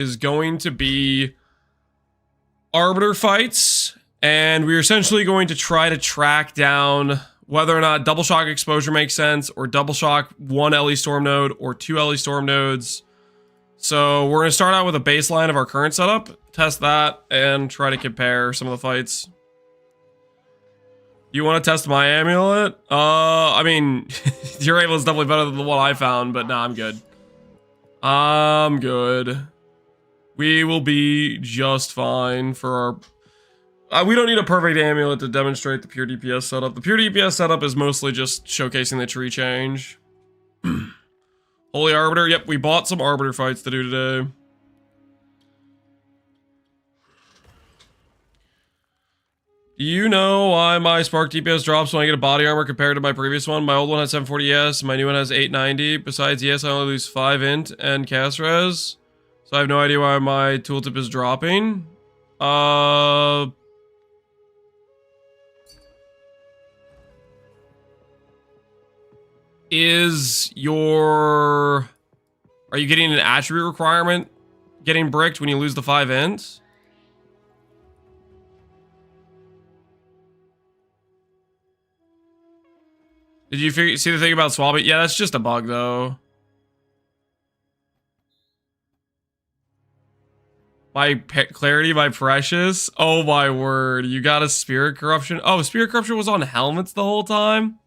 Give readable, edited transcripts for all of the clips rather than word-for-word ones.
is going to be Arbiter fights, and we're essentially going to try to track down whether or not double shock exposure makes sense, or double shock 1 LE storm node or 2 LE storm nodes. So we're going to start out with a baseline of our current setup, test that, and try to compare some of the fights. You want to test my amulet? I mean, your amulet is definitely better than the one I found, but nah, I'm good. I'm good. We will be just fine for our... we don't need a perfect amulet to demonstrate the pure DPS setup. The pure DPS setup is mostly just showcasing the tree change. Holy Arbiter. Yep, we bought some Arbiter fights to do today. Do you know why my Spark DPS drops when I get a body armor compared to my previous one? My old one has 740 ES, my new one has 890. Besides ES, I only lose 5 int and cast res. So I have no idea why my tooltip is dropping. Are you getting an attribute requirement getting bricked when you lose the 5 int? Did you see the thing about swapping? Yeah, that's just a bug though. My clarity, my precious. Oh my word, you got a spirit corruption. Oh, spirit corruption was on helmets the whole time?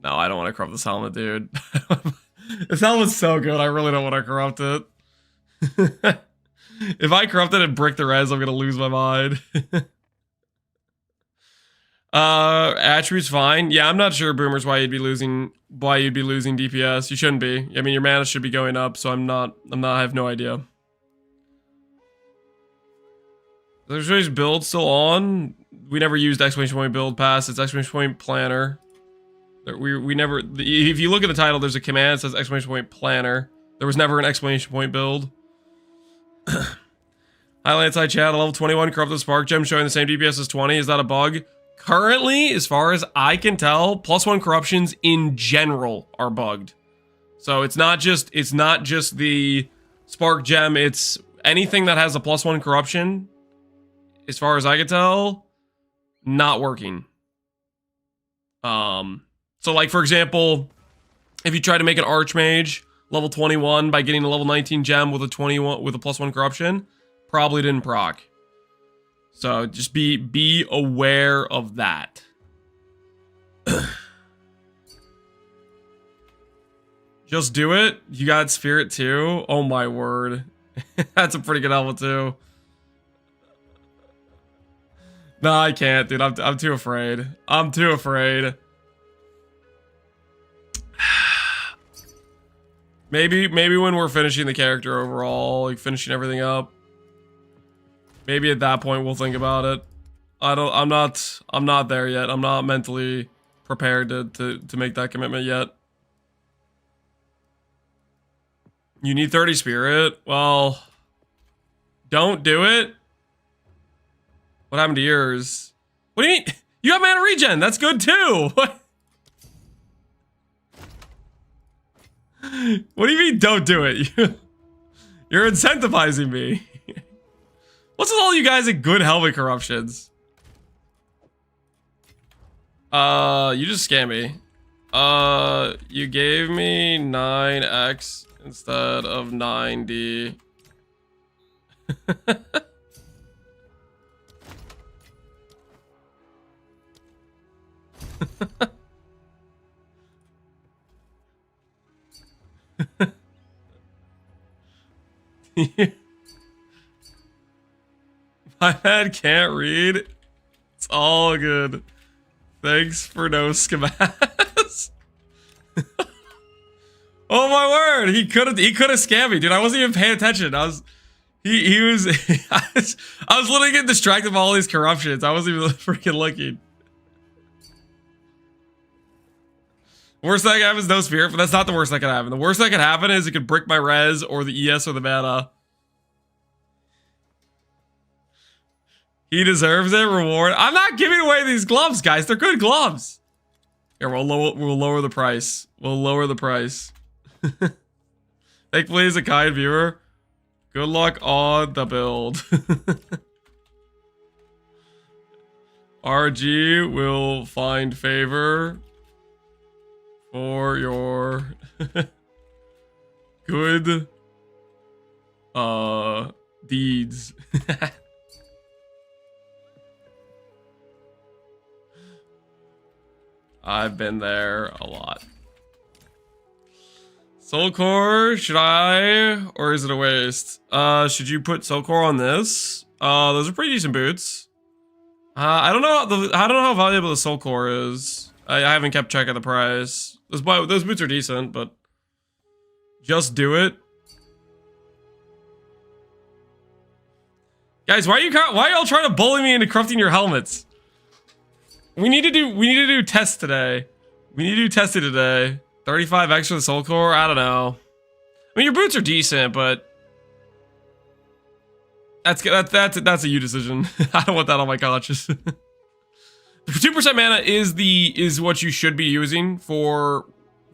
No, I don't want to corrupt this helmet, dude. This helmet's so good, I really don't want to corrupt it. If I corrupt it and brick the res, I'm gonna lose my mind. Attributes fine. Yeah, I'm not sure, Boomers, why you'd be losing DPS. You shouldn't be. I mean, your mana should be going up, so I have no idea. There's always build still on. We never used exclamation point build pass. It's exclamation point planner. We never, if you look at the title, there's a command that says exclamation point planner. There was never an exclamation point build. Highlight inside chat, level 21 corrupted spark gem showing the same DPS as 20. Is that a bug? Currently, as far as I can tell, +1 corruptions in general are bugged. So it's not just the spark gem, it's anything that has a +1 corruption, as far as I can tell, not working. So like for example, if you try to make an Archmage level 21 by getting a level 19 gem with a +1 corruption, probably didn't proc. So just be aware of that. Just do it. You got spirit too. Oh my word. That's a pretty good helmet too. No, I can't, dude. I'm too afraid. I'm too afraid. Maybe when we're finishing the character overall, like finishing everything up. Maybe at that point we'll think about it. I'm not there yet. I'm not mentally prepared to make that commitment yet. You need 30 spirit. Well, don't do it. What happened to yours? What do you mean? You have mana regen. That's good too. What? What do you mean don't do it? You're incentivizing me. What's with all you guys at good helmet corruptions? You just scammed me. You gave me 9x instead of 9d. My head can't read. It's all good. Thanks for no schematics. Oh my word! He could have scammed me, dude. I wasn't even paying attention. I was literally getting distracted by all these corruptions. I wasn't even freaking looking. Worst that can happen is no spirit, but that's not the worst that can happen. The worst that can happen is it could brick my res or the ES or the mana. He deserves it. Reward. I'm not giving away these gloves, guys. They're good gloves. Here, we'll lower the price. We'll lower the price. Thankfully, he's a kind viewer. Good luck on the build. RG will find favor for your good deeds. I've been there a lot. Soul Core, should I? Or is it a waste? Should you put Soul Core on this? Those are pretty decent boots. I don't know how valuable the Soul Core is. I haven't kept track of the price. Those boots are decent, but just do it. Guys, why are y'all trying to bully me into crafting your helmets? We need to do tests today. We need to do testing today. 35 extra the Soul Core? I don't know. I mean, your boots are decent, but that's a you decision. I don't want that on my conscience. The 2% mana is what you should be using for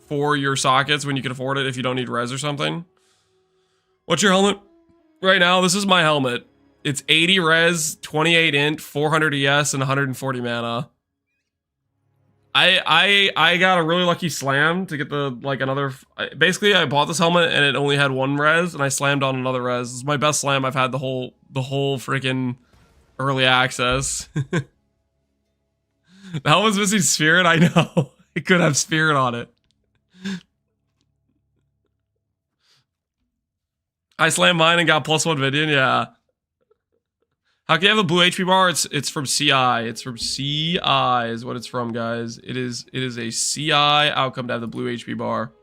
your sockets when you can afford it if you don't need res or something. What's your helmet? Right now, this is my helmet. It's 80 res, 28 int, 400 ES, and 140 mana. I got a really lucky slam to get basically I bought this helmet and it only had one res and I slammed on another res. This is my best slam I've had the whole freaking early access. The helmet's missing spirit, I know. It could have spirit on it. I slammed mine and got +1 Vidian, yeah. How can you have the blue HP bar? It's from CI. It's from CI is what it's from, guys. It is a CI outcome to have the blue HP bar.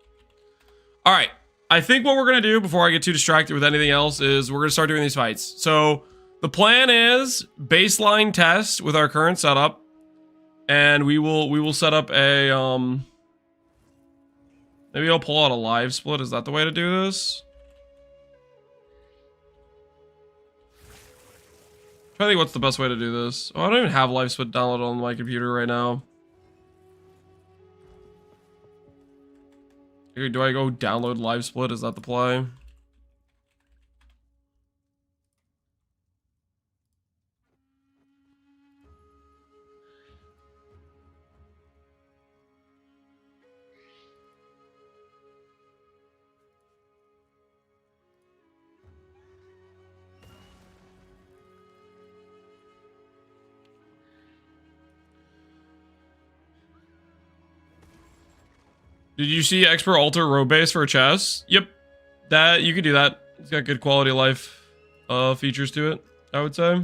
All right. I think what we're going to do before I get too distracted with anything else is we're going to start doing these fights. So the plan is baseline test with our current setup. And we will set up a, maybe I'll pull out a live split. Is that the way to do this? I think what's the best way to do this. Oh, I don't even have live split downloaded on my computer right now. Do I go download live split? Is that the play? Did you see Expert Alter row base for a chest? Yep. That, you could do that. It's got good quality of life features to it, I would say.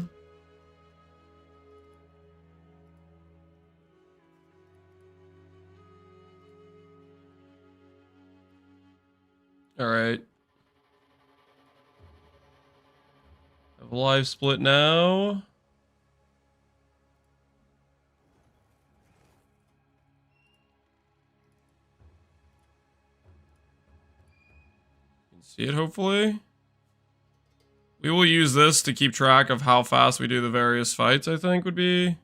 All right. Have a live split now. See it, hopefully. We will use this to keep track of how fast we do the various fights, I think would be.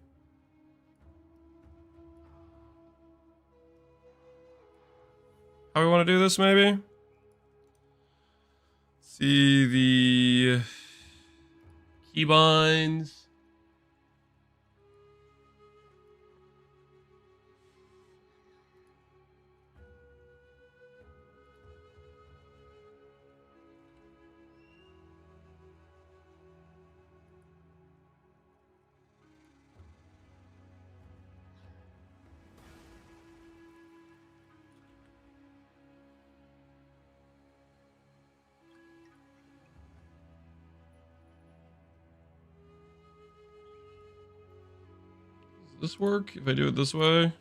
How we want to do this, maybe? See the keybinds. This work if I do it this way?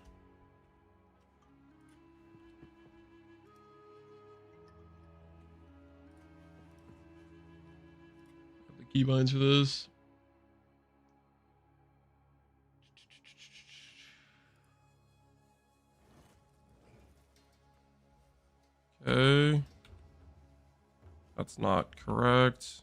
The keybinds for this. Okay. That's not correct.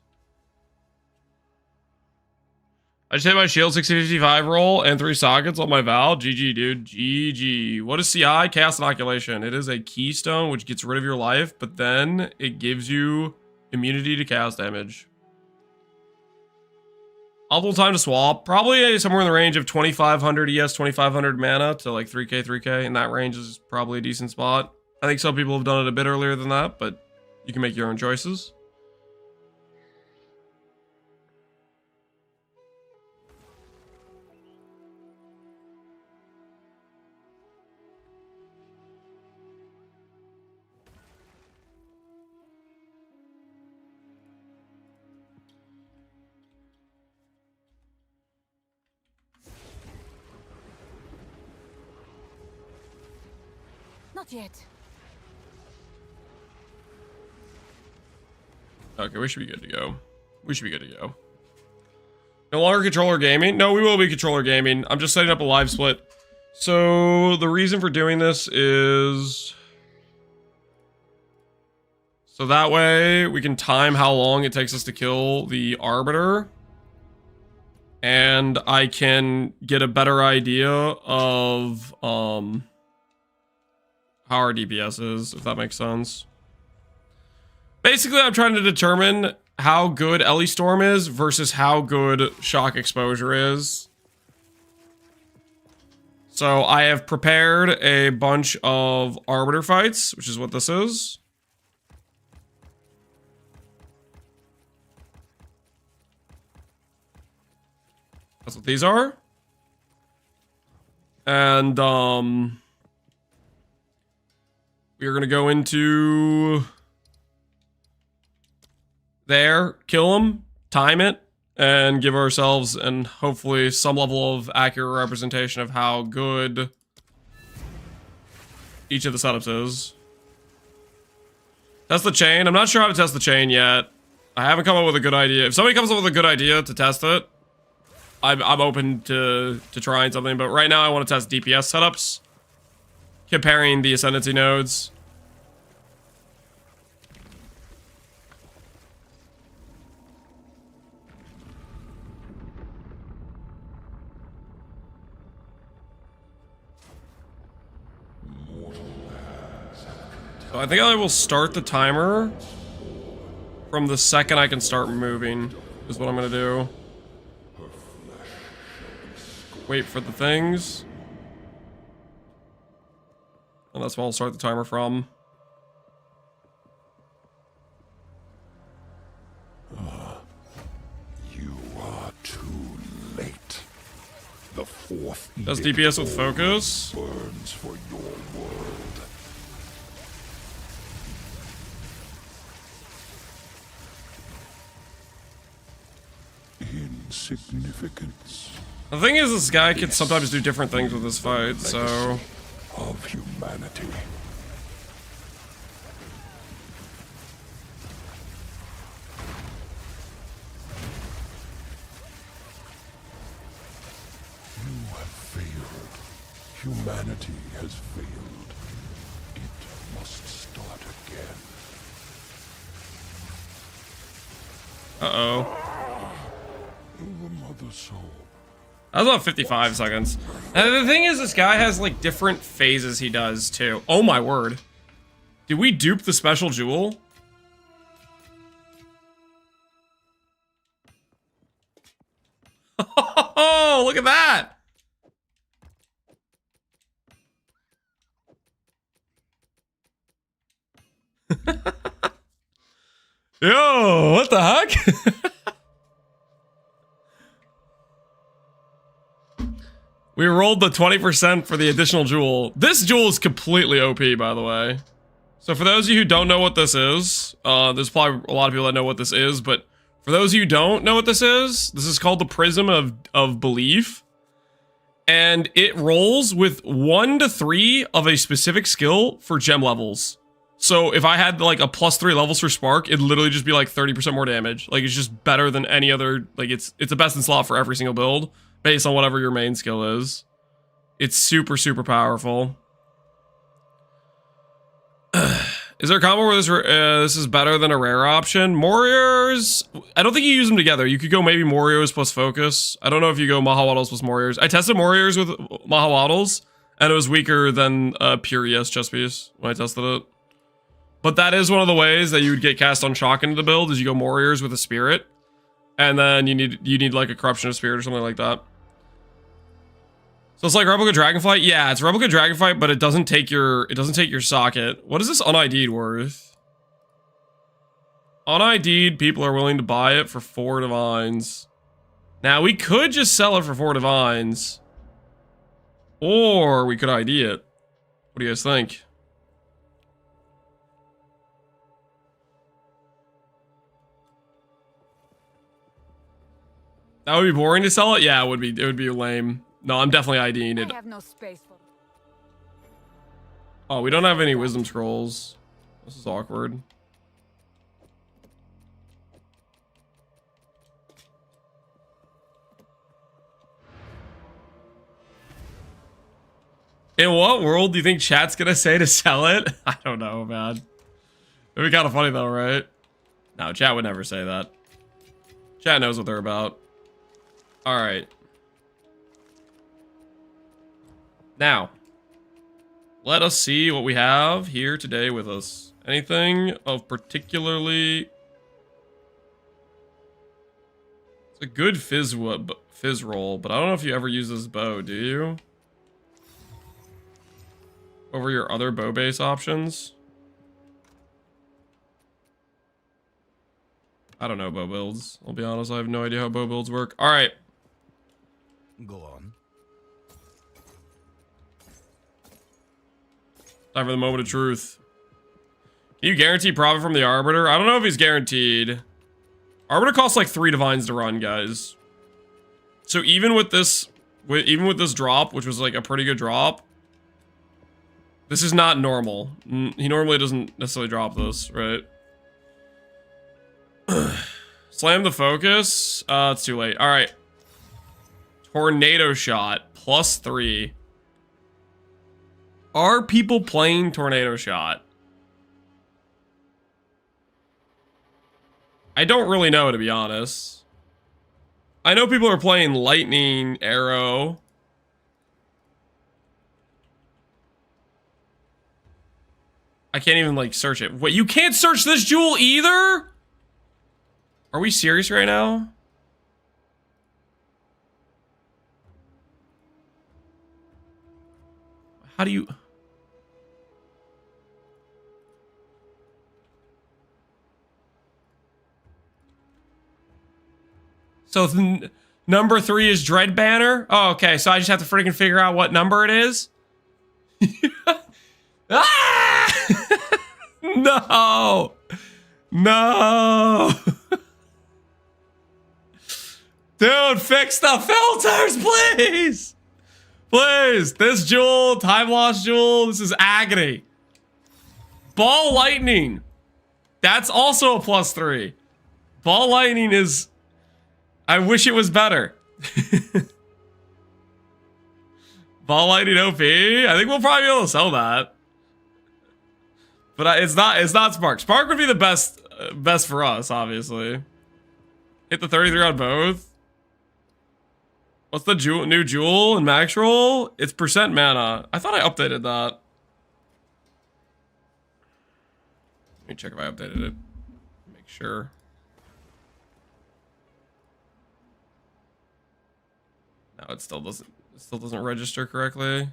I just hit my shield 6055 roll and 3 sockets on my Val. GG, dude. GG. What is CI? Chaos Inoculation. It is a keystone which gets rid of your life, but then it gives you Immunity to chaos damage. Optimal time to swap. Probably somewhere in the range of 2500 ES, 2500 mana to like 3k, 3k. And that range is probably a decent spot. I think some people have done it a bit earlier than that, but you can make your own choices. Not yet. Okay, we should be good to go. We should be good to go. No longer controller gaming? No, we will be controller gaming. I'm just setting up a live split. So the reason for doing this is so that way we can time how long it takes us to kill the Arbiter. And I can get a better idea of how our DPS is, if that makes sense. Basically, I'm trying to determine how good Ellie Storm is versus how good Shock Exposure is. So I have prepared a bunch of Arbiter fights, which is what this is. That's what these are. And, we're gonna go into there, kill them, time it, and give ourselves and hopefully some level of accurate representation of how good each of the setups is. Test the chain. I'm not sure how to test the chain yet. I haven't come up with a good idea. If somebody comes up with a good idea to test it, I'm open to trying something. But right now I want to test DPS setups, comparing the Ascendancy nodes. So I think I will start the timer from the second I can start moving, is what I'm gonna do. Wait for the things. And that's when I'll start the timer from. You are too late. The fourth Does DPS with focus? burns for your world. Insignificance The thing is, this guy can sometimes do different things with his fight, so... of humanity. You have failed. Humanity has failed. It must start again. Uh-oh. The mother soul. That was about 55 seconds. And the thing is, this guy has, like, different phases he does, too. Oh, my word. Did we dupe the special jewel? Oh, look at that! Yo, what the heck? We rolled the 20% for the additional jewel. This jewel is completely OP, by the way. So for those of you who don't know what this is, there's probably a lot of people that know what this is, but for those of you who don't know what this is called the Prism of Belief. And it rolls with 1 to 3 of a specific skill for gem levels. So if I had like a +3 levels for Spark, it'd literally just be like 30% more damage. Like, it's just better than any other, like it's a best in slot for every single build, based on whatever your main skill is. It's super, super powerful. Is there a combo where this is better than a rare option? Moriors, I don't think you use them together. You could go maybe Moriors plus Focus. I don't know if you go Mahawaddles plus Moriors. I tested Moriors with Mahawaddles, and it was weaker than pure ES chest piece when I tested it. But that is one of the ways that you would get cast on shock into the build, is you go warriors with a spirit. And then you need like a corruption of spirit or something like that. So it's like replica dragonflight. Yeah, it's replica dragonflight, but it doesn't take your socket. What is this un-ID'd worth? Un-ID'd people are willing to buy it for 4 divines. Now we could just sell it for 4 divines. Or we could ID it. What do you guys think? That would be boring to sell it? Yeah, it would be. It would be lame. No, I'm definitely IDing it. I have no space for... Oh, we don't have any wisdom scrolls. This is awkward. In what world do you think chat's gonna say to sell it? I don't know, man. It'd be kind of funny though, right? No, chat would never say that. Chat knows what they're about. Alright. Now, let us see what we have here today with us. Anything of particularly... It's a good fizz roll, but I don't know if you ever use this bow, do you? Over your other bow base options? I don't know bow builds. I'll be honest, I have no idea how bow builds work. Alright. Go on. Time for the moment of truth. Can you guarantee profit from the Arbiter? I don't know if he's guaranteed. Arbiter costs like 3 divines to run, guys. So even with this drop, which was like a pretty good drop, this is not normal. He normally doesn't necessarily drop this, right? Slam the focus. It's too late. All right. Tornado shot +3. Are people playing tornado shot? I don't really know, to be honest. I know people are playing lightning arrow. I can't even like search it. Wait, you can't search this jewel either? Are we serious right now? How do you... So number 3 is Dread Banner? Oh, okay. So I just have to freaking figure out what number it is? Ah! No! No! Dude, fix the filters, please! Please! This jewel, time lost jewel, this is agony. Ball lightning. That's also a +3. Ball lightning is... I wish it was better. Ball lightning OP? I think we'll probably be able to sell that. But it's not Spark. Spark would be the best for us, obviously. Hit the 33 on both. What's the new jewel in max roll? It's percent mana. I thought I updated that. Let me check if I updated it. Make sure. No, it still doesn't register correctly.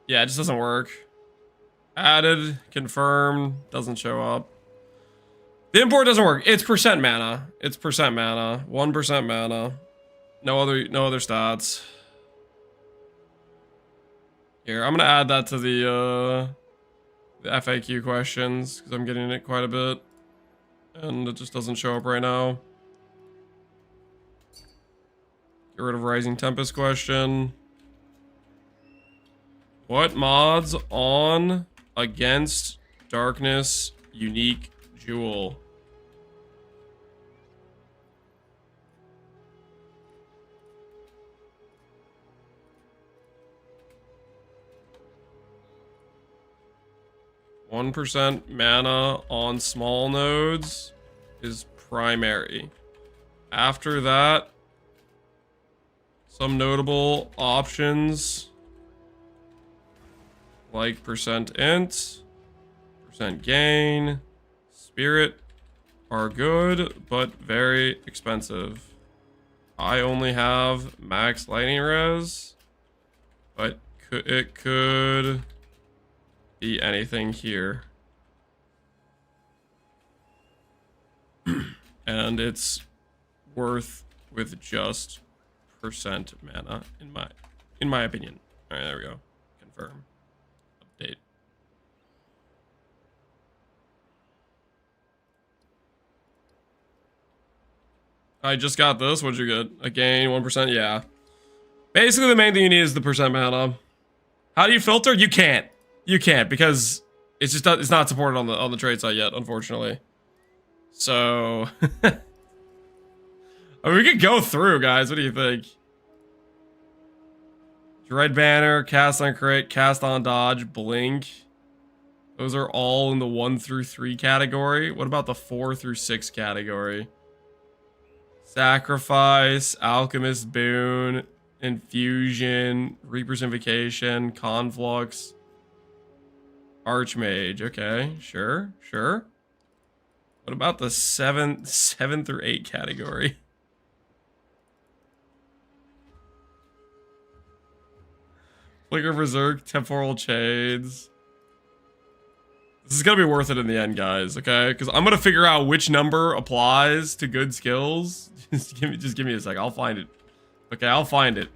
Yeah, it just doesn't work. Added, confirmed, doesn't show up. The import doesn't work. It's percent mana. It's percent mana. 1% mana. No other stats. Here, I'm gonna add that to the FAQ questions because I'm getting it quite a bit, and it just doesn't show up right now. Get rid of Rising Tempest question. What mods on against darkness unique jewel? %% mana on small nodes is primary. After that, Some notable options like percent int, percent gain, spirit are good, but very expensive. I only have max lightning res, but it could be anything here. And it's worth with just percent mana in my opinion. All right, there we go. Confirm. Update. I just got this. What'd you get? A gain 1%? Yeah. Basically, the main thing you need is the percent mana. How do you filter? You can't. You can't because it's just it's not supported on the trade site yet, unfortunately. So I mean, we could go through, guys. What do you think? Dread Banner, Cast on Crit, Cast on Dodge, Blink. Those are all in the 1 through 3 category. What about the 4 through 6 category? Sacrifice, Alchemist Boon, Infusion, Reaper's Invocation, Conflux, Archmage. Okay, sure, sure. What about the 7 through 8 category? Flicker Berserk, Temporal Chains. This is gonna be worth it in the end, guys, okay? Because I'm gonna figure out which number applies to good skills. Just give me a sec. I'll find it. Okay, I'll find it.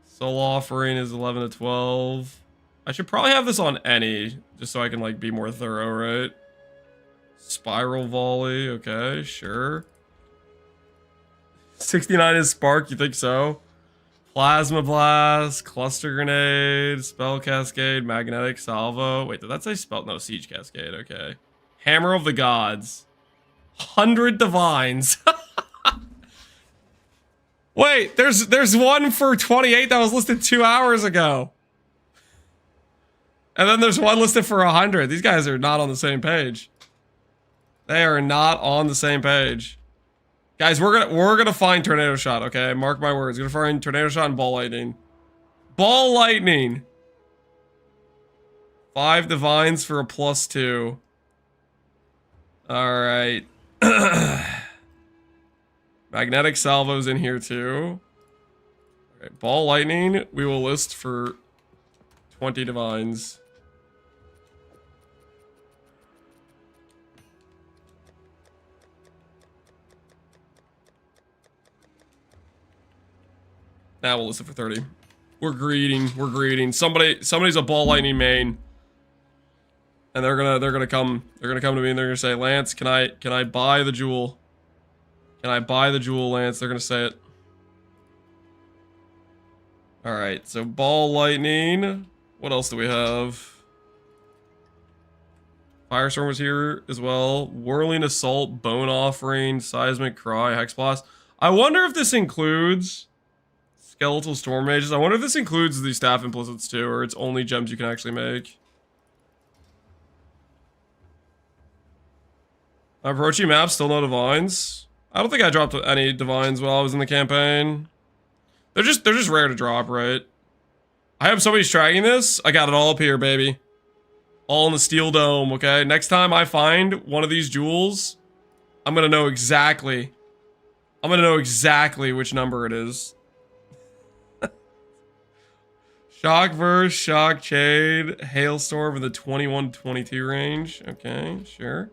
Soul Offering is 11 to 12. I should probably have this on any, just so I can like be more thorough, right? Spiral Volley, okay, sure. 69 is Spark, you think so? Plasma Blast, Cluster Grenade, Spell Cascade, Magnetic Salvo. Wait, did that say spell? No, Siege Cascade, okay. Hammer of the Gods. 100 Divines. Wait, there's one for 28 that was listed 2 hours ago. And then there's one listed for 100. These guys are not on the same page. They are not on the same page. Guys, we're gonna find Tornado Shot, okay? Mark my words. We're gonna find Tornado Shot and Ball Lightning. Ball Lightning! 5 Divines for a +2. Alright. Magnetic Salvo's in here too. Alright, Ball Lightning, we will list for 20 Divines. Now we'll list it for 30. We're greeting. We're greeting. Somebody's a Ball Lightning main. And they're gonna come to me and they're gonna say, Lance, can I buy the jewel? Can I buy the jewel, Lance? They're gonna say it. Alright, so Ball Lightning. What else do we have? Firestorm was here as well. Whirling Assault, Bone Offering, Seismic Cry, Hex Blast. I wonder if this includes Skeletal Storm Mages. I wonder if this includes the Staff Implicits too, or it's only gems you can actually make. Approaching map, still no divines. I don't think I dropped any divines while I was in the campaign. They're just rare to drop, right? I hope somebody's tracking this. I got it all up here, baby. All in the steel dome, okay? Next time I find one of these jewels, I'm gonna know exactly which number it is. Shock Verse, Shock Shade, Hailstorm in the 21-22 range. Okay, sure.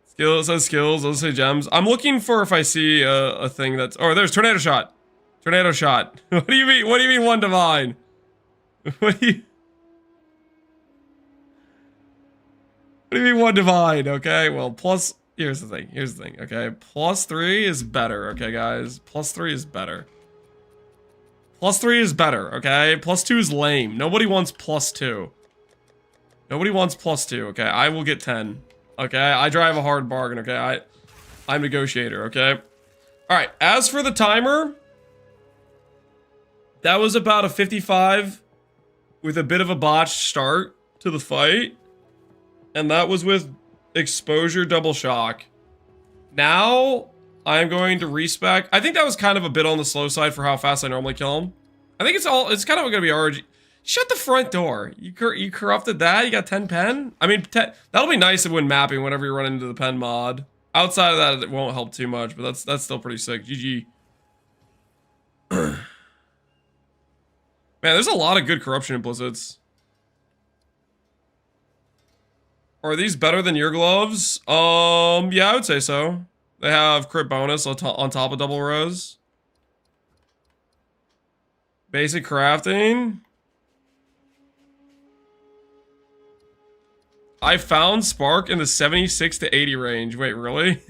Skills, says skills, those say gems. I'm looking for if I see a thing that's... Oh, there's Tornado Shot. Tornado Shot. What do you mean? What do you mean 1 divine? What do you mean 1 divine? Okay, well, plus... Here's the thing, okay? +3 is better, okay, guys? +3 is better. +3 is better, okay? +2 is lame. Nobody wants +2. Nobody wants +2, okay? I will get 10. Okay, I drive a hard bargain, okay? I'm negotiator, okay? Alright, as for the timer, that was about a 55 with a bit of a botched start to the fight. And that was with exposure double shock. Now, I'm going to respec. I think that was kind of a bit on the slow side for how fast I normally kill him. I think it's kind of going to be RG. Shut the front door. You corrupted that? You got 10 pen? I mean, that'll be nice when mapping whenever you run into the pen mod. Outside of that, it won't help too much, but that's still pretty sick. GG. Man, there's a lot of good corruption implicits. Are these better than your gloves? Yeah, I would say so. They have crit bonus on top of double res. Basic crafting. I found Spark in the 76 to 80 range. Wait, really?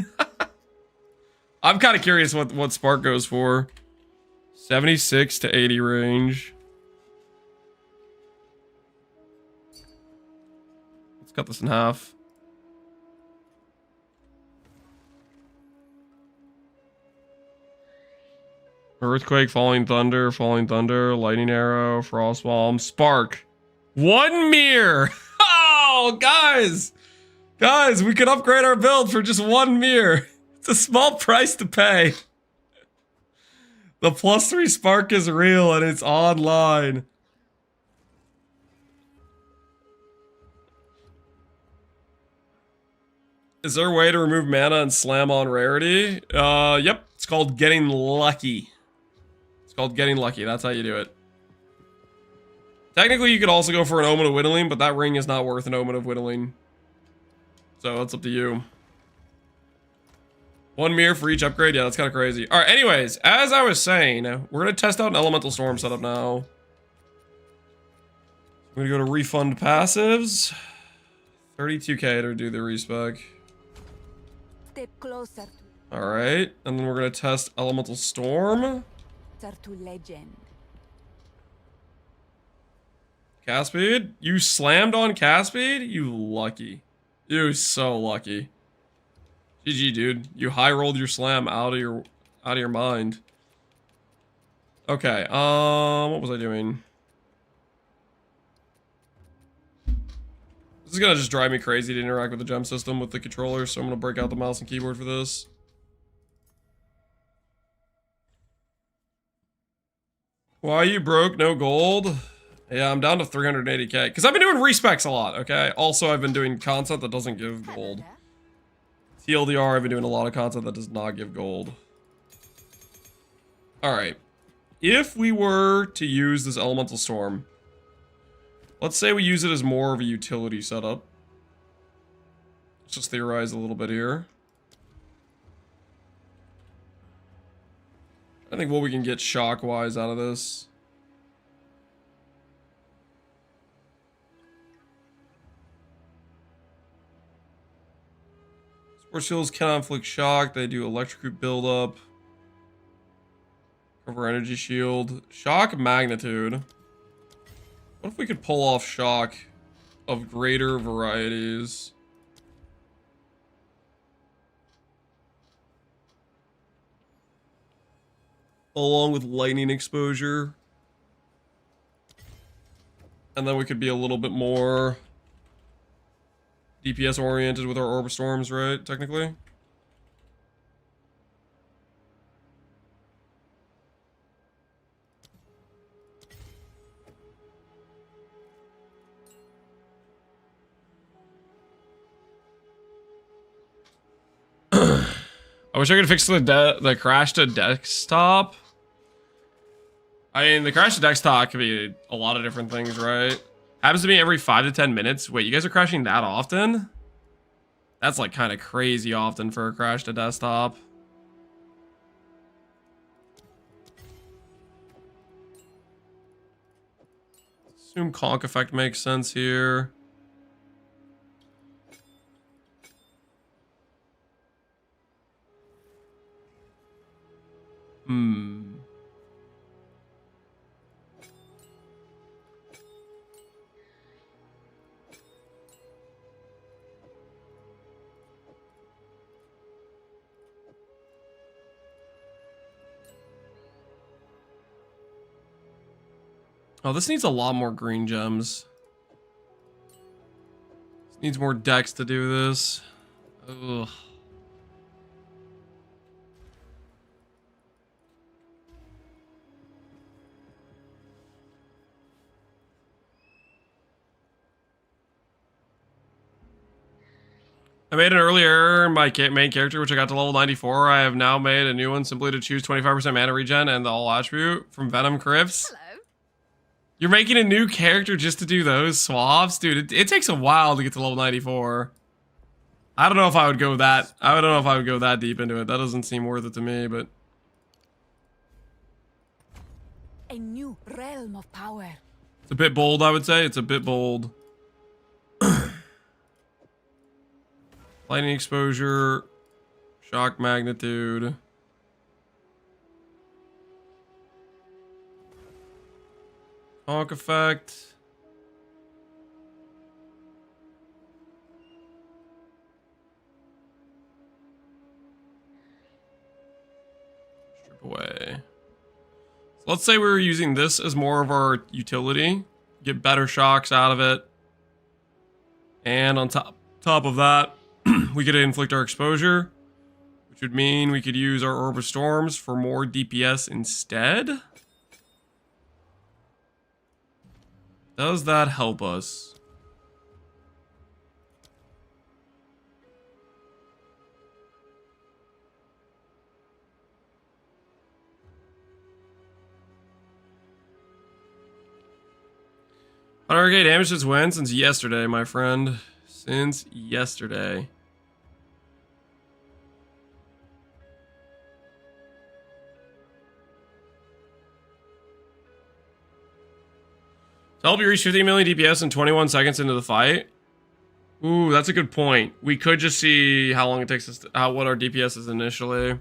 I'm kind of curious what Spark goes for. 76 to 80 range. Let's cut this in half. Earthquake, falling thunder, lightning arrow, frost bomb, spark. 1 mirror. Oh, guys, we could upgrade our build for just 1 mirror. It's a small price to pay. The +3 spark is real and it's online. Is there a way to remove mana and slam on rarity? Yep. It's called getting lucky. It's called getting lucky. That's how you do it. Technically, you could also go for an Omen of Whittling, but that ring is not worth an Omen of Whittling. So that's up to you. 1 mirror for each upgrade? Yeah, that's kind of crazy. Alright, anyways, as I was saying, we're going to test out an Elemental Storm setup now. I'm going to go to refund passives. 32k to do the respec. Step closer Alright, and then we're going to test Elemental Storm. to legend. Cast speed? You slammed on cast speed? You lucky. You so lucky. GG, dude. You high rolled your slam out of your mind. Okay, what was I doing? This is gonna just drive me crazy to interact with the gem system with the controller, so I'm gonna break out the mouse and keyboard for this. Why you broke? No gold? Yeah, I'm down to 380k. Because I've been doing respecs a lot, okay? Also, I've been doing content that doesn't give gold. TLDR, I've been doing a lot of content that does not give gold. Alright. If we were to use this Elemental Storm, let's say we use it as more of a utility setup. Let's just theorize a little bit here. I think what we can get shock-wise out of this. Sports shields cannot inflict shock. They do electrocute buildup. Cover energy shield. Shock magnitude. What if we could pull off shock of greater varieties? Along with lightning exposure. And then we could be a little bit more DPS oriented with our Orb Storms, right? Technically. I wish I could fix the crash to desktop. I mean, the crash to desktop could be a lot of different things, right? Happens to me every 5 to 10 minutes. Wait, you guys are crashing that often? That's like kind of crazy often for a crash to desktop. Assume conk effect makes sense here. Oh, this needs a lot more green gems. This needs more decks to do this. Ugh. I made an earlier my main character, which I got to level 94. I have now made a new one simply to choose 25% mana regen and the all attribute from Venom Crypts. Hello. You're making a new character just to do those swaps? Dude, it takes a while to get to level 94. I don't know if I would go that. I don't know if I would go that deep into it. That doesn't seem worth it to me, but... A new realm of power. It's a bit bold, I would say. It's a bit bold. Lightning exposure. Shock magnitude. Honk effect. Strip away. So let's say we were using this as more of our utility. Get better shocks out of it. And on top of that, we could inflict our exposure, which would mean we could use our Orb of Storms for more DPS instead. Does that help us? $100k damage since when? Since yesterday, my friend. Since yesterday. To help you reach 50 million DPS in 21 seconds into the fight. Ooh, that's a good point. We could just see how long it takes us to, what our DPS is initially.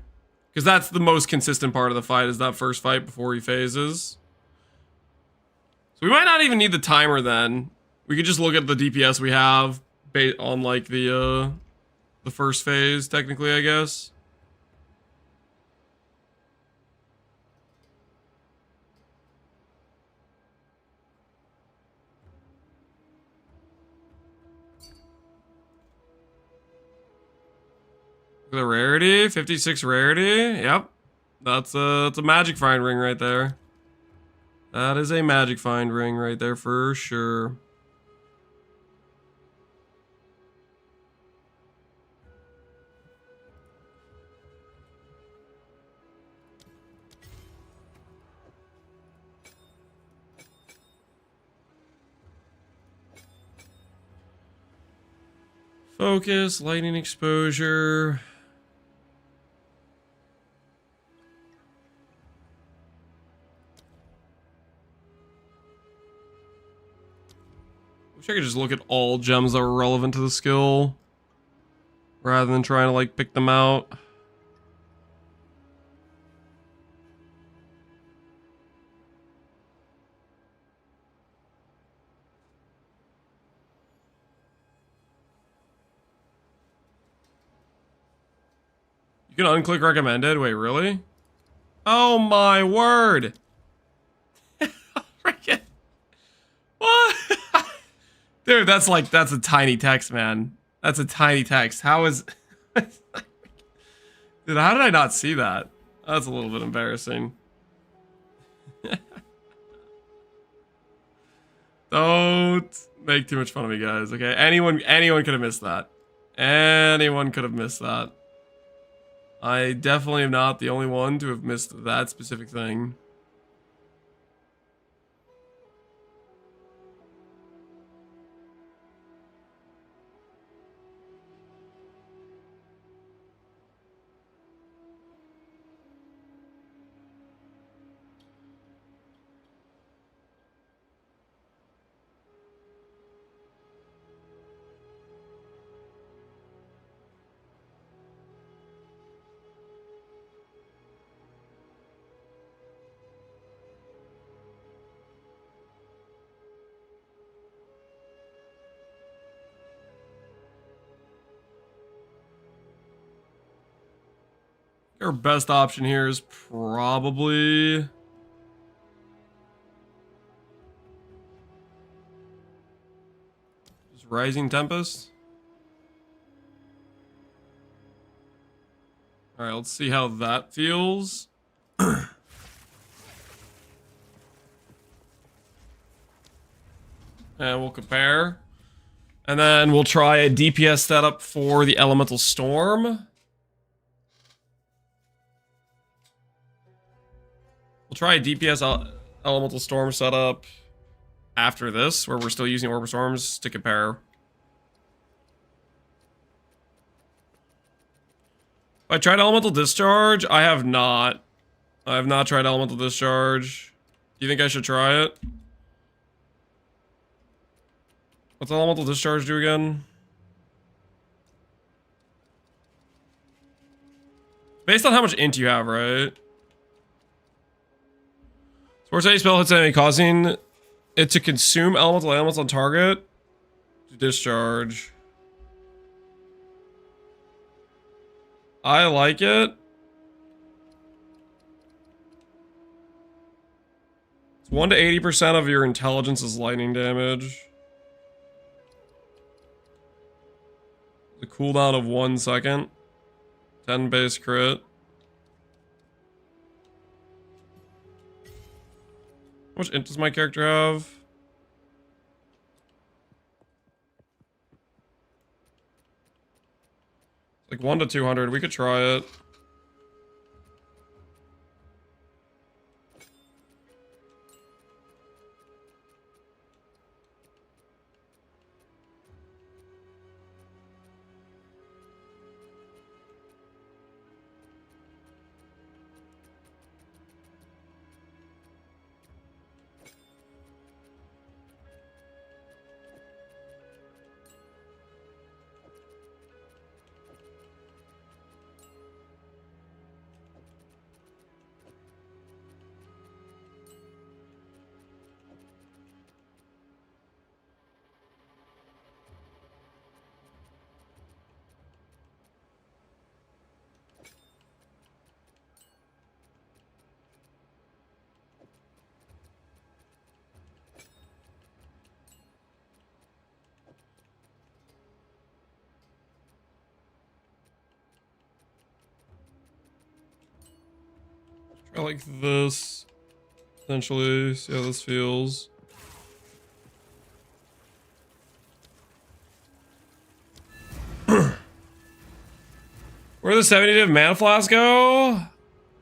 Because that's the most consistent part of the fight, is that first fight before he phases. So we might not even need the timer then. We could just look at the DPS we have based on like the first phase, technically, I guess. The rarity, 56 rarity. Yep, that's a magic find ring right there. That is a magic find ring right there for sure. Focus, lightning exposure. Wish I could just look at all gems that were relevant to the skill rather than trying to like pick them out. You can unclick recommended. Wait, really? Oh my word. Freaking. What? Dude, that's a tiny text, man. That's a tiny text. How is... Dude, how did I not see that? That's a little bit embarrassing. Don't make too much fun of me, guys, okay? Anyone could have missed that. Anyone could have missed that. I definitely am not the only one to have missed that specific thing. Our best option here is probably... just Rising Tempest. Alright, let's see how that feels. And we'll compare. And then we'll try a DPS setup for the Elemental Storm. We'll try a DPS Elemental Storm setup after this, where we're still using Orb of Storms to compare. I tried Elemental Discharge. I have not. I have not tried Elemental Discharge. Do you think I should try it? What's Elemental Discharge do again? Based on how much int you have, right? Sports A spell hits enemy, causing it to consume elemental elements on target to discharge. I like it. It's 1 to 80% of your intelligence is lightning damage. The cooldown of 1 second. 10 base crit. How much int does my character have? Like 1 to 200. We could try it. I like this. Essentially, see how this feels. Where the 70 mana flask go?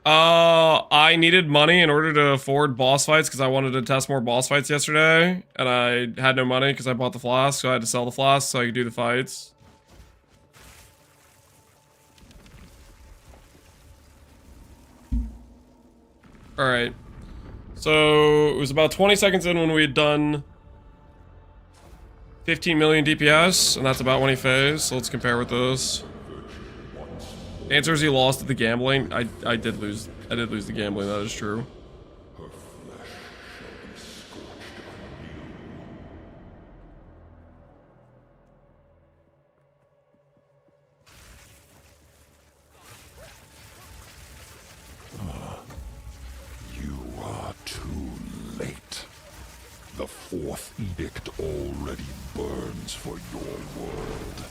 I needed money in order to afford boss fights because I wanted to test more boss fights yesterday. And I had no money because I bought the flask, so I had to sell the flask so I could do the fights. Alright. So, it was about 20 seconds in when we had done 15 million DPS, and that's about when he phased, so let's compare with this. Answer is he lost at the gambling. I did lose the gambling, that is true. The fourth edict already burns for your world.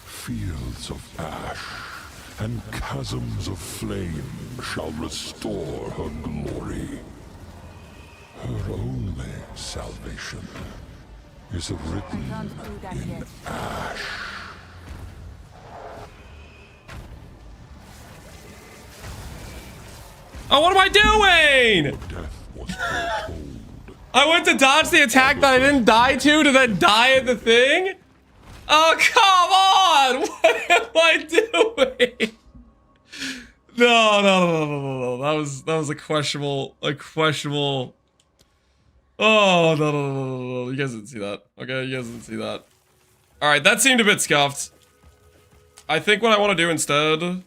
Fields of ash and chasms of flame shall restore her glory. Her only salvation is written in ash. Oh, what am I doing? Death was foretold. I went to dodge the attack that I didn't die to then die at the thing? Oh, come on! What am I doing? No. That was a questionable. Oh, no. You guys didn't see that. Okay, you guys didn't see that. Alright, that seemed a bit scuffed. I think what I want to do instead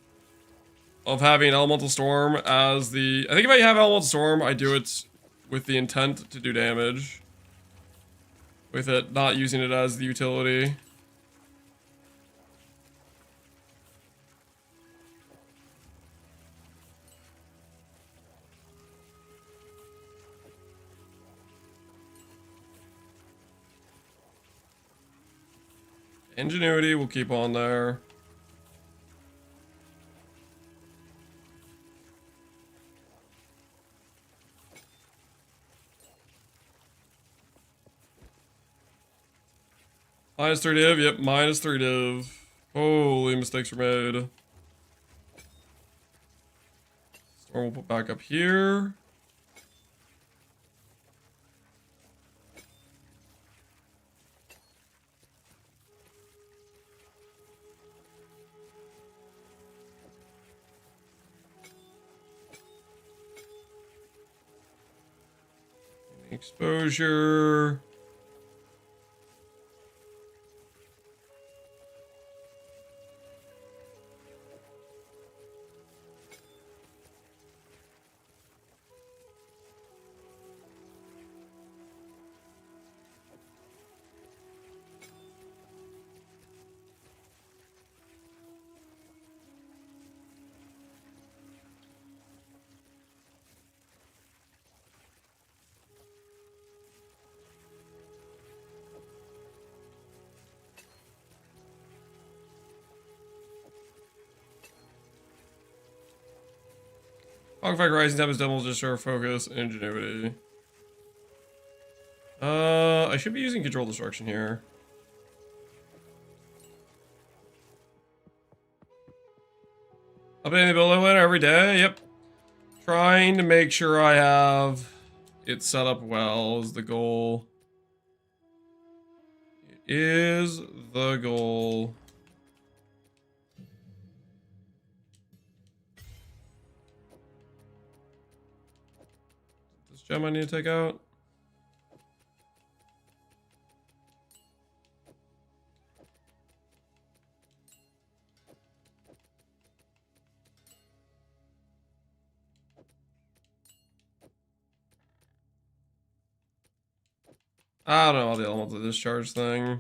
of having Elemental Storm as the... I think if I have Elemental Storm, I do it with the intent to do damage. With it not using it as the utility. Ingenuity will keep on there. Minus 3 div, yep, minus 3 div. Holy mistakes were made. Storm will put back up here. Exposure. Hogfight Rising Tab is double just show focus and ingenuity. I should be using control destruction here. Updating the build later every day, yep. Trying to make sure I have it set up well is the goal. It is the goal. This gem I need to take out. I don't know about the elemental discharge thing.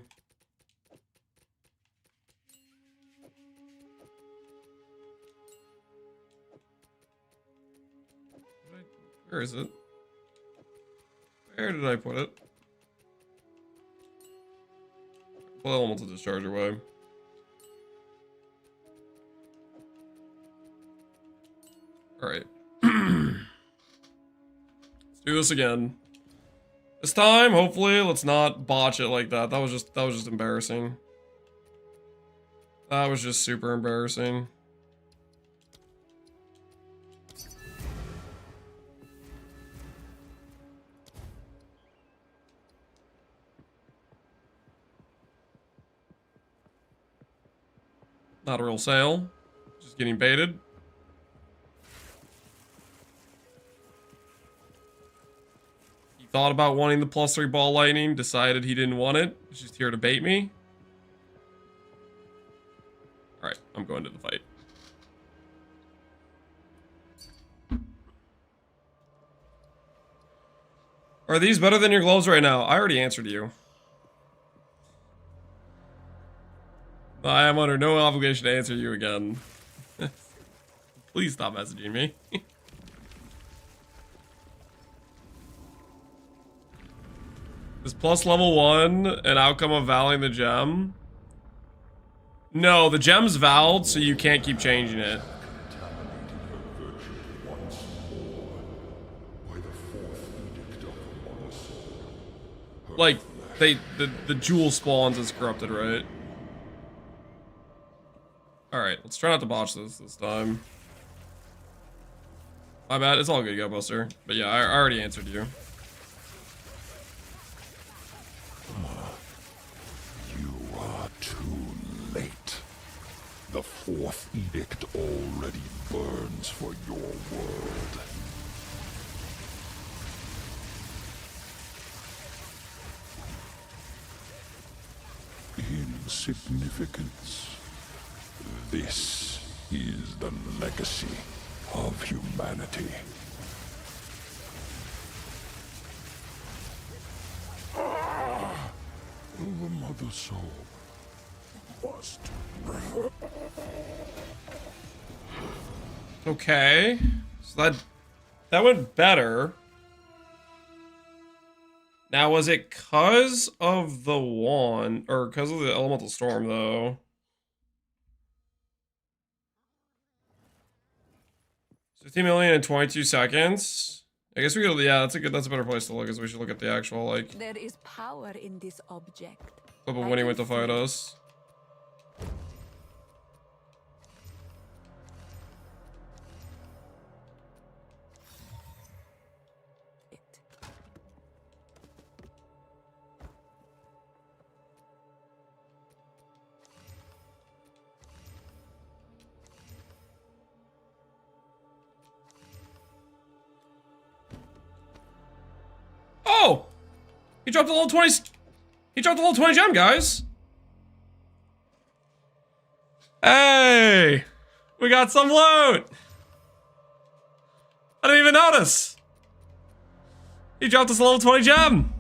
Where is it? Where did I put it? Pull elemental discharge away. Alright. Let's do this again. This time, hopefully, let's not botch it like that. That was just embarrassing. That was just super embarrassing. Not a real sale. Just getting baited. Thought about wanting the +3 ball lightning, decided he didn't want it. He's just here to bait me. Alright, I'm going to the fight. Are these better than your gloves right now? I already answered you. I am under no obligation to answer you again. Please stop messaging me. Is plus level 1 an outcome of valuing the gem? No, the gem's valed, so you can't keep changing it. Like, the jewel spawns is corrupted, right? Alright, let's try not to botch this time. My bad, it's all good, Gutbuster. But yeah, I already answered you. The fourth edict already burns for your world. Insignificance. This is the legacy of humanity. The mother soul must. Okay, so that went better. Now, was it cause of the wand, or cause of the elemental storm, though? 15 million in 22 seconds. I guess we could, yeah, that's a better place to look, as we should look at the actual, like... There is power in this object. Clip of when he went to fight us. Oh! He dropped a level 20. He dropped a level 20 gem, guys. Hey! We got some loot! I didn't even notice. He dropped us a level 20 gem.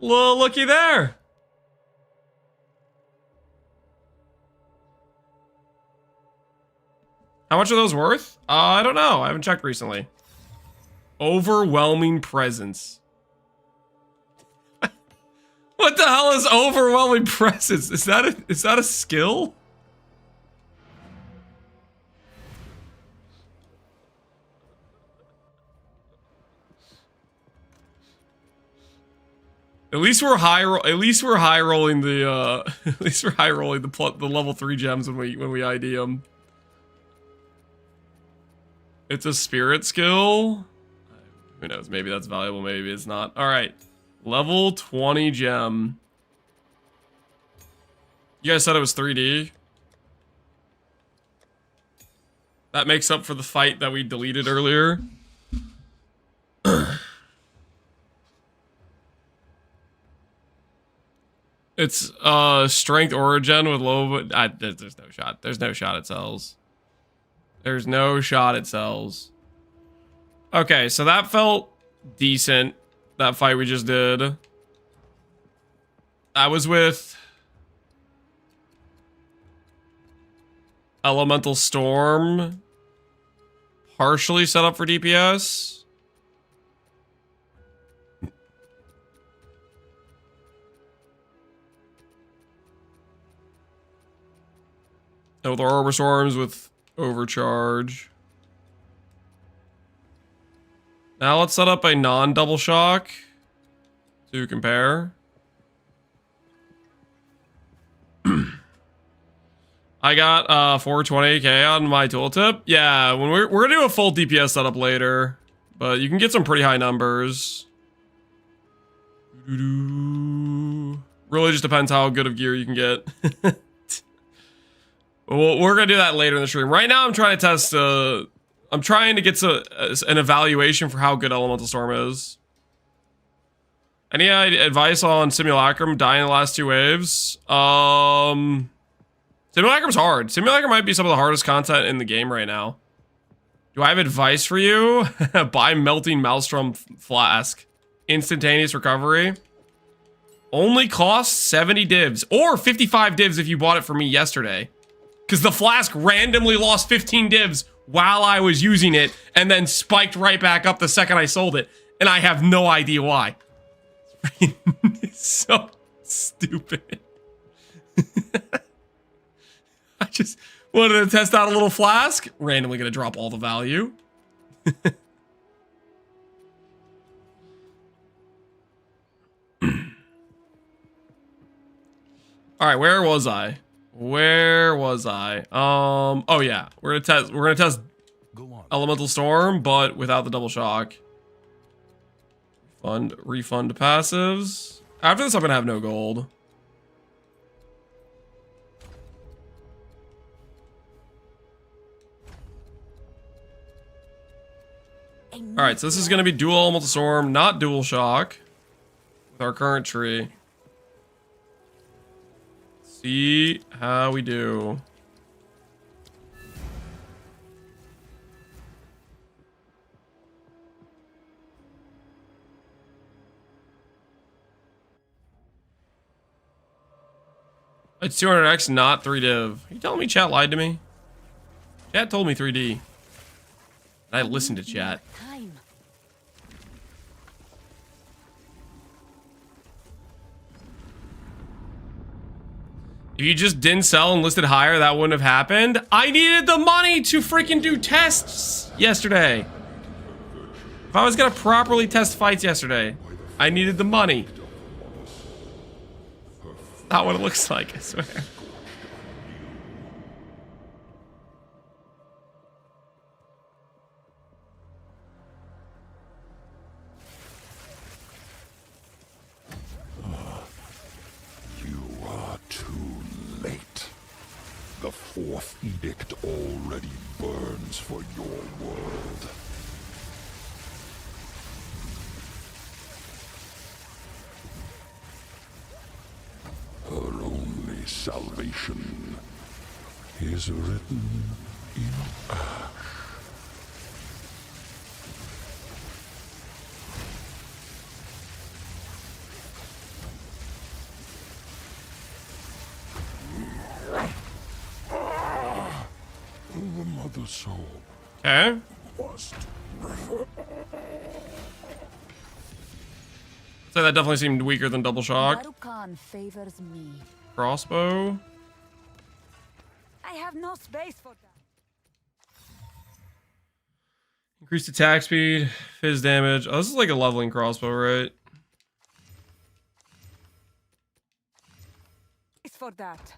Little looky there. How much are those worth? I don't know. I haven't checked recently. Overwhelming presence. What the hell is overwhelming presence? Is that a skill? At least we're high rolling the the level 3 gems when we ID them. It's a spirit skill. Who knows? Maybe that's valuable. Maybe it's not. All right. Level 20 gem. You guys said it was 3D. That makes up for the fight that we deleted earlier. It's strength origin with low. There's no shot. There's no shot it sells. There's no shot it sells. Okay, so that felt decent. That fight we just did. I was with Elemental Storm. Partially set up for DPS. And with Arbiter Storms with Overcharge. Now let's set up a non-double shock to compare. I got 420k on my tooltip. Yeah, when we're gonna do a full DPS setup later, but you can get some pretty high numbers. Really just depends how good of gear you can get. Well, we're gonna do that later in the stream. Right now, I'm trying to test. I'm trying to get an evaluation for how good Elemental Storm is. Any advice on Simulacrum dying in the last 2 waves? Simulacrum's hard. Simulacrum might be some of the hardest content in the game right now. Do I have advice for you? Buy Melting Maelstrom Flask. Instantaneous recovery. Only costs 70 divs. Or 55 divs if you bought it for me yesterday. Because the flask randomly lost 15 divs while I was using it, and then spiked right back up the second I sold it. And I have no idea why. It's so stupid. I just wanted to test out a little flask. Randomly gonna drop all the value. Alright, where was I? Where was I? Oh yeah. We're gonna test Elemental Storm, but without the double shock. Refund passives. After this, I'm gonna have no gold. Alright, so this is gonna be dual Elemental Storm, not dual shock. With our current tree. See how we do. It's 200x, not 3 div. Are you telling me chat lied to me? Chat told me 3D. I listened to chat. If you just didn't sell and listed higher, that wouldn't have happened. I needed the money to freaking do tests yesterday. If I was gonna properly test fights yesterday, I needed the money. not what it looks like, I swear. You are too late. The fourth edict already burns for your world. Her only salvation is written in ash. The mother soul Okay. must. So that definitely seemed weaker than double shock. Barukan favors me. Crossbow. I have no space for that. Increased attack speed, fizz damage. Oh, this is like a leveling crossbow, right? It's for that.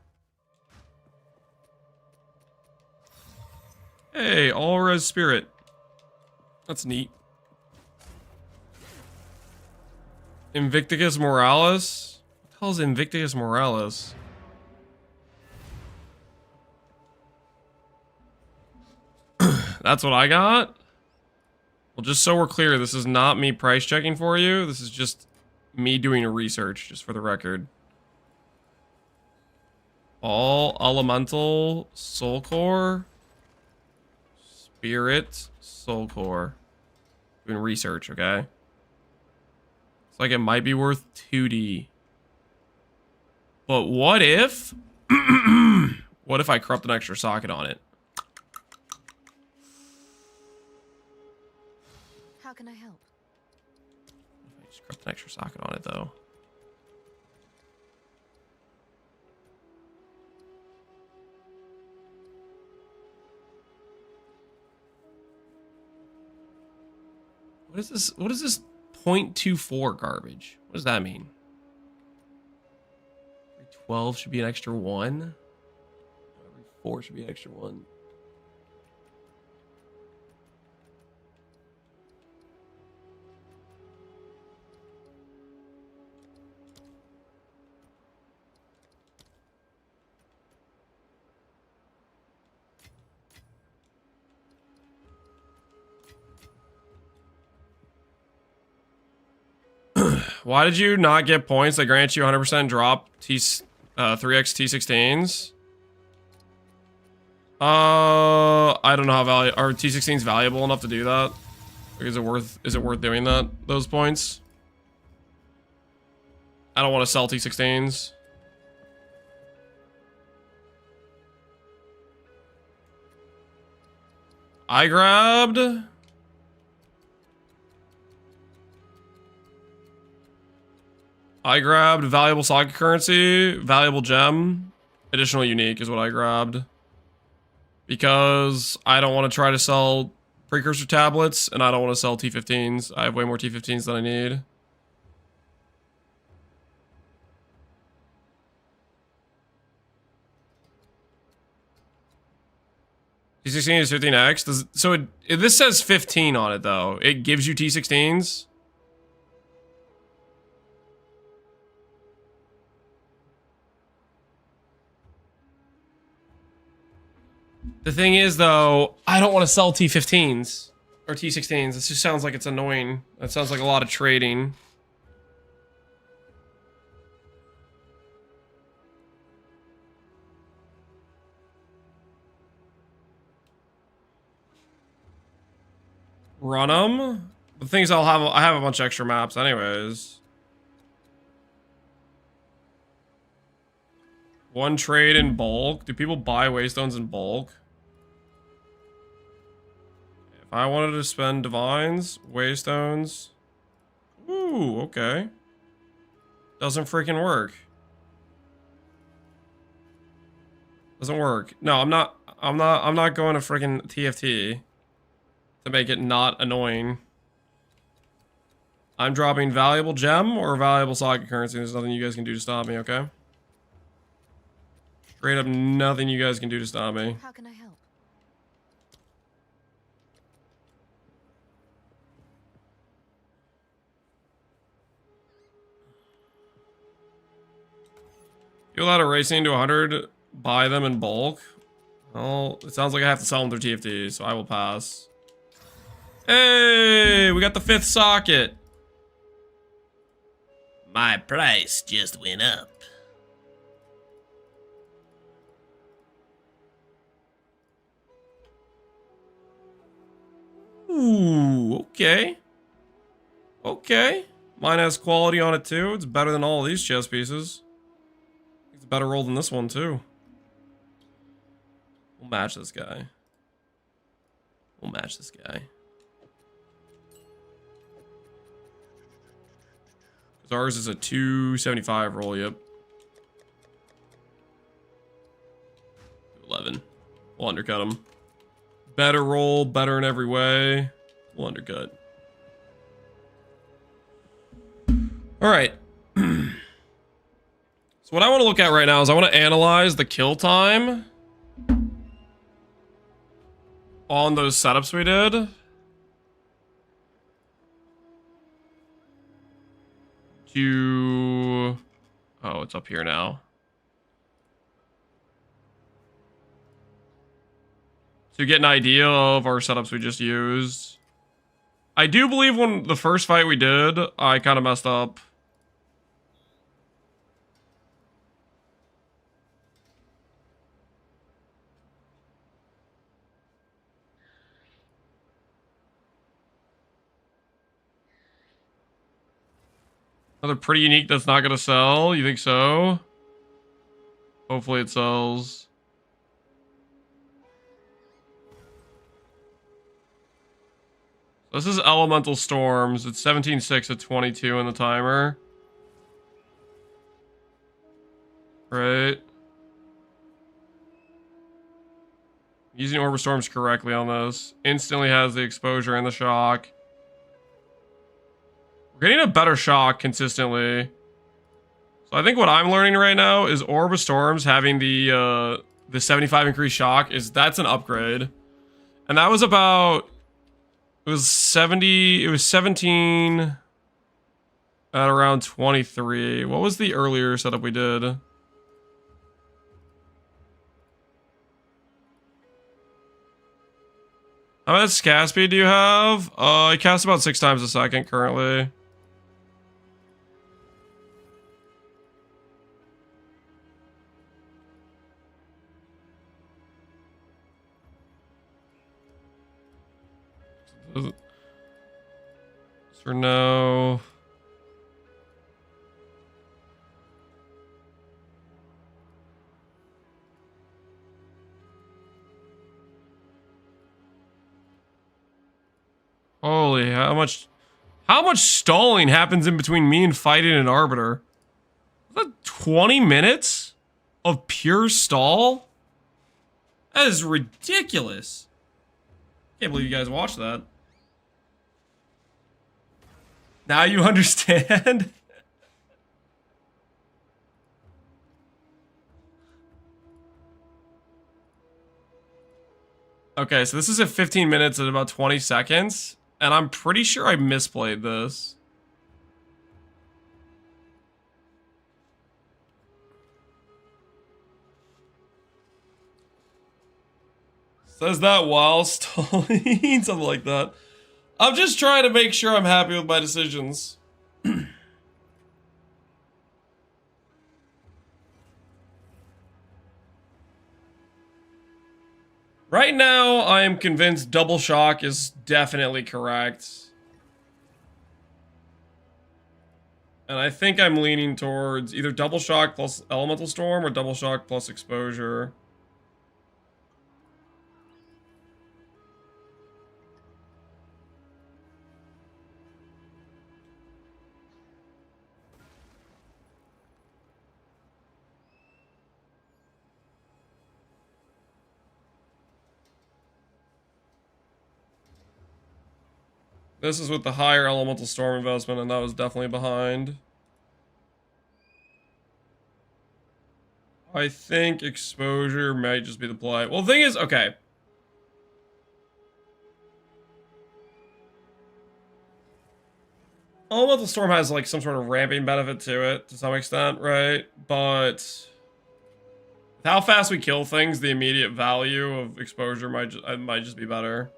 Hey, all res spirit. That's neat. Invictus Morales? What the hell is Invictus Morales? That's what I got? Well, just so we're clear, this is not me price checking for you. This is just me doing a research, just for the record. All elemental soul core. Spirit soul core. Doing research, okay? It's like it might be worth 2D. But what if... what if I corrupt an extra socket on it? How can I help? I just corrupt an extra socket on it, though. What is this? What is this 0.24 garbage? What does that mean? 12 should be an extra 1. Every 4 should be an extra 1. Why did you not get points that grant you 100% drop 3x T16s? I don't know how valuable. Are T16s valuable enough to do that? Like, is it worth doing that? Those points? I don't want to sell T16s. I grabbed valuable socket currency, valuable gem, additional unique is what I grabbed. Because I don't want to try to sell precursor tablets, and I don't want to sell T15s. I have way more T15s than I need. T16 is 15x. This says 15 on it, though. It gives you T16s. The thing is, though, I don't want to sell T15s or T16s. This just sounds like it's annoying. That sounds like a lot of trading. Run them. The thing is, I have a bunch of extra maps, anyways. One trade in bulk. Do people buy waystones in bulk? If I wanted to spend divines, waystones. Ooh, okay. Doesn't freaking work. Doesn't work. No, I'm not going to freaking TFT to make it not annoying. I'm dropping valuable gem or valuable socket currency. There's nothing you guys can do to stop me, okay? Straight up nothing you guys can do to stop me. How can I help? You allowed a racing to 100, buy them in bulk? Well, it sounds like I have to sell them through TFT, so I will pass. Hey, we got the 5th socket. My price just went up. Ooh, okay. Okay. Mine has quality on it too. It's better than all of these chess pieces. It's a better roll than this one too. We'll match this guy. We'll match this guy. Because ours is a 275 roll, yep. 11. We'll undercut him. Better roll, better in every way. We'll undercut. Alright. So what I want to look at right now is I want to analyze the kill time on those setups we did. Oh, it's up here now. To get an idea of our setups we just used. I do believe when the first fight we did, I kind of messed up. Another pretty unique that's not going to sell. You think so? Hopefully it sells. This is Elemental Storms. It's 17.6 at 22 in the timer. Right. Using Orb of Storms correctly on this. Instantly has the exposure and the shock. We're getting a better shock consistently. So I think what I'm learning right now is Orb of Storms having the 75 increased shock that's an upgrade. And that was about... It was 17 at around 23. What was the earlier setup we did? How much cast speed do you have? I cast about 6 times a second currently. For now. Holy, how much stalling happens in between me and fighting an Arbiter? Is that 20 minutes of pure stall? That is ridiculous. Can't believe you guys watched that. Now you understand? Okay, so this is at 15 minutes at about 20 seconds. And I'm pretty sure I misplayed this. Says that while stalling. Something like that. I'm just trying to make sure I'm happy with my decisions. Right now, I am convinced double shock is definitely correct. And I think I'm leaning towards either double shock plus elemental storm or double shock plus exposure. This is with the higher elemental storm investment, and that was definitely behind. I think exposure might just be the play. Well, the thing is, okay. Elemental Storm has like some sort of ramping benefit to it to some extent, right? But with how fast we kill things, the immediate value of exposure might just be better.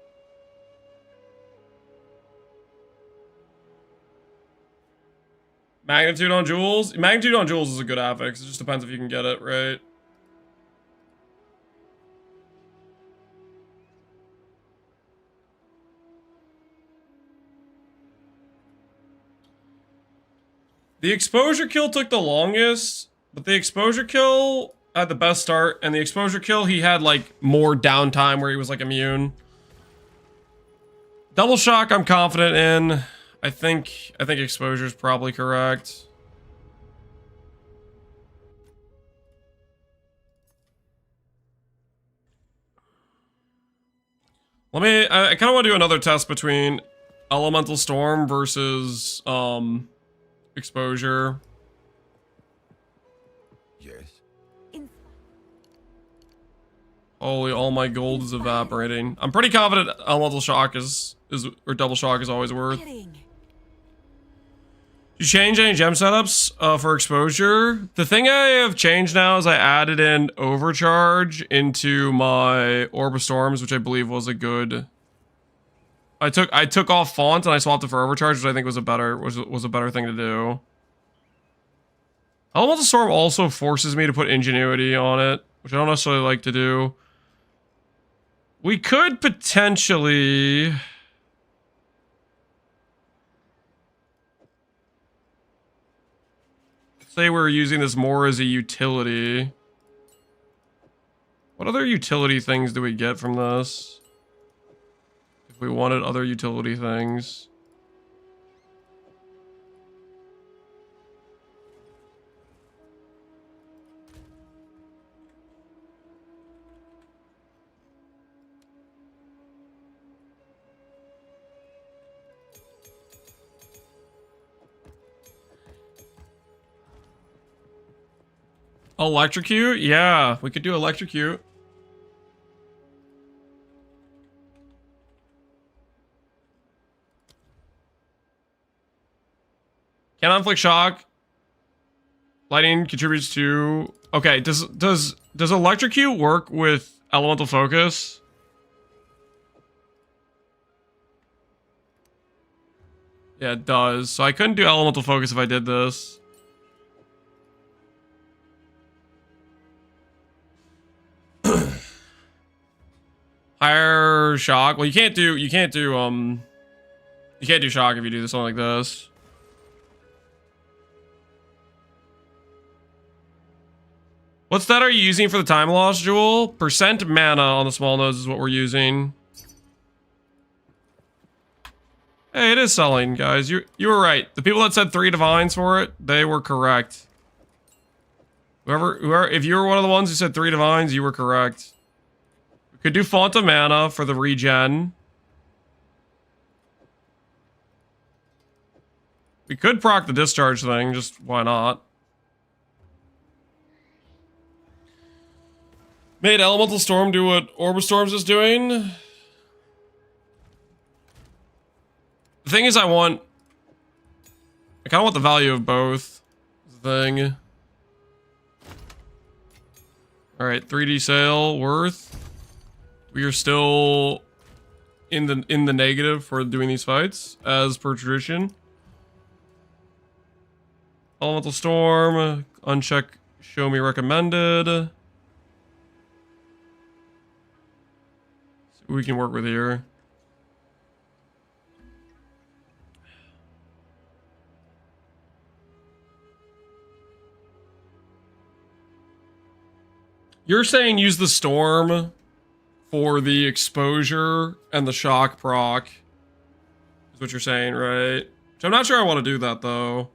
Magnitude on jewels? Magnitude on jewels is a good affix. It just depends if you can get it, right? The exposure kill took the longest, but the exposure kill had the best start, and the exposure kill, he had like more downtime where he was like immune. Double shock, I'm confident in. I think exposure is probably correct. I kind of want to do another test between Elemental Storm versus exposure. Yes. Holy, all my gold is evaporating. I'm pretty confident Elemental Shock or Double Shock is always worth. Did you change any gem setups for exposure? The thing I have changed now is I added in overcharge into my Orb of Storms, which I believe was a good. I took off font and I swapped it for overcharge, which I think was a better thing to do. Elemental Storm also forces me to put ingenuity on it, which I don't necessarily like to do. We could potentially. Say we're using this more as a utility. What other utility things do we get from this? If we wanted other utility things. Electrocute? Yeah, we could do electrocute. Can inflict shock. Lightning contributes to. Okay, does electrocute work with elemental focus? Yeah, it does. So I couldn't do elemental focus if I did this. Higher shock. Well, you can't do shock if you do something like this. What stat are you using for the time loss, Jewel? Percent mana on the small nodes is what we're using. Hey, it is selling, guys. You were right. The people that said 3 divines for it, they were correct. Whoever, if you were one of the ones who said 3 divines, you were correct. We could do font of mana for the regen. We could proc the discharge thing, just why not? Made Elemental Storm do what Orb of Storms is doing. The thing is, I kind of want the value of both. Thing. All right, 3D sale worth. We are still in the negative for doing these fights, as per tradition. Elemental Storm, uncheck, show me recommended. See what we can work with here. You're saying use the storm for the exposure and the shock proc. Is what you're saying, right? Which I'm not sure I want to do that though.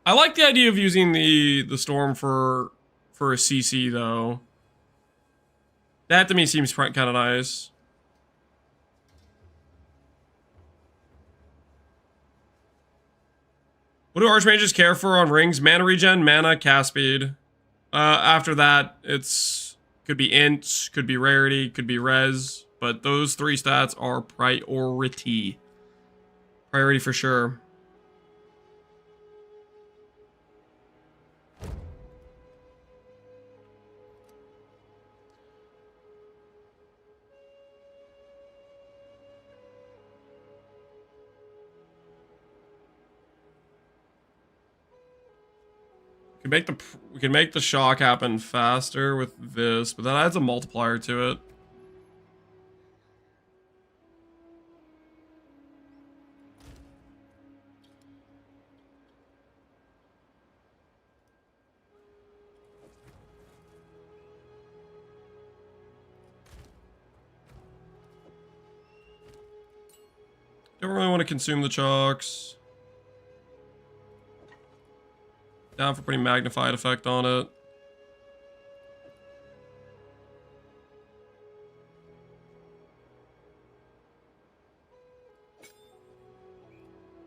I like the idea of using the storm for a CC though. That to me seems kind of nice. What do Archmages care for on rings? Mana regen, mana, cast speed. After that, could be int, could be rarity, could be res, but those 3 stats are priority. Priority for sure. We can make the shock happen faster with this, but that adds a multiplier to it. Don't really want to consume the chalks. Down for putting magnified effect on it.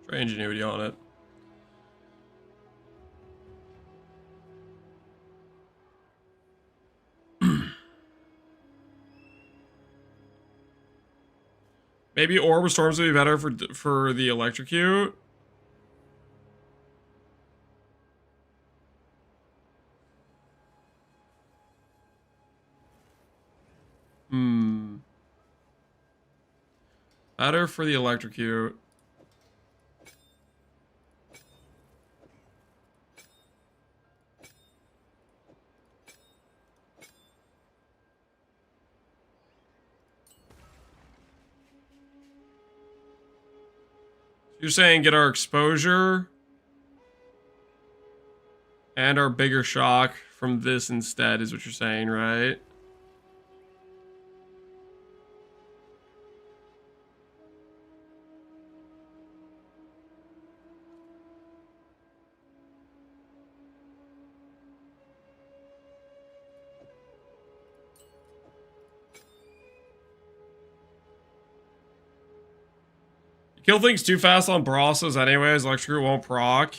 Try ingenuity on it. Maybe Orb of Storms would be better for the electrocute. Better for the electrocute. You're saying get our exposure and our bigger shock from this instead is what you're saying, right? Kill things too fast on Brosses anyways, Electrocute won't proc.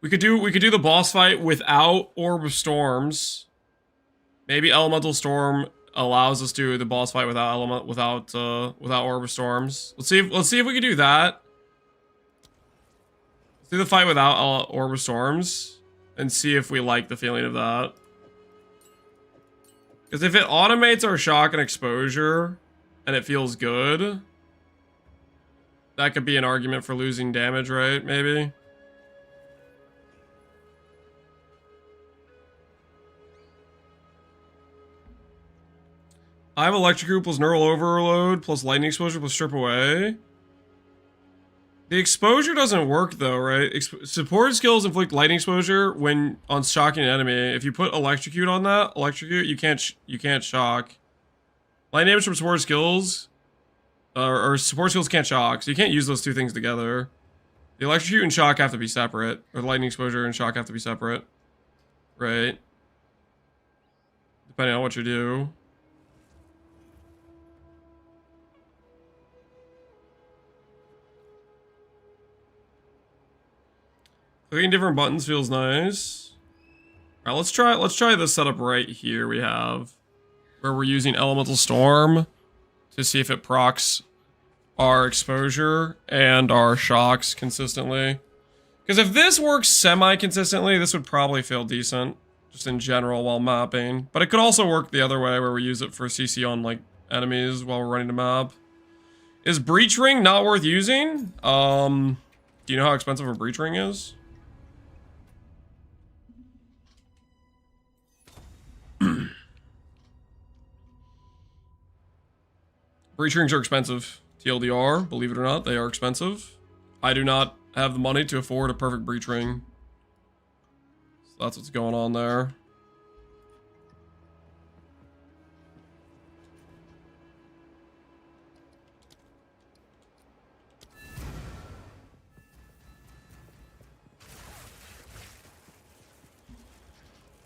We could do the boss fight without Orb of Storms. Maybe Elemental Storm allows us to do the boss fight without Orb of Storms. Let's see if we can do that. Let's do the fight without Orb of Storms and see if we like the feeling of that. Because if it automates our shock and exposure, and it feels good, that could be an argument for losing damage, right? Maybe? I have Electrocute plus Neural Overload plus Lightning Exposure plus Strip Away. The exposure doesn't work though, right? Supported skills inflict lightning exposure when on shocking an enemy. If you put electrocute on that, you can't shock. Lightning damage from supported skills, or support skills can't shock, so you can't use those two things together. The electrocute and shock have to be separate, or lightning exposure and shock have to be separate, right? Depending on what you do. Clicking different buttons feels nice. All right, let's try this setup right here we have, where we're using Elemental Storm to see if it procs our exposure and our shocks consistently. Because if this works semi-consistently, this would probably feel decent, just in general while mapping. But it could also work the other way, where we use it for CC on like enemies while we're running the map. Is Breach Ring not worth using? Do you know how expensive a Breach Ring is? Breach rings are expensive. TLDR, believe it or not, they are expensive. I do not have the money to afford a perfect breach ring. So that's what's going on there.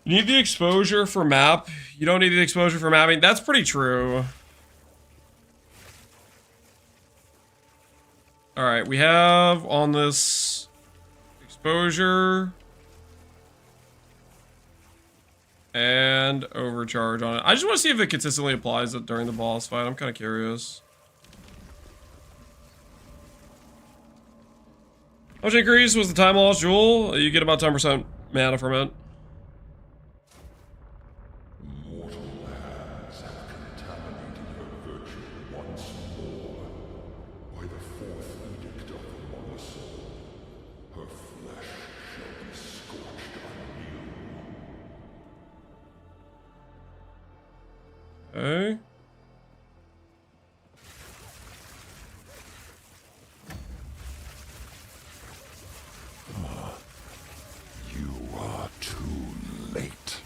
You need the exposure for map. You don't need the exposure for mapping. That's pretty true. Alright, we have on this exposure and overcharge on it. I just want to see if it consistently applies it during the boss fight. I'm kind of curious. How much increase was the time lost jewel? You get about 10% mana from it. Mortal hands have contaminated her virtue once more. By the fourth edict of the Monosoul, her flesh shall be scorched anew. Okay. You are too late.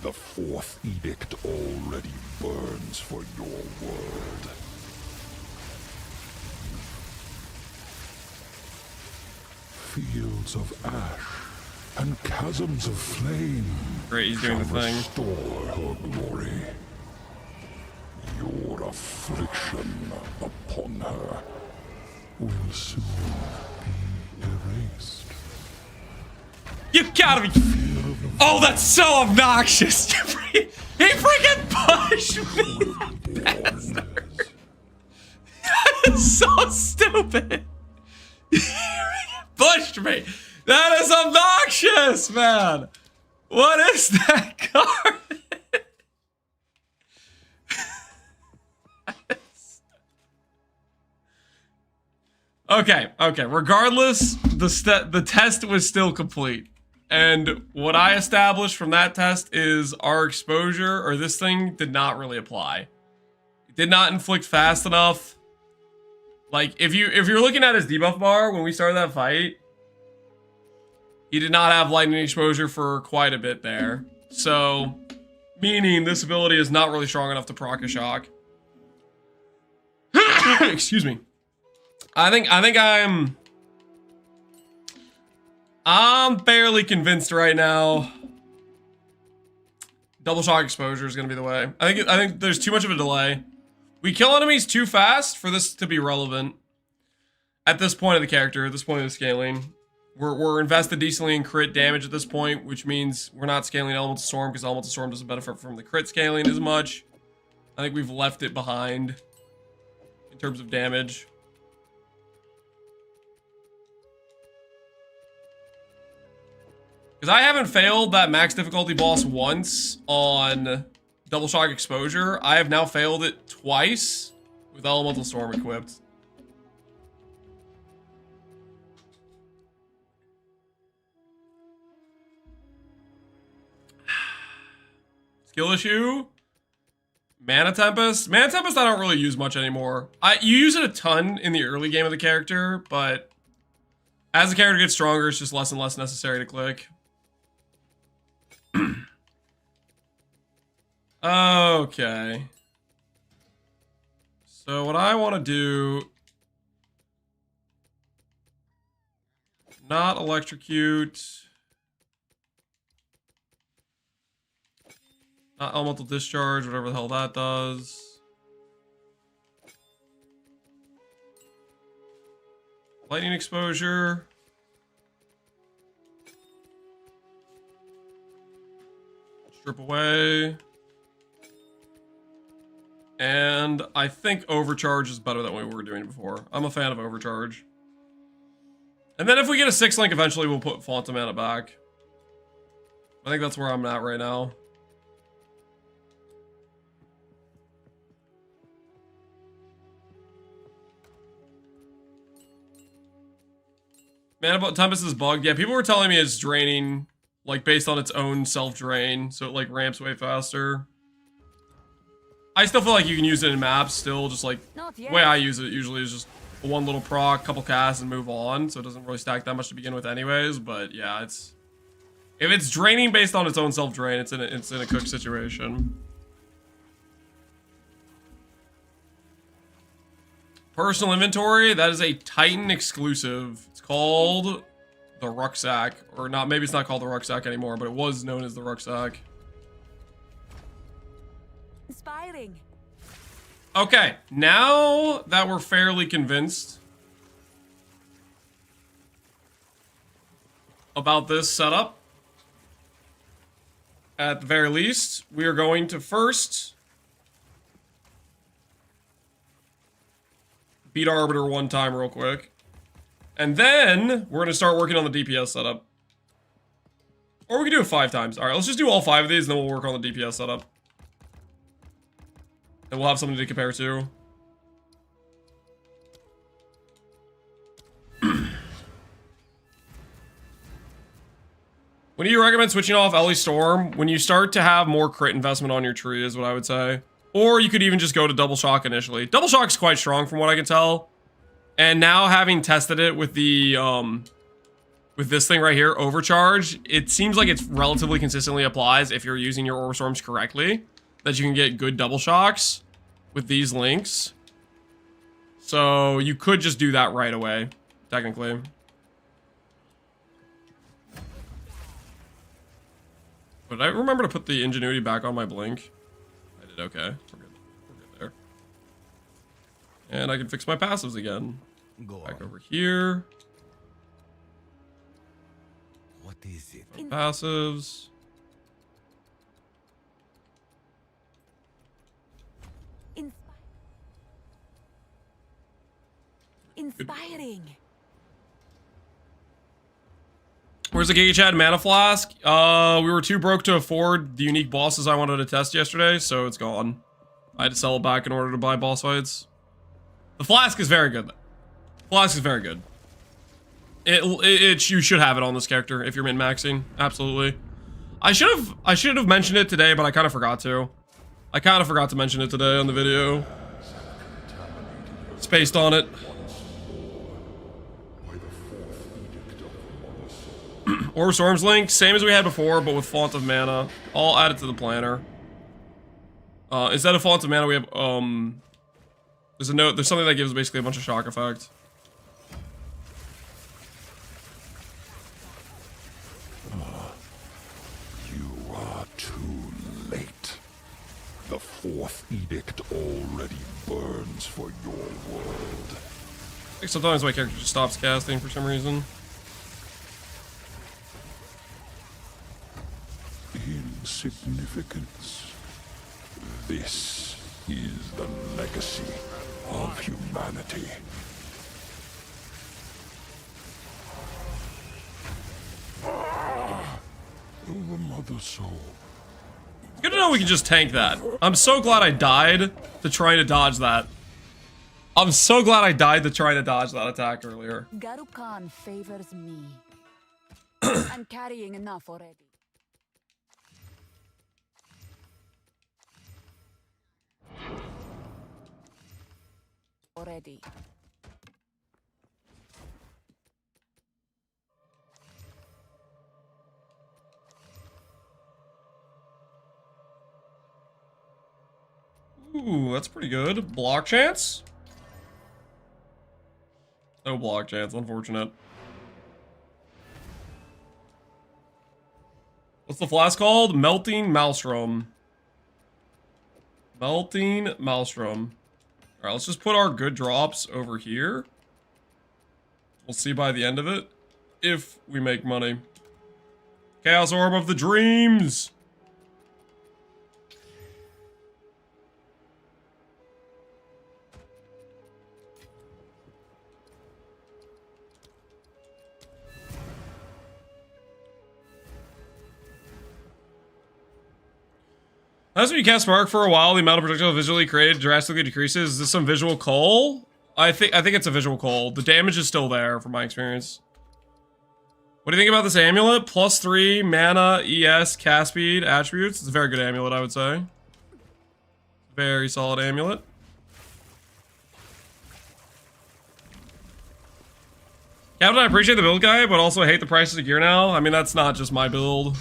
The fourth edict already burns for your world. Fields of ash and chasms of flame Great, he's doing the shall thing. restore her glory. Your affliction upon her will soon be erased. You gotta be. Oh, that's so obnoxious. He freaking pushed me. Bastard. That is so stupid. He pushed me. That is obnoxious, man. What is that card? Okay. Regardless, the test was still complete. And what I established from that test is our exposure, or this thing, did not really apply. It did not inflict fast enough. Like, if you're looking at his debuff bar when we started that fight, he did not have lightning exposure for quite a bit there. So, meaning this ability is not really strong enough to proc a shock. Excuse me. I think I'm fairly convinced right now. Double shock exposure is gonna be the way. I think there's too much of a delay. We kill enemies too fast for this to be relevant. At this point of the character, at this point of the scaling, we're invested decently in crit damage at this point, which means we're not scaling Elemental Storm because Elemental Storm doesn't benefit from the crit scaling as much. I think we've left it behind in terms of damage. Because I haven't failed that max difficulty boss once on double shock exposure. I have now failed it twice with Elemental Storm equipped. Skill issue. Mana Tempest. Mana Tempest I don't really use much anymore. You use it a ton in the early game of the character, but as the character gets stronger, it's just less and less necessary to click. Okay. So what I want to do... Not electrocute. Not elemental discharge, whatever the hell that does. Lightning exposure. Strip away. And I think overcharge is better than what we were doing before. I'm a fan of overcharge. And then if we get a 6-link, eventually we'll put Phantom Mana back. I think that's where I'm at right now. Mana Tempest is bugged. Yeah, people were telling me it's draining, like, based on its own self-drain. So it, like, ramps way faster. I still feel like you can use it in maps still, just like, the way I use it usually is just one little proc, couple casts, and move on. So it doesn't really stack that much to begin with anyways, but yeah, if it's draining based on its own self-drain, it's in a cooked situation. Personal inventory, that is a Titan exclusive. It's called the Rucksack, or not, maybe it's not called the Rucksack anymore, but it was known as the Rucksack. Inspiring. Okay, now that we're fairly convinced, about this setup. At the very least, we are going to first beat Arbiter one time real quick. And then we're going to start working on the DPS setup. Or we can do it 5 times. Alright, let's just do all 5 of these and then we'll work on the DPS setup. And we'll have something to compare to. When do you recommend switching off Ellie Storm? When you start to have more crit investment on your tree is what I would say. Or you could even just go to Double Shock initially. Double Shock's quite strong from what I can tell. And now having tested it with the, with this thing right here, Overcharge, it seems like it's relatively consistently applies if you're using your Orb Storms correctly. That you can get good Double Shocks with these links. So you could just do that right away, technically. But I remember to put the Ingenuity back on my Blink. I did okay. We're good. We're good there. And I can fix my passives again. Go Back on. over here. What is it? Passives. Inspiring. Where's the Giga Chad Mana Flask? We were too broke to afford the unique bosses I wanted to test yesterday, so it's gone. I had to sell it back in order to buy boss fights. The Flask is very good. Flask is very good. You should have it on this character if you're min-maxing. Absolutely. I should have mentioned it today, but I kind of forgot to. I kind of forgot to mention it today on the video. Spaced on it. Orb Storms link, same as we had before, but with Font of Mana. All added to the planner. Instead of Font of Mana, we have, there's a note, there's something that gives basically a bunch of shock effect. You are too late. The 4th edict already burns for your world. I think sometimes my character just stops casting for some reason. Insignificance. This is the legacy of humanity. The Mother Soul. It's good to know we can just tank that. I'm so glad I died to trying to dodge that. I'm so glad I died to trying to dodge that attack earlier. Garu Khan favors me. I'm carrying enough already. Already. Ooh, that's pretty good. Block chance? No block chance, unfortunate. What's the flask called? Melting Maelstrom. Melting Maelstrom. Alright, let's just put our good drops over here. We'll see by the end of it if we make money. Chaos Orb of the Dreams! As when you cast Spark for a while, the amount of projectile visually created drastically decreases. Is this some visual cull? I think it's a visual cull. The damage is still there from my experience. What do you think about this amulet? +3 mana, ES, cast speed, attributes. It's a very good amulet, I would say. Very solid amulet. Captain, I appreciate the build guide, but also hate the prices of gear now. I mean, that's not just my build.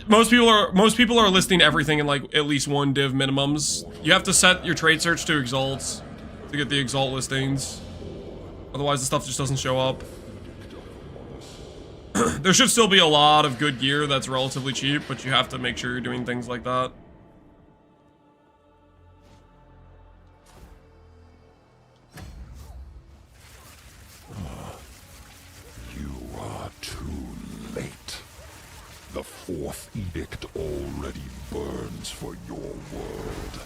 Most people are listing everything in like at least 1 div minimums. You have to set your trade search to Exalts to get the Exalt listings. Otherwise the stuff just doesn't show up. There should still be a lot of good gear that's relatively cheap, but you have to make sure you're doing things like that. You are too fourth edict already burns for your world.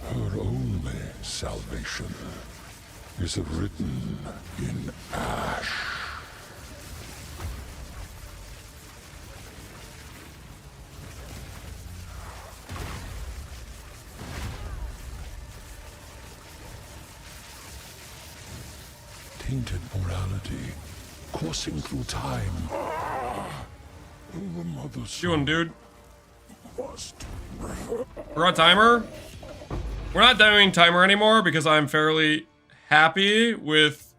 Her only salvation is written in ash. Tainted morality coursing through time. The mother's Doing, dude. must. We're on timer. We're not doing timer anymore because I'm fairly happy with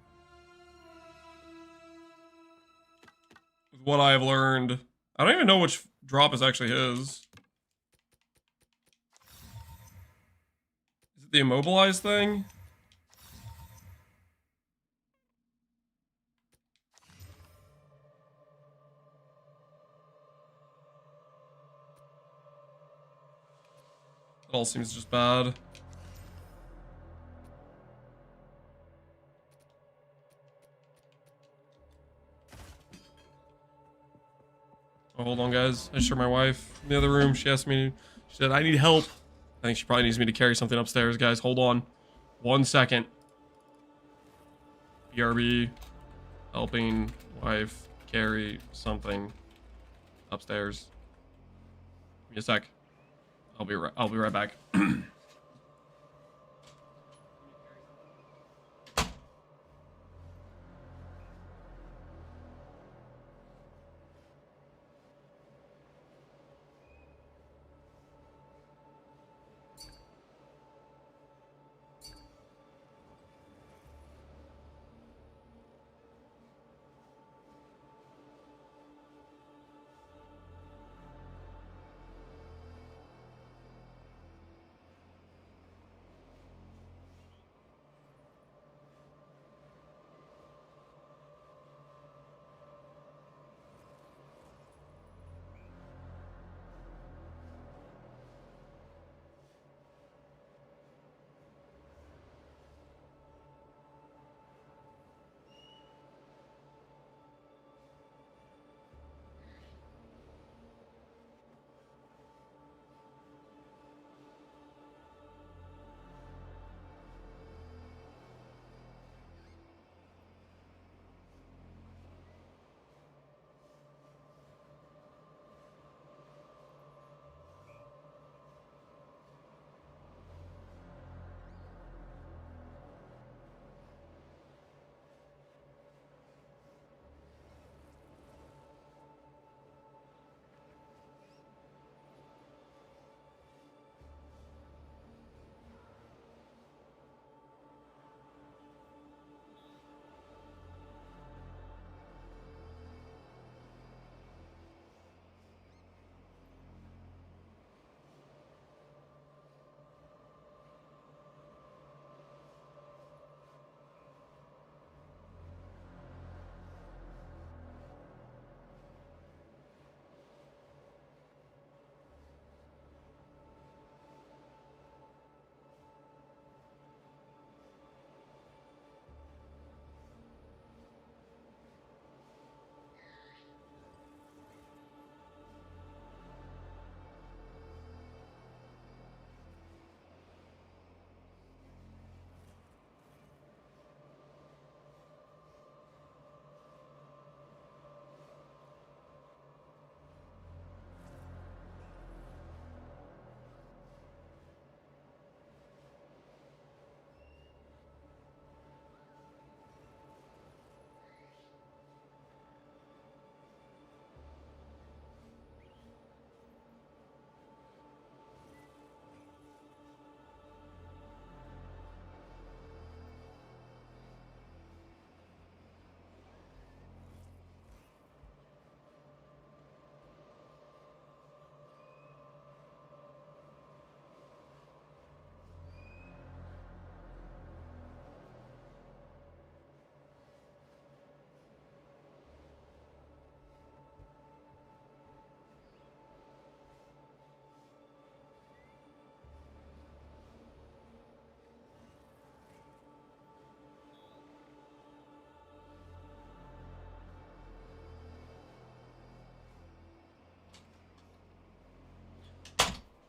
what I've learned. I don't even know which drop is actually his. Is it the immobilized thing? It all seems just bad. Oh, hold on, guys. I just heard my wife in the other room. She asked me, she said, I need help. I think she probably needs me to carry something upstairs, guys. Hold on. 1 second. BRB. Helping wife carry something upstairs. Give me a sec. I'll be right back.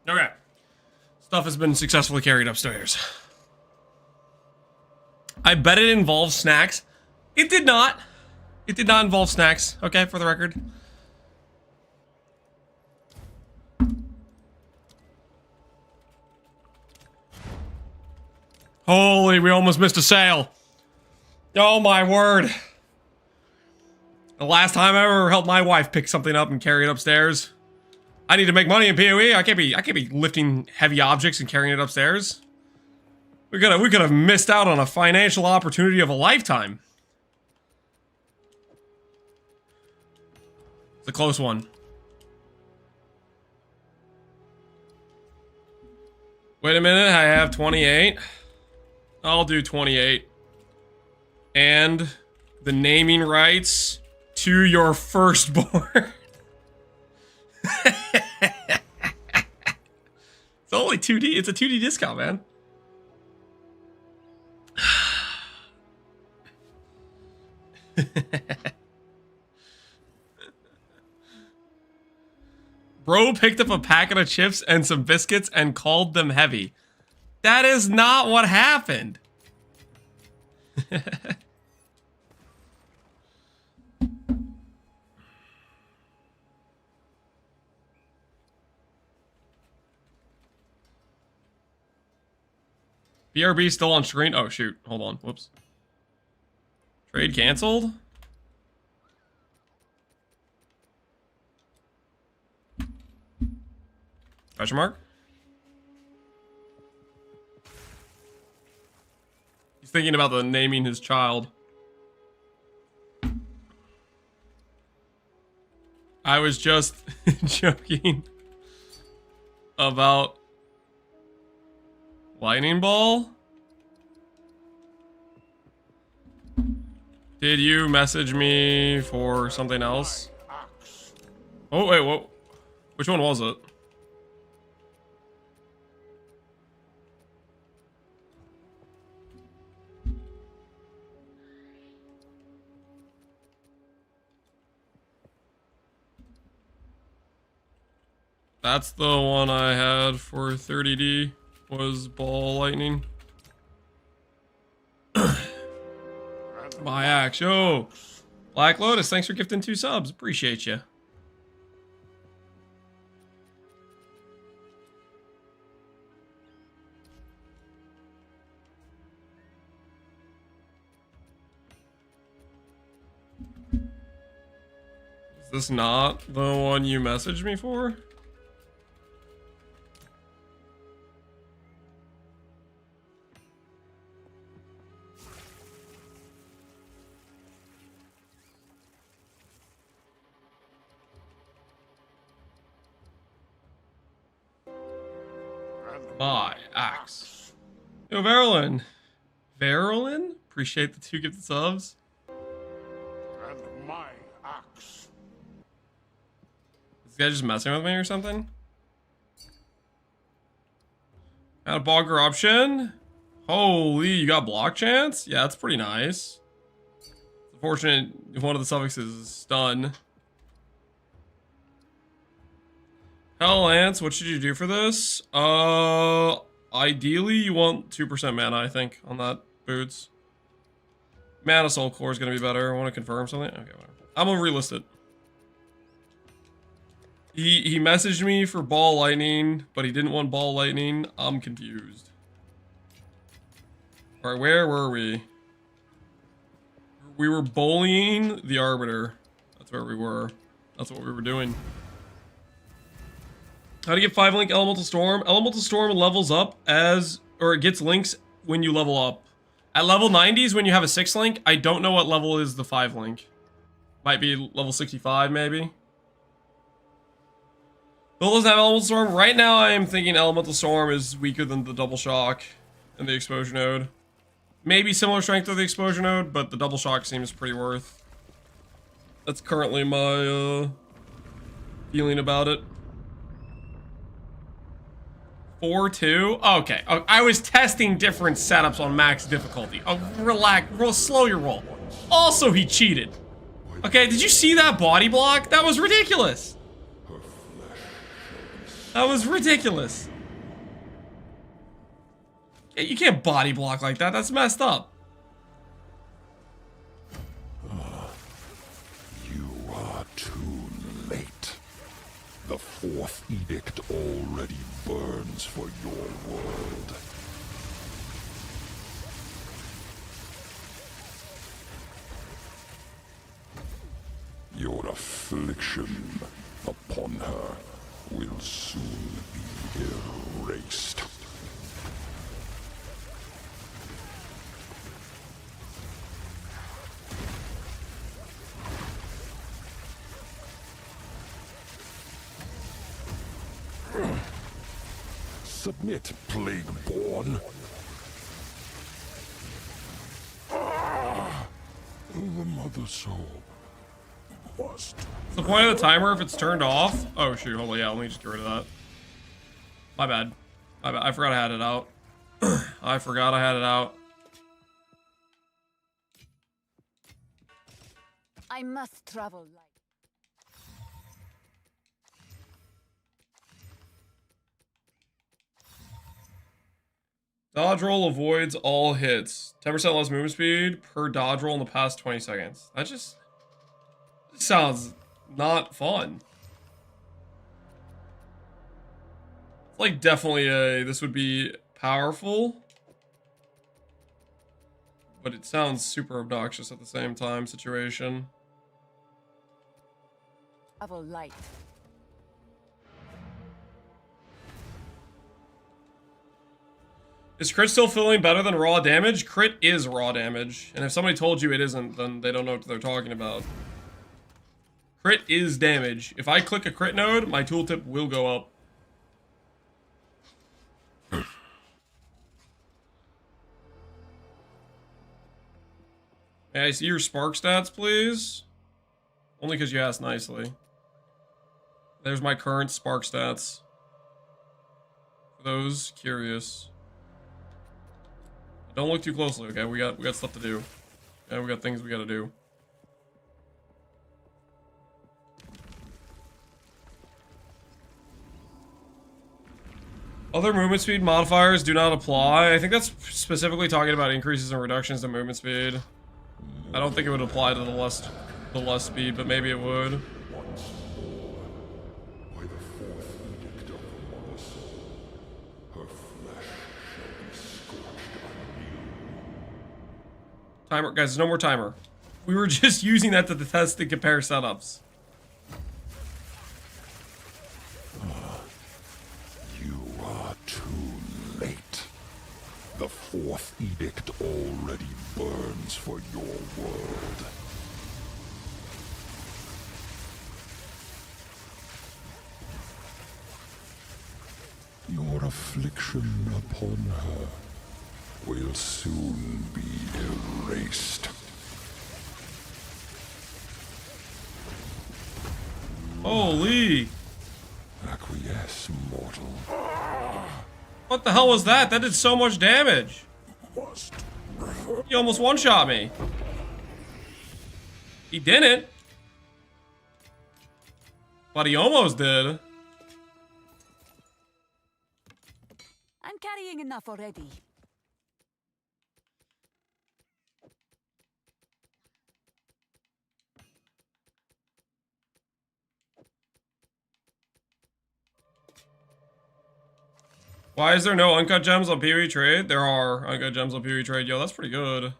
Okay. Stuff has been successfully carried upstairs. I bet it involves snacks. It did not. It did not involve snacks, okay, for the record. Holy, we almost missed a sale. Oh my word. The last time I ever helped my wife pick something up and carry it upstairs. I need to make money in PoE. I can't be lifting heavy objects and carrying it upstairs. We could have missed out on a financial opportunity of a lifetime. It's a close one. Wait a minute, I have 28. I'll do 28. And the naming rights to your firstborn. It's only 2D. It's a 2D discount, man. Bro picked up a packet of chips and some biscuits and called them heavy. That is not what happened. BRB still on screen. Oh, shoot. Hold on. Whoops. Trade canceled? Question mark? He's thinking about the naming his child. I was just joking about lightning ball. Did you message me for something else? Oh, wait, what? Which one was it? That's the one I had for 30D, was ball lightning. My axe, yo! Black Lotus, thanks for gifting 2 subs, appreciate you. Is this not the one you messaged me for? My axe. Yo, Verilyn. Verilyn? Appreciate the 2 gifted subs. And my axe. Is this guy just messing with me or something? Got a bogger option. Holy, you got block chance? Yeah, that's pretty nice. It's unfortunate if one of the suffixes is stun. Hell, Lance, what should you do for this? Ideally, you want 2% mana, I think, on that boots. Mana Soul Core is going to be better. I want to confirm something. Okay, whatever. I'm going to relist it. He messaged me for ball lightning, but he didn't want ball lightning. I'm confused. All right, where were we? We were bullying the Arbiter. That's where we were. That's what we were doing. How to get 5-link Elemental Storm? Elemental Storm levels up it gets links when you level up. At level 90s, when you have a 6-link, I don't know what level is the 5-link. Might be level 65, maybe. Bill doesn't have Elemental Storm. Right now, I am thinking Elemental Storm is weaker than the Double Shock and the Exposure Node. Maybe similar strength to the Exposure Node, but the Double Shock seems pretty worth. That's currently my feeling about it. 4-2? Okay. I was testing different setups on max difficulty. Relax. Slow your roll. Also, he cheated. Okay, did you see that body block? That was ridiculous. Her flesh shall be That was ridiculous. You can't body block like that. That's messed up. You are too late. The fourth edict already burns for your world. Your affliction upon her will soon be erased. Submit, Plague-born. The Mother Soul must. What's the point of the timer if it's turned off? Oh shoot, hold on, yeah, let me just get rid of that. My bad. My bad. I forgot I had it out. I forgot I had it out. I must travel light. Dodge roll avoids all hits. 10% less movement speed per dodge roll in the past 20 seconds. That just sounds not fun. It's like definitely this would be powerful, but it sounds super obnoxious at the same time situation. Travel light. Is crit still feeling better than raw damage? Crit is raw damage. And if somebody told you it isn't, then they don't know what they're talking about. Crit is damage. If I click a crit node, my tooltip will go up. May I see your spark stats, please? Only because you asked nicely. There's my current spark stats. For those curious. Don't look too closely, okay? We got stuff to do. Okay, we got things we gotta do. Other movement speed modifiers do not apply. I think that's specifically talking about increases and reductions to movement speed. I don't think it would apply to the less speed, but maybe it would. Once more, by the fourth edict of the Mother Soul, her flesh shall be scorched anew. Timer, guys, there's no more timer. We were just using that to test and compare setups. You are too late. The fourth edict already burns for your world. Your affliction upon her will soon be erased. Holy! Acquiesce, mortal. What the hell was that? That did so much damage. Must. He almost one-shot me. He didn't. But he almost did. I'm carrying enough already. Why is there no uncut gems on PoE trade? There are uncut gems on PoE trade. Yo, that's pretty good.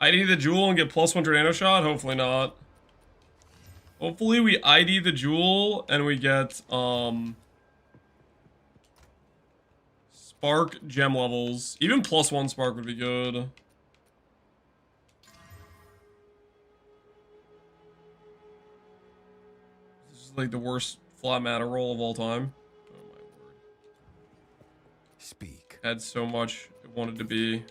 ID the jewel and get +1 tornado shot? Hopefully not. Hopefully we ID the jewel and we get spark gem levels. Even +1 spark would be good. This is like the worst flat matter roll of all time. Oh my word. Speak. Had so much it wanted to be.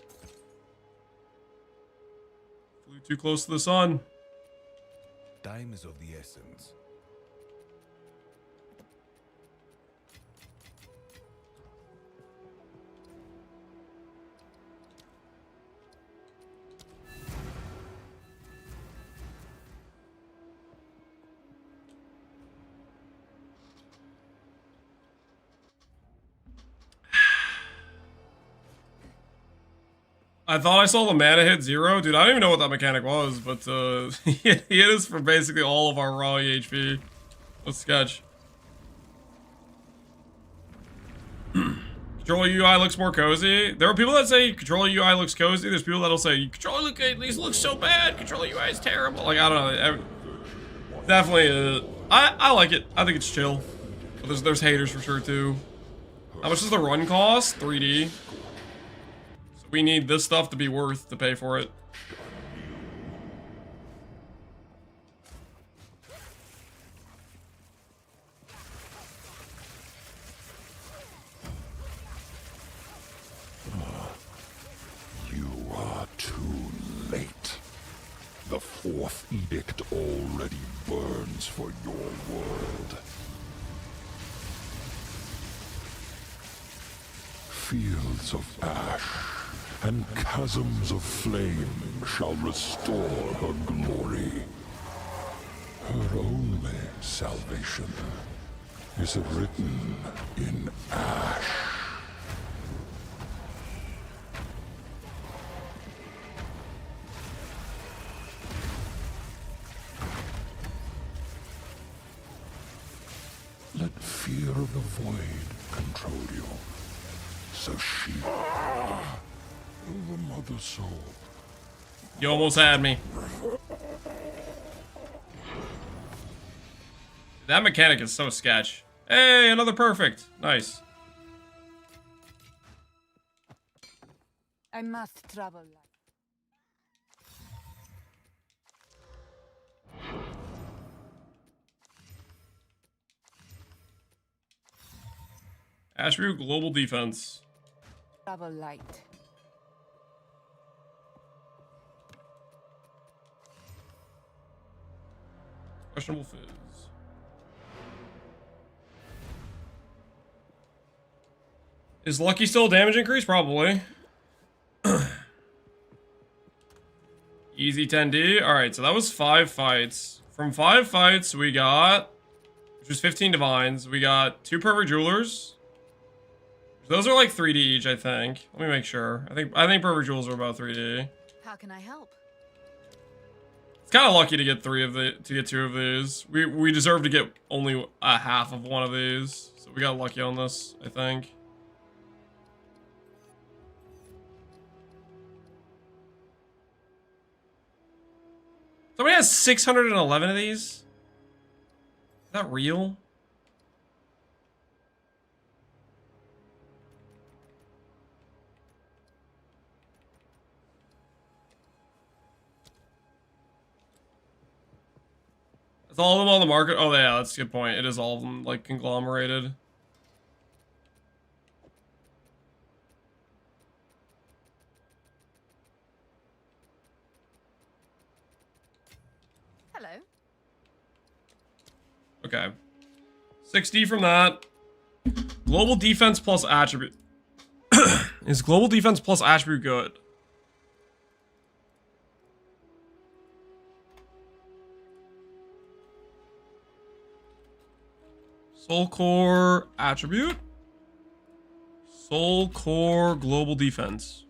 Flew too close to the sun. Time is of the essence. I thought I saw the mana hit 0. Dude, I don't even know what that mechanic was, but it is for basically all of our raw HP. Let's sketch. Controller UI looks more cozy. There are people that say controller UI looks cozy. There's people that'll say controller at least looks so bad. Controller UI is terrible. Like, I don't know. Definitely, I like it. I think it's chill. But there's haters for sure too. How much does the run cost? 3D. We need this stuff to be worth to pay for it. You are too late. The fourth edict already burns for your world. Fields of ash and chasms of flame shall restore her glory. Her only salvation is written in ash. Let fear of the void control you. So she... the mother soul. You almost had me. That mechanic is so sketch. Hey, another perfect. Nice. I must travel. Ashby global defense. Travel light. Questionable fizz. Is Lucky still a damage increase? Probably. Easy 10D. Alright, so that was 5 fights. From 5 fights, we got... which was 15 divines. We got 2 perfect jewelers. Those are like 3D each, I think. Let me make sure. I think perfect jewels are about 3D. How can I help? It's kind of lucky to get 2 of these. We deserve to get only a half of one of these, so we got lucky on this, I think. Somebody has 611 of these? Is that real? Is all of them on the market? Oh yeah, that's a good point. It is all of them, like, conglomerated. Hello. Okay. 60 from that. Global defense plus attribute. Is global defense plus attribute good? Soul core attribute. Soul core global defense.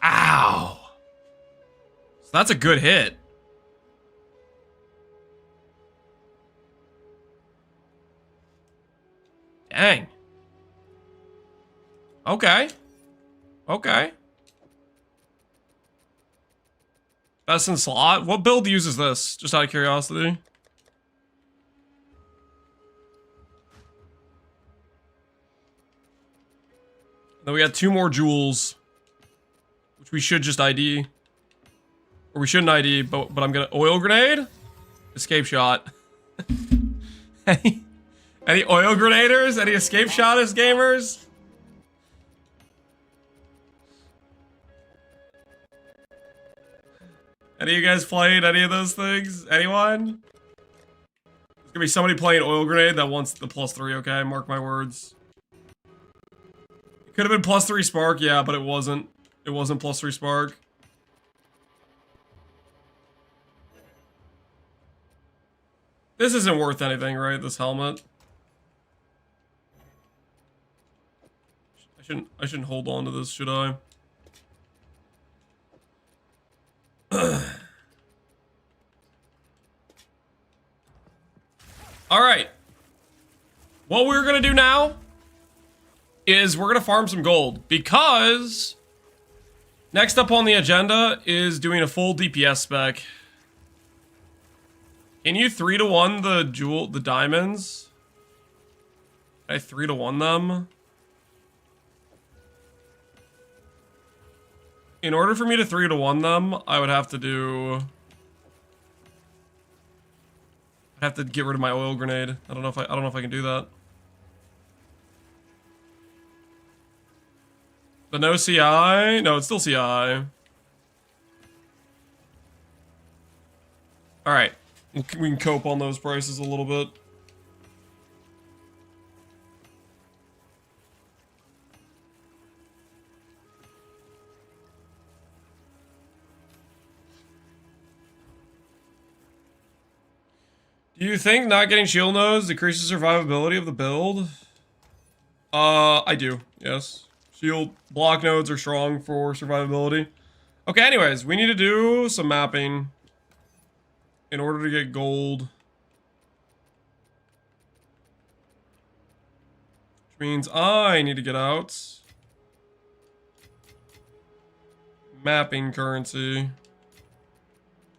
Ow. So that's a good hit. Dang. Okay. Okay. Best in slot? What build uses this? Just out of curiosity. Then we got 2 more jewels, which we should just ID. Or we shouldn't ID, but I'm gonna... Oil grenade? Escape shot. Any oil grenaders? Any escape shotist gamers? Any of you guys played any of those things? Anyone? There's gonna be somebody playing Oil Grenade that wants the +3, okay? Mark my words. It could have been +3 Spark, yeah, but it wasn't. It wasn't +3 Spark. This isn't worth anything, right? This helmet. I shouldn't hold on to this, should I? Alright. What we're gonna do now is we're gonna farm some gold, because next up on the agenda is doing a full DPS spec. Can you 3-to-1 the diamonds? Can I 3-to-1 them? In order for me to 3-to-1 them, I would have to do... I'd have to get rid of my oil grenade. I don't know if I can do that. But no CI? No, it's still CI. Alright. We can cope on those prices a little bit. Do you think not getting shield nodes decreases survivability of the build? I do, yes. Shield block nodes are strong for survivability. Okay, anyways, we need to do some mapping in order to get gold. Which means I need to get out mapping currency.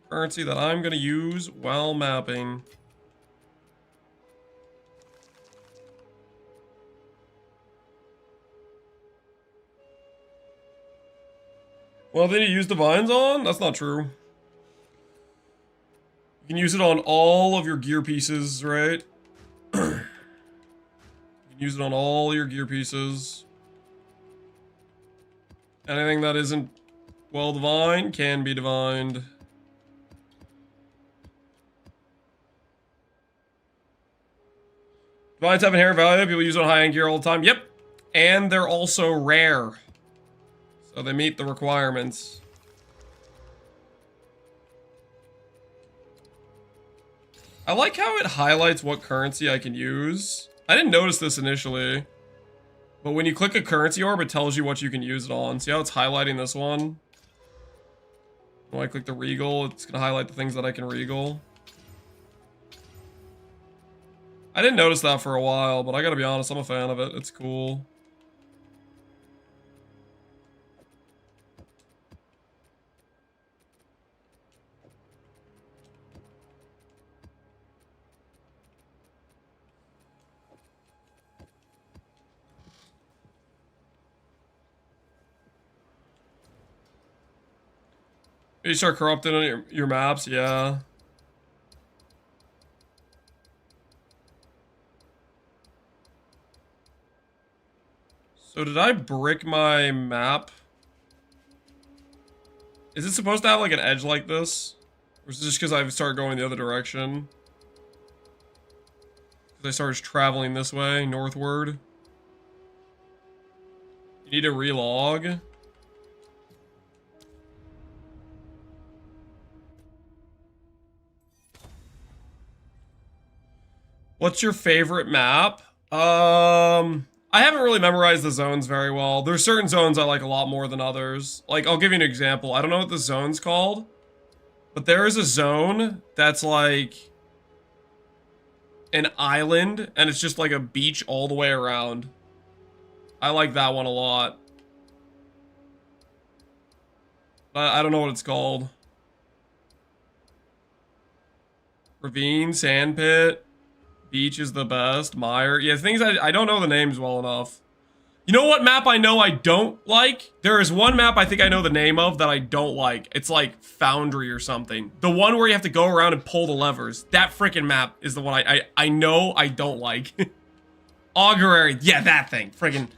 Currency that I'm gonna use while mapping. Well, then you use Divines on? That's not true. You can use it on all of your gear pieces, right? You can use it on all your gear pieces. Anything that isn't well divine can be divined. Divines have inherent value. People use it on high-end gear all the time. Yep. And they're also rare. So they meet the requirements. I like how it highlights what currency I can use. I didn't notice this initially. But when you click a currency orb, it tells you what you can use it on. See how it's highlighting this one? When I click the regal, it's going to highlight the things that I can regal. I didn't notice that for a while, but I gotta be honest, I'm a fan of it. It's cool. You start corrupting on your maps, yeah. So did I brick my map? Is it supposed to have like an edge like this? Or is it just because I started going the other direction? Because I started traveling this way, northward. You need to relog. What's your favorite map? I haven't really memorized the zones very well. There's certain zones I like a lot more than others. Like, I'll give you an example. I don't know what the zone's called, but there is a zone that's like an island, and it's just like a beach all the way around. I like that one a lot. I don't know what it's called. Ravine, sandpit. Beach is the best. Mire. Yeah, things I don't know the names well enough. You know what map I know I don't like? There is one map I think I know the name of that I don't like. It's like Foundry or something. The one where you have to go around and pull the levers. That freaking map is the one I know I don't like. Augury. Yeah, that thing. Freaking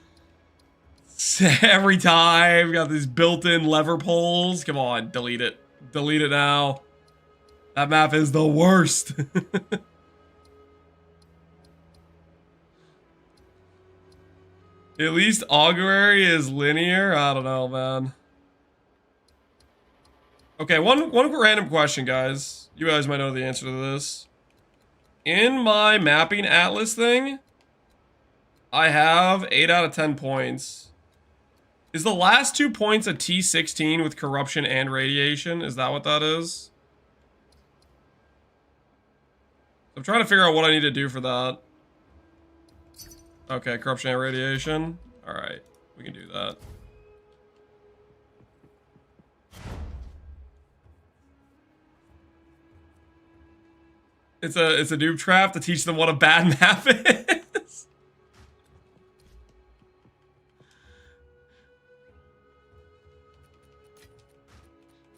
every time got these built-in lever pulls. Come on, delete it. Delete it now. That map is the worst. At least Augury is linear. I don't know, man. Okay, one random question, guys. You guys might know the answer to this. In my mapping atlas thing, I have 8 out of 10 points. Is the last 2 points a T16 with corruption and radiation? Is that what that is? I'm trying to figure out what I need to do for that. Okay, corruption and radiation. Alright, we can do that. It's a noob trap to teach them what a bad map is.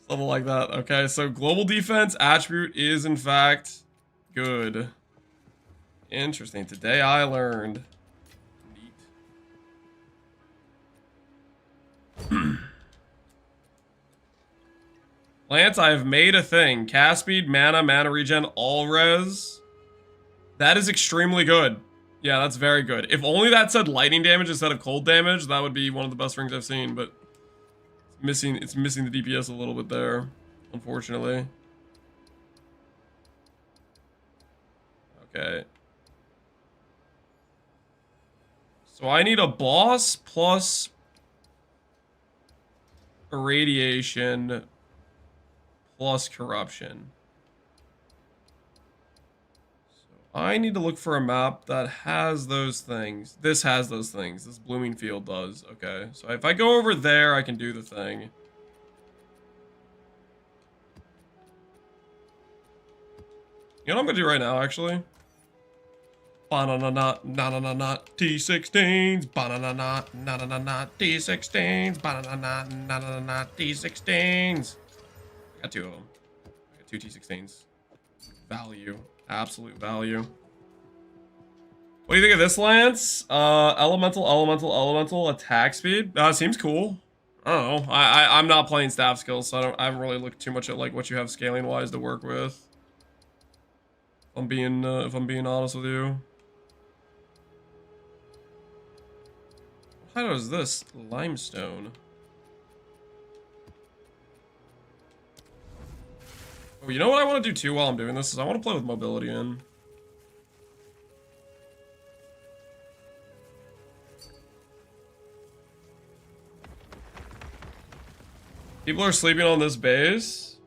Something like that. Okay, so global defense attribute is in fact good. Interesting. Today I learned. Neat. Lance, I have made a thing. Cast speed, mana regen, all res. That is extremely good. Yeah, that's very good. If only that said lightning damage instead of cold damage, that would be one of the best rings I've seen, but it's missing the DPS a little bit there, unfortunately. Okay. So I need a boss plus irradiation plus corruption. So I need to look for a map that has those things. This has those things. This blooming field does. Okay. So if I go over there, I can do the thing. You know what I'm gonna do right now, actually? Banana T16s, banana T16s, banana T16s. I got 2 of them. I got 2 T16s. Value. Absolute value. What do you think of this, Lance? Elemental attack speed. Seems cool. I don't know. I'm not playing staff skills, so I haven't really looked too much at like what you have scaling wise to work with. If I'm being honest with you. How is this? Limestone. Oh, you know what I want to do too while I'm doing this is I want to play with mobility in. People are sleeping on this base.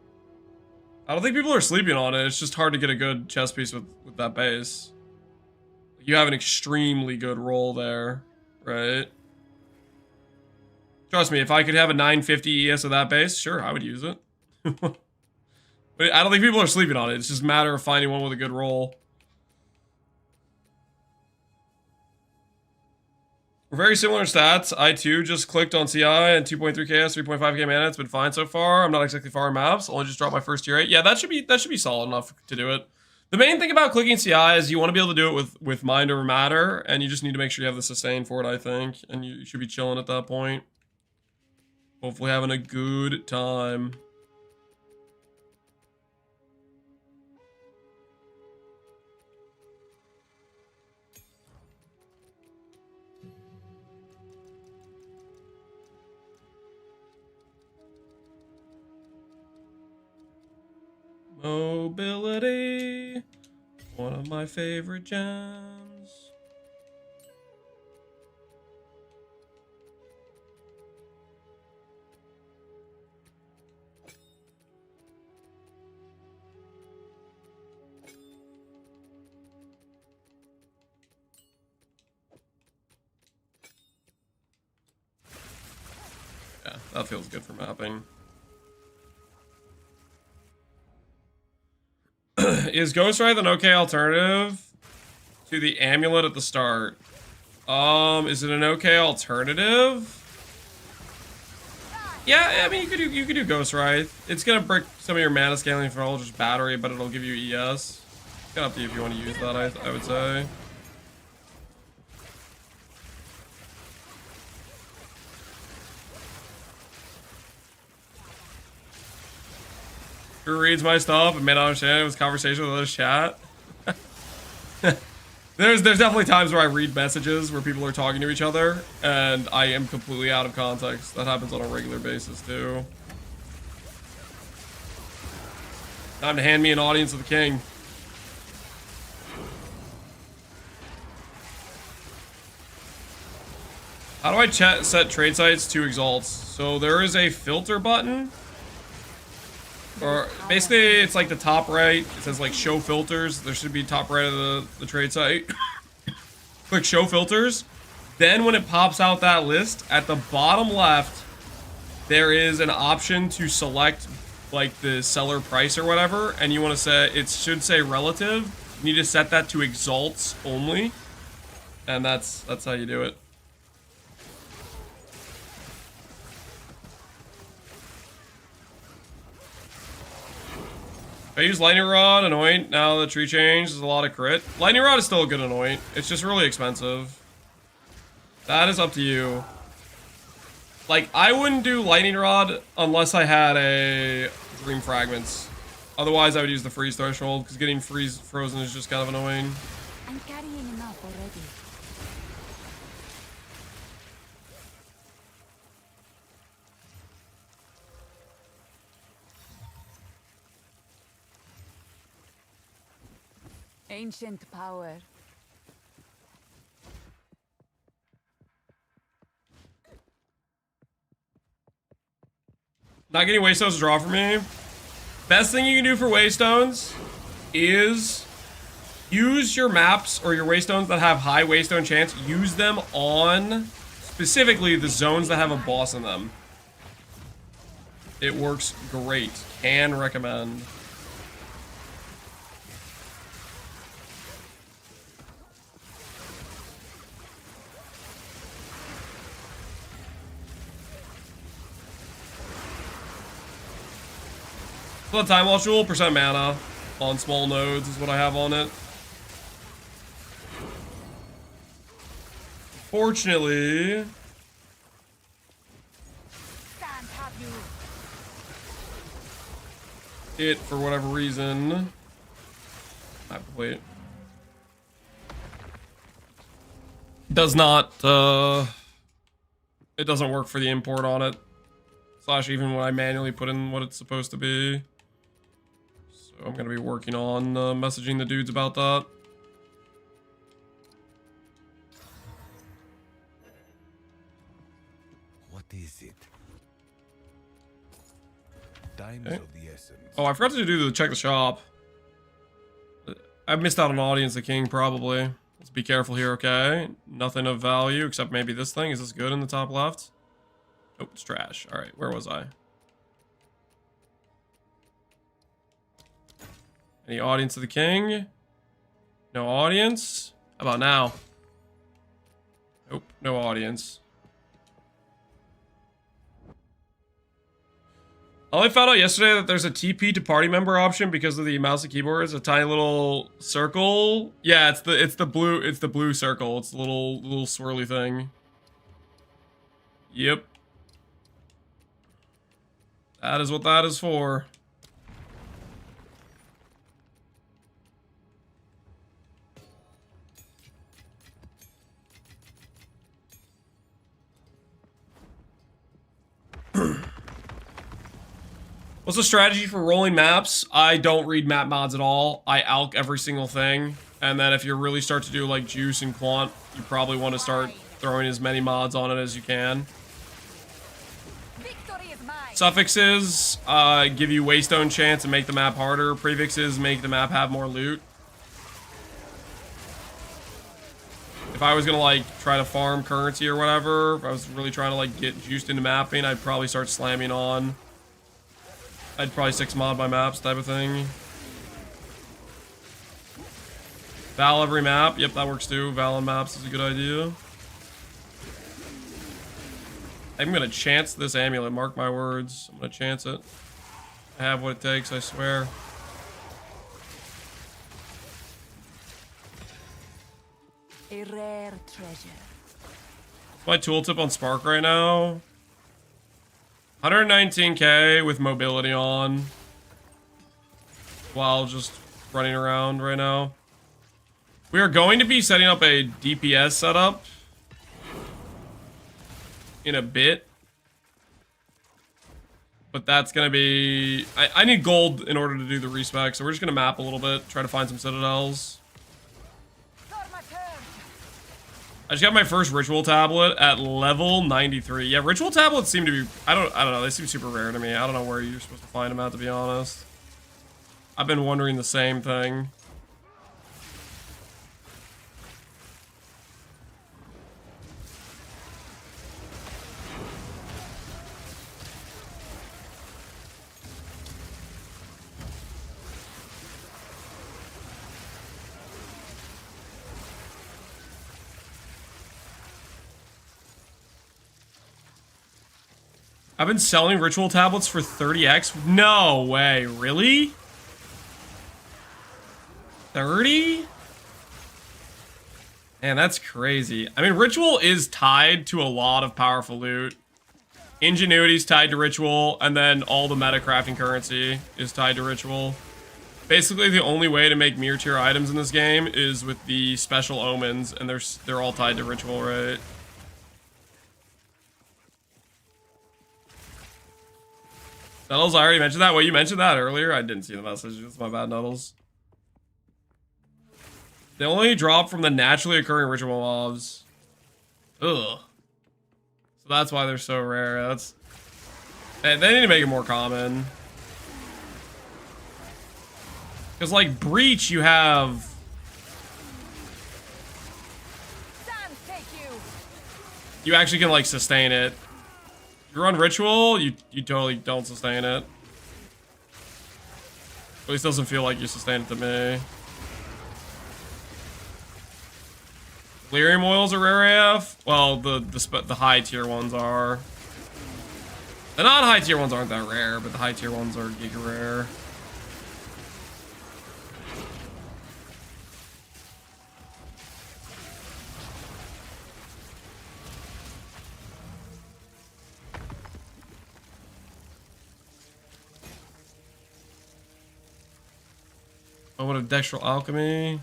I don't think people are sleeping on it. It's just hard to get a good chess piece with that base. You have an extremely good roll there, right? Trust me, if I could have a 950 ES of that base, sure, I would use it. But I don't think people are sleeping on it. It's just a matter of finding one with a good roll. We're very similar in stats. I too just clicked on CI and 2.3 KS, 3.5k mana. It's been fine so far. I'm not exactly far in maps. Only just dropped my first tier 8. Yeah, that should be solid enough to do it. The main thing about clicking CI is you want to be able to do it with mind over matter, and you just need to make sure you have the sustain for it, I think. And you should be chilling at that point. Hopefully having a good time. Mobility, one of my favorite gems. Yeah, that feels good for mapping. Is Ghost Wraith an okay alternative to the amulet at the start? Is it an okay alternative? Yeah, I mean you could do Ghost Wraith. It's gonna break some of your mana scaling for Eldritch Battery, but it'll give you ES. It's kind of up to you if you want to use that, I would say. Who reads my stuff and may not understand it was conversation with other chat. There's definitely times where I read messages where people are talking to each other and I am completely out of context. That happens on a regular basis too. Time to hand me an audience of the king. How do I set trade sites to exalts? So there is a filter button. Or basically it's like the top right. It says like show filters. There should be top right of the trade site. Click show filters. Then when it pops out that list, at the bottom left, there is an option to select like the seller price or whatever. And you want to say, it should say relative. You need to set that to exalts only. And that's how you do it. I use Lightning Rod, Anoint, now the tree change, there's a lot of crit. Lightning Rod is still a good Anoint, it's just really expensive. That is up to you. Like, I wouldn't do Lightning Rod unless I had a Dream Fragments. Otherwise, I would use the Freeze Threshold, because getting frozen is just kind of annoying. I'm carrying enough already. Ancient power. Not getting Waystones to draw for me. Best thing you can do for Waystones is use your maps or your Waystones that have high Waystone chance. Use them on specifically the zones that have a boss in them. It works great. Can recommend. The Time Watch rule, percent mana on small nodes is what I have on it. Fortunately, it, for whatever reason, I have to wait. Does not, it doesn't work for the import on it. Slash even when I manually put in what it's supposed to be. So I'm going to be working on messaging the dudes about that. What is it? Times Okay. of the essence. Oh, I forgot to do the check the shop. I missed out on Audience the King, probably. Let's be careful here, okay? Nothing of value except maybe this thing. Is this good in the top left? Nope, it's trash. All right, where was I? Any Audience of the King? No audience? How about now? Nope, no audience. I only found out yesterday that there's a TP to party member option because of the mouse and keyboard. It's a tiny little circle. Yeah, it's the blue circle. It's the little swirly thing. Yep. That is what that is for. What's the strategy for rolling maps? I don't read map mods at all. I alch every single thing. And then if you really start to do like juice and quant, you probably want to start throwing as many mods on it as you can. Suffixes give you Waystone chance and make the map harder. Prefixes make the map have more loot. If I was gonna like try to farm currency or whatever, if I was really trying to like get juiced into mapping, I'd probably start slamming on. I'd probably 6 mod my maps type of thing. Val every map. Yep, that works too. Val on maps is a good idea. I'm gonna chance this amulet. Mark my words. I'm gonna chance it. I have what it takes, I swear. A rare treasure. What's my tooltip on Spark right now? 119k with mobility on. while just running around right now. We are going to be setting up a DPS setup in a bit. But that's going to be... I need gold in order to do the respec, so we're just going to map a little bit, try to find some citadels. I just got my first ritual tablet at level 93. Yeah, ritual tablets seem to be... I don't know, they seem super rare to me. I don't know where you're supposed to find them at, to be honest. I've been wondering the same thing. I've been selling ritual tablets for 30x? No way, really? 30? Man, that's crazy. I mean, ritual is tied to a lot of powerful loot. Ingenuity's tied to ritual, and then all the meta crafting currency is tied to ritual. Basically, the only way to make mirror tier items in this game is with the special omens, and they're all tied to ritual, right? Nuddles, I already mentioned that. Well, you mentioned that earlier. I didn't see the message. That's my bad, Nuddles. They only drop from the naturally occurring ritual mobs. Ugh. So that's why they're so rare. That's... They need to make it more common. Because, like, Breach, you have... You actually can, like, sustain it. You run ritual, you totally don't sustain it. At least doesn't feel like you sustain it to me. Lyrium oils are rare AF. Well, the high tier ones are. The non-high tier ones aren't that rare, but the high tier ones are giga rare. Oh, what a Dextral Alchemy.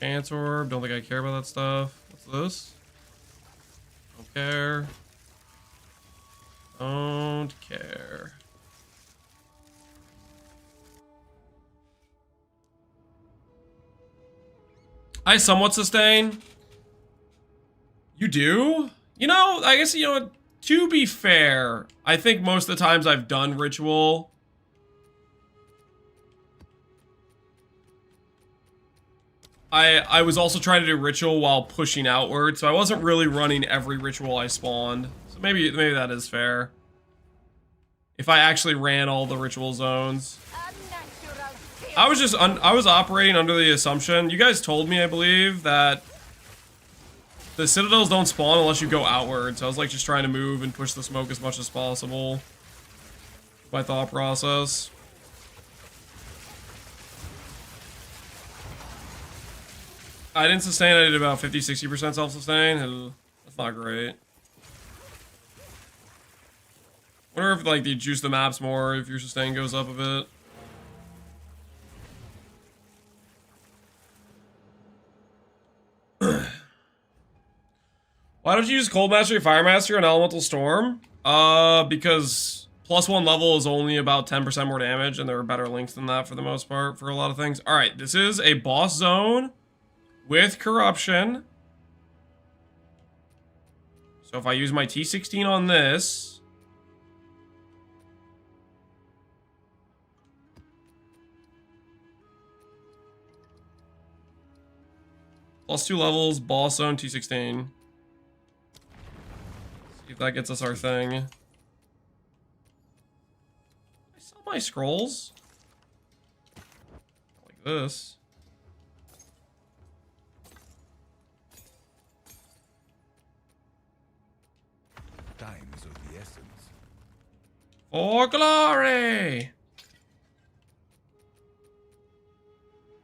Chance Orb. Don't think I care about that stuff. What's this? Don't care. Don't care. I somewhat sustain. You do? You know, I guess, you know, to be fair, I think most of the times I've done ritual... I was also trying to do ritual while pushing outward, so I wasn't really running every ritual I spawned. So maybe that is fair. If I actually ran all the ritual zones. I was operating under the assumption, you guys told me, I believe, that the citadels don't spawn unless you go outward. So I was like just trying to move and push the smoke as much as possible. My thought process. I didn't sustain, I did about 50-60% self-sustain. That's not great. Wonder if, like, you juice the maps more if your sustain goes up a bit. Why don't you use Cold Mastery, Fire Mastery on Elemental Storm? Because +1 level is only about 10% more damage, and there are better links than that for the most part for a lot of things. Alright, this is a boss zone with corruption. So if I use my T16 on this, +2 levels, boss zone, T16. See if that gets us our thing. I sell my scrolls like this. Times of the essence. For glory!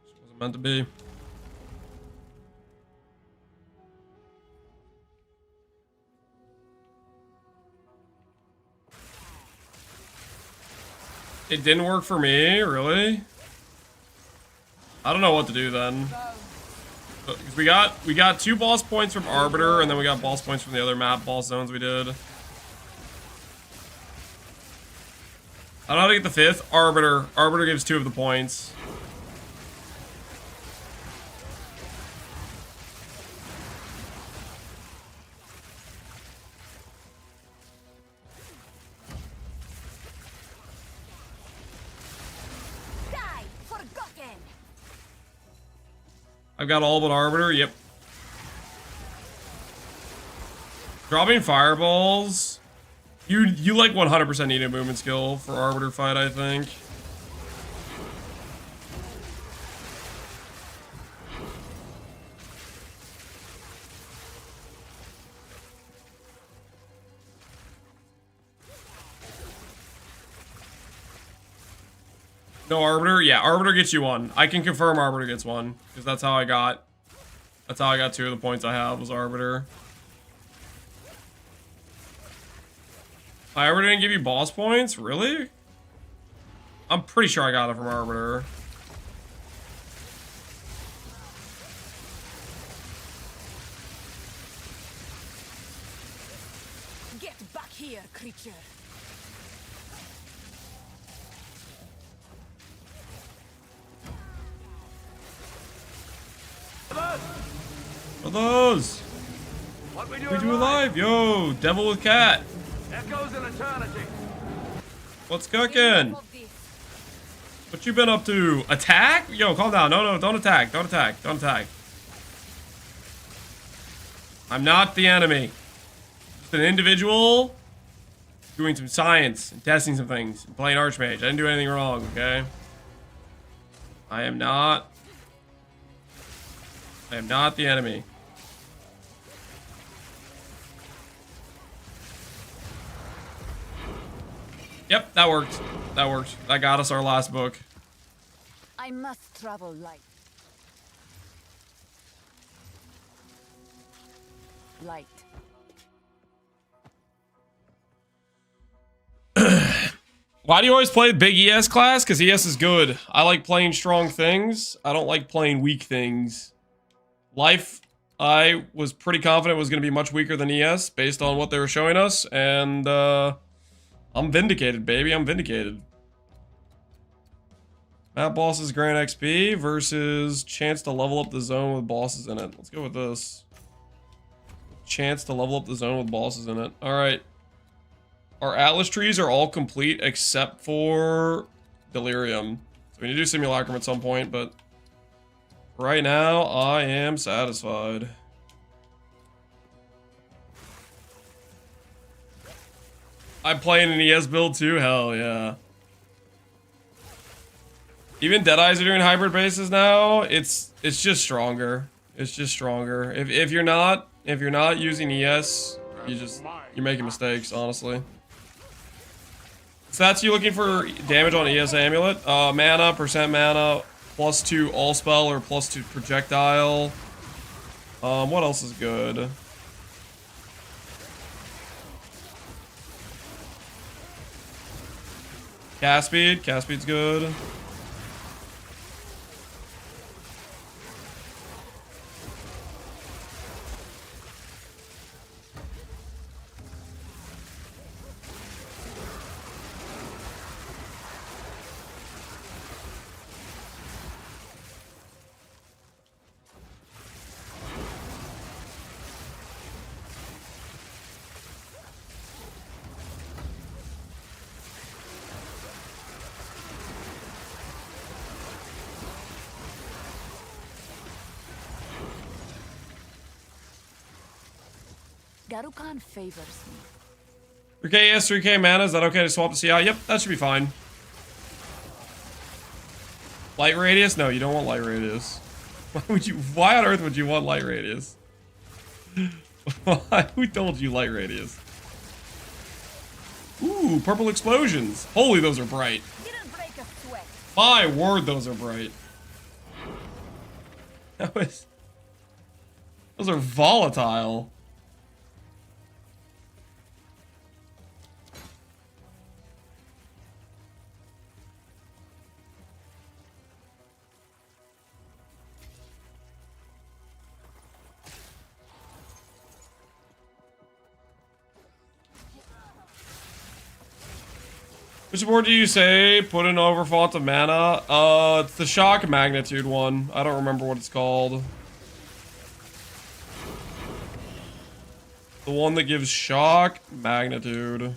This wasn't meant to be. It didn't work for me, really? I don't know what to do then. Because we got 2 boss points from Arbiter, and then we got boss points from the other map boss zones we did. I don't know how to get the 5th. Arbiter. Arbiter gives 2 of the points. Die, forgotten. I've got all but Arbiter. Yep. Dropping fireballs. You like 100% need a movement skill for Arbiter fight, I think. No Arbiter? Yeah, Arbiter gets you 1. I can confirm Arbiter gets 1. Because that's how I got 2 of the points I have was Arbiter. Arbiter didn't give you boss points? Really? I'm pretty sure I got it from Arbiter. Get back here, creature. What are those? What we We do alive, yo, devil with cat. Echoes in eternity. What's cooking? What you been up to? Attack? Yo, calm down. No, don't attack. Don't attack. Don't attack. I'm not the enemy. Just an individual doing some science and testing some things and playing Archmage. I didn't do anything wrong, okay? I am not the enemy. Yep, that worked. That worked. That got us our last book. I must travel light. Light. Why do you always play big ES class? Because ES is good. I like playing strong things. I don't like playing weak things. Life, I was pretty confident was going to be much weaker than ES based on what they were showing us. And I'm vindicated, baby. I'm vindicated. Map bosses grant XP versus chance to level up the zone with bosses in it. Let's go with this. Chance to level up the zone with bosses in it. Alright. Our Atlas trees are all complete except for Delirium. So we need to do Simulacrum at some point, but right now I am satisfied. I'm playing an ES build too? Hell yeah. Even Deadeyes are doing hybrid bases now. It's just stronger. It's just stronger. If you're not using ES, you're making mistakes, honestly. Stats you looking for damage on ES Amulet? Mana, percent mana, +2 all spell or +2 projectile. What else is good? Cast speed. Cast speed's good. Garukan favors me. 3k ES, 3k mana. Is that okay to swap to CI? Yep, that should be fine. Light radius? No, you don't want light radius. Why on earth would you want light radius? Why? Who told you light radius? Ooh, purple explosions. Holy, those are bright. Didn't break a sweat. My word, those are bright. Those are volatile. Which board do you say put in over font of mana? It's the shock magnitude one. I don't remember what it's called. The one that gives shock magnitude.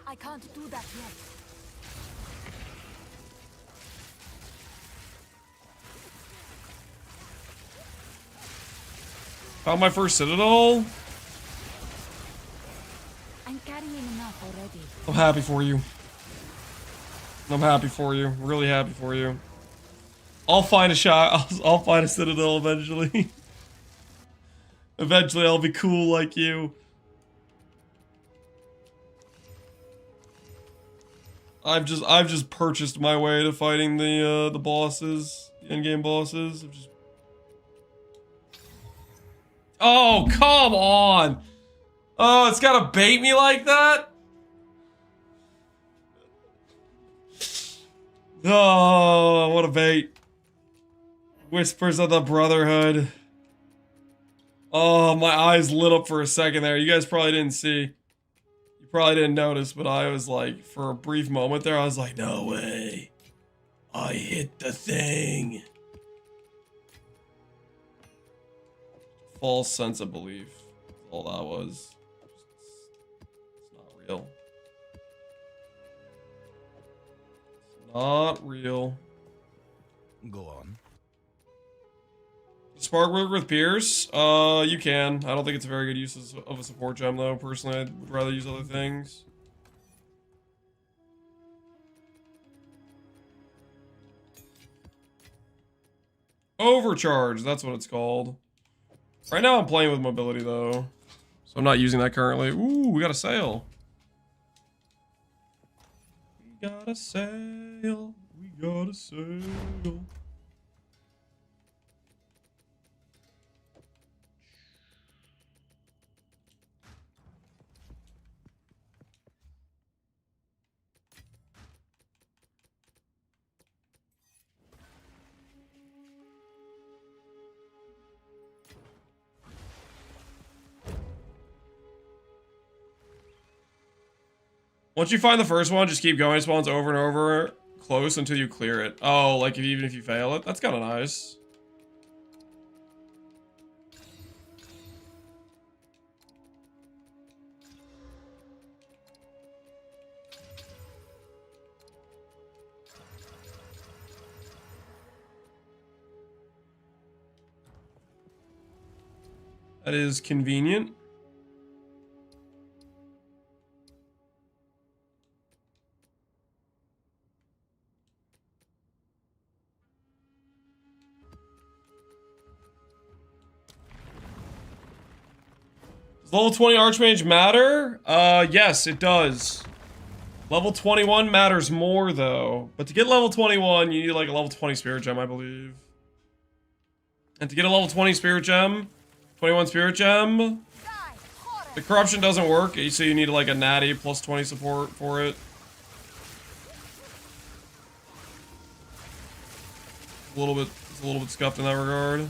I can't do that yet. Found my first citadel. I'm carrying enough already. I'm happy for you. I'm happy for you. Really happy for you. I'll find a shot. I'll find a citadel eventually. Eventually, I'll be cool like you. I've just purchased my way to fighting the bosses, the endgame bosses. Oh, come on! Oh, it's gotta bait me like that? Oh, what a bait. Whispers of the Brotherhood. Oh, my eyes lit up for a second there. You guys probably didn't see. You probably didn't notice, but I was like, for a brief moment there, I was like, no way. I hit the thing. False sense of belief. That's all that was. It's not real. It's not real. Go on. Spark work with Pierce? You can. I don't think it's a very good use of a support gem, though. Personally, I would rather use other things. Overcharge, that's what it's called. Right now I'm playing with mobility, though. So I'm not using that currently. Ooh, we got a sail. We got a sail. We got a sail. Once you find the first one, just keep going. It spawns over and over close until you clear it. Oh, like even if you fail it? That's kind of nice. That is convenient. Does level 20 Archmage matter? Yes, it does. Level 21 matters more, though. But to get level 21, you need like a level 20 Spirit Gem, I believe. And to get a level 20 Spirit Gem, 21 Spirit Gem, the Corruption doesn't work, so you need like a natty plus 20 support for it. It's a little bit scuffed in that regard.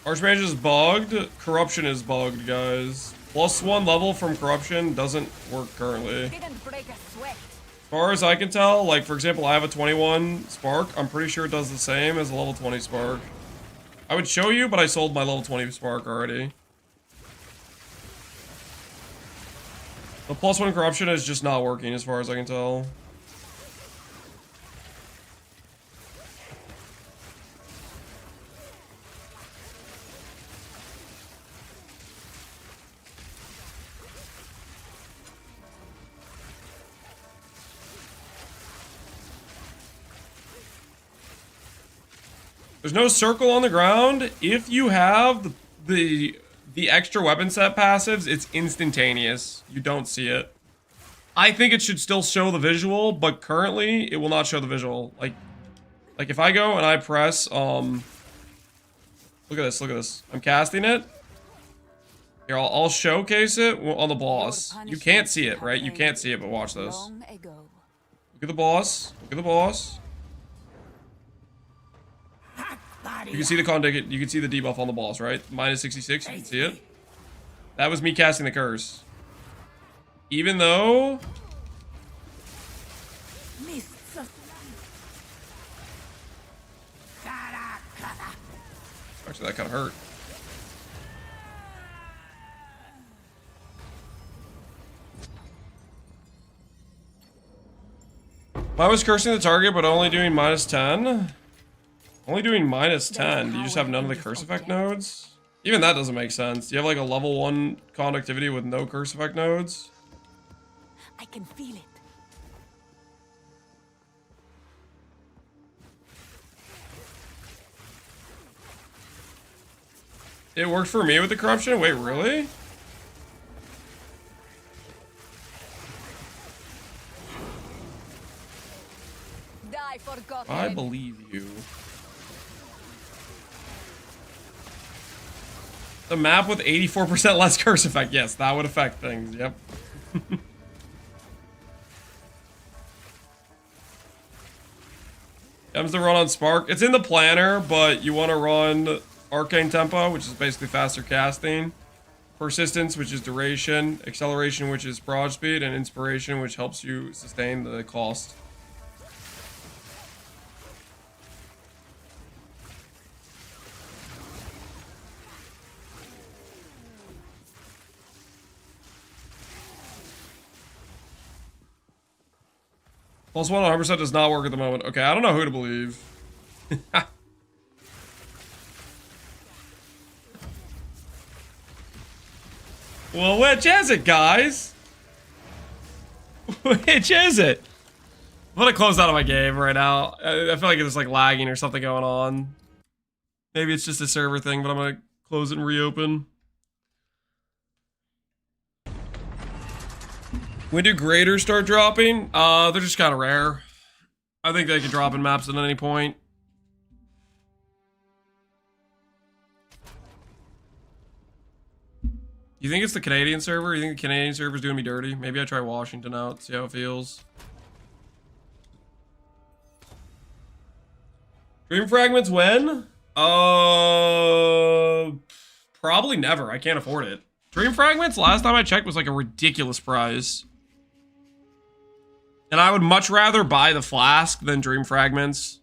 Archmage is bugged. Corruption is bugged, guys. +1 level from Corruption doesn't work currently. Didn't break a sweat. As far as I can tell, like, for example, I have a 21 Spark. I'm pretty sure it does the same as a level 20 Spark. I would show you, but I sold my level 20 Spark already. The +1 Corruption is just not working as far as I can tell. There's no circle on the ground. If you have the extra weapon set passives, it's instantaneous. You don't see it. I think it should still show the visual, but currently it will not show the visual. Like if I go and I press look at this. I'm casting it. Here, I'll showcase it on the boss. You can't see it, right? You can't see it, but watch this. Look at the boss. Look at the boss. You can see the con ticket. You can see the debuff on the boss, right? Minus 66. You can see it. That was me casting the curse. Even though... Actually, that kind of hurt. If I was cursing the target, but only doing minus 10? Only doing minus 10. Do you just have none of the curse effect nodes? Even that doesn't make sense. Do you have like a level 1 conductivity with no curse effect nodes? I can feel it. It worked for me with the corruption? Wait, really? Die forgotten. I believe you. The map with 84% less curse effect. Yes, that would affect things. Yep. Comes to run on Spark. It's in the planner, but you want to run Arcane Tempo, which is basically faster casting. Persistence, which is duration. Acceleration, which is broad speed. And Inspiration, which helps you sustain the cost. Plus 100% does not work at the moment. Okay, I don't know who to believe. Well, which is it, guys? Which is it? I'm gonna close out of my game right now. I feel like it's like lagging or something going on. Maybe it's just a server thing, but I'm gonna close it and reopen. When do graders start dropping? They're just kind of rare. I think they can drop in maps at any point. You think it's the Canadian server? You think the Canadian server's doing me dirty? Maybe I try Washington out, see how it feels. Dream Fragments when? Probably never. I can't afford it. Dream Fragments, last time I checked, was like a ridiculous price. And I would much rather buy the flask than Dream Fragments.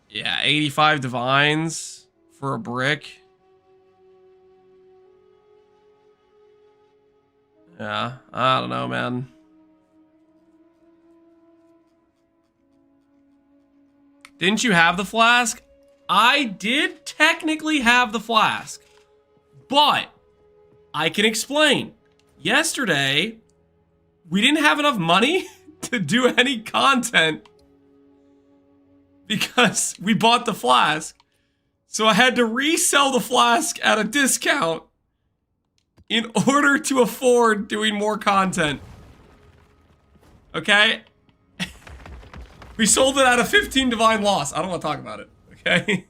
Yeah, 85 divines for a brick. Yeah, I don't know, man. Didn't you have the flask? I did technically have the flask, but I can explain. Yesterday, we didn't have enough money to do any content because we bought the flask. So I had to resell the flask at a discount in order to afford doing more content. Okay? We sold it at a 15 divine loss. I don't want to talk about it. Okay?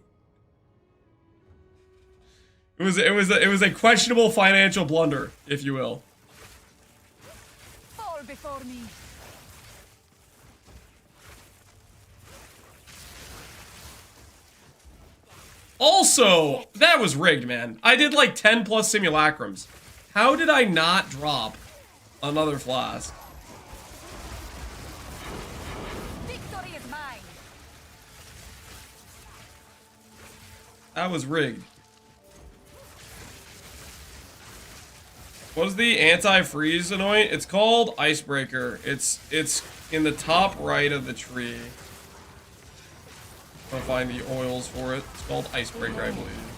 It was a questionable financial blunder, if you will. Fall before me. Also, that was rigged, man. I did like 10 plus simulacrums. How did I not drop another flask? Victory is mine. That was rigged. What is the anti-freeze anoint? It's called Icebreaker. It's in the top right of the tree. I'm gonna find the oils for it. It's called Icebreaker, I believe.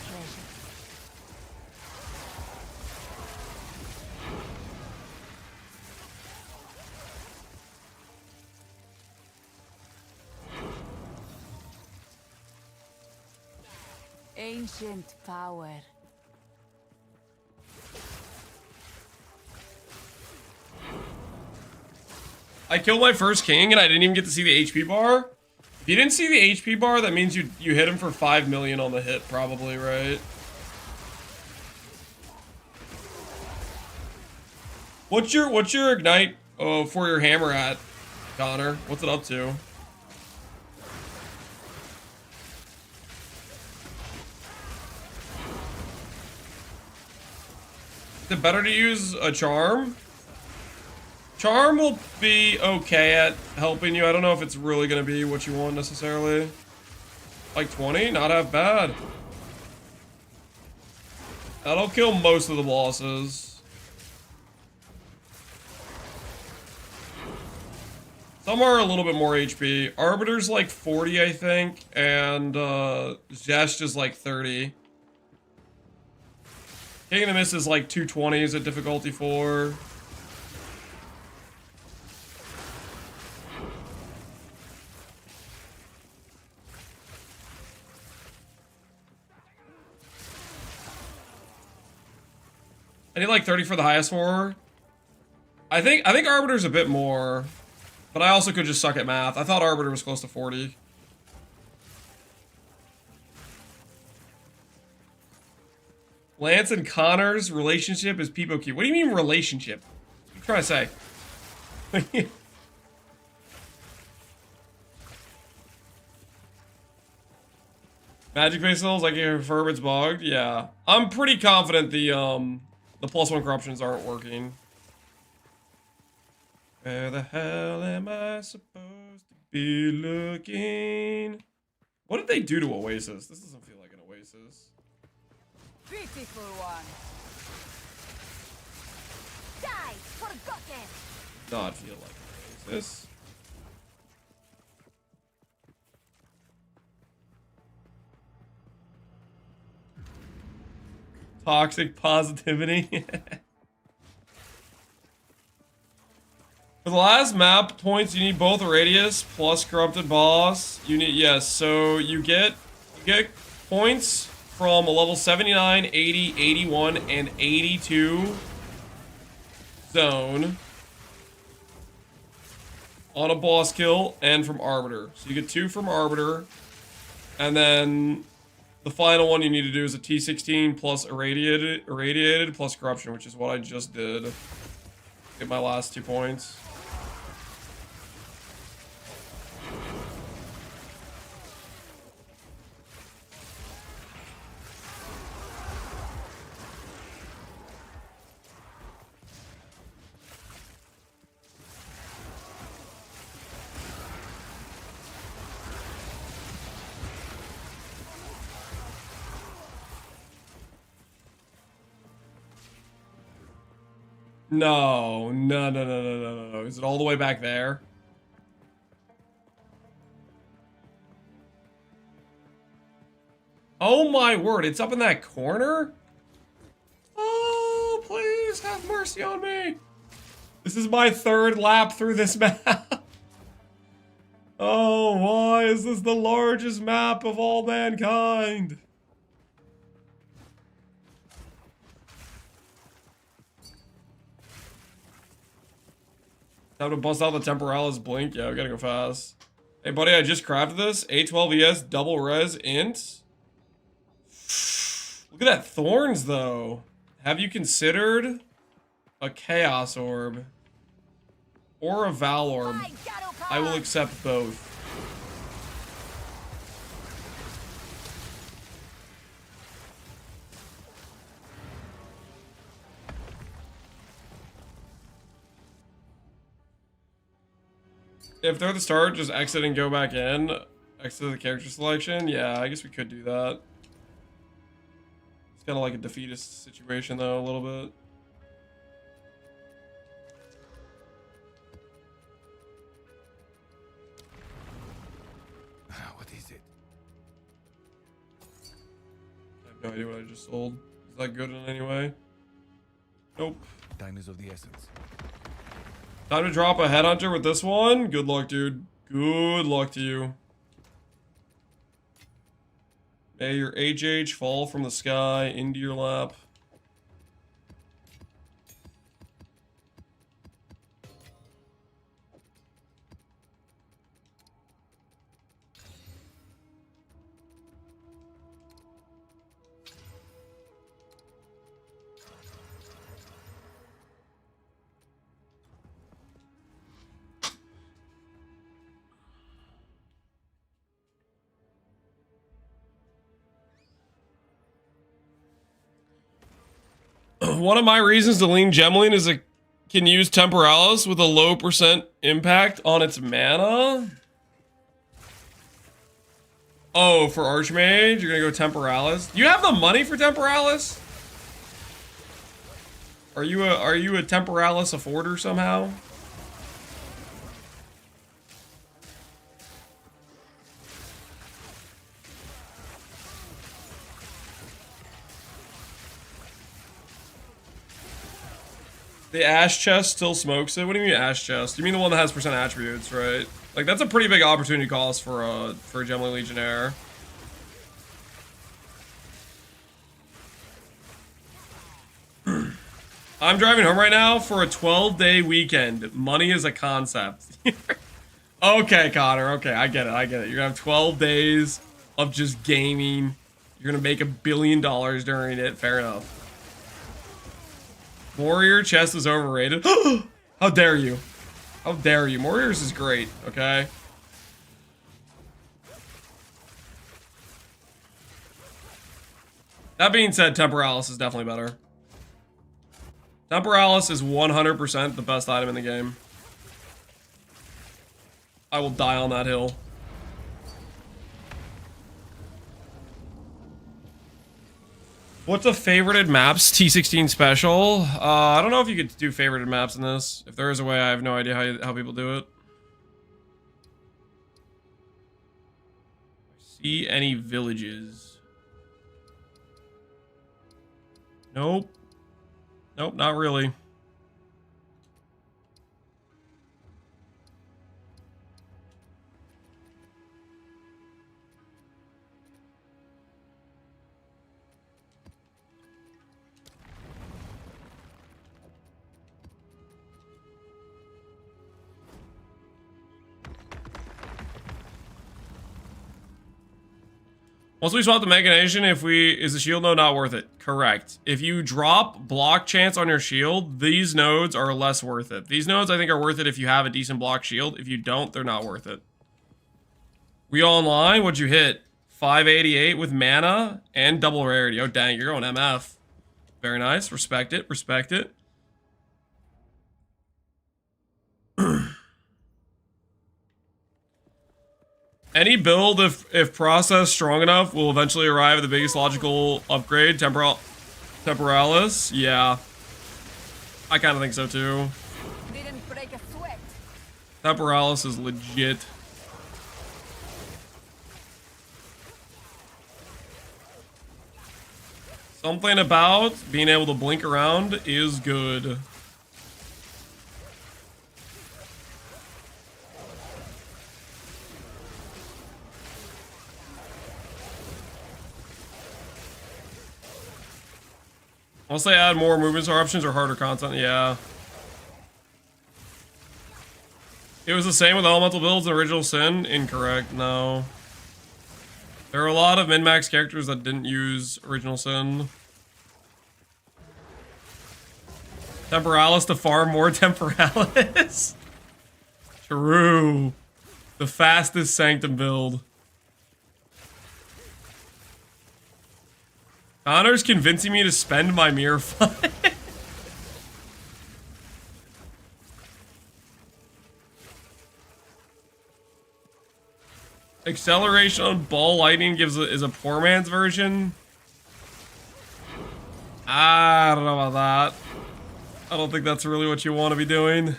Ancient power. I killed my first king and I didn't even get to see the HP bar. If you didn't see the HP bar, that means you hit him for 5 million on the hit, probably, right? What's your ignite for your hammer at, Connor? What's it up to? Is it better to use a charm? Charm will be okay at helping you. I don't know if it's really going to be what you want necessarily. Like 20? Not half bad. That'll kill most of the bosses. Some are a little bit more HP. Arbiter's like 40, I think. And Zest is like 30. King of the Mist is like 220 is at difficulty 4. I need like 30 for the highest horror. I think Arbiter's a bit more, but I also could just suck at math. I thought Arbiter was close to 40. Lance and Connor's relationship is Peepo Key. What do you mean relationship? What are you trying to say? Magic facials, I can confirm it's bugged. Yeah, I'm pretty confident the +1 corruptions aren't working. Where the hell am I supposed to be looking? What did they do to Oasis? This doesn't feel like an Oasis. Beautiful one. Die, forgotten. Not feel like an Oasis. Toxic positivity. For the last map points, you need both radius plus corrupted boss. You need, yes, so you get points from a level 79, 80, 81, and 82 zone on a boss kill and from Arbiter. So you get 2 from Arbiter, and then the final one you need to do is a T16 plus irradiated plus corruption, which is what I just did. Get my last 2 points. No. Is it all the way back there? Oh my word, it's up in that corner? Oh, please have mercy on me. This is my 3rd lap through this map. Oh, why is this the largest map of all mankind? Time to bust out the Temporalis Blink. Yeah, we gotta go fast. Hey, buddy, I just crafted this. A12ES double res int. Look at that Thorns, though. Have you considered a Chaos Orb? Or a Val Orb? I will accept both. If they're at the start, just exit and go back in. Exit the character selection. Yeah, I guess we could do that. It's kind of like a defeatist situation, though, a little bit. What is it? I have no idea what I just sold. Is that good in any way? Nope. Time is of the essence. Time to drop a headhunter with this one. Good luck, dude. Good luck to you. May your HH fall from the sky into your lap. One of my reasons to lean Gemling is it can use Temporalis with a low percent impact on its mana. Oh, for Archmage, you're gonna go Temporalis. You have the money for Temporalis? Are you a Temporalis afforder somehow? The Ash Chest still smokes it? What do you mean Ash Chest? You mean the one that has percent attributes, right? Like, that's a pretty big opportunity cost for a Gemini Legionnaire. I'm driving home right now for a 12-day weekend. Money is a concept. Okay, Connor. Okay, I get it. You're gonna have 12 days of just gaming. You're gonna make $1 billion during it. Fair enough. Warrior chest is overrated. How dare you? How dare you? Warriors is great, okay? That being said, Temporalis is definitely better. Temporalis is 100% the best item in the game. I will die on that hill. What's a favorited maps? T16 special? I don't know if you could do favorited maps in this. If there is a way, I have no idea how people do it. See any villages? Nope. Nope, not really. Once we swap the Mechanation, is the shield node not worth it? Correct. If you drop block chance on your shield, these nodes are less worth it. These nodes, I think, are worth it if you have a decent block shield. If you don't, they're not worth it. We online? What'd you hit? 588 with mana and double rarity. Oh, dang, you're going MF. Very nice. Respect it. Respect it. Any build, if processed strong enough, will eventually arrive at the biggest logical upgrade. Temporalis? Yeah. I kind of think so, too. Didn't break a sweat. Temporalis is legit. Something about being able to blink around is good. Unless they add more movements or options or harder content, yeah. It was the same with elemental builds in Original Sin? Incorrect, no. There are a lot of min-max characters that didn't use Original Sin. Temporalis to farm more Temporalis? True. The fastest Sanctum build. Connor's convincing me to spend my mirror fund. Acceleration on ball lightning is a poor man's version. I don't know about that. I don't think that's really what you want to be doing.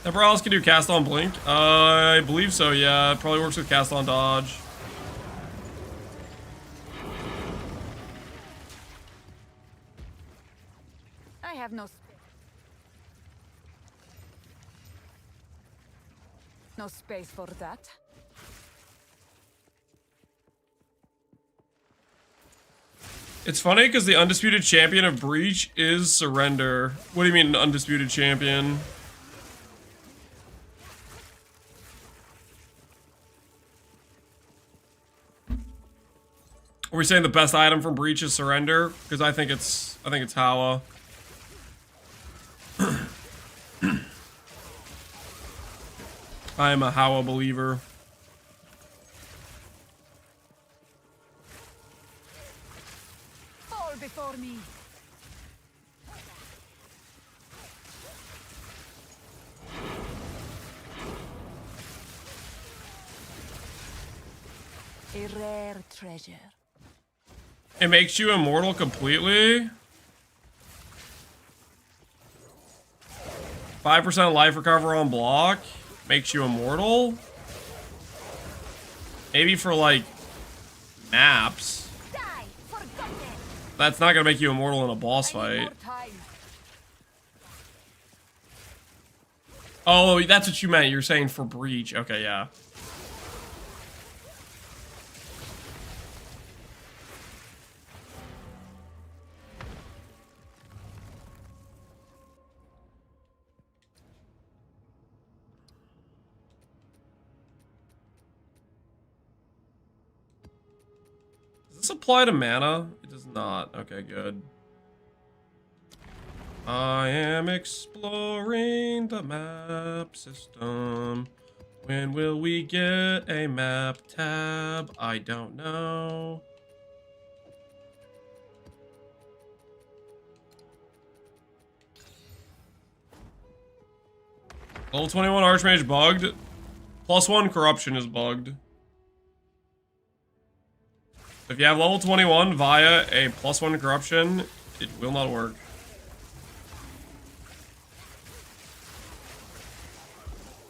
Temporalis can do cast on blink. I believe so, yeah. It probably works with cast on dodge. I have no space for that. It's funny because the undisputed champion of Breach is Surrender. What do you mean, an undisputed champion? Are we saying the best item from Breach is Surrender? Because I think it's Hawa. I am a Howa believer. Fall before me. A rare treasure. It makes you immortal completely. 5% life recover on block. Makes you immortal. Maybe for like maps. Die, forgotten. That's not gonna make you immortal in a boss I need fight. more time. Oh, that's what you meant. You're saying for breach. Okay, yeah. Does this apply to mana? It does not. Okay, good. I am exploring the map system. When will we get a map tab? I don't know. Level 21 Archmage bugged. +1 corruption is bugged. If you have level 21 via a +1 corruption, it will not work.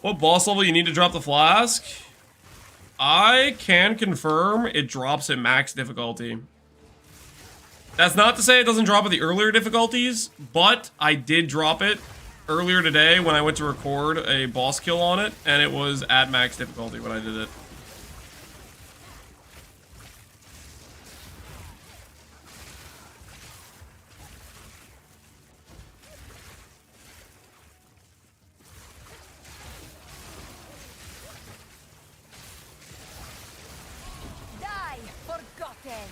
What boss level you need to drop the flask? I can confirm it drops at max difficulty. That's not to say it doesn't drop at the earlier difficulties, but I did drop it earlier today when I went to record a boss kill on it, and it was at max difficulty when I did it. Die, forgotten.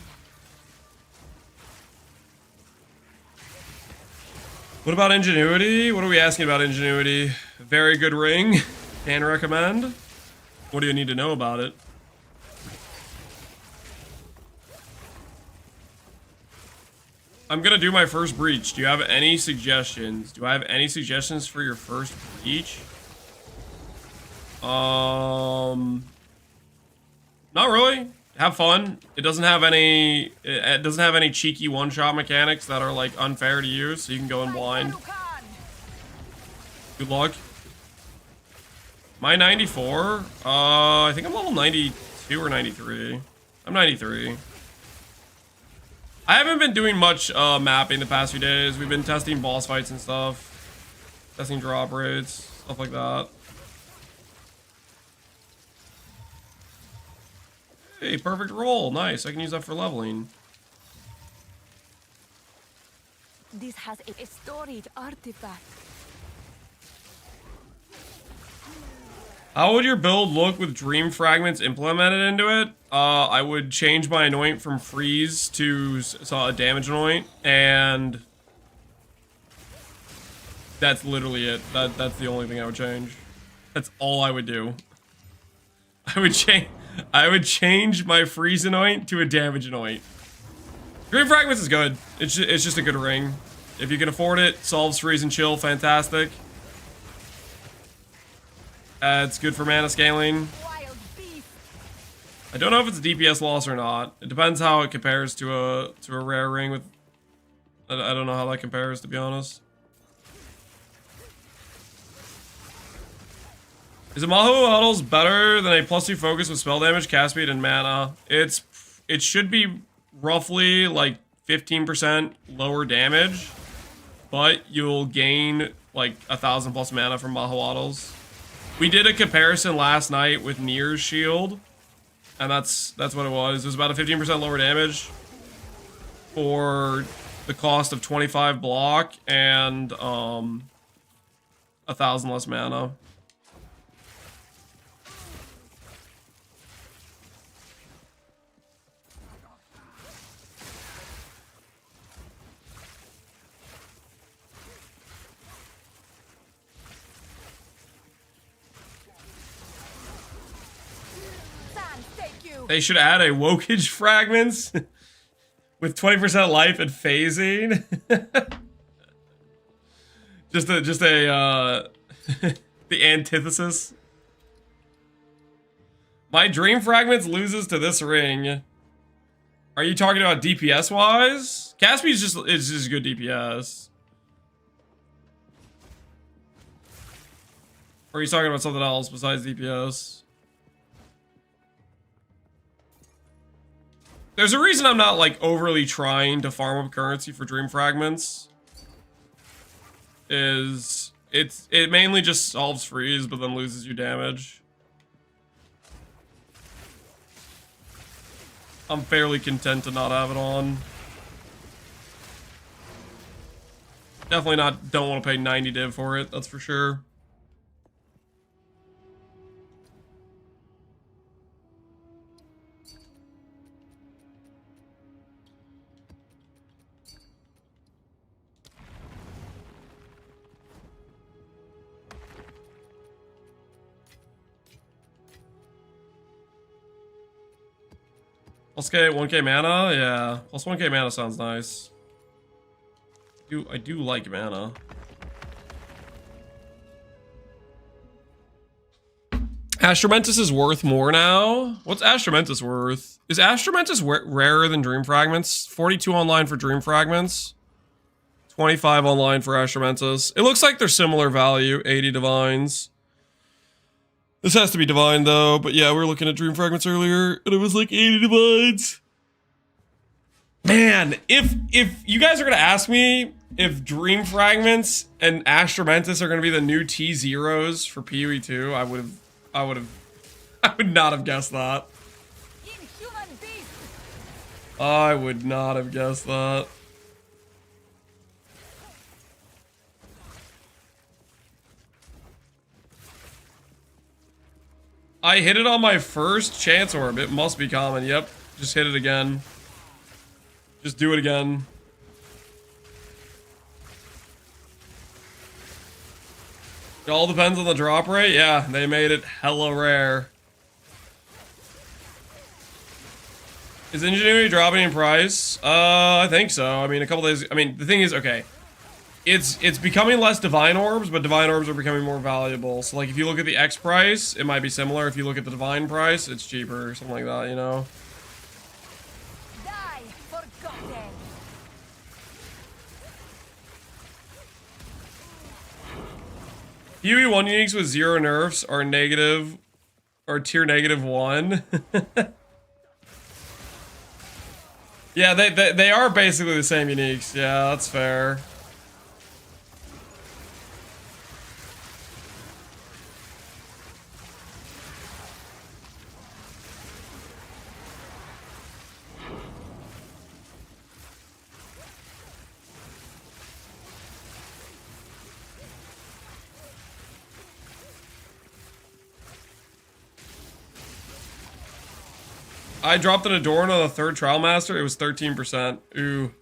What about ingenuity? What are we asking about ingenuity? Very good ring. Can recommend. What do you need to know about it? I'm gonna do my first breach. Do you have any suggestions? Do I have any suggestions for your first breach? Not really. Have fun. It doesn't have any. It doesn't have any cheeky one-shot mechanics that are like unfair to use. So you can go in blind. Good luck. My 94. I think I'm level 92 or 93. I'm 93. I haven't been doing much mapping the past few days. We've been testing boss fights and stuff, testing drop rates, stuff like that. Hey, perfect roll. Nice. I can use that for leveling. This has a storage artifact. How would your build look with dream fragments implemented into it? I would change my anoint from freeze to a damage anoint, and that's literally it. That's the only thing I would change. That's all I would do. I would change my freeze anoint to a damage anoint. Dream fragments is good. It's just a good ring. If you can afford it, solves freeze and chill, fantastic. It's good for mana scaling. Wild beast. I don't know if it's a DPS loss or not. It depends how it compares to a rare ring with. I don't know how that compares, to be honest. Is it Maho Huddles better than a +2 focus with spell damage, cast speed, and mana? It should be roughly like 15% lower damage, but you'll gain like 1,000+ mana from Maho Huddles. We did a comparison last night with Nier's shield, and that's what it was. It was about a 15% lower damage for the cost of 25 block and 1,000 less mana. They should add a wokage fragments with 20% life and phasing. just a the antithesis. My dream fragments loses to this ring. Are you talking about DPS wise? Caspi is just good DPS. Or are you talking about something else besides DPS? There's a reason I'm not like overly trying to farm up currency for dream fragments. It mainly just solves freeze but then loses you damage. I'm fairly content to not have it on. Definitely don't want to pay 90 div for it, that's for sure. Plus 1k mana? Yeah. Plus 1k mana sounds nice. I do like mana. Astromentus is worth more now? What's Astromentus worth? Is Astromentus rarer than Dream Fragments? 42 online for Dream Fragments. 25 online for Astromentus. It looks like they're similar value. 80 divines. This has to be divine though, but yeah, we were looking at Dream Fragments earlier, and it was like 80 divines. Man, if you guys are gonna ask me if Dream Fragments and Astromentus are gonna be the new T0s for PoE 2, I would not have guessed that. Inhuman beast. I would not have guessed that. I hit it on my first chance orb. It must be common. Yep. Just hit it again. Just do it again. It all depends on the drop rate. Yeah, they made it hella rare. Is Ingenuity dropping in price? I think so. I mean, a couple days. I mean, the thing is, okay. It's becoming less divine orbs, but divine orbs are becoming more valuable. So, like, if you look at the X price, it might be similar. If you look at the divine price, it's cheaper, something like that, you know? Die, forgotten. PoE 1 uniques with 0 nerfs are negative, or tier -1. Yeah, they are basically the same uniques. Yeah, that's fair. I dropped an Adorn on the 3rd Trial Master. It was 13%. Ooh.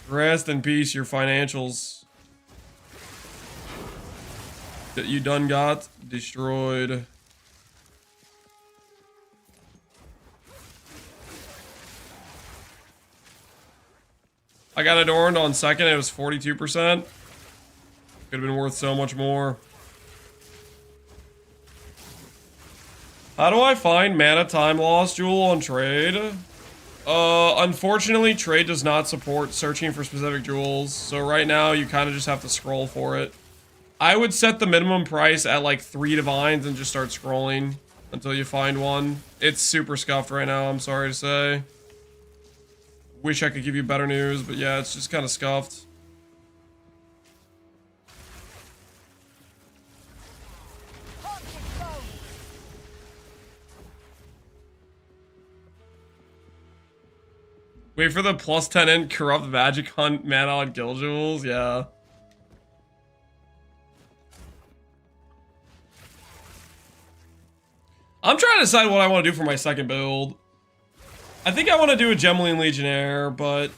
Rest in peace, your financials that you done got destroyed. I got Adorned on 2nd. It was 42%. Could have been worth so much more. How do I find mana time loss jewel on trade? Unfortunately, trade does not support searching for specific jewels. So right now, you kind of just have to scroll for it. I would set the minimum price at like 3 divines and just start scrolling until you find one. It's super scuffed right now, I'm sorry to say. Wish I could give you better news, but yeah, it's just kind of scuffed. Wait for the plus 10 in corrupt magic hunt mana on guild jewels, yeah. I'm trying to decide what I want to do for my second build. I think I want to do a Gemmeline Legionnaire, but...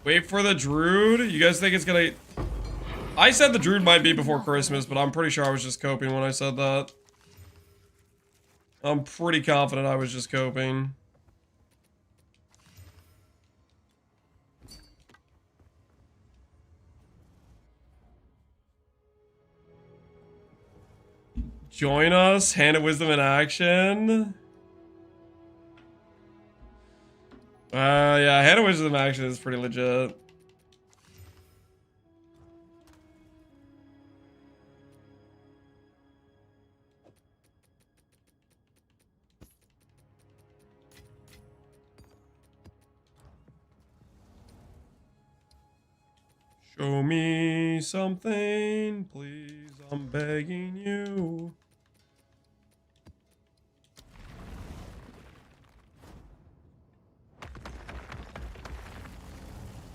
Wait for the Druid? You guys think it's gonna... I said the Druid might be before Christmas, but I'm pretty sure I was just coping when I said that. I'm pretty confident I was just coping. Join us, Hand of Wisdom in action. Yeah, Hand of Wisdom in action is pretty legit. Show me something, please, I'm begging you.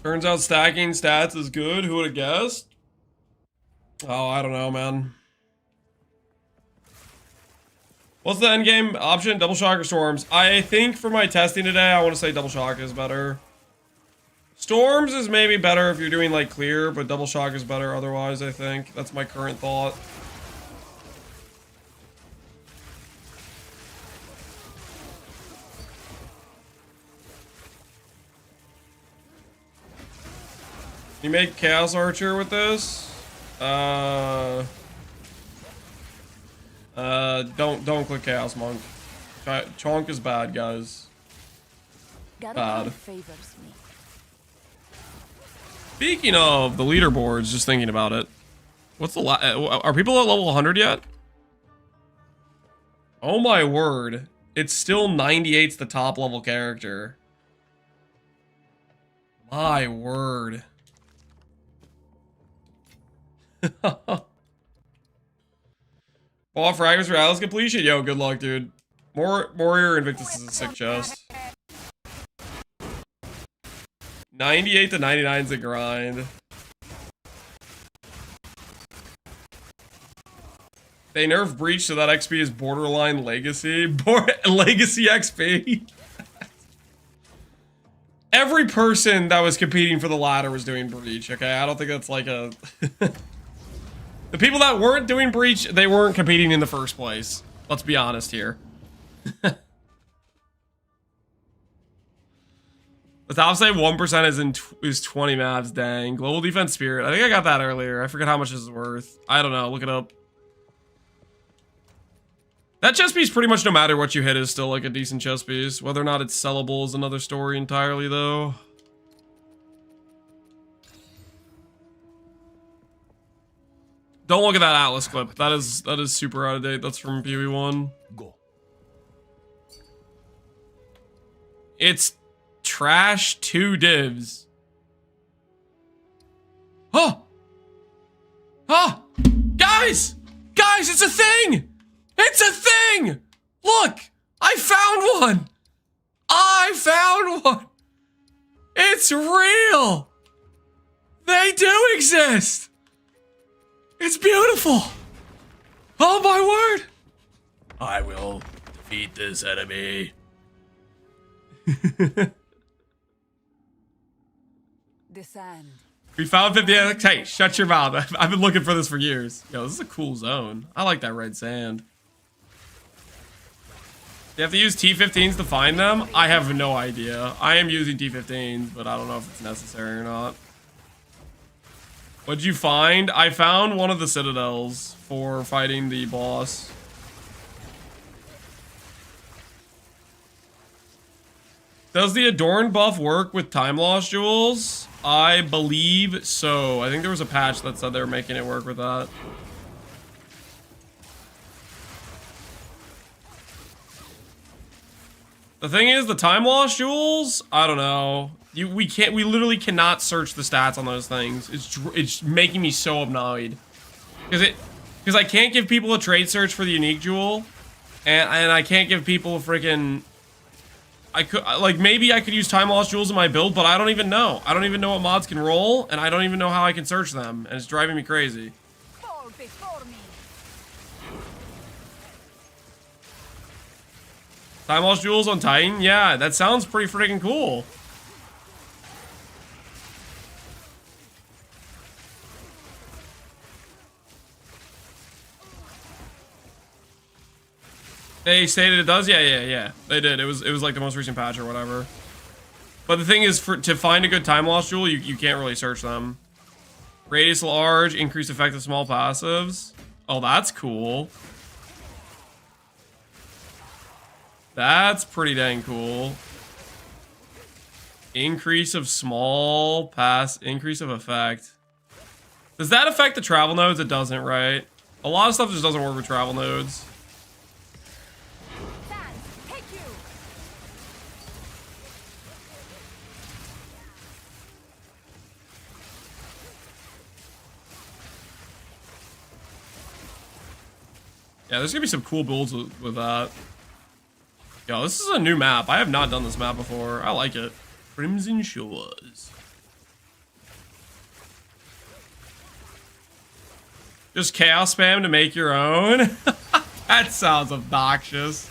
Turns out stacking stats is good. Who would have guessed? Oh, I don't know, man. What's the endgame option? Double shock or storms? I think for my testing today, I want to say double shock is better. Storms is maybe better if you're doing like clear, but double shock is better otherwise, I think. That's my current thought. You make Chaos Archer with this? Don't click Chaos Monk. Chonk is bad, guys. Bad. Favors me. Speaking of the leaderboards, just thinking about it. What's the are people at level 100 yet? Oh my word. It's still 98's the top level character. My word. Ball fragments for Alice completion? Yo, good luck, dude. Warrior Invictus is a sick chest. 98 to 99 is a grind. They nerf Breach so that XP is borderline legacy. Legacy XP. Every person that was competing for the ladder was doing Breach, okay? I don't think that's like a... The people that weren't doing Breach, they weren't competing in the first place. Let's be honest here. The top save 1% is 20 maps, dang. Global Defense Spirit. I think I got that earlier. I forget how much this is worth. I don't know, look it up. That chest piece pretty much no matter what you hit is still like a decent chest piece. Whether or not it's sellable is another story entirely though. Don't look at that Atlas clip. That is super out of date. That's from PV1. Go. It's trash 2 divs. Oh! Oh! Guys! Guys, it's a thing! It's a thing! Look! I found one! I found one! It's real! They do exist! It's beautiful! Oh my word! I will defeat this enemy. Descend. We found 50. Hey, shut your mouth. I've been looking for this for years. Yo, this is a cool zone. I like that red sand. You have to use T15s to find them? I have no idea. I am using T15s, but I don't know if it's necessary or not. What'd you find? I found one of the citadels for fighting the boss. Does the Adorn buff work with time loss jewels? I believe so. I think there was a patch that said they were making it work with that. The thing is, the time loss jewels, I don't know. We literally cannot search the stats on those things. It's making me so annoyed. Because I can't give people a trade search for the unique jewel. And I can't give people a freaking... maybe I could use time loss jewels in my build, but I don't even know. I don't even know what mods can roll, and I don't even know how I can search them, and it's driving me crazy. Fall before me. Time loss jewels on Titan? Yeah, that sounds pretty freaking cool. They stated it does? Yeah. They did. It was like the most recent patch or whatever. But the thing is, to find a good time loss jewel, you can't really search them. Radius large, increased effect of small passives. Oh, that's cool. That's pretty dang cool. Increase of small pass, increase of effect. Does that affect the travel nodes? It doesn't, right? A lot of stuff just doesn't work with travel nodes. Yeah, there's gonna be some cool builds with that. Yo, this is a new map. I have not done this map before. I like it. Crimson Shores. Just chaos spam to make your own? That sounds obnoxious.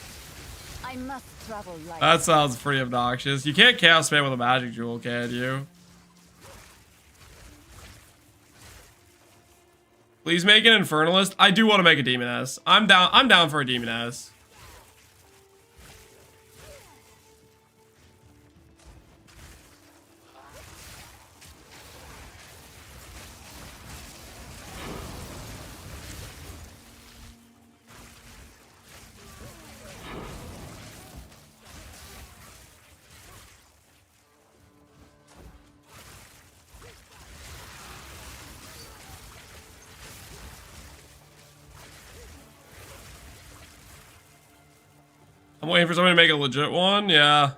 I must travel light. That sounds pretty obnoxious. You can't chaos spam with a magic jewel, can you? Please make an Infernalist. I do want to make a Demoness. I'm down for a Demoness. I'm waiting for somebody to make a legit one. Yeah.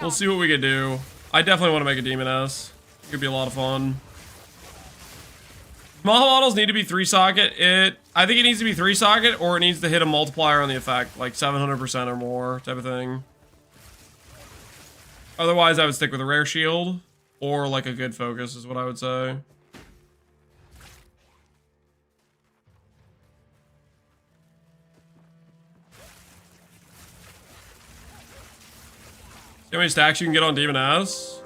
We'll see what we can do. I definitely want to make a Demoness. It could be a lot of fun. Small models need to be 3-socket. I think it needs to be 3-socket, or it needs to hit a multiplier on the effect, like 700% or more type of thing. Otherwise, I would stick with a rare shield, or like a good focus is what I would say. See how many stacks you can get on Demoness?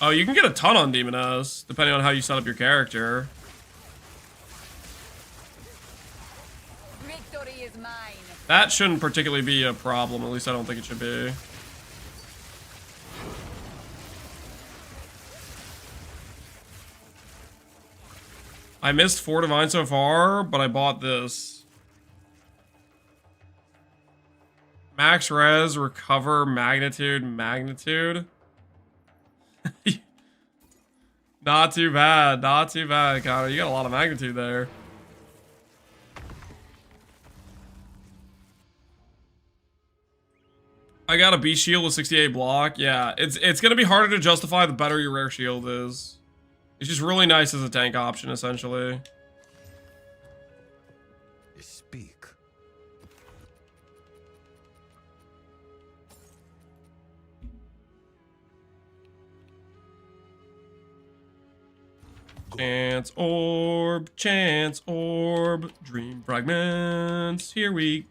Oh, you can get a ton on Demoness, depending on how you set up your character. Victory is mine. That shouldn't particularly be a problem, at least I don't think it should be. I missed 4 Divine so far, but I bought this. Max res, recover, magnitude. Not too bad, Connor. You got a lot of magnitude there. I got a B shield with 68 block. Yeah, it's gonna be harder to justify the better your rare shield is. It's just really nice as a tank option, essentially. Speak. Chance orb, dream fragments. Here we.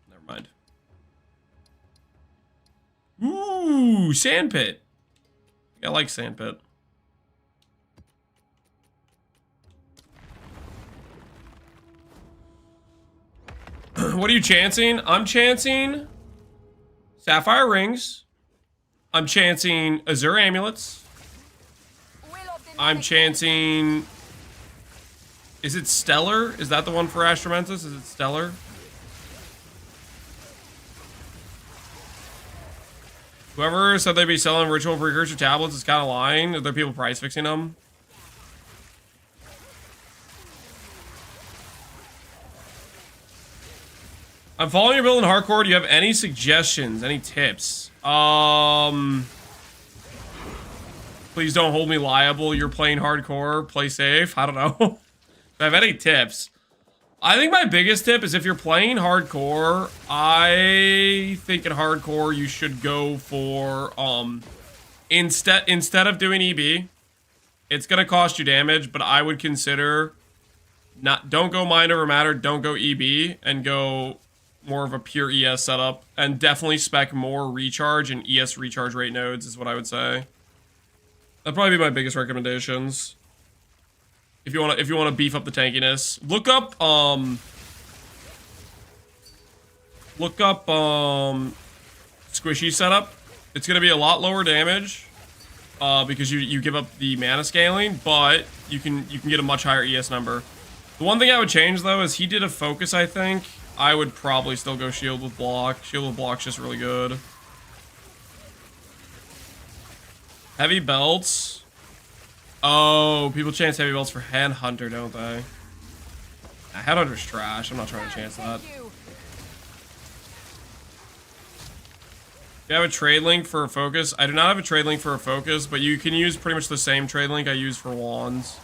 Never mind. Ooh, sandpit. I like sandpit. What are you chancing? I'm chancing Sapphire Rings. I'm chancing Azure Amulets. I'm chancing... Is it Stellar? Is that the one for Astromentus? Is it Stellar? Whoever said they'd be selling Ritual Precursor tablets is kind of lying. Are there people price fixing them? I'm following your build in hardcore. Do you have any suggestions? Any tips? Please don't hold me liable. You're playing hardcore. Play safe. I don't know. If I have any tips. I think my biggest tip is if you're playing hardcore, I think in hardcore you should go for instead of doing EB, it's gonna cost you damage, but I would consider don't go mind over matter, don't go EB, and go more of a pure ES setup, and definitely spec more recharge and ES recharge rate nodes is what I would say. That'd probably be my biggest recommendations. If you want to beef up the tankiness, look up squishy setup. It's gonna be a lot lower damage because you give up the mana scaling, but you can get a much higher ES number. The one thing I would change though is he did a focus. I think I would probably still go shield with block. Shield with block's just really good. Heavy belts. Oh, people chance heavy belts for Headhunter, don't they? Headhunter's trash. I'm not trying to chance that. You have a trade link for a focus. I do not have a trade link for a focus, but you can use pretty much the same trade link I use for wands.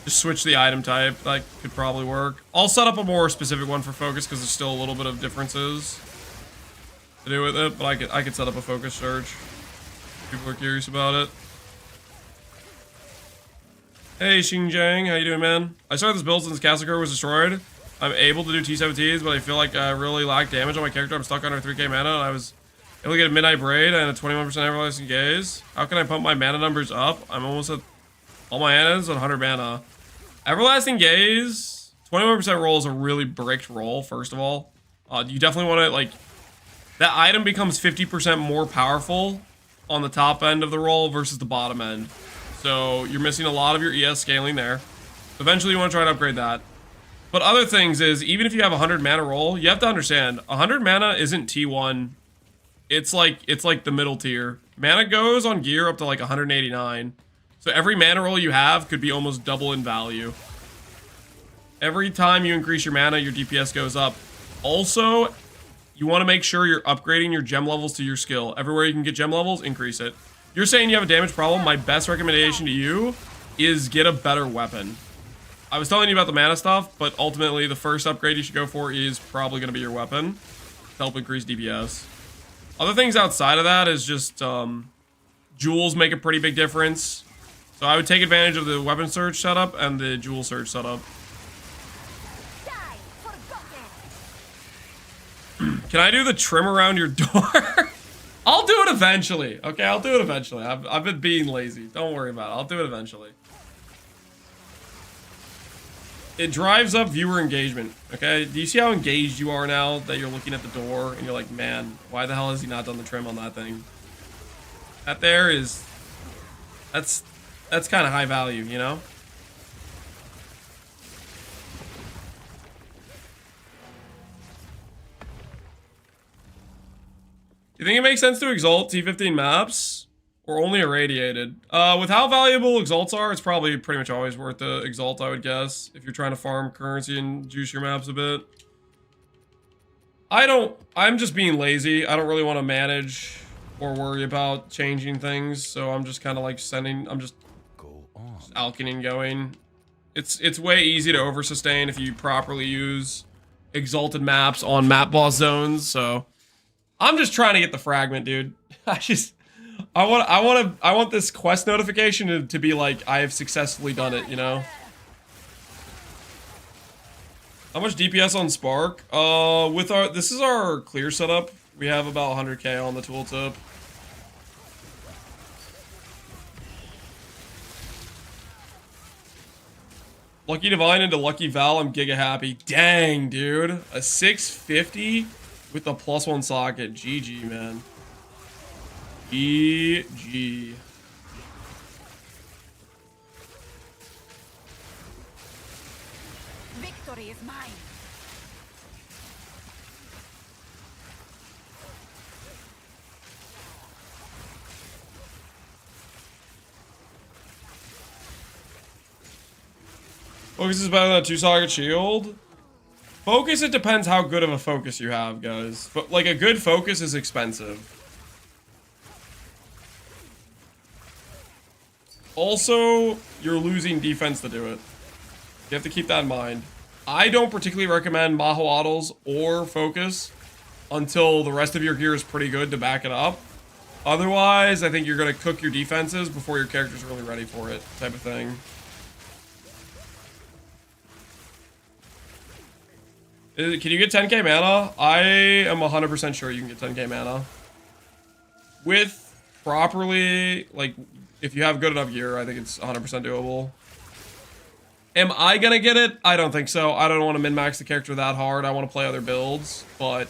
Just switch the item type. That could probably work. I'll set up a more specific one for focus because there's still a little bit of differences to do with it, but I could set up a focus search. People are curious about it. Hey Xinjiang, how you doing, man? I started this build since Castle Core was destroyed. I'm able to do T17s, but I feel like I really lack damage on my character. I'm stuck under 3k mana, and I was able to get a Midnight Braid and a 21% Everlasting Gaze. How can I pump my mana numbers up? I'm almost at all my mana's at 100 mana. Everlasting Gaze, 21% roll is a really bricked roll, first of all. You definitely want to, like, that item becomes 50% more powerful on the top end of the roll versus the bottom end. So you're missing a lot of your ES scaling there. Eventually you want to try and upgrade that. But other things is, even if you have a 100 mana roll, you have to understand, 100 mana isn't T1. It's like the middle tier. Mana goes on gear up to like 189. So every mana roll you have could be almost double in value. Every time you increase your mana, your DPS goes up. Also, you want to make sure you're upgrading your gem levels to your skill. Everywhere you can get gem levels, increase it. You're saying you have a damage problem. My best recommendation to you is get a better weapon. I was telling you about the mana stuff, but ultimately the first upgrade you should go for is probably going to be your weapon to help increase DPS. Other things outside of that is just jewels make a pretty big difference. So I would take advantage of the weapon search setup and the jewel search setup. Can I do the trim around your door? I'll do it eventually. Okay, I'll do it eventually. I've been being lazy. Don't worry about it. I'll do it eventually. It drives up viewer engagement. Okay, do you see how engaged you are now that you're looking at the door and you're like, man, why the hell has he not done the trim on that thing? That there is, that's kind of high value, you know? Do you think it makes sense to exalt T15 maps or only irradiated? With how valuable exalts are, it's probably pretty much always worth the exalt, I would guess, if you're trying to farm currency and juice your maps a bit. I'm just being lazy. I don't really want to manage or worry about changing things, so I'm just kind of like I'm just alching going. It's way easy to over sustain if you properly use exalted maps on map boss zones, so I'm just trying to get the fragment, dude. I want this quest notification to be like, I have successfully done it, you know? How much DPS on Spark? This is our clear setup. We have about 100k on the tooltip. Lucky Divine into Lucky Val, I'm giga happy. Dang, dude. A 650 with the +1 socket. GG, man. GG. Victory is mine. Focus is better than a 2-socket shield. Focus, it depends how good of a focus you have, guys. But like a good focus is expensive. Also, you're losing defense to do it. You have to keep that in mind. I don't particularly recommend Mahoaddles or Focus until the rest of your gear is pretty good to back it up. Otherwise, I think you're going to cook your defenses before your character's really ready for it, type of thing. Can you get 10k mana? I am 100% sure you can get 10k mana. With properly, like, if you have good enough gear, I think it's 100% doable. Am I gonna get it? I don't think so. I don't want to min-max the character that hard. I want to play other builds, but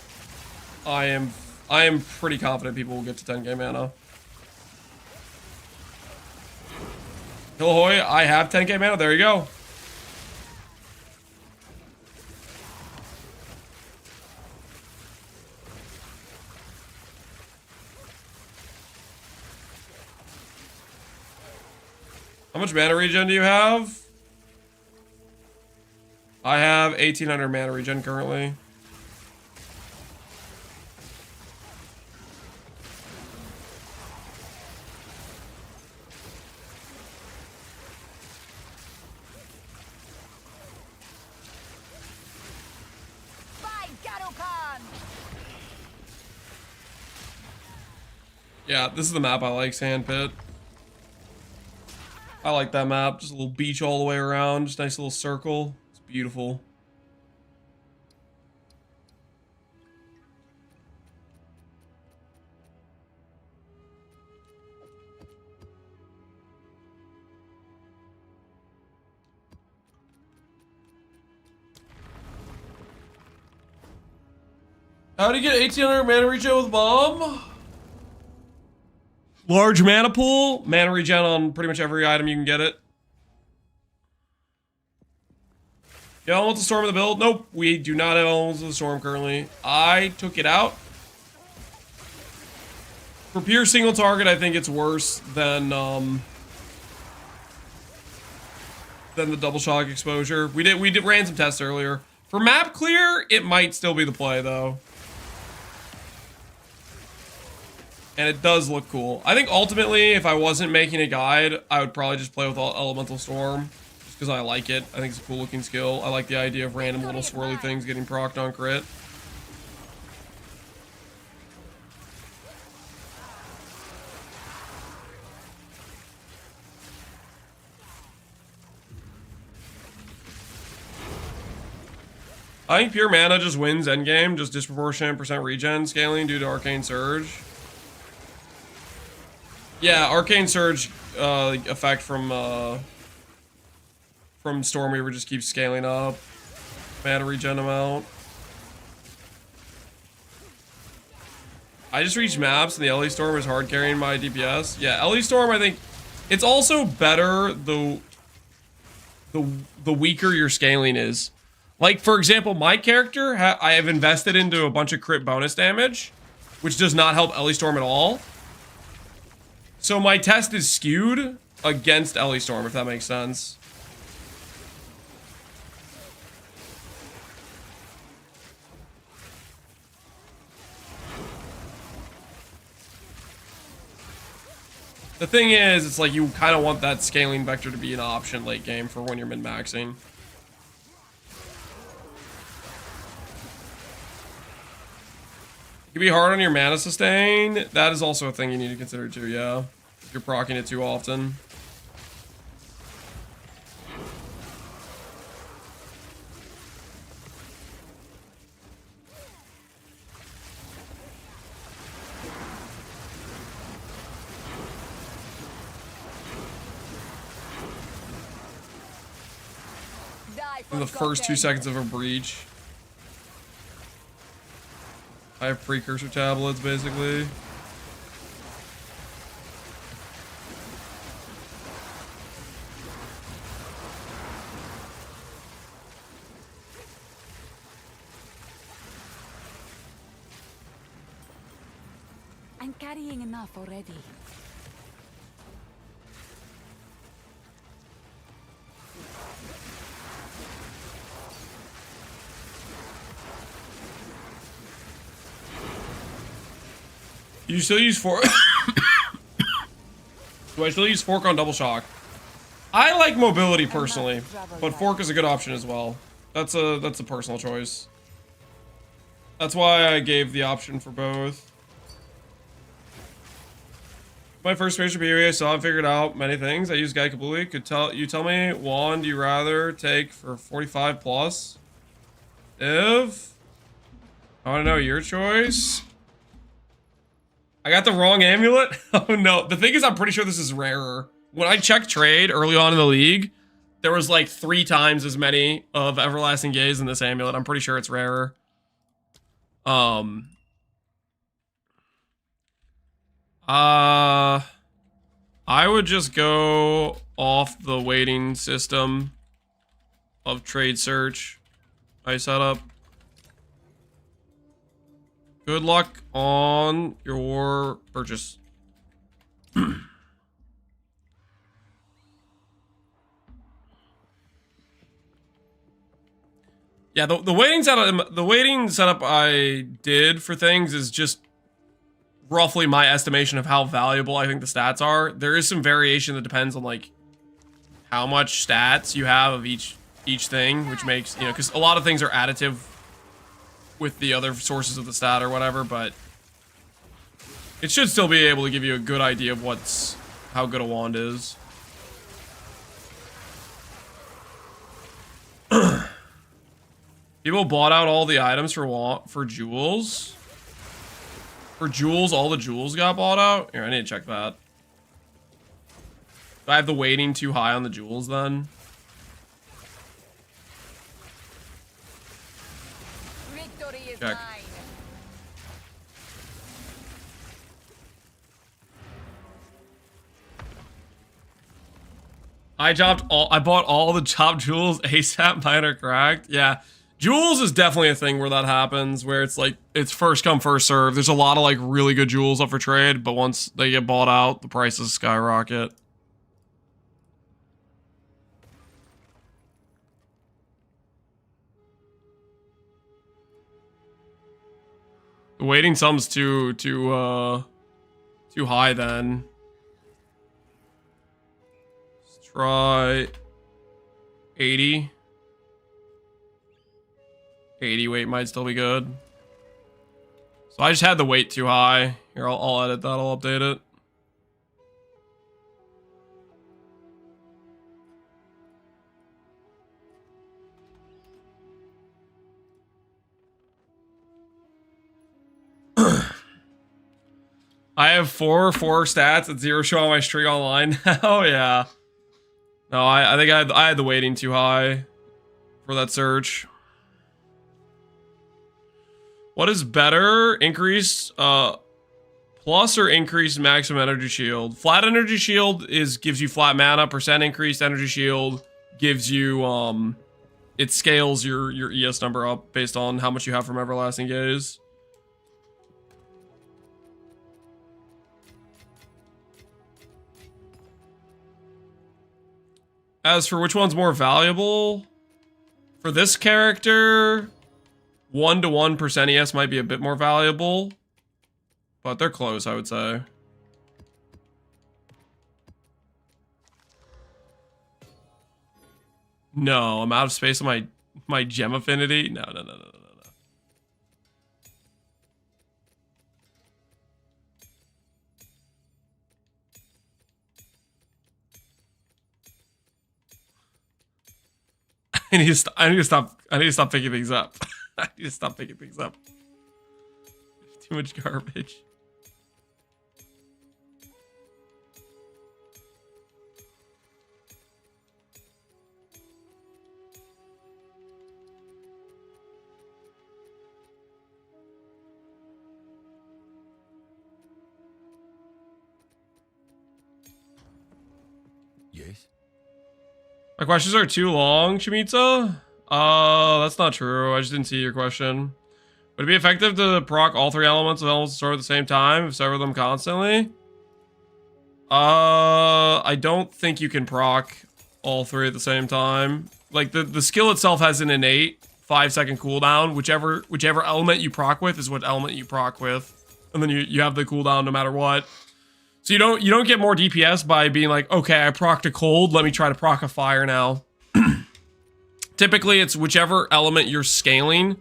I am pretty confident people will get to 10k mana. Hillahoy, I have 10k mana. There you go. How much mana regen do you have? I have 1800 mana regen currently. Yeah, this is the map I like, Sandpit. I like that map. Just a little beach all the way around. Just a nice little circle. It's beautiful. How do you get 1800 mana regen with bomb? Large mana pool, mana regen on pretty much every item you can get it. You Elements of Storm in the build? Nope, we do not have Elements of the Storm currently. I took it out. For pure single target, I think it's worse than the double shock exposure. We ran some tests earlier. For map clear, it might still be the play though. And it does look cool. I think ultimately, if I wasn't making a guide, I would probably just play with Elemental Storm. Just because I like it. I think it's a cool looking skill. I like the idea of random little swirly things getting procced on crit. I think pure mana just wins endgame. Just disproportionate percent regen scaling due to Arcane Surge. Yeah, Arcane Surge effect from Stormweaver just keeps scaling up. Mana regen amount. I just reached maps and the LE Storm is hard carrying my DPS. Yeah, LE Storm, I think it's also better the weaker your scaling is. Like, for example, my character, I have invested into a bunch of crit bonus damage, which does not help LE Storm at all. So my test is skewed against LE Storm, if that makes sense. The thing is, it's like you kind of want that scaling vector to be an option late game for when you're min-maxing. It can be hard on your mana sustain. That is also a thing you need to consider too, yeah. If you're proccing it too often. In the first 2 seconds of a breach. I have precursor tablets, basically. I'm carrying enough already. You still use fork? Do I still use fork on double shock? I like mobility personally, but fork is a good option as well. That's a personal choice. That's why I gave the option for both. My first major PoE, I saw and figured out many things. I use Guide completely. You tell me one do you rather take for 45 plus? If I want to know your choice. I got the wrong amulet? Oh no. The thing is, I'm pretty sure this is rarer. When I checked trade early on in the league, there was like 3 times as many of Everlasting Gaze in this amulet. I'm pretty sure it's rarer. I would just go off the waiting system of trade search I set up. Good luck on your purchase. Yeah, the waiting setup I did for things is just roughly my estimation of how valuable I think the stats are. There is some variation that depends on like how much stats you have of each thing, which makes, you know, because a lot of things are additive with the other sources of the stat or whatever, but it should still be able to give you a good idea of how good a wand is. People bought out all the items for jewels. For jewels, all the jewels got bought out? Here, I need to check that. Do I have the weighting too high on the jewels then? Victory is Check. mine. I bought all the top jewels ASAP, mine are cracked. Yeah. Jewels is definitely a thing where that happens, where it's like, it's first come, first serve. There's a lot of like really good jewels up for trade, but once they get bought out, the prices skyrocket. The waiting sum's too high then. Let's try 80. 80 weight might still be good. So I just had the weight too high. Here, I'll edit that, I'll update it. I have 4 stats at 0 show on my streak online. Oh yeah. No, I think I had the weighting too high for that search. What is better? Increased plus or increased maximum energy shield? Flat energy shield gives you flat mana. Percent increased energy shield gives you it scales your ES number up based on how much you have from Everlasting Gaze. As for which one's more valuable, for this character, 1-to-1% ES might be a bit more valuable, but they're close, I would say. No, I'm out of space on my gem affinity. No. I need to stop picking things up. I need to stop picking things up. Too much garbage. Yes? My questions are too long, Shimiza? That's not true. I just didn't see your question. Would it be effective to proc all 3 elements of elements stored at the same time if sever them constantly? I don't think you can proc all 3 at the same time. Like the skill itself has an innate 5-second cooldown. Whichever element you proc with is what element you proc with. And then you have the cooldown no matter what. So you don't get more DPS by being like, okay, I procced a cold, let me try to proc a fire now. Typically, it's whichever element you're scaling,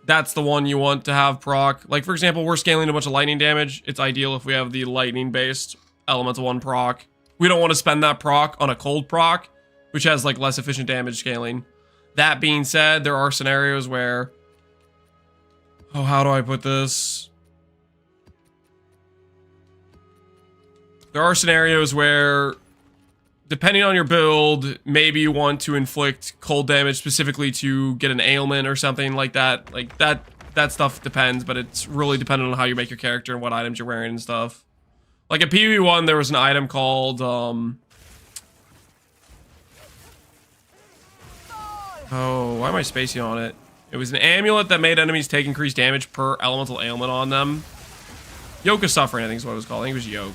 that's the one you want to have proc. Like, for example, we're scaling a bunch of lightning damage. It's ideal if we have the lightning-based elemental 1 proc. We don't want to spend that proc on a cold proc, which has, like, less efficient damage scaling. That being said, there are scenarios where... Oh, how do I put this? there are scenarios where, depending on your build, maybe you want to inflict cold damage specifically to get an ailment or something like that. Like that stuff depends, but it's really dependent on how you make your character and what items you're wearing and stuff. Like at PvE1, there was an item called, oh, why am I spacing on it? It was an amulet that made enemies take increased damage per elemental ailment on them. Yoke of Suffering, I think is what it was called. I think it was Yoke.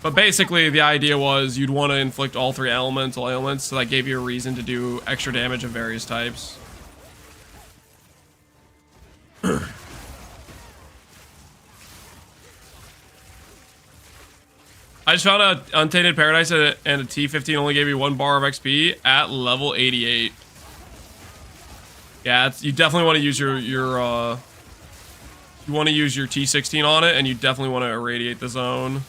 But basically, the idea was you'd want to inflict all 3 elemental ailments, so that gave you a reason to do extra damage of various types. I just found a Untainted Paradise and a T15 only gave you 1 bar of XP at level 88. Yeah, you definitely want to use your you want to use your T16 on it, and you definitely want to irradiate the zone.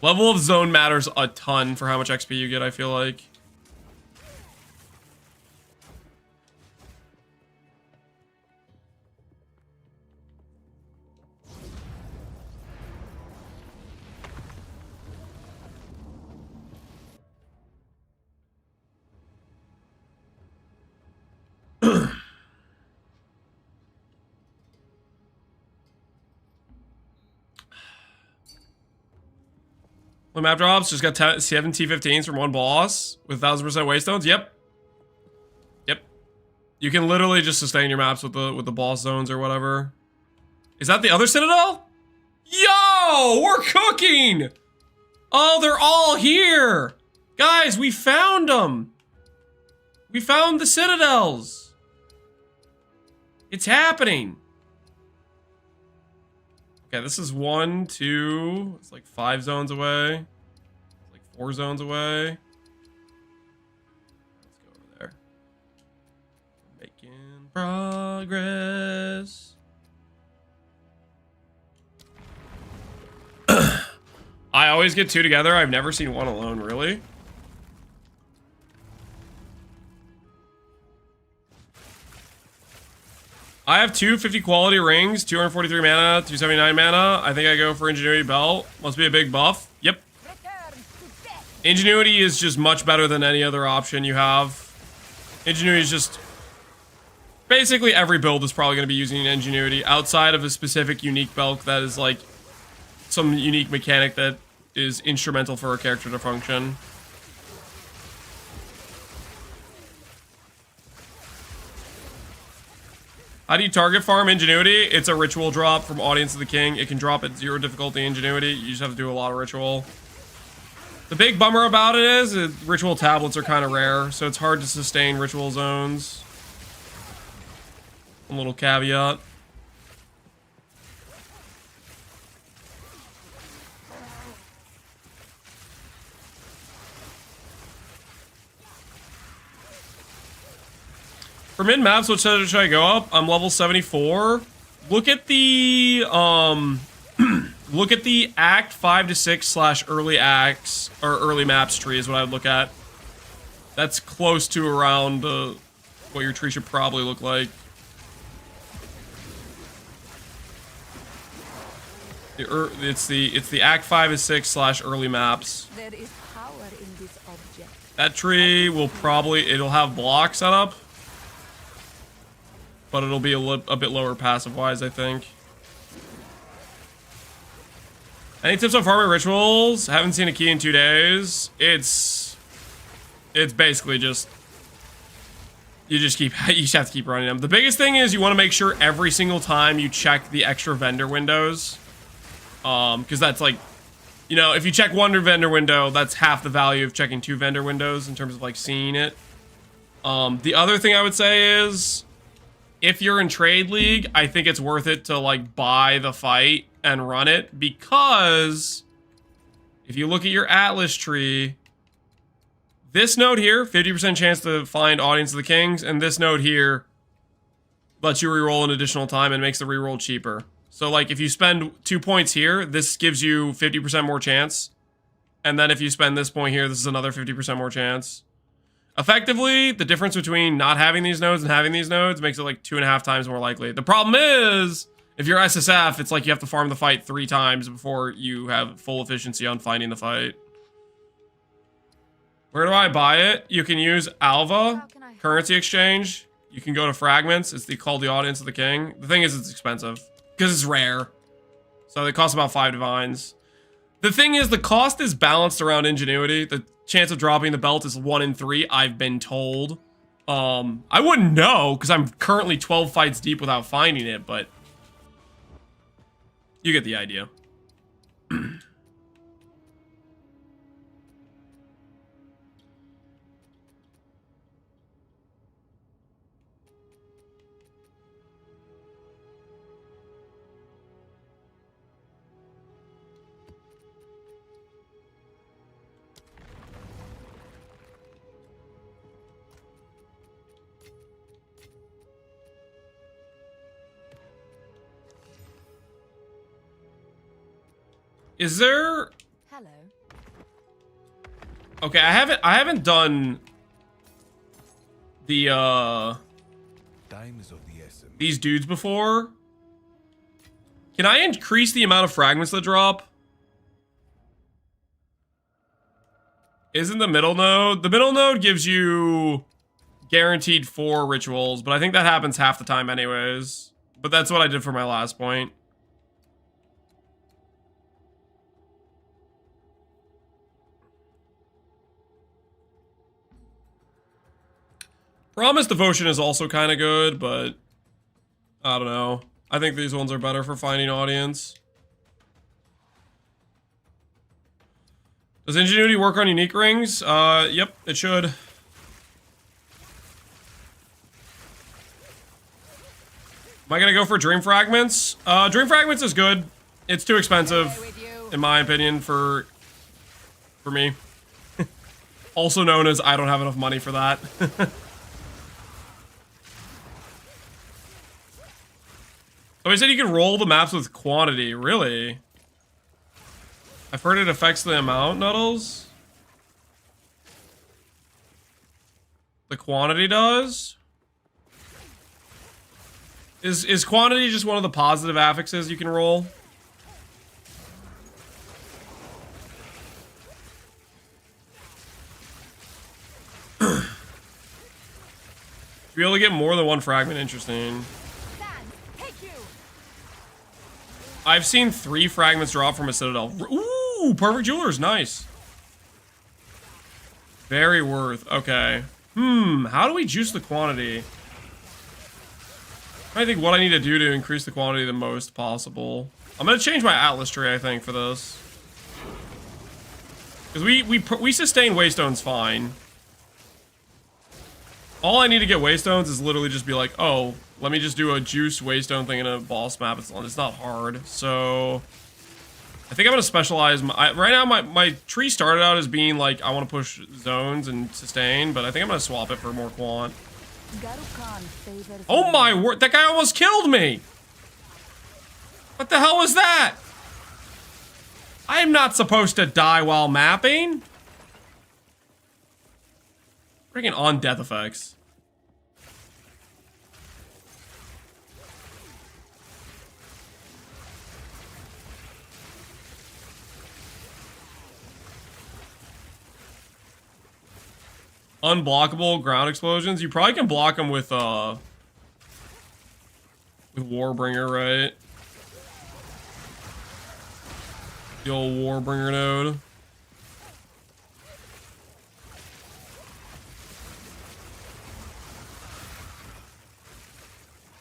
Level of zone matters a ton for how much XP you get, I feel like. When map drops, just got 7 T15s from 1 boss with 1000% waystones. Yep. Yep. You can literally just sustain your maps with the boss zones or whatever. Is that the other Citadel? Yo, we're cooking! Oh, they're all here! Guys, we found them! We found the Citadels! It's happening! Okay, this is 1, 2, it's like 5 zones away. It's like 4 zones away. Let's go over there. Making progress. I always get 2 together. I've never seen 1 alone, really. I have 2 50 quality rings, 243 mana, 279 mana. I think I go for Ingenuity Belt. Must be a big buff. Yep. Ingenuity is just much better than any other option you have. Ingenuity is just... Basically every build is probably going to be using Ingenuity outside of a specific unique belt that is like some unique mechanic that is instrumental for a character to function. How do you target farm Ingenuity? It's a ritual drop from Audience of the King. It can drop at 0 difficulty Ingenuity. You just have to do a lot of ritual. The big bummer about it is ritual tablets are kind of rare, so it's hard to sustain ritual zones. A little caveat. For mid maps, which should I go up? I'm level 74. Look at the look at the Act 5 to 6 / early acts or early maps tree is what I would look at. That's close to around what your tree should probably look like. It's the Act 5 to 6 / early maps. There is power in this object. That tree will probably it'll have blocks set up. But it'll be a bit lower passive-wise, I think. Any tips on farming rituals? Haven't seen a key in 2 days. It's basically just... You just have to keep running them. The biggest thing is you want to make sure every single time you check the extra vendor windows. Because that's like... You know, if you check 1 vendor window, that's half the value of checking 2 vendor windows in terms of, like, seeing it. The other thing I would say is... If you're in Trade League, I think it's worth it to, like, buy the fight and run it, because if you look at your Atlas tree, this node here, 50% chance to find Audience of the Kings, and this node here lets you reroll an additional time and makes the reroll cheaper. So, like, if you spend 2 points here, this gives you 50% more chance, and then if you spend this point here, this is another 50% more chance. Effectively, the difference between not having these nodes and having these nodes makes it like 2.5 times more likely. The problem is, If you're SSF, it's like you have to farm the fight 3 times before you have full efficiency on finding the fight. Where do I buy it? You can use Alva, currency exchange. You can go to fragments. It's called the Audience of the King. The thing is, it's expensive because it's rare. So it costs about 5 divines. The thing is, the cost is balanced around ingenuity. The chance of dropping the belt is 1 in 3, I've been told. I wouldn't know because I'm currently 12 fights deep without finding it, but you get the idea. Is there... Hello. Okay, I haven't done the Time is of the essence. these dudes before. Can I increase the amount of fragments that drop? Isn't the middle node? The middle node gives you guaranteed 4 rituals, but I think that happens half the time anyways. But that's what I did for my last point. Promise Devotion is also kind of good, but I don't know. I think these ones are better for finding audience. Does Ingenuity work on unique rings? Yep, it should. Am I gonna go for Dream Fragments? Dream Fragments is good. It's too expensive, in my opinion, for me. Also known as I don't have enough money for that. So he said you can roll the maps with quantity. Really? I've heard it affects the amount, Nuddles. The quantity does? Is quantity just one of the positive affixes you can roll? Be able to get more than 1 fragment, interesting. I've seen 3 fragments drop from a citadel. Ooh, perfect jewelers, nice. Very worth, okay. How do we juice the quantity? I think what I need to do to increase the quantity the most possible. I'm gonna change my Atlas tree, I think, for this. Because we sustain Waystones fine. All I need to get Waystones is literally just be like, oh, let me just do a juice Waystone thing in a boss map. It's not hard. So I think I'm gonna specialize. Right now, my tree started out as being like, I want to push zones and sustain, but I think I'm gonna swap it for more quant. Oh my word, that guy almost killed me! What the hell was that? I am not supposed to die while mapping. Freaking on death effects. Unblockable ground explosions. You probably can block them with Warbringer, right? The old Warbringer node.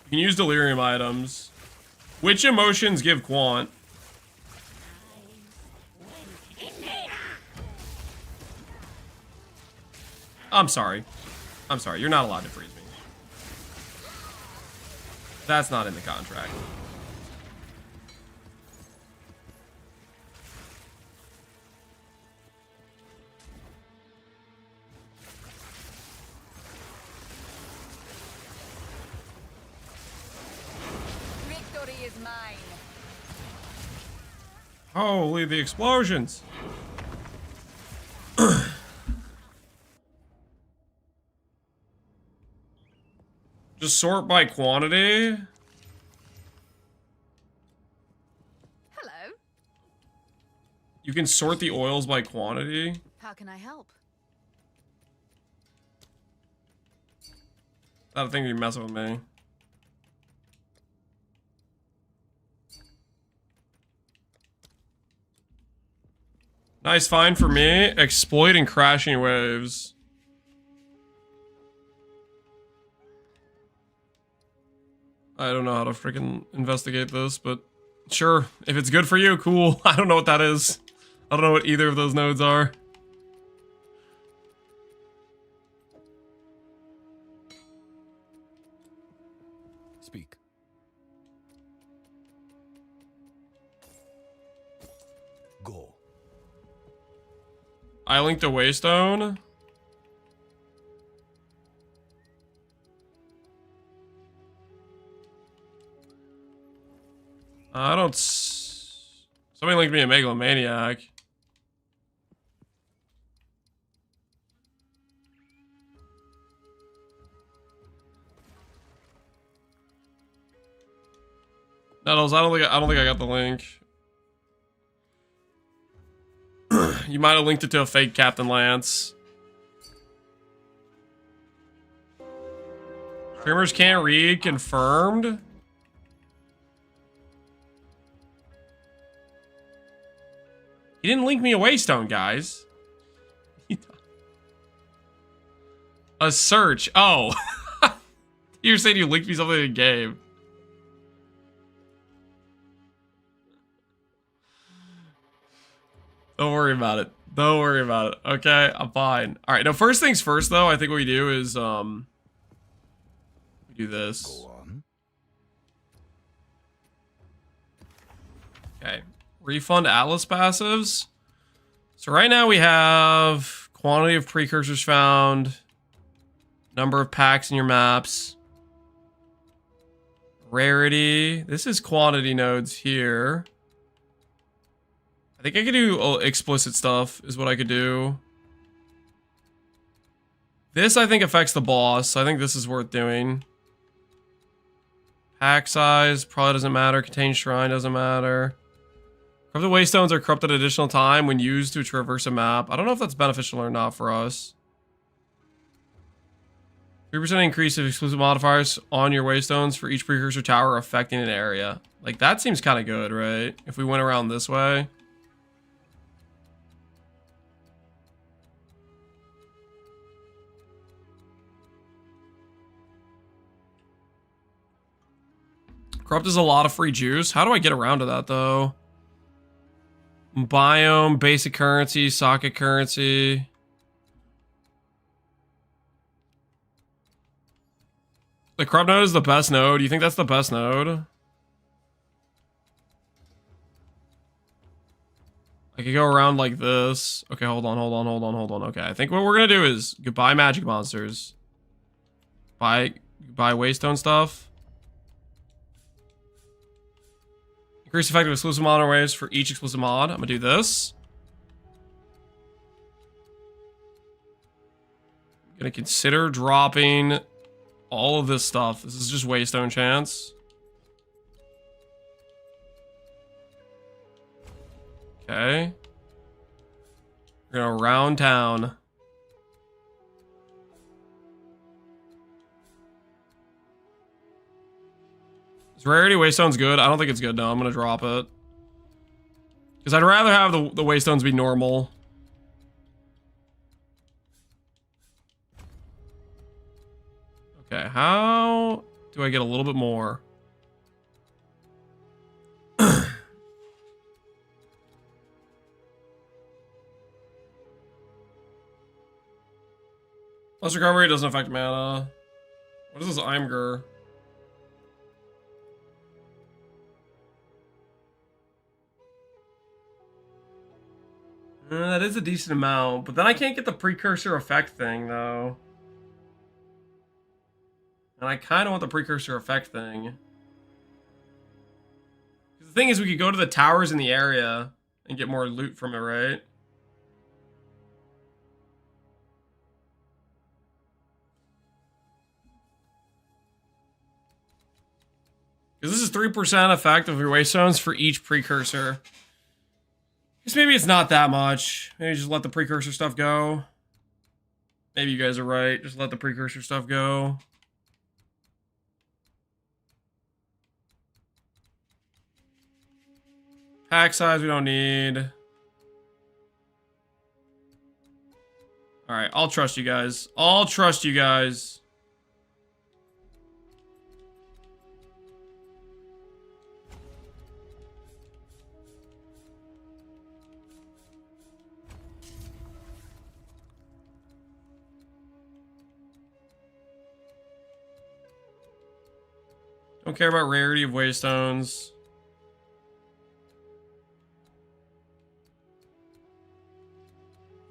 You can use delirium items. Which emotions give quant? I'm sorry. I'm sorry. You're not allowed to freeze me. That's not in the contract. Victory is mine. Holy, the explosions. Just sort by quantity. You can sort the oils by quantity. How can I help? I don't think you're messing with me. Nice find for me. Exploiting crashing waves. I don't know how to freaking investigate this, but sure. If it's good for you, cool. I don't know what that is. I don't know what either of those nodes are. Speak. Go. I linked a waystone. I don't. Somebody linked me a megalomaniac. Nettles, I don't think I got the link. You might have linked it to a fake Captain Lance. Streamers can't read, confirmed. He didn't link me a waystone, guys. A search. Oh. You're saying you linked me something in the game. Don't worry about it. Don't worry about it. Okay, I'm fine. All right, now first things first, though. I think what we do is we do this. Go on. Okay, refund Atlas passives. So right now we have quantity of precursors found, number of packs in your maps, rarity. This is quantity nodes here. I think I could do explicit stuff is what I could do. This, I think, affects the boss. I think this is worth doing. Pack size probably doesn't matter. Contain shrine doesn't matter. Corrupted waystones are corrupted additional time when used to traverse a map. I don't know if that's beneficial or not for us. 3% increase of exclusive modifiers on your waystones for each precursor tower affecting an area. Like, that seems kind of good, right? If we went around this way. Corrupt is a lot of free juice. How do I get around to that, though? Biome, basic currency, socket currency. The corrupt node is the best node. Do you think that's the best node? I could go around like this. Okay, hold on. Okay, I think what we're gonna do is goodbye magic monsters. Buy waystone stuff. Increase effective exclusive mod waves for each exclusive mod. I'm gonna do this. I'm gonna consider dropping all of this stuff. This is just waystone chance. Okay. We're gonna round town. Is rarity waystones good? I don't think it's good. No, I'm gonna drop it. Because I'd rather have the waystones be normal. Okay, how do I get a little bit more? Plus recovery doesn't affect mana. What is this Imgur? That is a decent amount, but then I can't get the precursor effect thing, though. And I kind of want the precursor effect thing. The thing is, we could go to the towers in the area and get more loot from it, right? Because this is 3% effect of your waystones for each precursor. Guess maybe it's not that much. Maybe just let the precursor stuff go. Maybe you guys are right. Just let the precursor stuff go. Pack size we don't need. Alright, I'll trust you guys. I'll trust you guys. Don't care about rarity of waystones.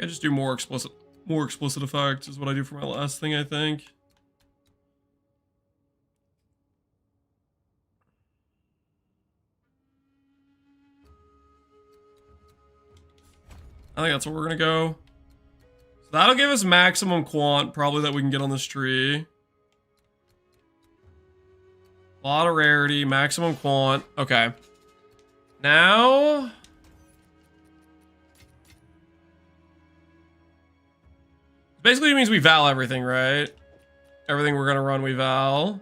I just do more explicit effects is what I do for my last thing, I think. I think that's where we're gonna go. So that'll give us maximum quant, probably, that we can get on this tree. A lot of rarity, maximum quant. Okay. Now... basically it means we val everything, right? Everything we're gonna run, we val.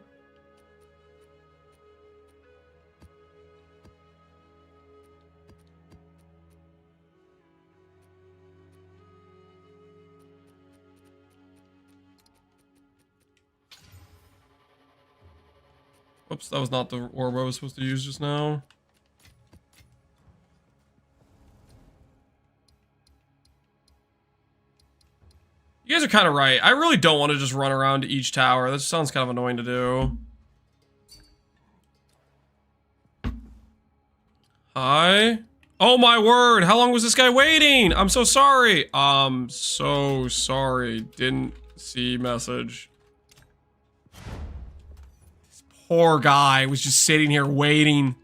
Whoops, that was not the orb I was supposed to use just now. You guys are kind of right. I really don't want to just run around to each tower. That sounds kind of annoying to do. Hi. Oh my word. How long was this guy waiting? I'm so sorry. I'm so sorry. Didn't see message. This poor guy was just sitting here waiting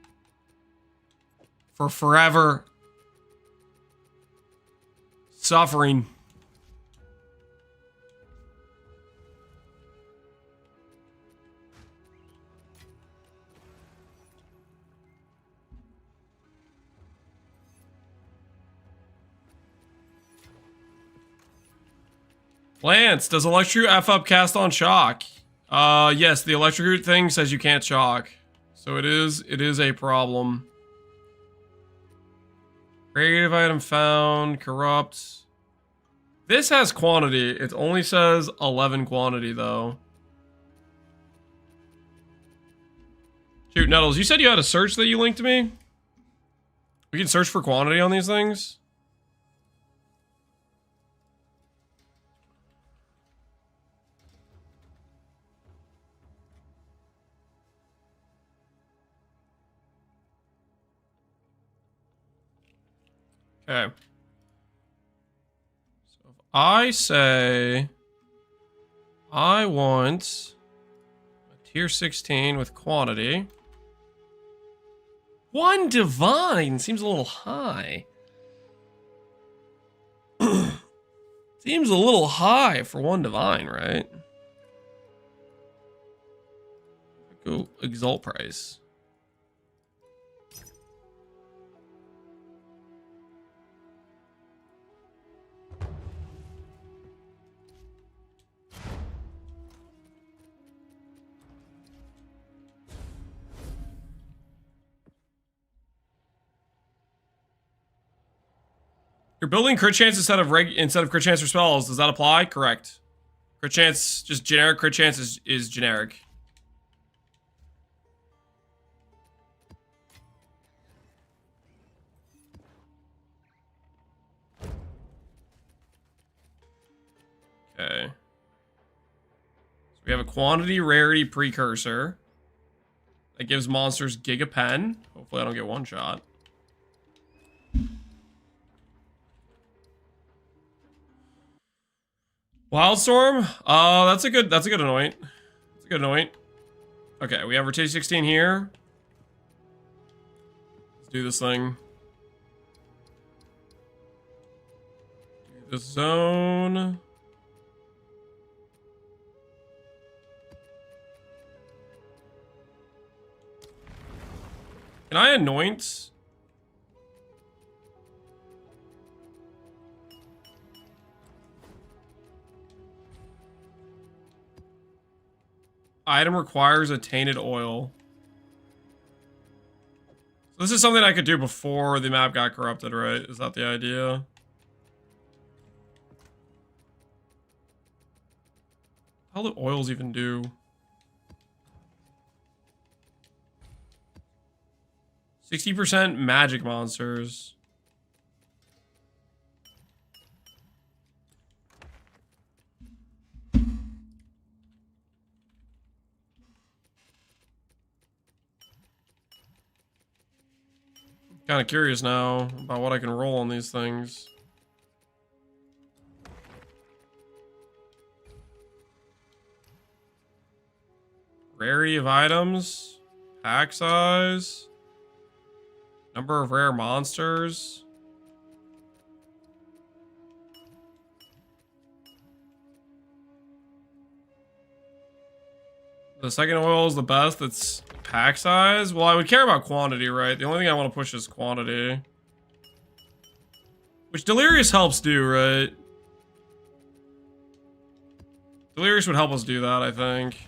for forever. Suffering. Lance, does Electrocute F up cast on shock? Yes, the Electrocute thing says you can't shock. So it is a problem. Creative item found, corrupt. This has quantity. It only says 11 quantity though. Shoot, Nettles, you said you had a search that you linked to me? We can search for quantity on these things? Okay. So if I say I want a tier 16 with quantity. 1 divine seems a little high. Seems a little high for 1 divine, right? Go exalt price. You're building crit chance instead of crit chance for spells. Does that apply? Correct. Crit chance, just generic crit chance is generic. Okay. So we have a quantity rarity precursor that gives monsters Giga Pen. Hopefully I don't get one shot. Wildstorm? That's a good anoint. That's a good anoint. Okay, we have our T16 here. Let's do this thing. Do this zone. Can I anoint? Item requires a tainted oil. So this is something I could do before the map got corrupted, right? Is that the idea? How do oils even do? 60% magic monsters. Kind of curious now about what I can roll on these things. Rarity of items, pack size, number of rare monsters. The second oil is the best. It's pack size. Well, I would care about quantity, right? The only thing I want to push is quantity. Which Delirious helps do, right? Delirious would help us do that, I think.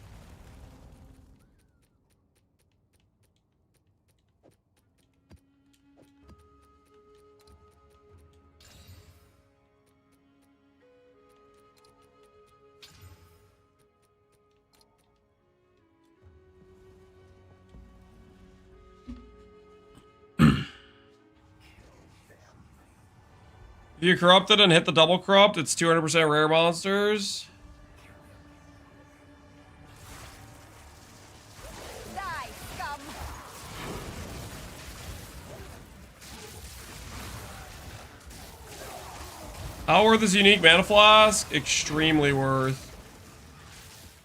If you corrupt it and hit the double corrupt, it's 200% rare monsters. Die, scum! How worth is unique mana flask? Extremely worth.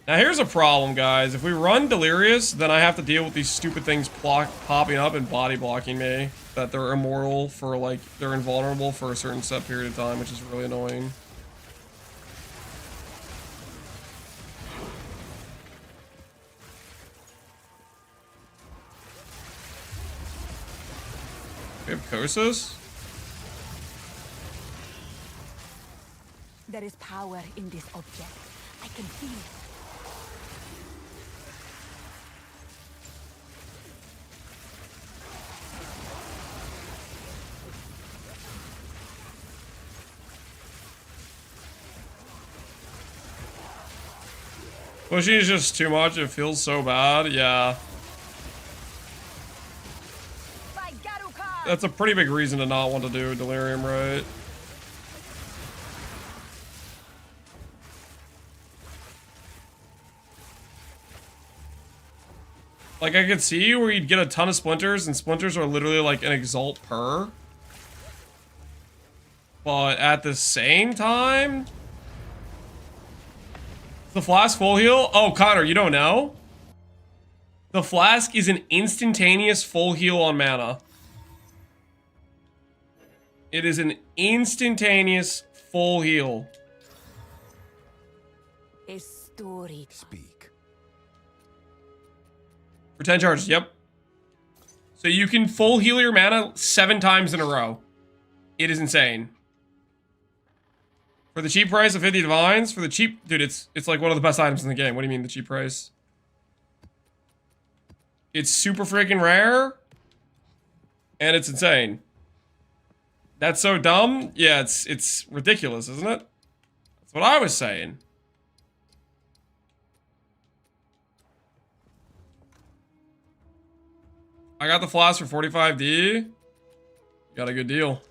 Now here's a problem, guys. If we run Delirious, then I have to deal with these stupid things popping up and body blocking me. That they're immortal for, like, they're invulnerable for a certain set period of time, which is really annoying. We have Kosas? There is power in this object. I can feel it. Pushing is just too much. It feels so bad. Yeah. By Garukar! That's a pretty big reason to not want to do Delirium, right? Like, I could see where you'd get a ton of splinters, and splinters are literally like an exalt per. But at the same time... The flask full heal? Oh, Connor, you don't know? The flask is an instantaneous full heal on mana. It is an instantaneous full heal. A story. Speak. For 10 charges, yep. So you can full heal your mana 7 times in a row. It is insane. For the cheap price of 50 divines, for the cheap... Dude, it's like one of the best items in the game. What do you mean, the cheap price? It's super freaking rare. And it's insane. That's so dumb? Yeah, it's ridiculous, isn't it? That's what I was saying. I got the flask for 45D. Got a good deal.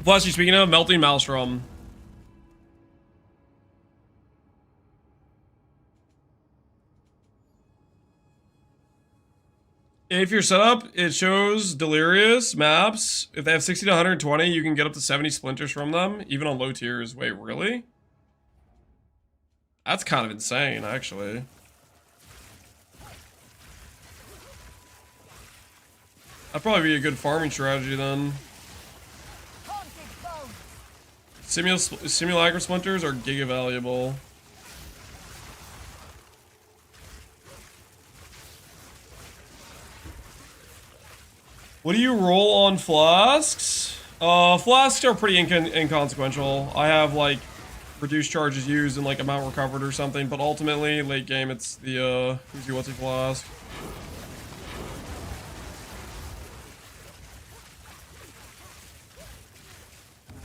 Plus, you're speaking of melting maelstrom. Pay for your setup. It shows Delirious maps. If they have 60 to 120, you can get up to 70 splinters from them, even on low tiers. Wait, really? That's kind of insane, actually. That'd probably be a good farming strategy then. Simulacra splinters are giga valuable. What do you roll on flasks? Flasks are pretty inconsequential. I have like reduced charges used and like amount recovered or something, but ultimately late game it's the what's a flask.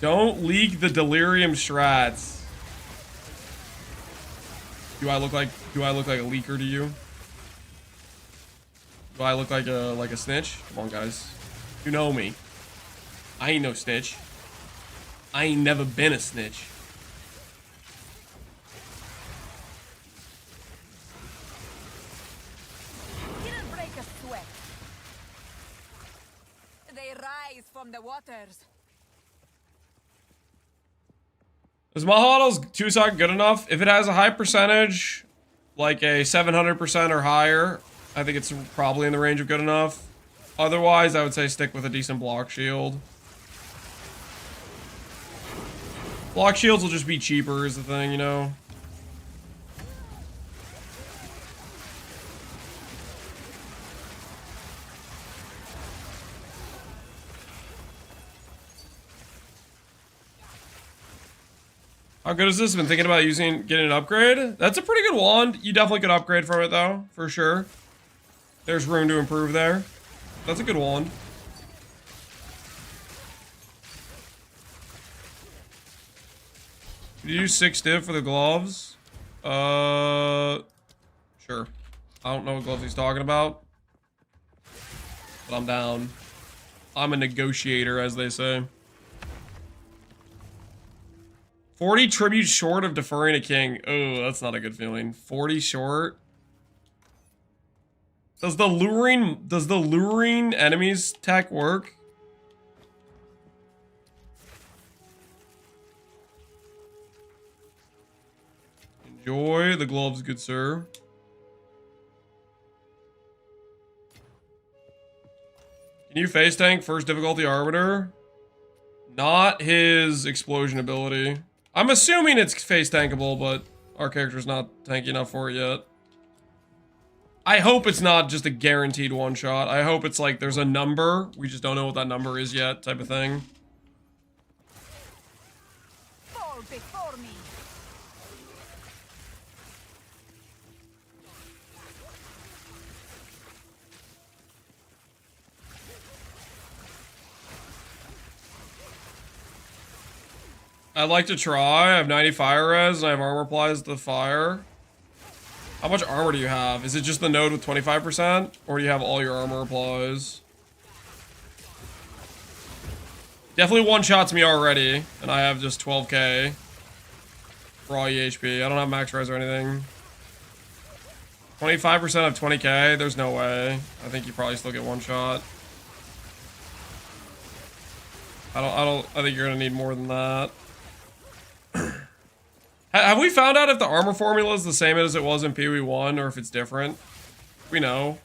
Don't leak the delirium strats. Do I look like a leaker to you? Do I look like a snitch? Come on, guys. You know me. I ain't no snitch. I ain't never been a snitch. Didn't break a sweat. They rise from the waters. Is Mahado's 2-sock good enough? If it has a high percentage, like a 700% or higher, I think it's probably in the range of good enough. Otherwise, I would say stick with a decent block shield. Block shields will just be cheaper is the thing, you know? How good is this? Been thinking about getting an upgrade. That's a pretty good wand. You definitely could upgrade from it though, for sure. There's room to improve there. That's a good wand. Did you use 6 div for the gloves? Sure. I don't know what gloves he's talking about, but I'm down. I'm a negotiator, as they say. 40 tribute short of deferring a king. Oh, that's not a good feeling. 40 short. Does the luring enemies tech work? Enjoy the gloves, good sir. Can you face tank first difficulty Arbiter? Not his explosion ability. I'm assuming it's face tankable, but our character's not tanky enough for it yet. I hope it's not just a guaranteed one shot. I hope it's like there's a number. We just don't know what that number is yet, type of thing. Fall before me. I'd like to try. I have 90 fire res and I have armor applies to the fire. How much armor do you have? Is it just the node with 25%? Or do you have all your armor applies? Definitely one-shots me already. And I have just 12k. Raw EHP. I don't have max res or anything. 25% of 20k? There's no way. I think you probably still get one shot. I think you're gonna need more than that. Have we found out if the armor formula is the same as it was in PoE 1 or if it's different? We know.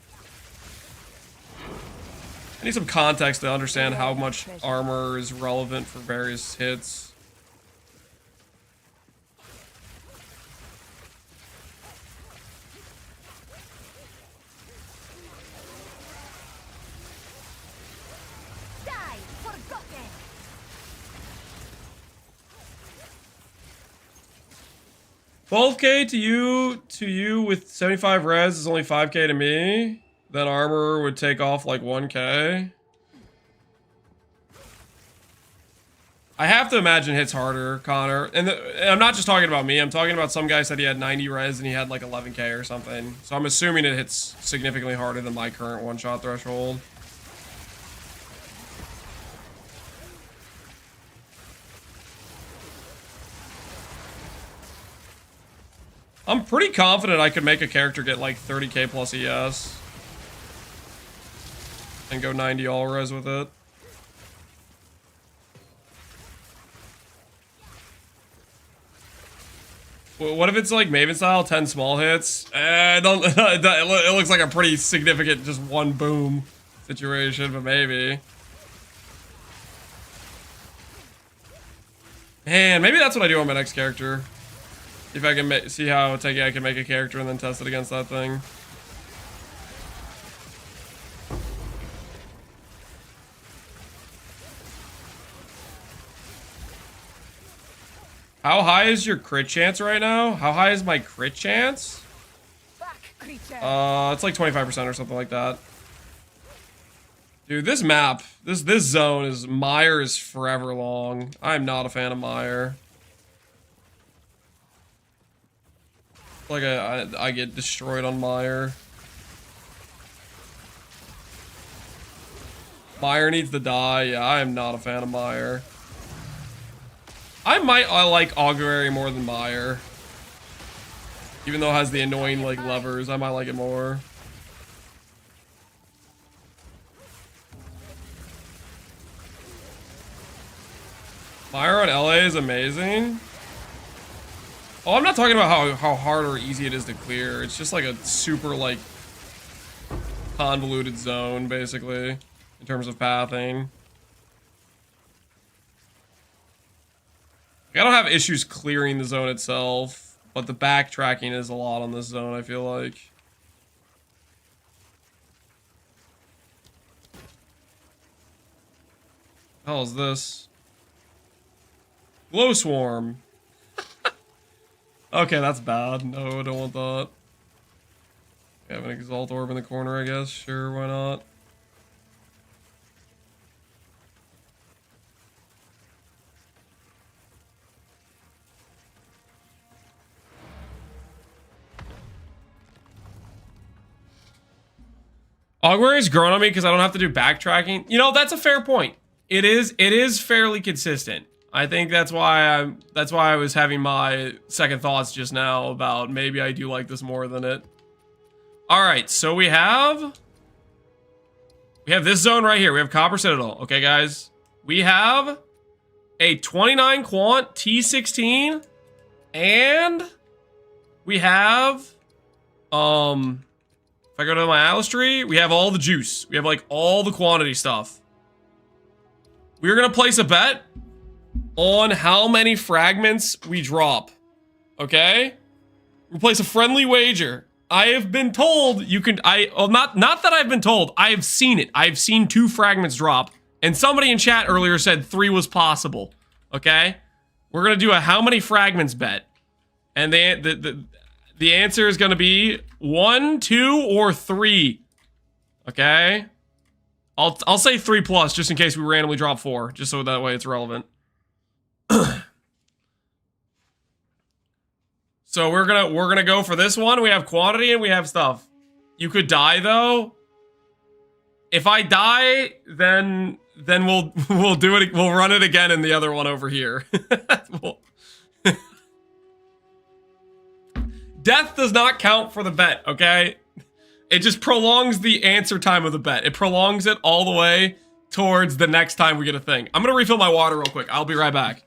I need some context to understand how much armor is relevant for various hits. Die, forgotten. 12k to you with 75 res is only 5k to me. Then armor would take off like 1k. I have to imagine hits harder, Connor. And I'm not just talking about me. I'm talking about some guy said he had 90 res and he had like 11k or something. So I'm assuming it hits significantly harder than my current one-shot threshold. I'm pretty confident I could make a character get like 30k plus ES. and go 90 all res with it. What if it's like Maven style, 10 small hits? Don't. It looks like a pretty significant, just one boom situation, but maybe. Man, maybe that's what I do on my next character. If I can see how I can make a character and then test it against that thing. How high is your crit chance right now? How high is my crit chance? Back, creature. It's like 25% or something like that. Dude, this map, this zone is Mire is forever long. I'm not a fan of Mire. Like I get destroyed on Mire. Mire needs to die. Yeah, I am not a fan of Mire. I like Augury more than Mire. Even though it has the annoying like levers, I might like it more. Mire on LA is amazing. Oh, I'm not talking about how hard or easy it is to clear. It's just like a super like convoluted zone basically in terms of pathing. I don't have issues clearing the zone itself, but the backtracking is a lot on this zone, I feel like. What the hell is this? Glow Swarm. Okay, that's bad. No, I don't want that. We have an Exalt Orb in the corner, I guess. Sure, why not? Augury's grown on me because I don't have to do backtracking. You know, that's a fair point. It is fairly consistent. I think that's why I was having my second thoughts just now about maybe I do like this more than it. All right, so we have this zone right here. We have Copper Citadel. Okay, guys. We have a 29 quant T16 and we have if I go to my Atlas tree, we have all the juice. We have like all the quantity stuff. We're going to place a bet on how many fragments we drop. Okay? We place a friendly wager. I have been told you can not that I've been told. I have seen it. I've seen 2 fragments drop and somebody in chat earlier said 3 was possible. Okay? We're going to do a how many fragments bet. And the answer is going to be 1, 2, or 3. Okay? I'll say 3 plus just in case we randomly drop 4, just so that way it's relevant. So we're gonna go for this one. We have quantity and we have stuff. You could die though. If I die, then we'll do it. We'll run it again in the other one over here. Death does not count for the bet, okay? It just prolongs the answer time of the bet. It prolongs it all the way towards the next time we get a thing. I'm gonna refill my water real quick. I'll be right back.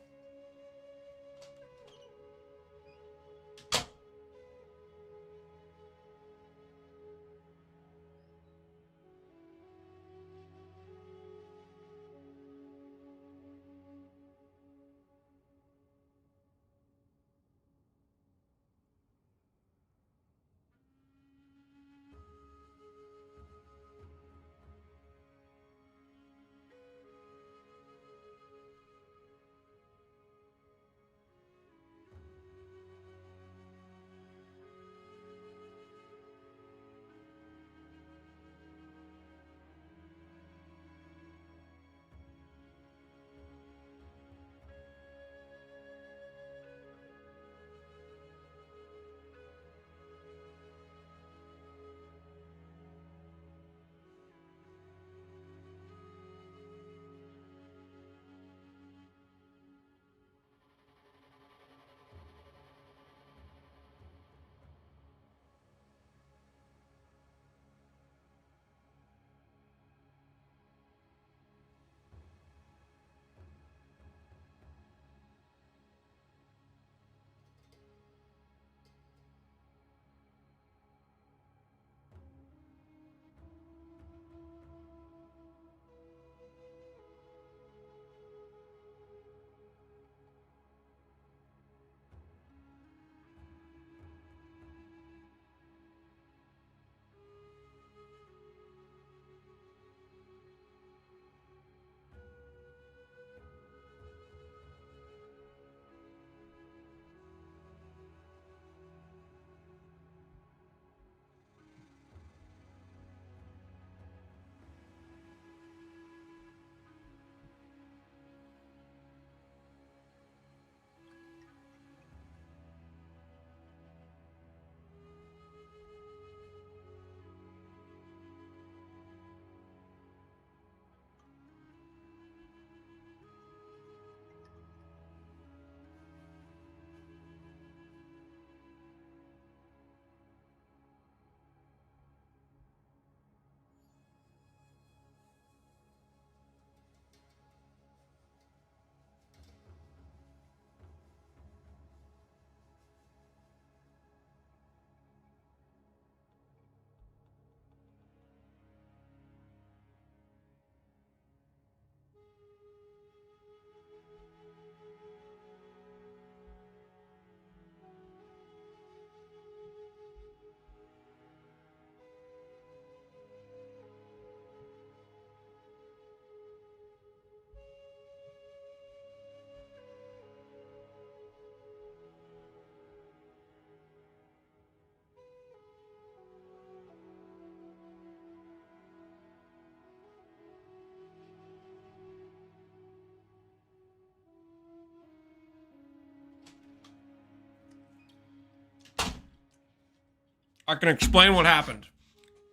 I can explain what happened.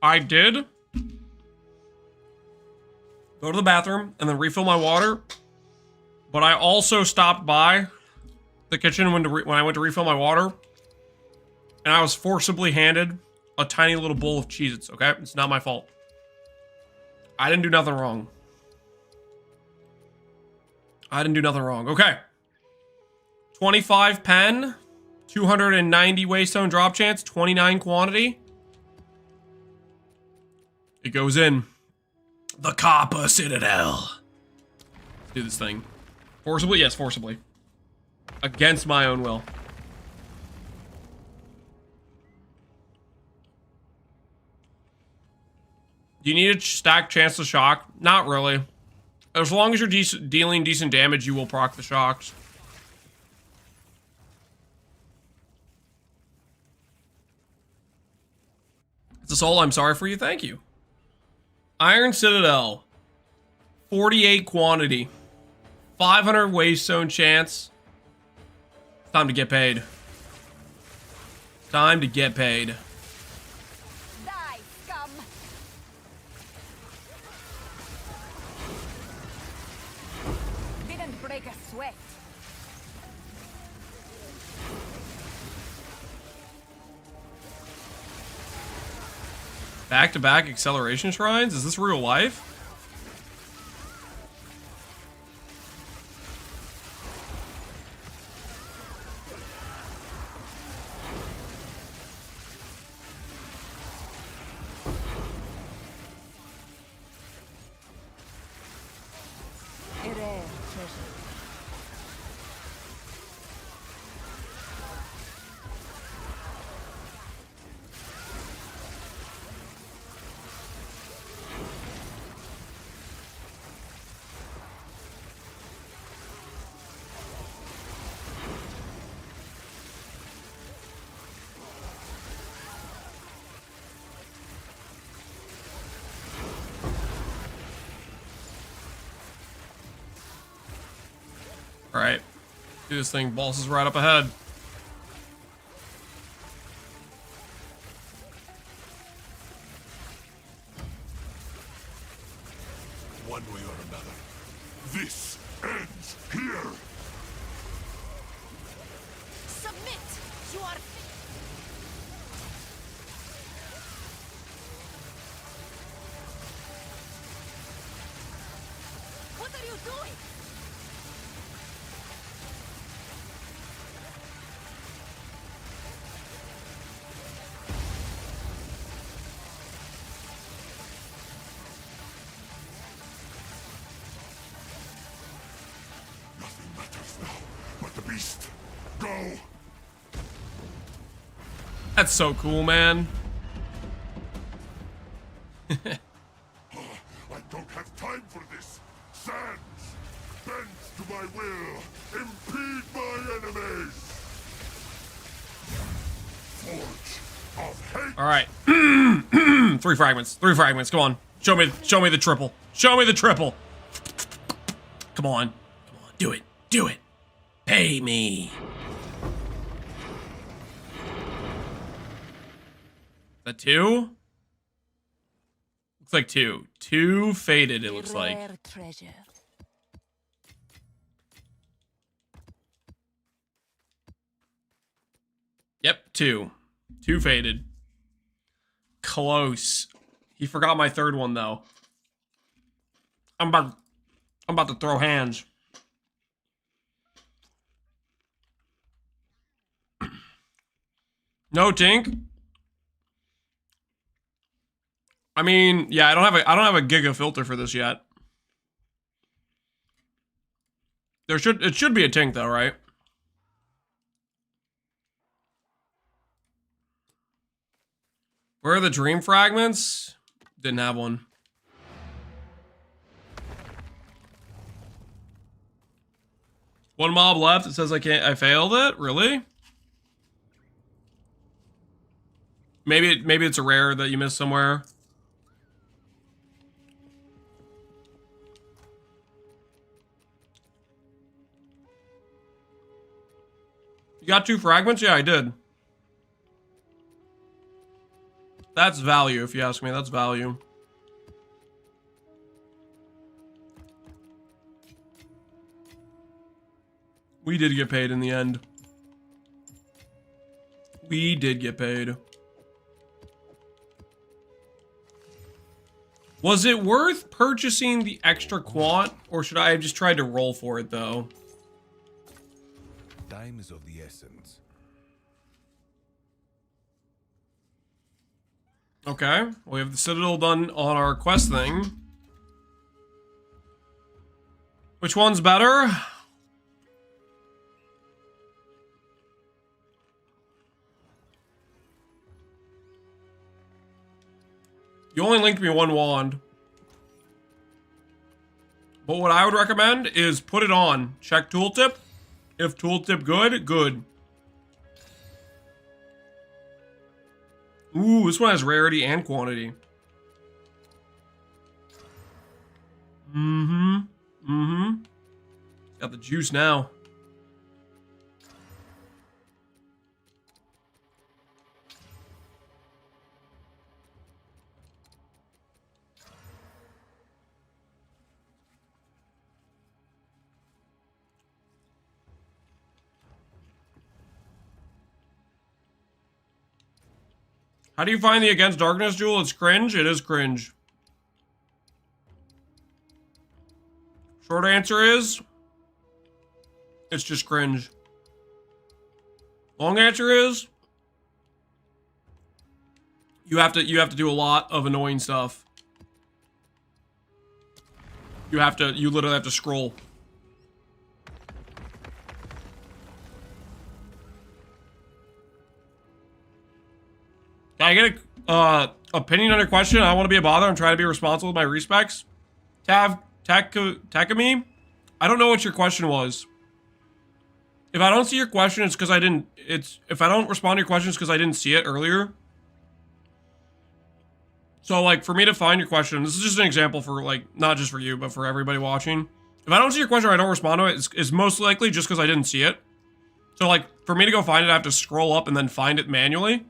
I did go to the bathroom and then refill my water, but I also stopped by the kitchen when I went to refill my water, and I was forcibly handed a tiny little bowl of Cheez-Its, okay? It's not my fault. I didn't do nothing wrong. I didn't do nothing wrong. Okay. 25 pen. 290 waystone drop chance, 29 quantity. It goes in the Copper Citadel. Let's do this thing. Forcibly? Yes, forcibly. Against my own will. Do you need a stacked chance to shock? Not really. As long as you're dealing decent damage, you will proc the shocks. It's a soul. I'm sorry for you. Thank you. Iron Citadel. 48 quantity. 500 waystone chance. Time to get paid. Time to get paid. Die, scum! Didn't break a sweat. Back-to-back acceleration shrines? Is this real life? A rare treasure. Alright. Do this thing. Boss is right up ahead. One way or another, this ends here. Submit! You are... What are you doing? Nothing matters now but the beast. Go! That's so cool, man. I don't have time for this. Sands, bend to my will. Impede my enemies. Forge of hate. Alright. 3 fragments. 3 fragments. Come on. Show me the triple. Show me the triple. Come on. Come on. Do it. Do it. Pay me. The 2? Looks like 2. 2 faded, it looks like. Rare treasure. Yep, 2. 2 faded. Close. He forgot my 3rd one though. I'm about to throw hands. No, Tink. I mean, yeah, I don't have a giga filter for this yet. It should be a tink though, right? Where are the dream fragments? Didn't have one. One mob left. It says I failed it. Really? Maybe it's a rare that you missed somewhere. You got 2 fragments? Yeah, I did. That's value, if you ask me. That's value. We did get paid in the end. We did get paid. Was it worth purchasing the extra quant, or should I have just tried to roll for it, though? Time is of the essence. Okay, we have the Citadel done on our quest thing. Which one's better? You only linked me 1 wand. But what I would recommend is put it on. Check tooltip. If tooltip good, good. Ooh, this one has rarity and quantity. Got the juice now. How do you find the Against Darkness jewel? It's cringe. It is cringe. Short answer is, it's just cringe. Long answer is, you have to do a lot of annoying stuff. You literally have to scroll. Can I get a opinion on your question? I want to be a bother. I'm trying to be responsible with my respects. Takami, I don't know what your question was. If I don't see your question, it's because I didn't. If I don't respond to your question, it's because I didn't see it earlier. So, like, for me to find your question, this is just an example for, like, not just for you, but for everybody watching. If I don't see your question or I don't respond to it, it's most likely just because I didn't see it. So, like, for me to go find it, I have to scroll up and then find it manually.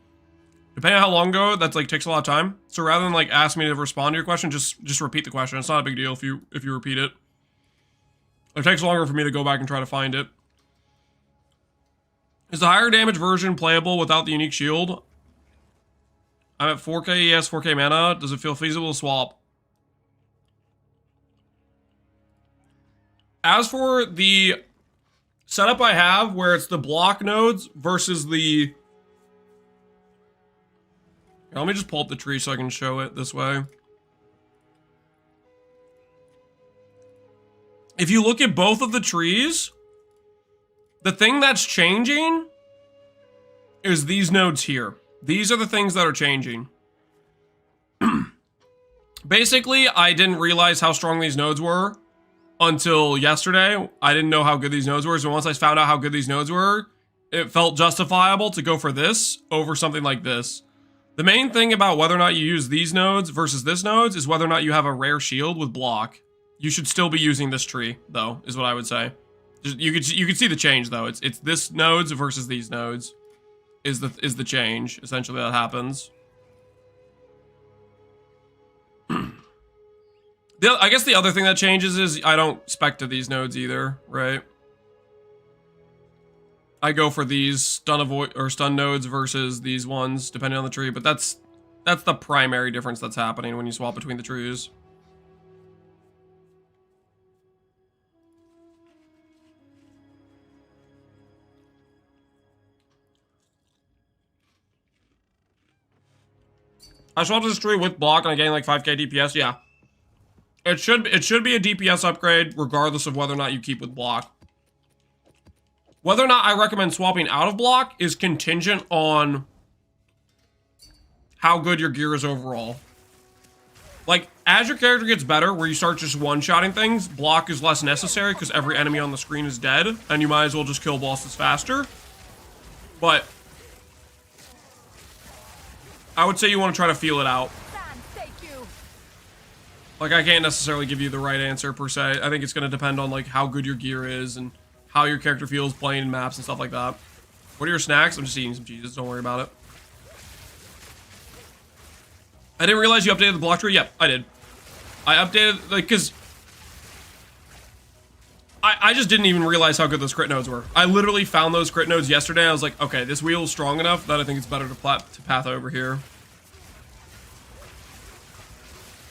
Depending on how long ago, that's like takes a lot of time. So rather than like ask me to respond to your question, just repeat the question. It's not a big deal if you repeat it. It takes longer for me to go back and try to find it. Is the higher damage version playable without the unique shield? I'm at 4k ES, 4k mana. Does it feel feasible to swap? As for the setup I have, where it's the block nodes versus the... Let me just pull up the tree so I can show it this way. If you look at both of the trees, the thing that's changing is these nodes here. These are the things that are changing. Basically, I didn't realize how strong these nodes were until yesterday. I didn't know how good these nodes were, so once I found out how good these nodes were, it felt justifiable to go for this over something like this. The main thing about whether or not you use these nodes versus this nodes is whether or not you have a rare shield with block. You should still be using this tree, though, is what I would say. You could see the change, though. It's this nodes versus these nodes is the change essentially that happens. I guess the other thing that changes is I don't spec to these nodes either, right? I go for these stun nodes versus these ones, depending on the tree, but that's the primary difference that's happening when you swap between the trees. I swapped this tree with block and I gain like 5k DPS, yeah. It should be a DPS upgrade regardless of whether or not you keep with block. Whether or not I recommend swapping out of block is contingent on how good your gear is overall. Like, as your character gets better, where you start just one-shotting things, block is less necessary because every enemy on the screen is dead, and you might as well just kill bosses faster. But I would say you want to try to feel it out. Like, I can't necessarily give you the right answer, per se. I think it's going to depend on, like, how good your gear is and how your character feels playing in maps and stuff like that. What are your snacks? I'm just eating some cheeses. Don't worry about it. I didn't realize you updated the block tree. Yep, I did. I updated, like, because I just didn't even realize how good those crit nodes were. I literally found those crit nodes yesterday. I was like, okay, this wheel is strong enough that I think it's better to path over here.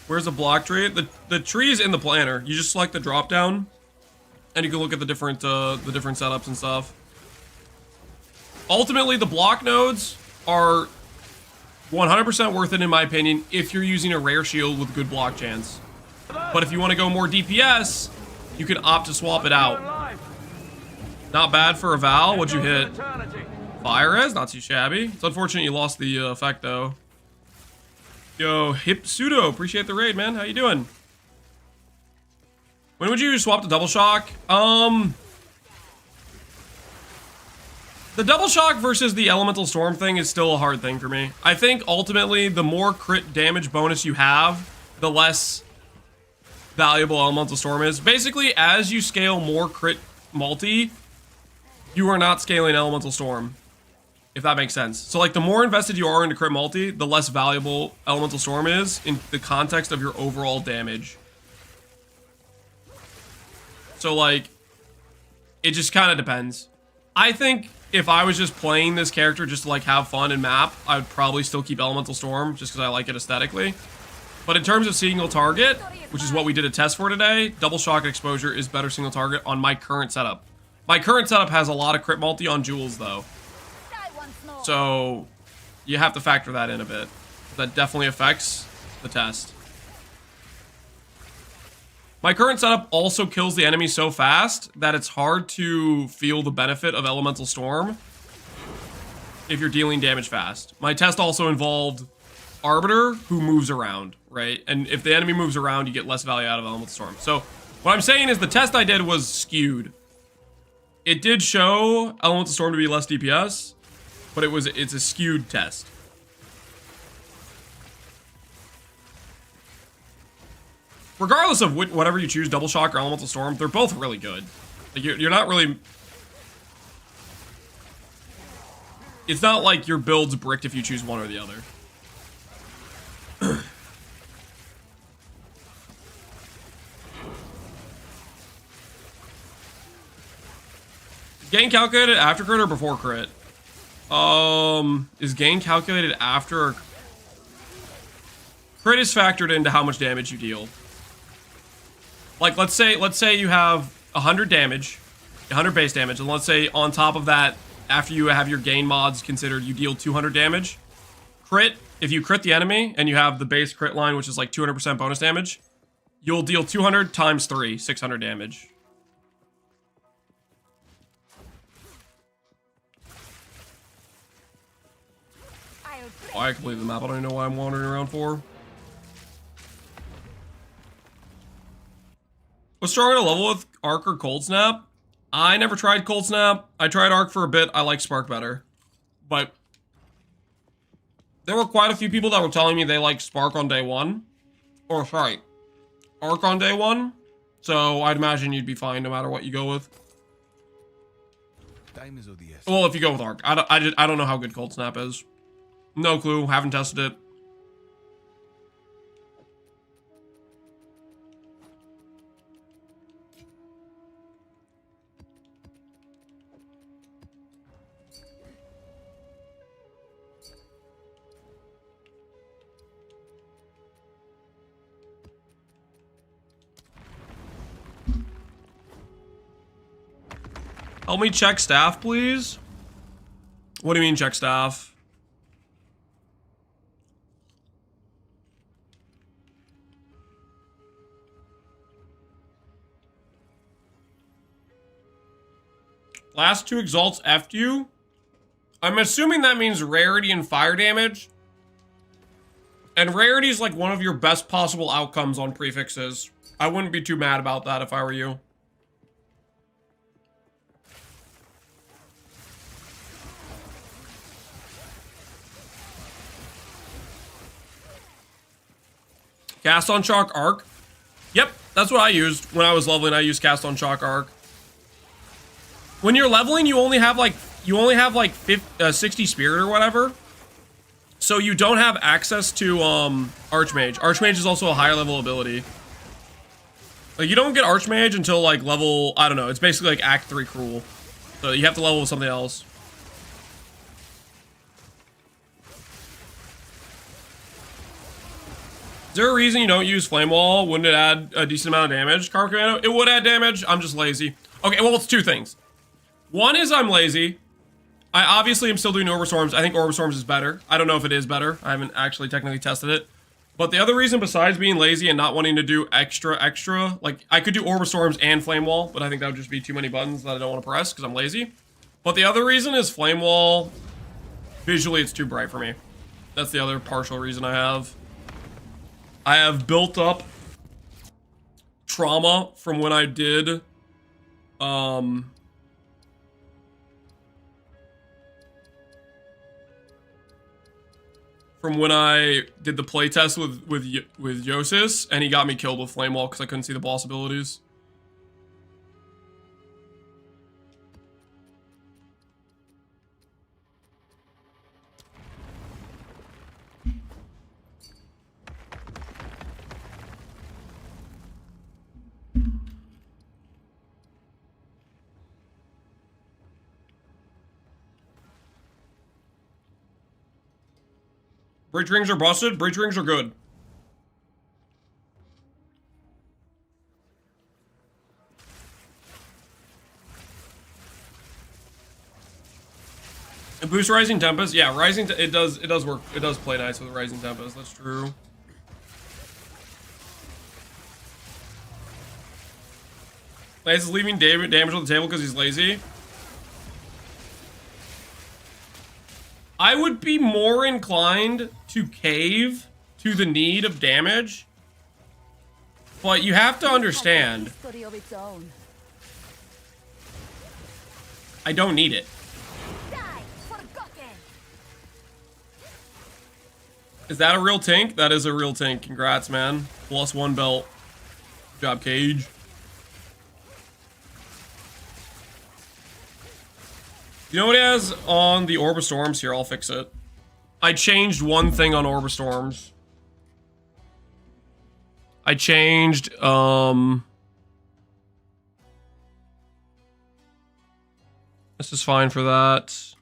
Where's the block tree? The tree is in the planner. You just select the drop down, and you can look at the different setups and stuff. Ultimately, the block nodes are 100% worth it in my opinion if you're using a rare shield with good block chance. But if you want to go more DPS, you can opt to swap it out. Not bad for a Val. What'd you hit? Fire res? Not too shabby. It's unfortunate you lost the effect though. Yo, Hip Pseudo, appreciate the raid, man. How you doing? When would you swap to double shock? The double shock versus the elemental storm thing is still a hard thing for me. I think ultimately the more crit damage bonus you have, the less valuable elemental storm is. Basically, as you scale more crit multi, you are not scaling elemental storm, if that makes sense. So like the more invested you are into crit multi, the less valuable elemental storm is in the context of your overall damage. So like, it just kind of depends. I think if I was just playing this character just to like have fun and map, I would probably still keep Elemental Storm just because I like it aesthetically. But in terms of single target, which is what we did a test for today, Double Shock Exposure is better single target on my current setup. My current setup has a lot of crit multi on jewels though. So you have to factor that in a bit. That definitely affects the test. My current setup also kills the enemy so fast that it's hard to feel the benefit of Elemental Storm if you're dealing damage fast. My test also involved Arbiter, who moves around, right? And if the enemy moves around, you get less value out of Elemental Storm. So what I'm saying is the test I did was skewed. It did show Elemental Storm to be less DPS, but it's a skewed test. Regardless of whatever you choose, Double Shock or Elemental Storm, they're both really good. Like you're not really... It's not like your build's bricked if you choose one or the other. Gain calculated after crit or before crit? Is gain calculated after... Crit is factored into how much damage you deal. Like, let's say you have 100 damage, 100 base damage, and let's say on top of that, after you have your gain mods considered, you deal 200 damage. Crit, if you crit the enemy, and you have the base crit line, which is like 200% bonus damage, you'll deal 200 times 3, 600 damage. Oh, I completed the map, I don't even know why I'm wandering around for. What's stronger to level with, Arc or Cold Snap? I never tried Cold Snap. I tried Arc for a bit. I like Spark better. But there were quite a few people that were telling me they like Spark on day one. Or, sorry, Arc on day one. So I'd imagine you'd be fine no matter what you go with. Time is of the essence. Well, if you go with Arc. I don't know how good Cold Snap is. No clue. Haven't tested it. Help me check staff, please. What do you mean check staff? Last 2 exalts F'd you. I'm assuming that means rarity and fire damage. And rarity is like one of your best possible outcomes on prefixes. I wouldn't be too mad about that if I were you. Cast on Chalk Arc. Yep, that's what I used when I was leveling. I used Cast on Chalk Arc. When you're leveling, you only have like 60 spirit or whatever. So you don't have access to Archmage. Archmage is also a higher level ability. Like you don't get Archmage until like level, I don't know, it's basically like Act 3 Cruel. So you have to level with something else. Is there a reason you don't use Flame Wall? Wouldn't it add a decent amount of damage, Karma Commando? It would add damage. I'm just lazy. Okay, well, it's 2 things. One is I'm lazy. I obviously am still doing Orb Storms. I think Orb Storms is better. I don't know if it is better. I haven't actually technically tested it. But the other reason besides being lazy and not wanting to do extra, like I could do Orb Storms and Flame Wall, but I think that would just be too many buttons that I don't want to press because I'm lazy. But the other reason is Flame Wall, visually it's too bright for me. That's the other partial reason I have. I have built up trauma from when I did from when I did the playtest with Yosis, and he got me killed with Flame Wall because I couldn't see the boss abilities. Breach rings are busted. Breach rings are good. It boosts Rising Tempest. Yeah, it does work. It does play nice with Rising Tempest. That's true. Lance is leaving damage on the table because he's lazy. I would be more inclined to cave to the need of damage, but you have to understand, I don't need it. Is that a real tank? That is a real tank. Congrats, man. +1 belt. Good job, Cage. You know what he has on the Orb of Storms? Here, I'll fix it. I changed one thing on Orb of Storms. I changed, this is fine for that.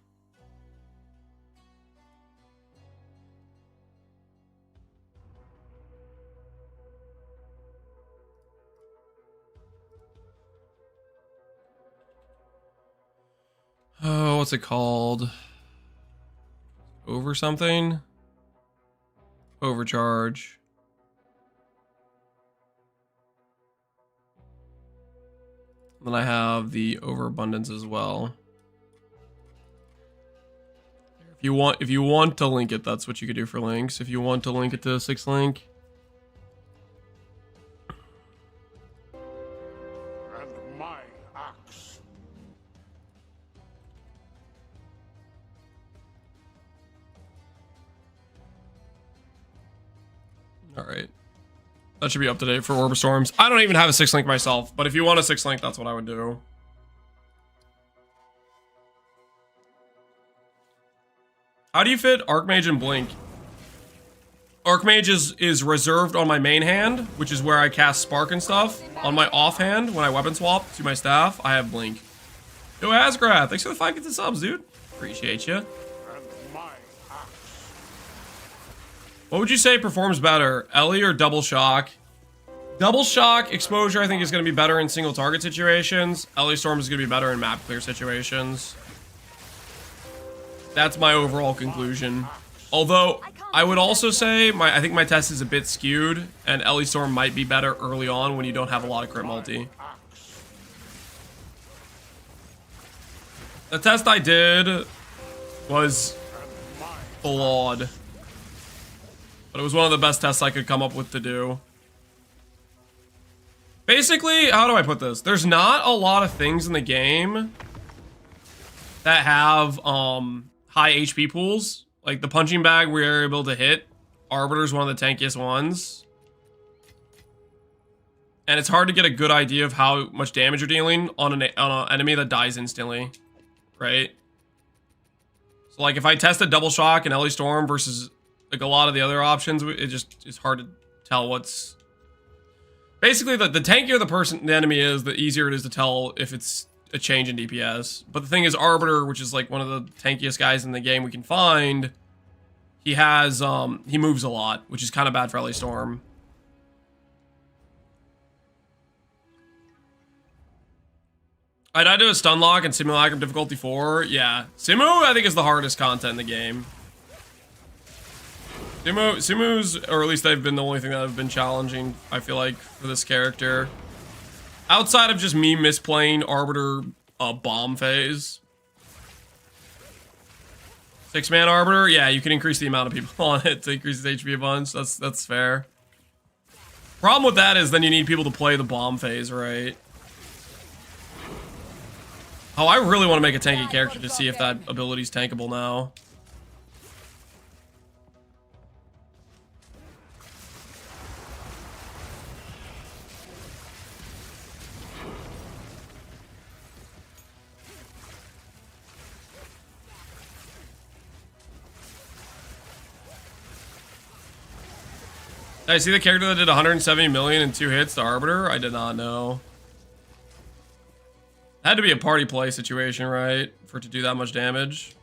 Oh, what's it called? Over something? Overcharge. Then I have the overabundance as well. If you want to link it, that's what you could do for links. If you want to link it to 6 link. And my axe. All right. That should be up to date for Orb of Storms. I don't even have a 6 link myself, but if you want a 6 link, that's what I would do. How do you fit Archmage and Blink? Archmage is reserved on my main hand, which is where I cast Spark and stuff. On my offhand, when I weapon swap to my staff, I have Blink. Yo, Asgrath, thanks for the 5 gifted subs, dude. Appreciate you. What would you say performs better, Ellie or Double Shock? Double Shock exposure, I think, is going to be better in single target situations. Ellie Storm is going to be better in map clear situations. That's my overall conclusion. Although, I would also say, I think my test is a bit skewed, and Ellie Storm might be better early on when you don't have a lot of crit multi. The test I did was flawed. But it was one of the best tests I could come up with to do. Basically, how do I put this? There's not a lot of things in the game that have high HP pools. Like the punching bag we're able to hit. Arbiter's one of the tankiest ones. And it's hard to get a good idea of how much damage you're dealing on an enemy that dies instantly. Right? So like if I test a double shock and Ellie Storm versus like a lot of the other options, it just is hard to tell what's... Basically, the tankier the enemy is, the easier it is to tell if it's a change in DPS. But the thing is, Arbiter, which is like one of the tankiest guys in the game we can find, he has, he moves a lot, which is kind of bad for Ellie Storm. I died to a stun lock and simulacrum difficulty 4. Yeah, Simu, I think, is the hardest content in the game. Simu's, or at least they've been the only thing that have been challenging, I feel like, for this character. Outside of just me misplaying Arbiter bomb phase. 6-man Arbiter, yeah, you can increase the amount of people on it to increase his HP a bunch. That's fair. Problem with that is then you need people to play the bomb phase, right? Oh, I really want to make a tanky character to see if that ability's tankable now. Did I see the character that did 170 million in 2 hits to Arbiter? I did not know. Had to be a party play situation, right? For it to do that much damage.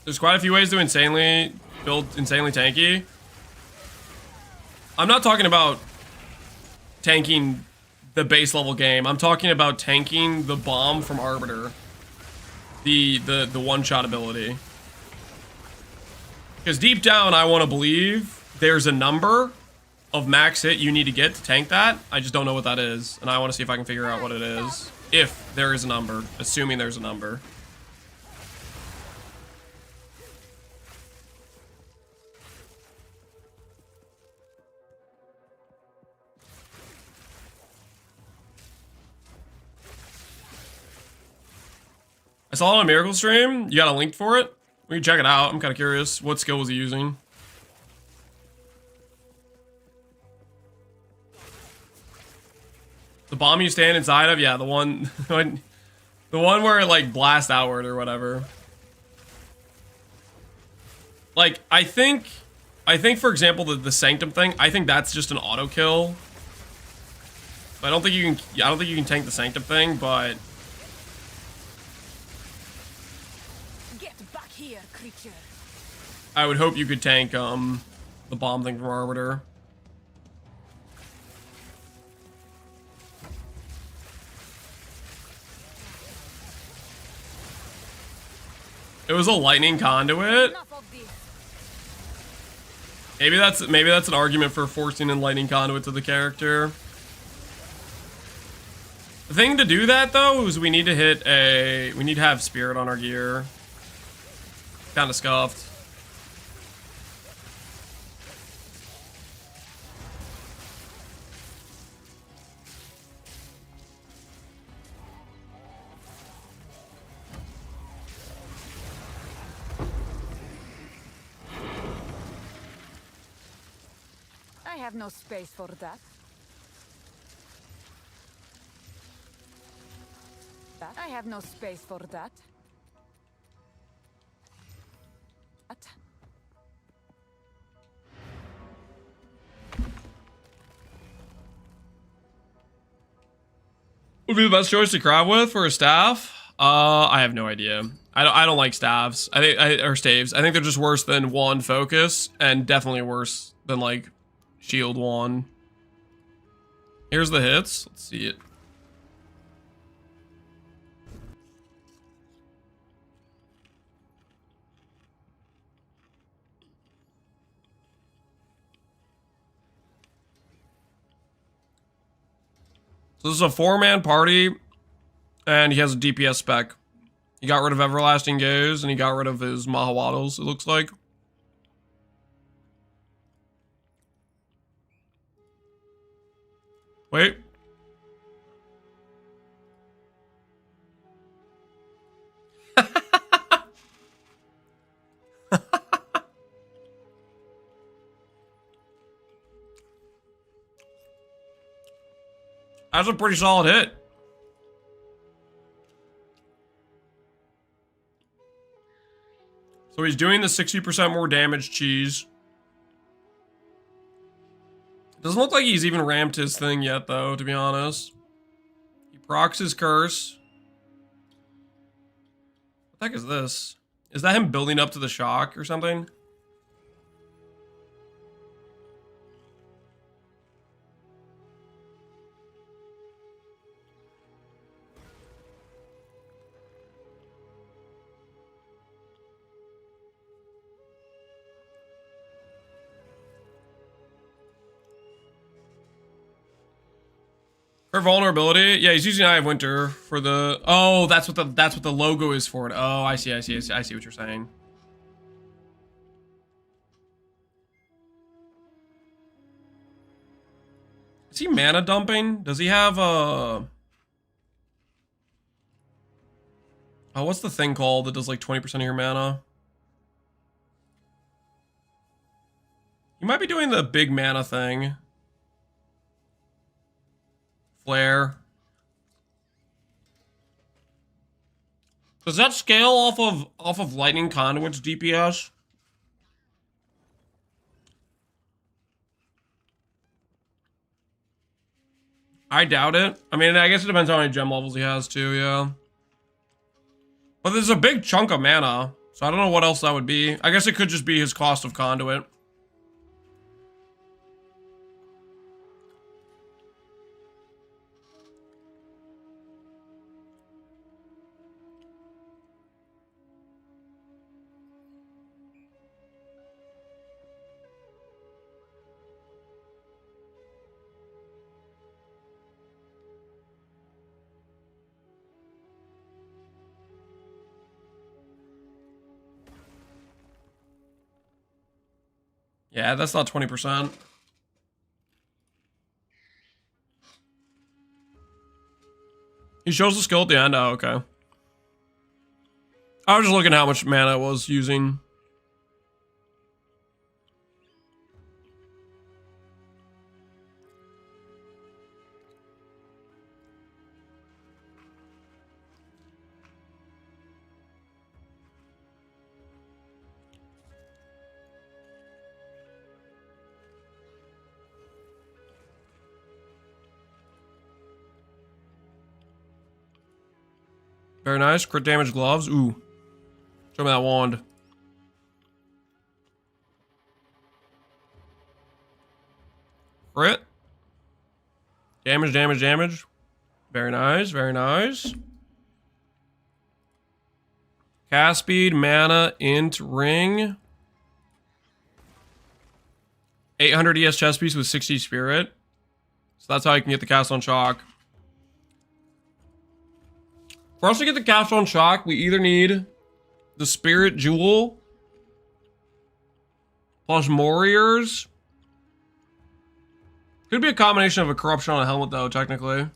There's quite a few ways to build insanely tanky. I'm not talking about tanking the base level game. I'm talking about tanking the bomb from Arbiter. The one-shot ability. Because deep down, I want to believe there's a number of max hit you need to get to tank that. I just don't know what that is. And I want to see if I can figure out what it is. If there is a number. Assuming there's a number. I saw it on a Miracle stream. You got a link for it? We can check it out. I'm kind of curious. What skill was he using? The bomb you stand inside of? Yeah, the one... the one where it, like, blasts outward or whatever. Like, I think, for example, the Sanctum thing, I think that's just an auto kill. I don't think you can tank the Sanctum thing, but... Here, creature. I would hope you could tank the bomb thing from Arbiter. It was a lightning conduit. Maybe that's an argument for forcing in lightning conduit to the character. The thing to do that though is we need to have spirit on our gear. Kind of scuffed. I have no space for that. I have no space for that. Would be the best choice to crab with for a staff? I have no idea. I don't like staffs. Or staves. I think they're just worse than wand focus, and definitely worse than like shield wand. Here's the hits. Let's see it. So this is a 4-man party, and he has a DPS spec. He got rid of Everlasting Gaze, and he got rid of his Mahawaddles, it looks like. Wait. That's a pretty solid hit. So he's doing the 60% more damage cheese. Doesn't look like he's even ramped his thing yet, though, to be honest. He procs his curse. What the heck is this? Is that him building up to the shock or something? For vulnerability, yeah, he's using Eye of Winter for the. Oh, that's what the logo is for it. Oh, I see what you're saying. Is he mana dumping? Does he have a? Oh, what's the thing called that does like 20% of your mana? He might be doing the big mana thing. Flare. Does that scale off of Lightning Conduit's DPS? I doubt it. I mean, I guess it depends on how many gem levels he has too, yeah. But there's a big chunk of mana, so I don't know what else that would be. I guess it could just be his cost of Conduit. Yeah, that's not 20%. He shows the skill at the end? Oh, okay. I was just looking at how much mana it was using. Very nice. Crit damage gloves. Ooh. Show me that wand. Crit. Damage, damage, damage. Very nice, very nice. Cast speed, mana, int, ring. 800 ES chest piece with 60 spirit. So that's how you can get the cast on shock. For us to get the cast on shock, we either need the Spirit Jewel plus Warriors. Could be a combination of a corruption on a helmet, though, technically.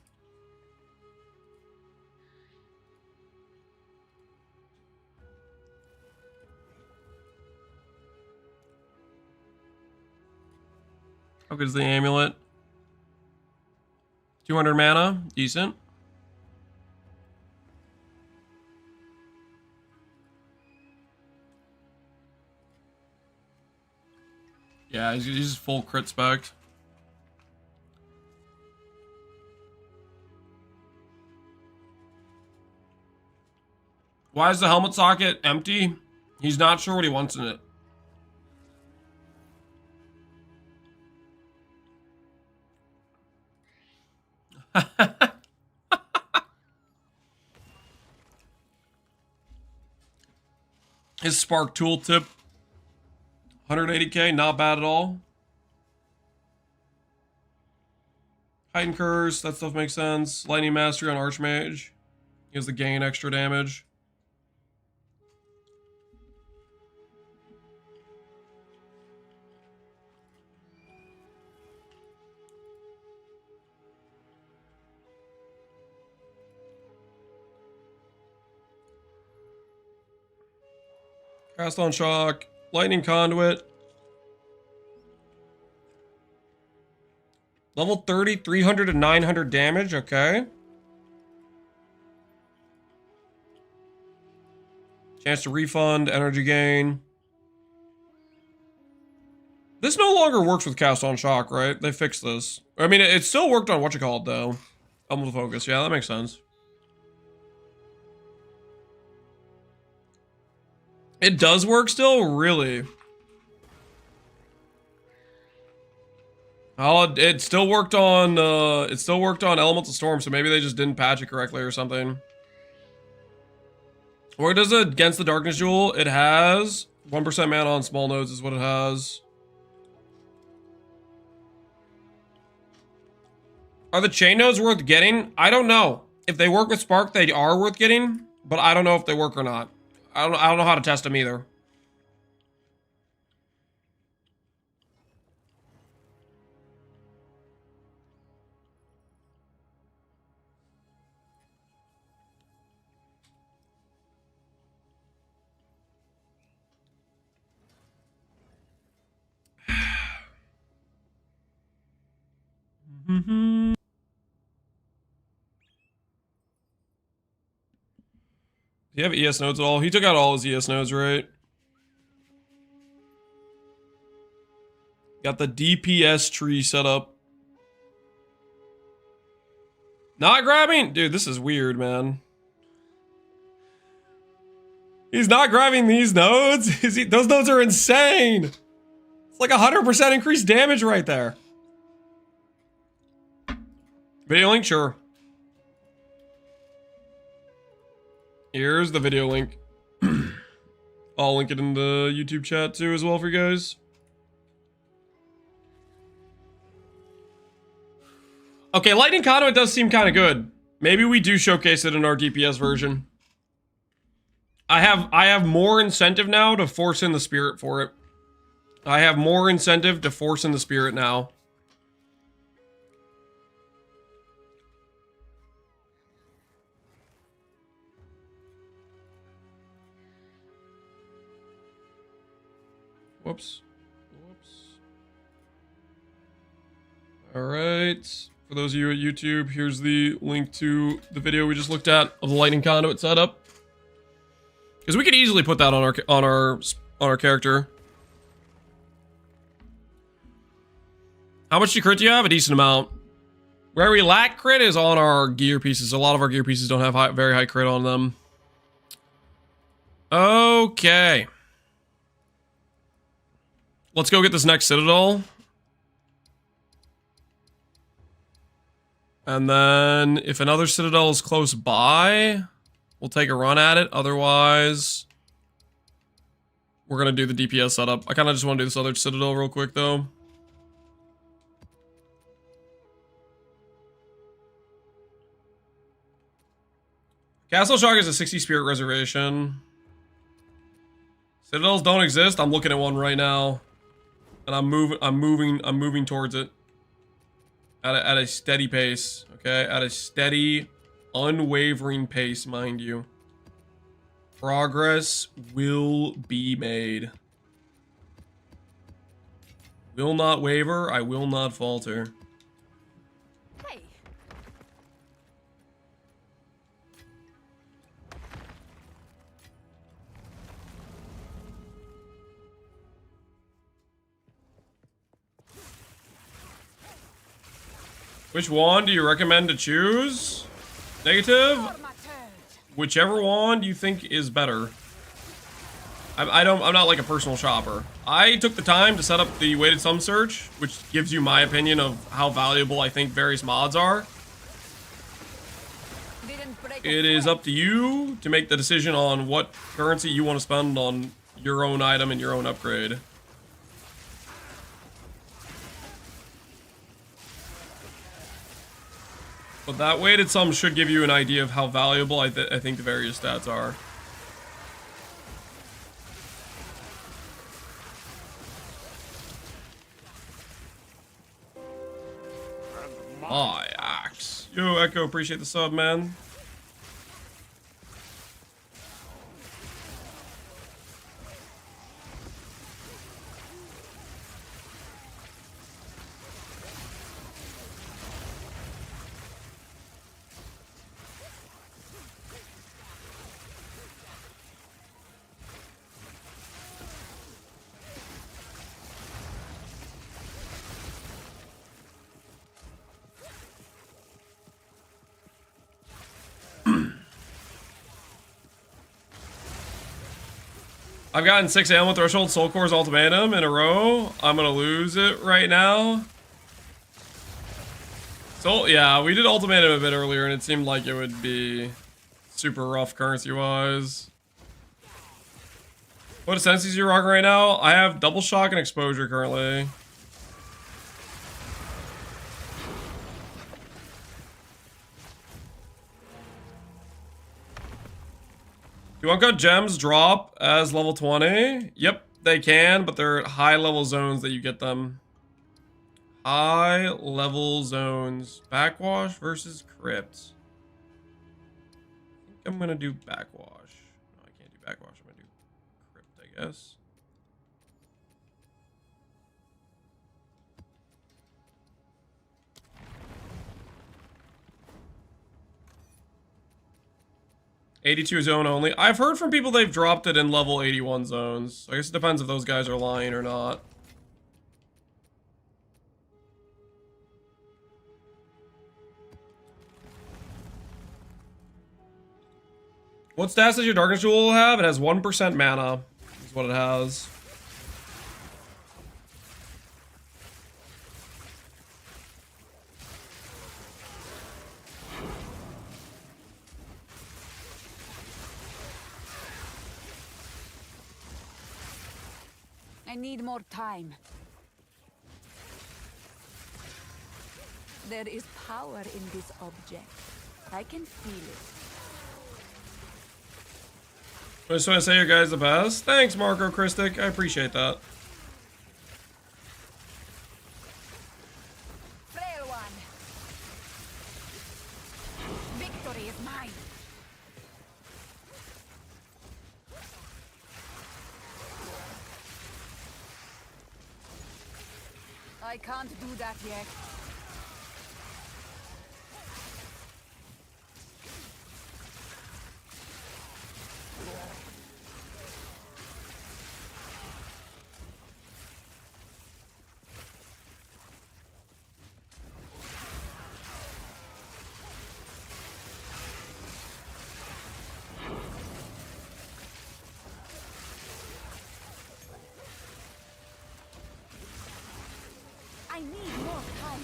How good is the amulet? 200 mana, decent. Yeah, he's full crit spec. Why is the helmet socket empty? He's not sure what he wants in it. His spark tooltip, 180k, not bad at all. Titan Curse, that stuff makes sense. Lightning Mastery on Archmage. He has the gain extra damage. Cast on Shock. Lightning Conduit. Level 30, 300 and 900 damage, okay. Chance to refund, energy gain. This no longer works with Cast on Shock, right? They fixed this. I mean, it still worked on whatchamacallit, though. Elmo Focus, yeah, that makes sense. It does work still? Really? Oh, it still worked on Elemental Storm, so maybe they just didn't patch it correctly or something. Or does it against the Darkness Jewel? It has 1% mana on small nodes is what it has. Are the chain nodes worth getting? I don't know. If they work with Spark, they are worth getting, but I don't know if they work or not. I don't know how to test them either. Do you have ES nodes at all? He took out all his ES nodes, right? Got the DPS tree set up. Not grabbing? Dude, this is weird, man. He's not grabbing these nodes? Those nodes are insane! It's like 100% increased damage right there. Video link? Sure. Here's the video link. I'll link it in the YouTube chat too as well for you guys. Okay, Lightning Conduit does seem kind of good. Maybe we do showcase it in our DPS version. I have more incentive now to force in the spirit for it. I have more incentive to force in the spirit now. Whoops. Alright. For those of you at YouTube, here's the link to the video we just looked at of the Lightning Conduit setup. Because we could easily put that on our character. How much crit do you have? A decent amount. Where we lack crit is on our gear pieces. A lot of our gear pieces don't have very high crit on them. Okay. Let's go get this next Citadel. And then if another Citadel is close by, we'll take a run at it. Otherwise, we're going to do the DPS setup. I kind of just want to do this other Citadel real quick, though. Castle Shock is a 60 spirit reservation. Citadels don't exist. I'm looking at one right now. And I'm moving towards it. At a steady pace, okay? At a steady, unwavering pace, mind you. Progress will be made. Will not waver, I will not falter. Hey. Which wand do you recommend to choose? Negative? Whichever wand you think is better. I'm not like a personal shopper. I took the time to set up the weighted sum search, which gives you my opinion of how valuable I think various mods are. It is up to you to make the decision on what currency you want to spend on your own item and your own upgrade. But that weighted sum should give you an idea of how valuable I think the various stats are. My axe. Yo, Echo, appreciate the sub, man. I've gotten 6 Animal Threshold Soul Core's Ultimatum in a row. I'm gonna lose it right now. So, yeah, we did Ultimatum a bit earlier, and it seemed like it would be super rough currency-wise. What Ascendancies are you rocking right now? I have Double Shock and Exposure currently. Do uncut gems drop as level 20? Yep, they can, but they're high level zones that you get them. High level zones. Backwash versus Crypt. I think I'm gonna do Backwash. No, I can't do Backwash. I'm gonna do Crypt, I guess. '82 zone only. I've heard from people they've dropped it in level 81 zones. I guess it depends if those guys are lying or not. What stats does your Darkness Jewel have? It has 1% mana, is what it has. I need more time. There is power in this object. I can feel it. I just want to say you guys the best. Thanks, Marco Christic. I appreciate that. Frail one. Victory is mine. I can't do that yet. I need more time.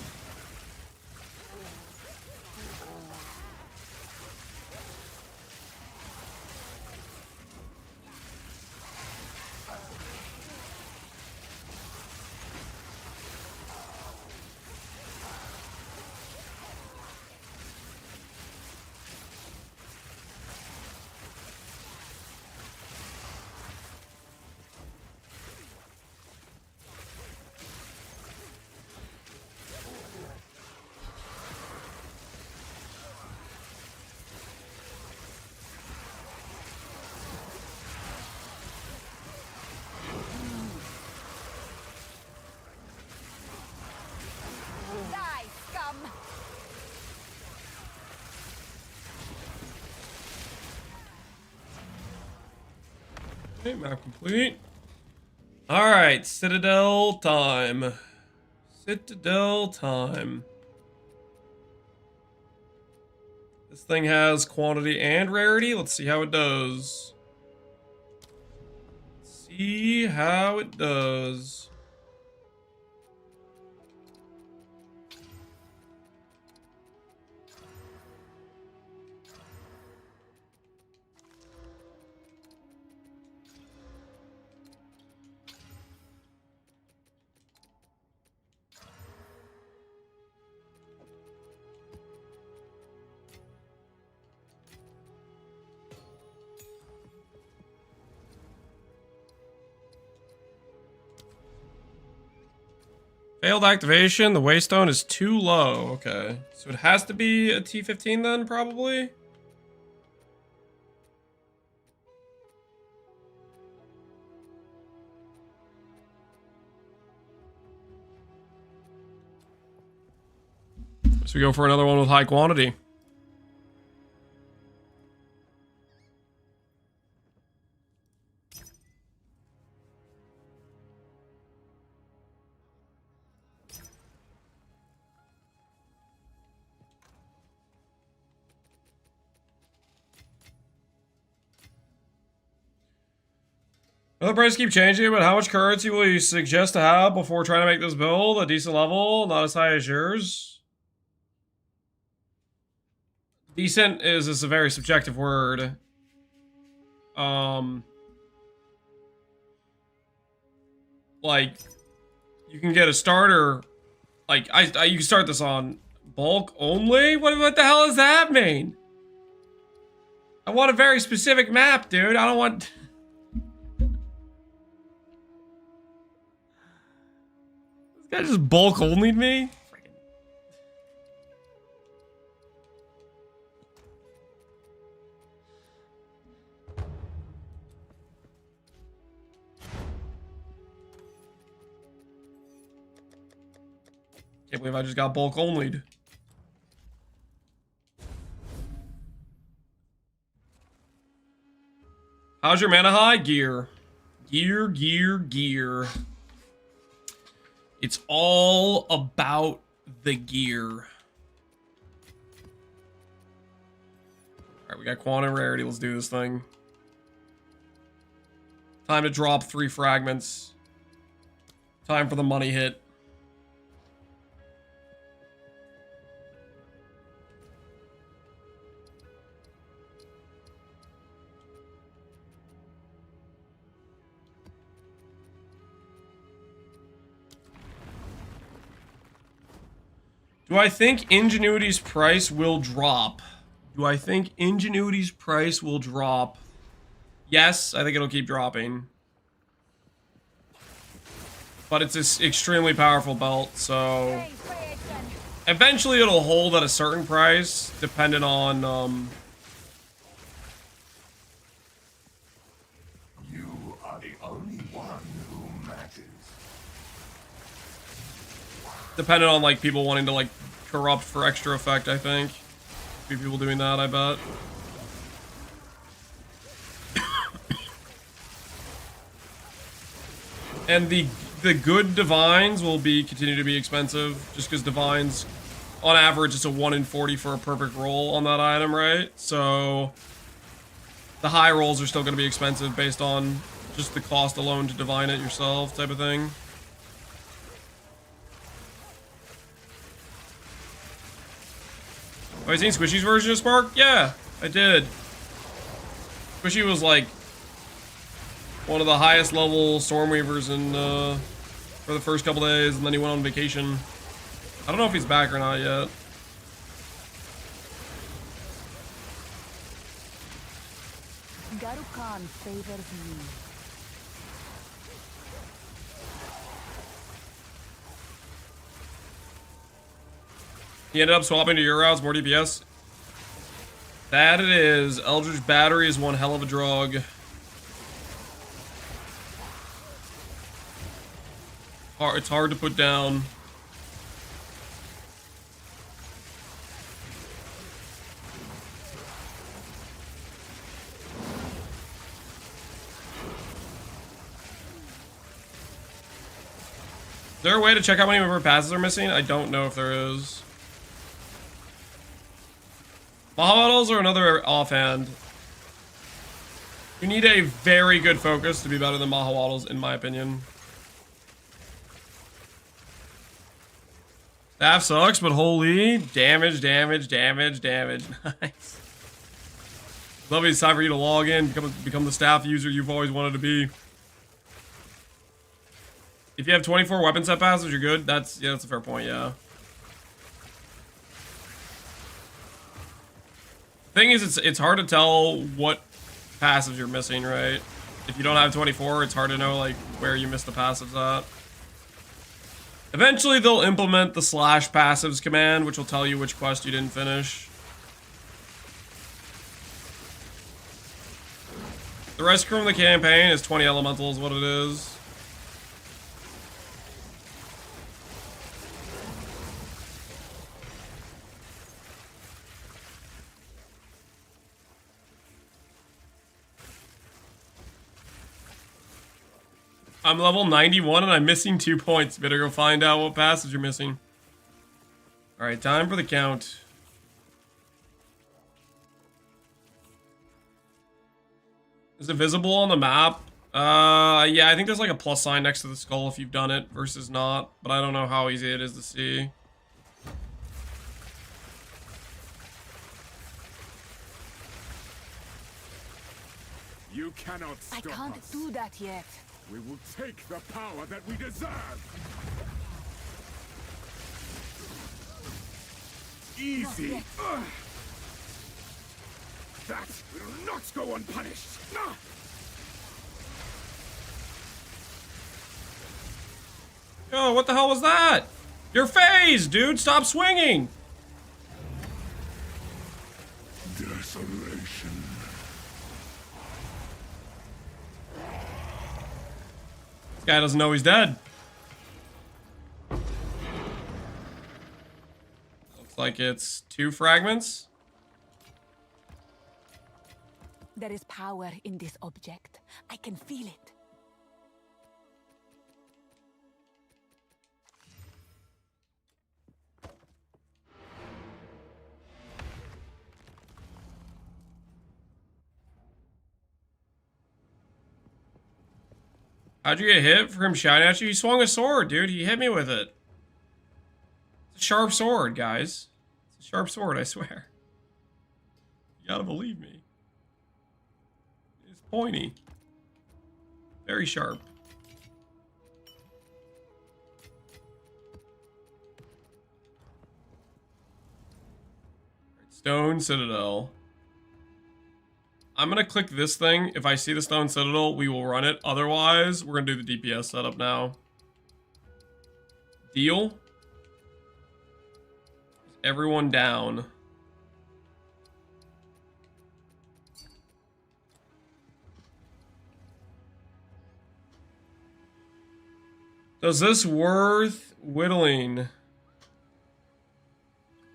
Die, scum! Okay, map complete. Alright, Citadel time. Citadel time. This thing has quantity and rarity. Let's see how it does. See how it does. Failed activation. The waystone is too low. Okay. So it has to be a T15 then, probably? So we go for another one with high quantity. The prices keep changing, but how much currency will you suggest to have before trying to make this build a decent level? Not as high as yours. Decent is a very subjective word. Like, you can get a starter. Like, you can start this on bulk only? What the hell does that mean? I want a very specific map, dude. I don't want... This guy just bulk only me? Can't believe I just got bulk only'd. How's your mana high? Gear. Gear. It's all about the gear. Alright, we got quantum rarity. Let's do this thing. Time to drop 3 fragments. Time for the money hit. Do I think Ingenuity's price will drop? Yes, I think it'll keep dropping. But it's an extremely powerful belt, so... Eventually it'll hold at a certain price, depending on, You are the only one who matters. depending on, like, people wanting to, like, corrupt for extra effect, I think. Be people doing that, I bet. And the good divines will continue to be expensive, just because divines, on average, it's a 1 in 40 for a perfect roll on that item, right? So the high rolls are still going to be expensive based on just the cost alone to divine it yourself, type of thing. Have I seen Squishy's version of Spark? Yeah, I did. Squishy was like one of the highest level Stormweavers in for the first couple days, and then he went on vacation. I don't know if he's back or not yet. Garu Khan favors me. He ended up swapping to your routes, more DPS. That it is. Eldritch Battery is one hell of a drug. It's hard to put down. Is there a way to check how many of our passes are missing? I don't know if there is. Mahawaddles are another offhand. You need a very good focus to be better than Mahawaddles, in my opinion. Staff sucks, but holy damage. Nice. Lovely, it's time for you to log in, become the staff user you've always wanted to be. If you have 24 weapon set passes, you're good. That's a fair point, yeah. Thing is, it's hard to tell what passives you're missing, right? If you don't have 24, it's hard to know like where you missed the passives at. Eventually, they'll implement the slash passives command, which will tell you which quest you didn't finish. The rest from the campaign is 20 elemental is what it is. I'm level 91 and I'm missing 2 points. Better go find out what passes you're missing. Alright, time for the count. Is it visible on the map? Yeah, I think there's like a plus sign next to the skull if you've done it versus not. But I don't know how easy it is to see. You cannot I stop can't us. do that yet. We will take the power that we deserve. Easy. yet. Ugh. That will not go unpunished. Ah! Yo, what the hell was that? Your phase, dude! Stop swinging! Desolation. This guy doesn't know he's dead. Looks like it's 2 fragments. There is power in this object. I can feel it. How'd you get hit for him shouting at you? He swung a sword, dude. He hit me with it. It's a sharp sword, guys. It's a sharp sword, I swear. You gotta believe me. It's pointy. Very sharp. Stone Citadel. I'm gonna click this thing. If I see the Stone Citadel, we will run it. Otherwise, we're gonna do the DPS setup now. Deal. Everyone down. Does this worth whittling?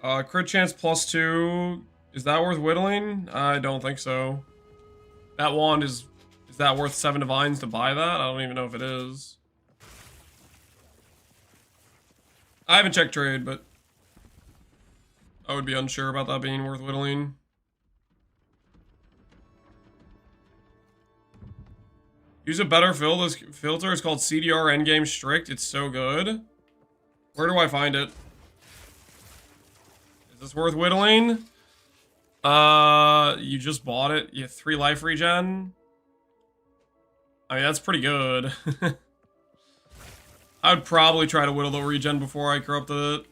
Crit chance +2. Is that worth whittling? I don't think so. That wand is that worth 7 divines to buy that? I don't even know if it is. I haven't checked trade, but I would be unsure about that being worth whittling. Use a better filter. It's called CDR Endgame Strict. It's so good. Where do I find it? Is this worth whittling? You just bought it. You have 3 life regen. I mean, that's pretty good. I would probably try to whittle the regen before I corrupted it.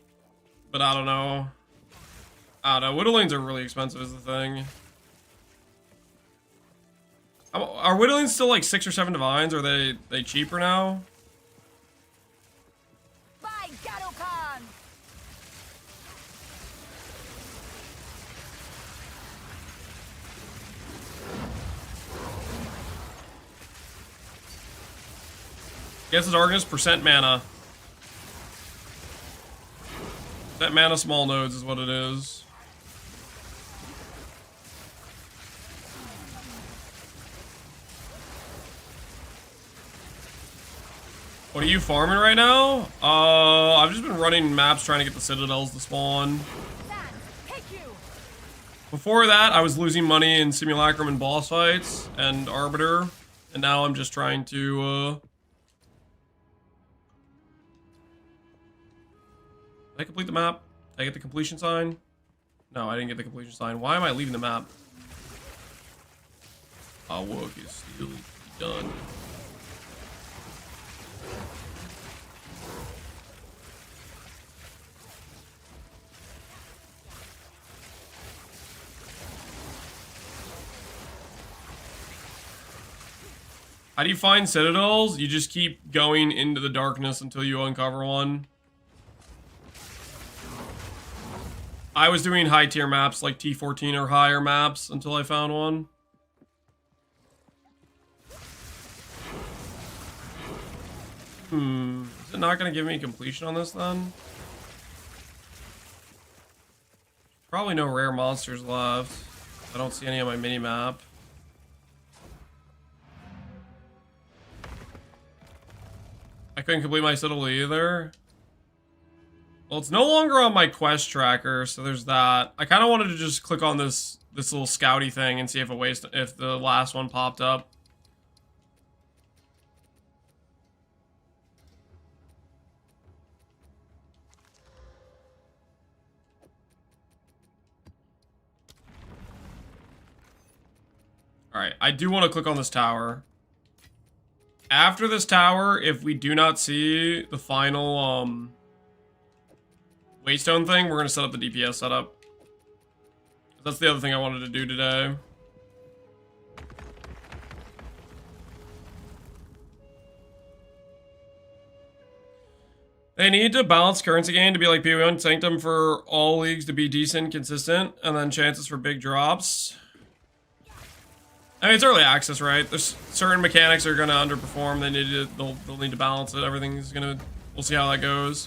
But I don't know. I don't know. Whittlings are really expensive is the thing. Are whittlings still like 6 or 7 divines? Or are they cheaper now? By Garukan! Guess the darkness, percent mana. That mana small nodes is what it is. What are you farming right now? I've just been running maps trying to get the citadels to spawn. Before that, I was losing money in Simulacrum and boss fights and Arbiter. And now I'm just trying to, Did I complete the map? Did I get the completion sign? No, I didn't get the completion sign. Why am I leaving the map? Our work is still done. How do you find citadels? You just keep going into the darkness until you uncover one. I was doing high tier maps like T14 or higher maps until I found one. Is it not going to give me completion on this then? Probably no rare monsters left. I don't see any on my mini map. I couldn't complete my Citadel either. Well, it's no longer on my quest tracker, so there's that. I kind of wanted to just click on this little scouty thing and see if if the last one popped up. Alright, I do want to click on this tower. After this tower, if we do not see the final, Waystone thing, we're going to set up the DPS setup. That's the other thing I wanted to do today. They need to balance currency gain to be like PoE1 Sanctum for all leagues to be decent, consistent, and then chances for big drops. I mean, it's early access, right? There's certain mechanics that are going to underperform. They'll need to balance it. Everything's going to... We'll see how that goes.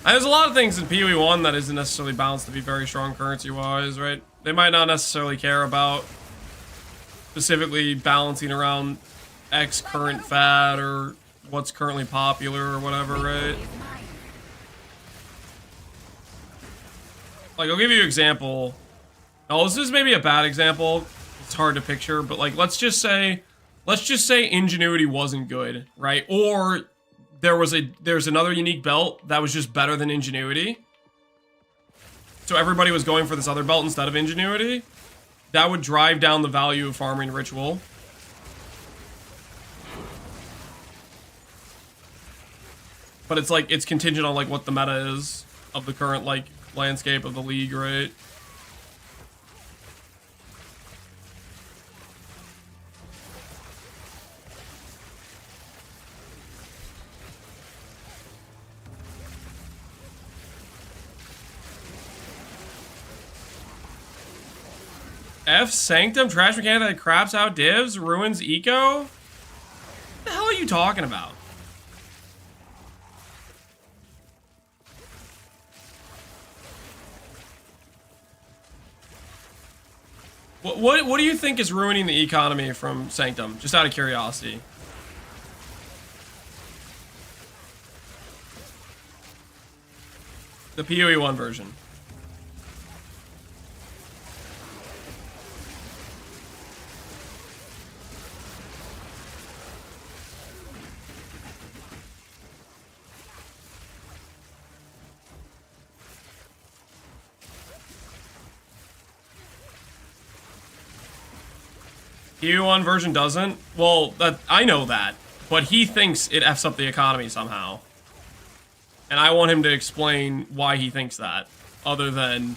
And there's a lot of things in PoE1 that isn't necessarily balanced to be very strong currency-wise, right? They might not necessarily care about specifically balancing around X current fad or what's currently popular or whatever, right? Like, I'll give you an example. Now, this is maybe a bad example. It's hard to picture, but like, let's just say Ingenuity wasn't good, right? Or there's another unique belt that was just better than Ingenuity. So everybody was going for this other belt instead of Ingenuity. That would drive down the value of farming Ritual. But it's like, it's contingent on like what the meta is of the current like landscape of the league, right? F Sanctum, trash mechanic that craps out divs, ruins eco? What the hell are you talking about? What do you think is ruining the economy from Sanctum? Just out of curiosity. The PoE1 version. PoE1 version doesn't? Well, I know that, but he thinks it F's up the economy somehow. And I want him to explain why he thinks that, other than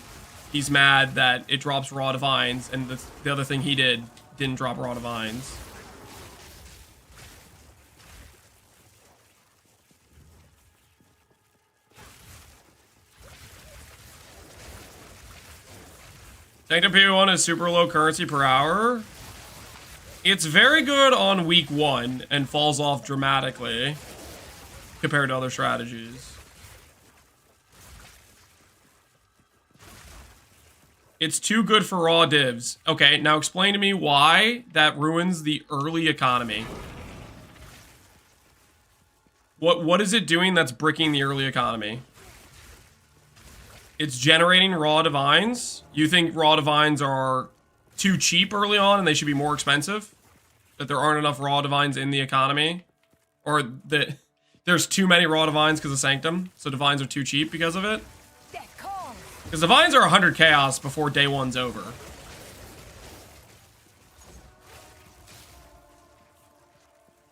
he's mad that it drops Raw Divines, and the other thing he didn't drop Raw Divines. Sanctum PoE1 is super low currency per hour. It's very good on week 1 and falls off dramatically compared to other strategies. It's too good for raw divs. Okay, now explain to me why that ruins the early economy. What is it doing that's bricking the early economy? It's generating raw divines. You think raw divines are too cheap early on and they should be more expensive? That there aren't enough raw divines in the economy? Or that there's too many raw divines because of Sanctum, so divines are too cheap because of it? Because divines are 100 chaos before day 1's over.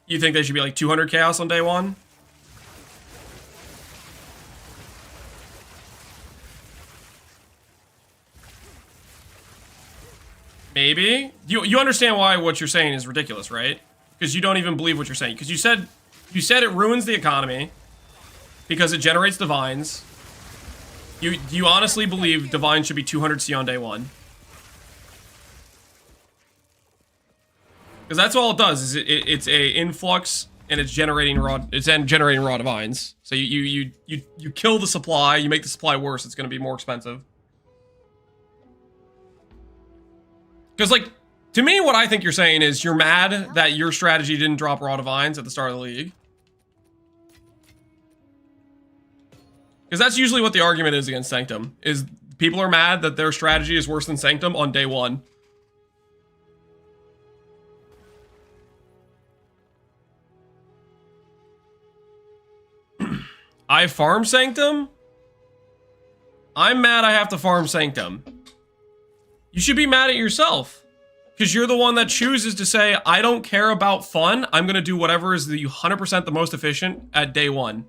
You think they should be like 200 chaos on day 1? Maybe. You understand why what you're saying is ridiculous, right? Because you don't even believe what you're saying. Because you said it ruins the economy because it generates divines. Do you honestly believe Divine should be 200 C on day 1? Because that's all it does. Is it's a influx and it's generating raw. It's generating raw divines. So you kill the supply. You make the supply worse. It's going to be more expensive. Because like to me, what I think you're saying is you're mad that your strategy didn't drop raw divines at the start of the league. Because that's usually what the argument is against Sanctum. Is people are mad that their strategy is worse than Sanctum on day 1. I farm Sanctum? I'm mad I have to farm Sanctum. You should be mad at yourself. Because you're the one that chooses to say, I don't care about fun. I'm going to do whatever is the 100% the most efficient at day 1.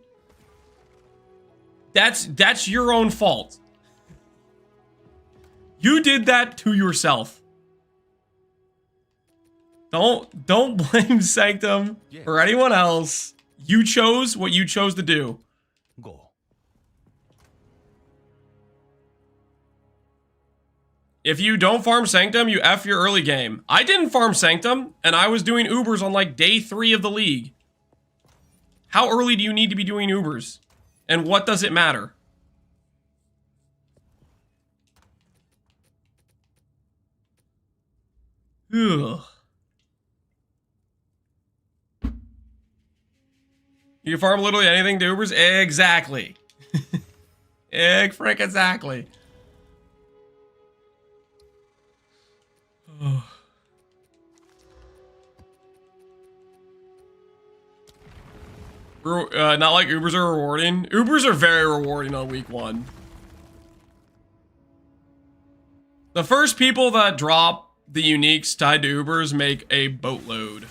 That's your own fault. You did that to yourself. Don't blame Sanctum or anyone else. You chose what you chose to do. Go. If you don't farm Sanctum, you F your early game. I didn't farm Sanctum, and I was doing Ubers on like day 3 of the league. How early do you need to be doing Ubers? And what does it matter? Ugh. You can farm literally anything to Ubers? Exactly. Exactly. Not like Ubers are rewarding. Ubers are very rewarding on week 1. The first people that drop the uniques tied to Ubers make a boatload.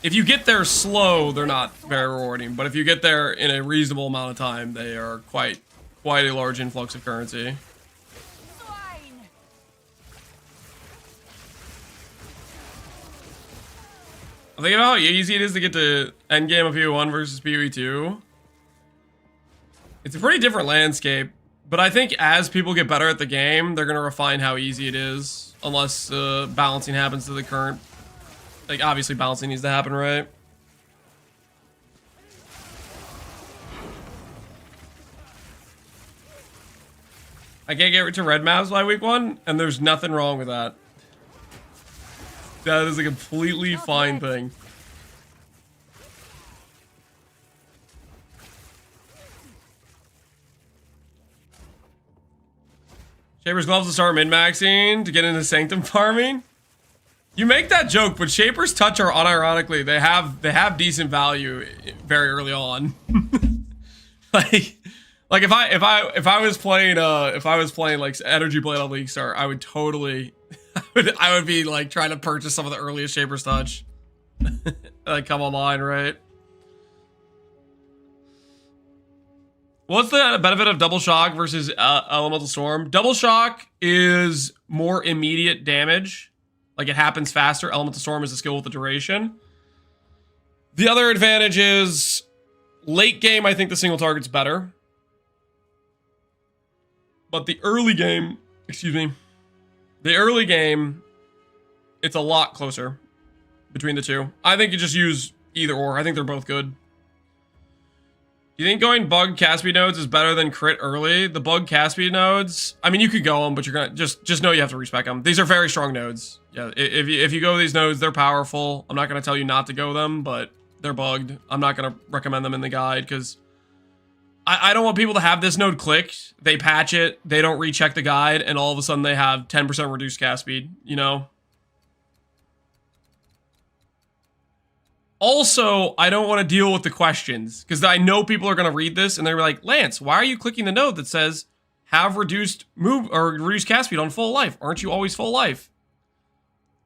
If you get there slow, they're not very rewarding. But if you get there in a reasonable amount of time, they are quite a large influx of currency. Think about how easy it is to get to endgame of PoE1 versus PoE2. It's a pretty different landscape, but I think as people get better at the game, they're going to refine how easy it is, unless balancing happens to the current. Like, obviously balancing needs to happen, right? I can't get to red maps by week 1, and there's nothing wrong with that. That is a completely fine thing. Shaper's gloves to start min-maxing to get into Sanctum farming. You make that joke, but Shaper's touch are unironically they have decent value very early on. like if I was playing like Energy Blade on League Star, I would totally. I would be like trying to purchase some of the earliest Shaper's Touch. Like come online, right? What's the benefit of Double Shock versus Elemental Storm? Double Shock is more immediate damage. Like it happens faster. Elemental Storm is a skill with the duration. The other advantage is late game, I think the single target's better. But the early game, the early game, it's a lot closer between the two. I think you just use either or. I think they're both good. Do you think going bug cast speed nodes is better than crit early? The bug cast speed nodes, I mean, you could go them, but you're gonna just know you have to respec them. These are very strong nodes. Yeah, if you go these nodes, they're powerful. I'm not gonna tell you not to go them, but they're bugged. I'm not gonna recommend them in the guide because I don't want people to have this node clicked. They patch it, they don't recheck the guide, and all of a sudden they have 10% reduced cast speed, you know? Also, I don't want to deal with the questions, because I know people are going to read this, and they're like, Lance, why are you clicking the node that says, have reduced move, or reduced cast speed on full life? Aren't you always full life?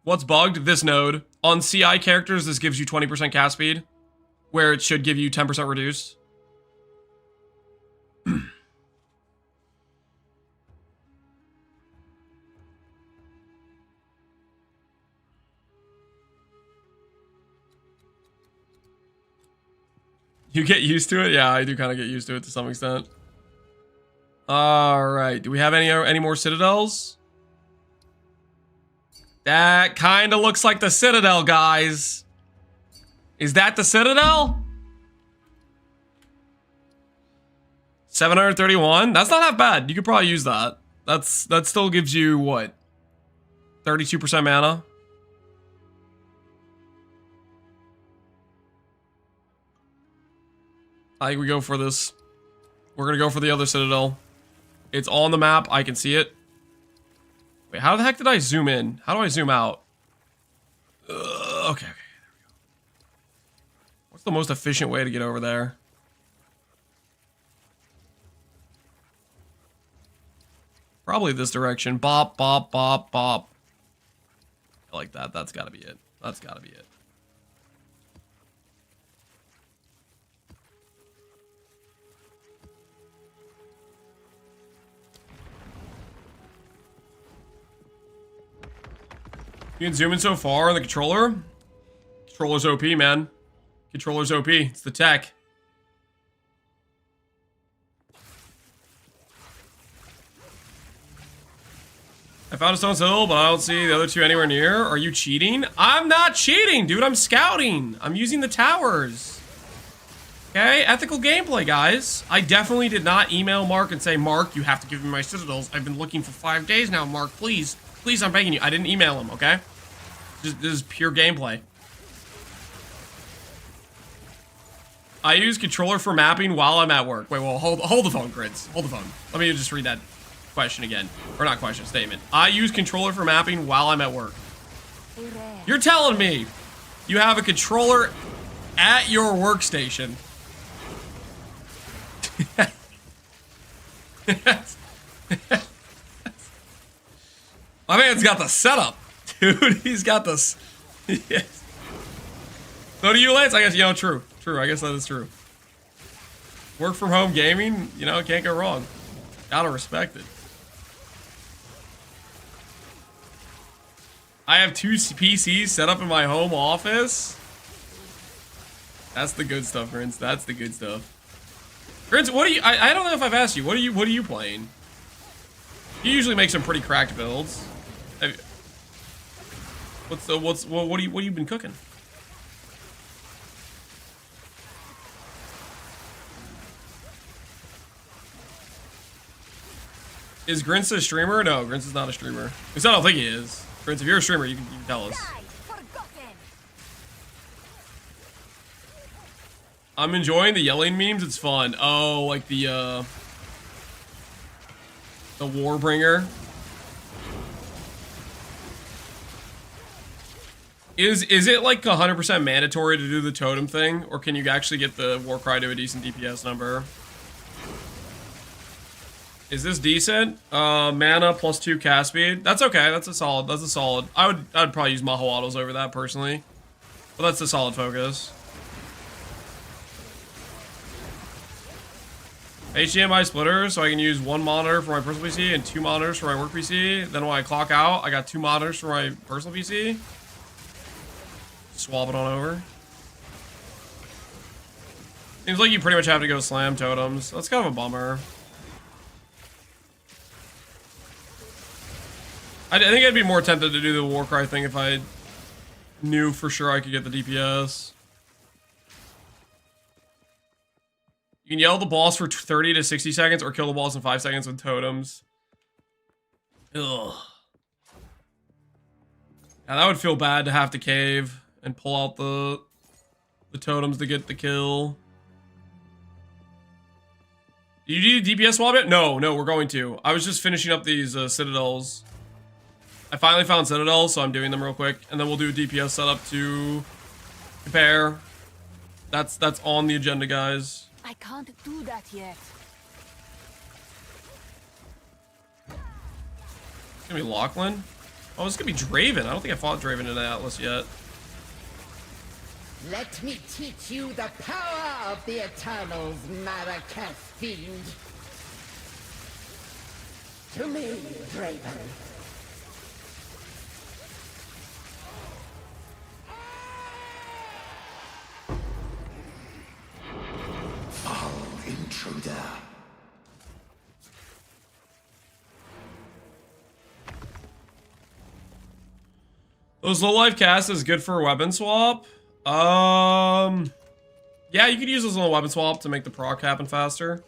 What's bugged? This node. On CI characters, this gives you 20% cast speed, where it should give you 10% reduced. You get used to it? Yeah, I do kind of get used to it to some extent. All right. Do we have any more citadels? That kind of looks like the citadel, guys. Is that the citadel? 731. That's not that bad. You could probably use that. That still gives you what? 32% mana. I think we go for this. We're gonna go for the other citadel. It's on the map. I can see it. Wait, how the heck did I zoom in? How do I zoom out? Okay. There we go. What's the most efficient way to get over there? Probably this direction. Bop, bop, bop, bop. I like that. That's gotta be it. That's gotta be it. You can zoom in so far on the controller. Controller's OP, man. Controller's OP. It's the tech. I found a stone citadel, but I don't see the other two anywhere near. Are you cheating? I'm not cheating, dude. I'm scouting. I'm using the towers. Okay, ethical gameplay, guys. I definitely did not email Mark and say, Mark, you have to give me my citadels. I've been looking for 5 days now, Mark. Please. Please, I'm begging you. I didn't email him, okay? This is pure gameplay. I use controller for mapping while I'm at work. Wait, well, hold the phone, Grids. Hold the phone. Let me just read that question again. Or not question, statement. I use controller for mapping while I'm at work. You're telling me you have a controller at your workstation. My man's got the setup, dude. He's got this. Yes. So do you, Lance? I guess, you know, true. True, I guess that is true. Work from home gaming, you know, can't go wrong. Gotta respect it. I have 2 PCs set up in my home office. That's the good stuff, Prince. That's the good stuff. Prince, what do you? I don't know if I've asked you. What are you playing? You usually make some pretty cracked builds. What have you been cooking? Is Grince a streamer? No, Grince is not a streamer. At least I don't think he is. Grince, if you're a streamer, you can tell us. I'm enjoying the yelling memes. It's fun. Oh, like the Warbringer. Is it like 100% mandatory to do the totem thing, or can you actually get the Warcry to a decent DPS number? Is this decent? Mana plus 2 cast speed. That's okay. That's a solid. That's a solid. I would probably use Maho Autos over that personally, but that's a solid focus. HDMI splitter, so I can use 1 monitor for my personal PC and 2 monitors for my work PC. Then when I clock out, I got 2 monitors for my personal PC. Swap it on over. Seems like you pretty much have to go slam totems. That's kind of a bummer. I think I'd be more tempted to do the Warcry thing if I knew for sure I could get the DPS. You can yell at the boss for 30 to 60 seconds or kill the boss in 5 seconds with totems. Ugh. Now that would feel bad to have to cave and pull out the totems to get the kill. Did you do DPS swap it? No, we're going to. I was just finishing up these citadels. I finally found citadels, so I'm doing them real quick. And then we'll do a DPS setup to compare. That's on the agenda, guys. I can't do that yet. It's gonna be Lachlan. Oh, it's gonna be Draven. I don't think I fought Draven in Atlas yet. Let me teach you the power of the Eternals, Maracas fiend. To me, Draven. Foul intruder. Those low life cast is good for a weapon swap. Yeah, you could use those on a weapon swap to make the proc happen faster.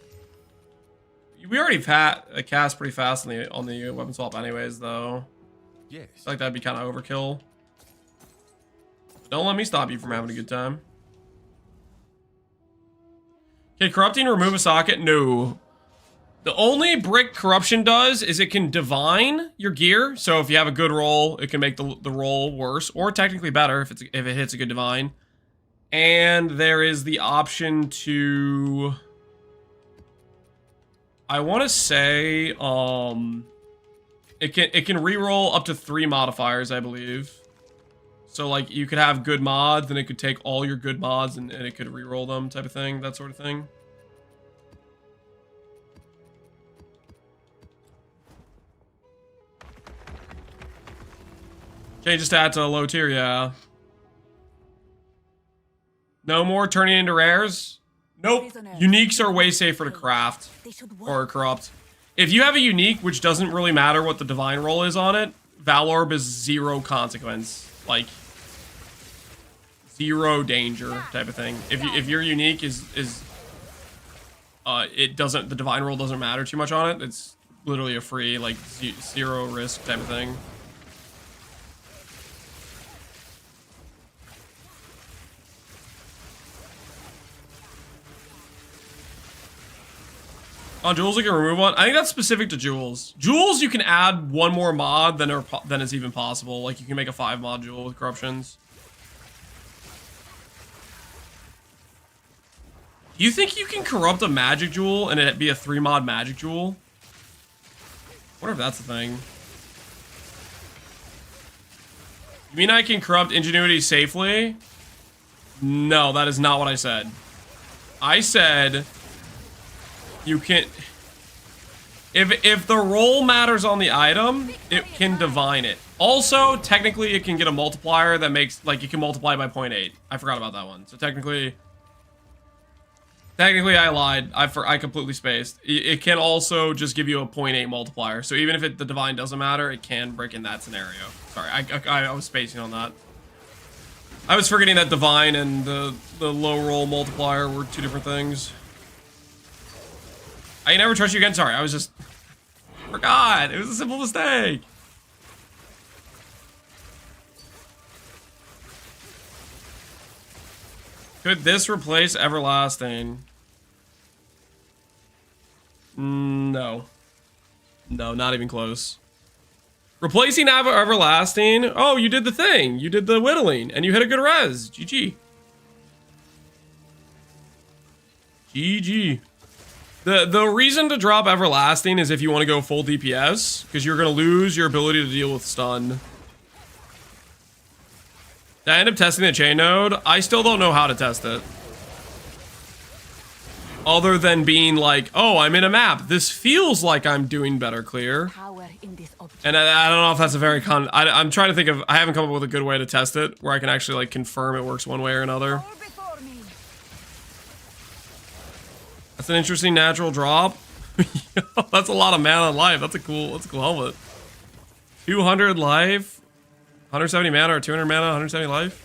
We already cast pretty fast on the weapon swap anyways, though. Yes. I feel like that'd be kind of overkill. Don't let me stop you from having a good time. Can corrupting remove a socket? No. The only brick corruption does is it can divine your gear. So if you have a good roll, it can make the roll worse, or technically better if it hits a good divine. And there is the option to, I want to say, it can reroll up to 3 modifiers, I believe. So like you could have good mods, and it could take all your good mods and it could reroll them, type of thing, that sort of thing. Okay, just add to a low tier, yeah. No more turning into rares? Nope. Uniques are way safer to craft or corrupt. If you have a unique, which doesn't really matter what the divine roll is on it, Valorb is 0 consequence. Like, 0 danger type of thing. If your unique is the divine roll doesn't matter too much on it. It's literally a free, like, 0 risk type of thing. On jewels, you can remove one. I think that's specific to jewels. Jewels, you can add 1 more mod than is even possible. Like, you can make a 5 mod jewel with corruptions. Do you think you can corrupt a magic jewel and it be a 3 mod magic jewel? I wonder if that's the thing. You mean I can corrupt ingenuity safely? No, that is not what I said. I said you can, if the roll matters on the item, it can divine it. Also, technically, it can get a multiplier that makes, like, you can multiply by 0.8. I forgot about that one. So technically, I lied. I completely spaced. It can also just give you a 0.8 multiplier. So even if the divine doesn't matter, it can break in that scenario. Sorry, I was spacing on that. I was forgetting that divine and the low roll multiplier were 2 different things. I never trust you again. Sorry, I was just forgot. It was a simple mistake. Could this replace Everlasting? No. No, not even close. Replacing Everlasting? Oh, you did the thing. You did the whittling, and you hit a good res. GG. GG. The reason to drop Everlasting is if you want to go full DPS, because you're going to lose your ability to deal with stun. Did I end up testing the chain node? I still don't know how to test it. Other than being like, oh, I'm in a map. This feels like I'm doing better clear. And I don't know if that's a very I'm trying to think of, I haven't come up with a good way to test it where I can actually like confirm it works one way or another. That's an interesting natural drop. That's a lot of mana life. That's a cool helmet. 200 life, 170 mana or 200 mana, 170 life.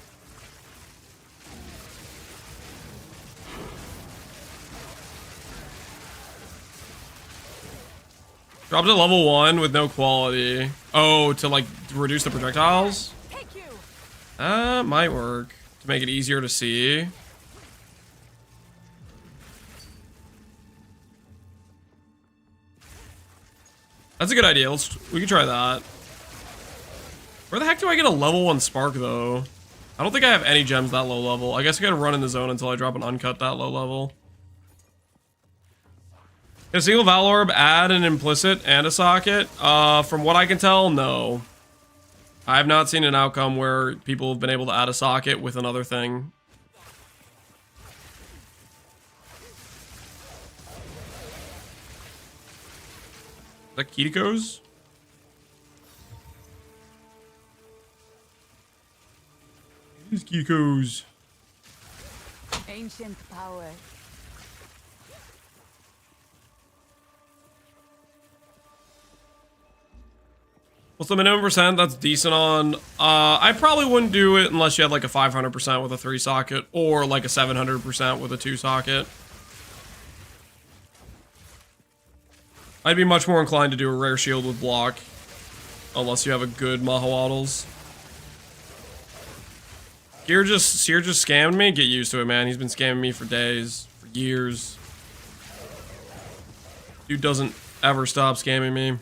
Dropped to level 1 with no quality. Oh, to like reduce the projectiles? That might work to make it easier to see. That's a good idea. We can try that. Where the heck do I get a level 1 spark though? I don't think I have any gems that low level. I guess I gotta run in the zone until I drop an uncut that low level. Can a single Valorb add an implicit and a socket? From what I can tell, no. I have not seen an outcome where people have been able to add a socket with another thing. Is that Kitikos? These Kitikos. Ancient power. What's the minimum percent that's decent on? I probably wouldn't do it unless you had like a 500% with a 3 socket or like a 700% with a 2 socket. I'd be much more inclined to do a rare shield with block unless you have a good Mahawaddles. Seer just scammed me. Get used to it, man. He's been scamming me for days, for years. Dude doesn't ever stop scamming me.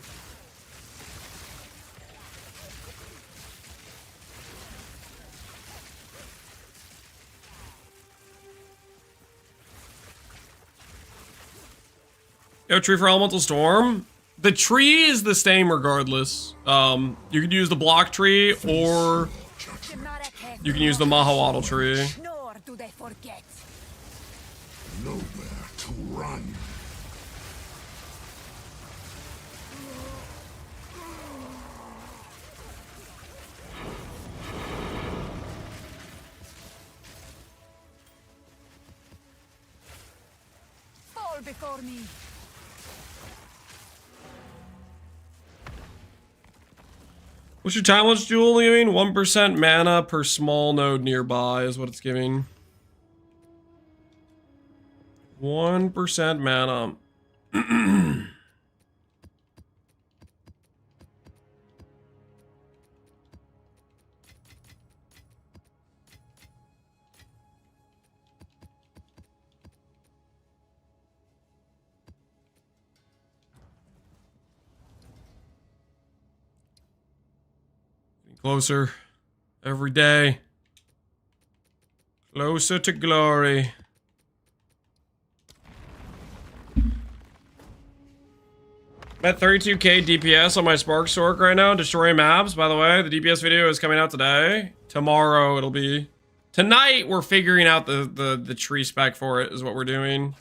Yo, tree for Elemental Storm. The tree is the same regardless. You could use the block tree or you can use the Mahawaddle tree. Nor do they forget. Nowhere to run. Fall before me. What's your challenge, Jewel giving? 1% mana per small node nearby is what it's giving. 1% mana. Closer every day. Closer to glory. I'm at 32k DPS on my Spark Stork right now, destroying maps. By the way, the DPS video is coming out today. Tomorrow it'll be. Tonight we're figuring out the tree spec for it is what we're doing.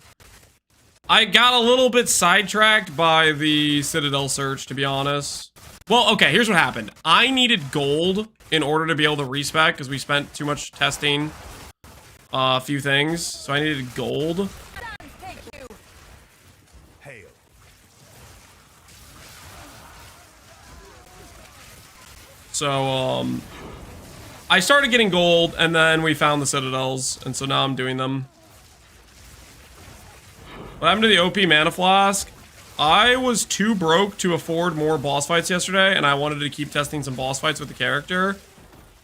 I got a little bit sidetracked by the Citadel search, to be honest. Well, okay, here's what happened. I needed gold in order to be able to respec because we spent too much testing a few things. So I needed gold. Hail. So, I started getting gold and then we found the Citadels. And so now I'm doing them. What happened to the OP Mana Flask? I was too broke to afford more boss fights yesterday, and I wanted to keep testing some boss fights with the character.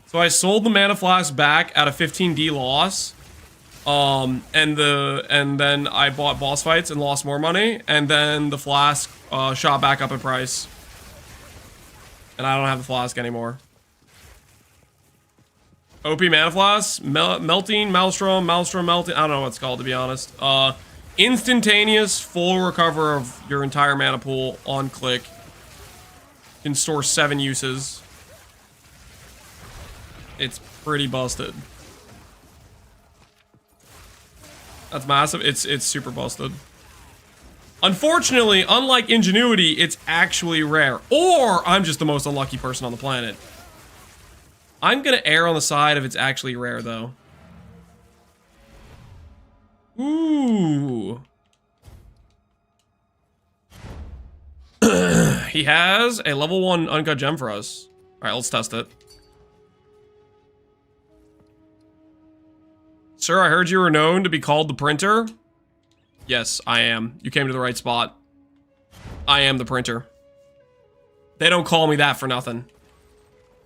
So I sold the Mana Flask back at a 15D loss. And then I bought boss fights and lost more money, and then the flask shot back up in price. And I don't have the flask anymore. OP Mana Flask, melting, Maelstrom, melting. I don't know what it's called, to be honest. Instantaneous full recover of your entire mana pool on click. Can store 7 uses. It's pretty busted. That's massive. It's super busted. Unfortunately, unlike Ingenuity, it's actually rare. Or I'm just the most unlucky person on the planet. I'm gonna err on the side of it's actually rare, though. Ooh. He has a level 1 uncut gem for us. Alright, let's test it. Sir, I heard you were known to be called the printer. Yes, I am. You came to the right spot. I am the printer. They don't call me that for nothing.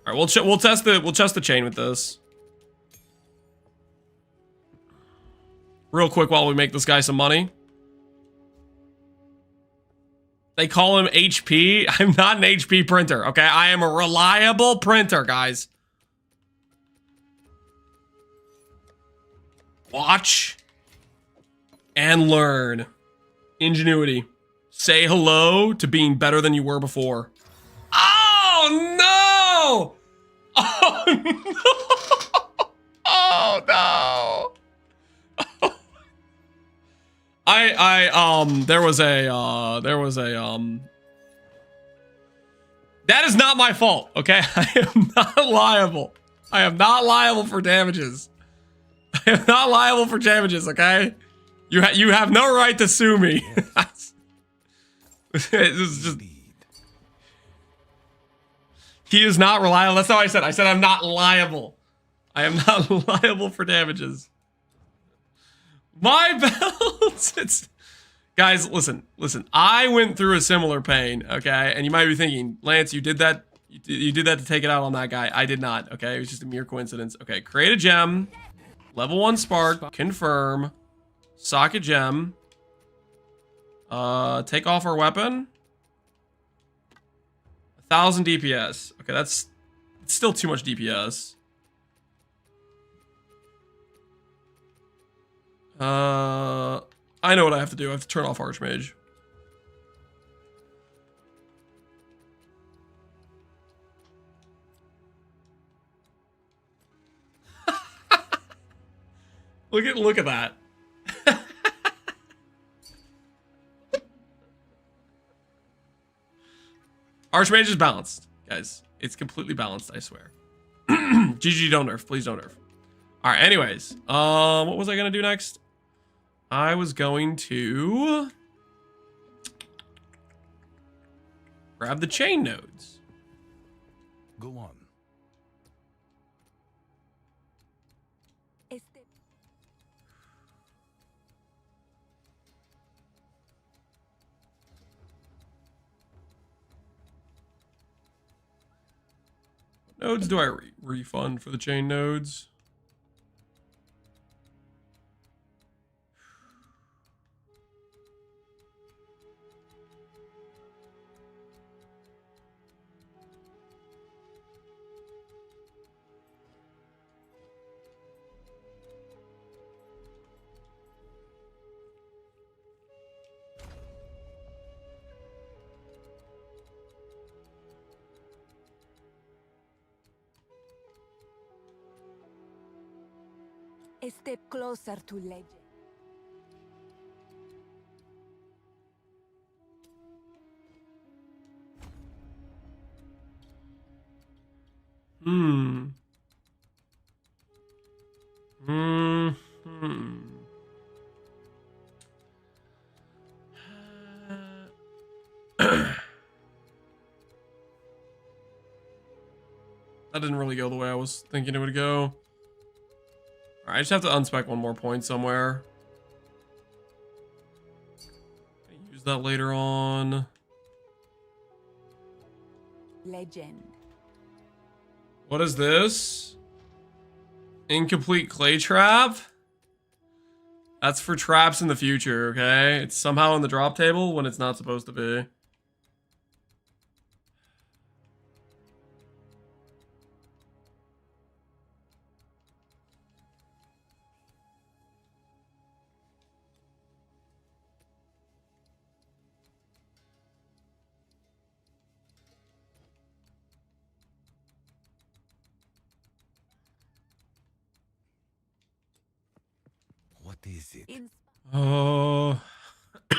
Alright, we'll test the chain with this. Real quick while we make this guy some money. They call him HP. I'm not an HP printer, okay? I am a reliable printer, guys. Watch and learn. Ingenuity. Say hello to being better than you were before. Oh, no! Oh, no! Oh, no! There was a, that is not my fault, okay? I am not liable. I am not liable for damages. I am not liable for damages, okay? You have no right to sue me. This is just... He is not reliable. That's not what I said. I said I'm not liable. I am not liable for damages. My belt. It's guys, listen. I went through a similar pain, okay? And you might be thinking, Lance, you did that. You did that to take it out on that guy. I did not, okay? It was just a mere coincidence. Okay, create a gem. Level 1 spark. Confirm. Socket gem. Take off our weapon. 1,000 DPS. Okay, it's still too much DPS. I know what I have to do. I have to turn off Archmage. Look at that. Archmage is balanced, guys. It's completely balanced, I swear. GG, don't nerf. Please don't nerf. All right, anyways. What was I going to do next? I was going to grab the chain nodes. Go on. What nodes do I refund for the chain nodes? A step closer to legend. That didn't really go the way I was thinking it would go. All right, I just have to unspec one more point somewhere. Use that later on. Legend. What is this? Incomplete clay trap? That's for traps in the future, okay? It's somehow in the drop table when it's not supposed to be. What is it? Oh. How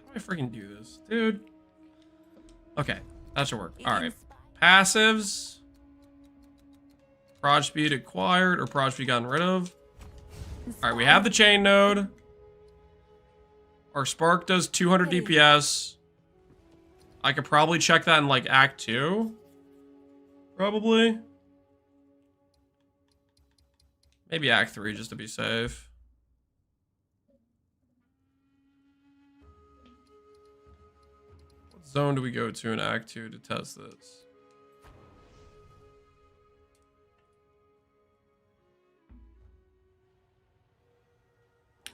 do I freaking do this, dude? Okay, that should work. All right, passives. Prod speed acquired or prod speed gotten rid of. All right, we have the chain node. Our spark does 200 DPS. I could probably check that in like Act 2. Probably. Maybe Act 3 just to be safe. What zone do we go to in Act 2 to test this?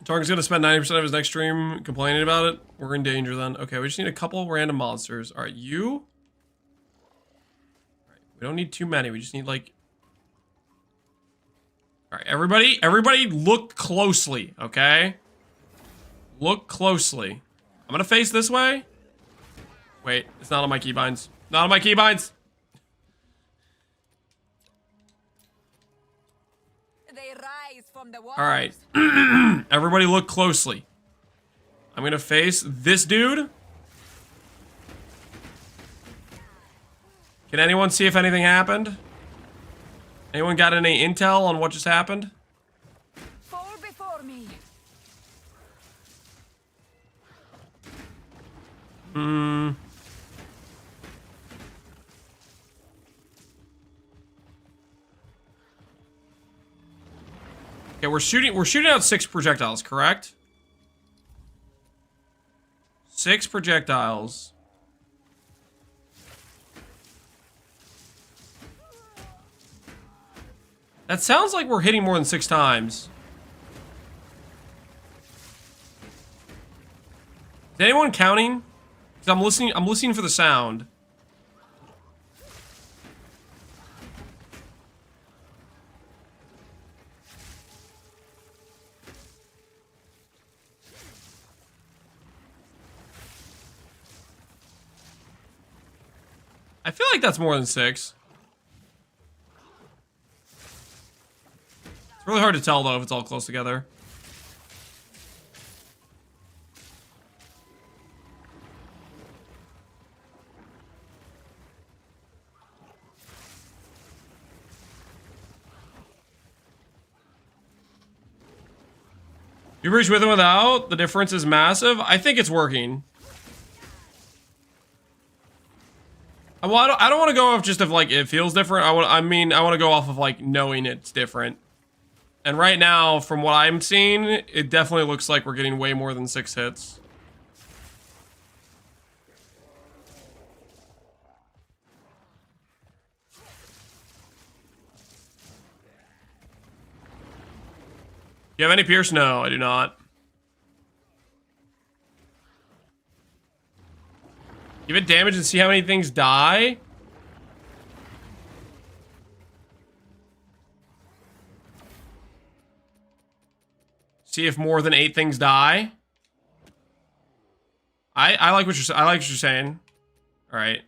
Target's gonna spend 90% of his next stream complaining about it. We're in danger then. Okay, we just need a couple random monsters. All right, you. All right, we don't need too many. We just need like. All right, everybody, look closely. Okay. Look closely. I'm gonna face this way. Wait, it's not on my keybinds. Not on my keybinds. They rise from the waters. All right. Everybody look closely. I'm going to face this dude. Can anyone see if anything happened? Anyone got any intel on what just happened? Fall before me. Okay, we're shooting out 6 projectiles, correct? 6 projectiles. That sounds like we're hitting more than 6 times. Is anyone counting? 'Cause I'm listening for the sound. I feel like that's more than 6. It's really hard to tell, though, if it's all close together. You reach with and without? The difference is massive? I think it's working. Well, I don't want to go off just if, like, it feels different. I want to go off of, like, knowing it's different. And right now, from what I'm seeing, it definitely looks like we're getting way more than 6 hits. You have any pierce? No, I do not. Give it damage and see how many things die? See if more than 8 things die. I like what you're saying. All right.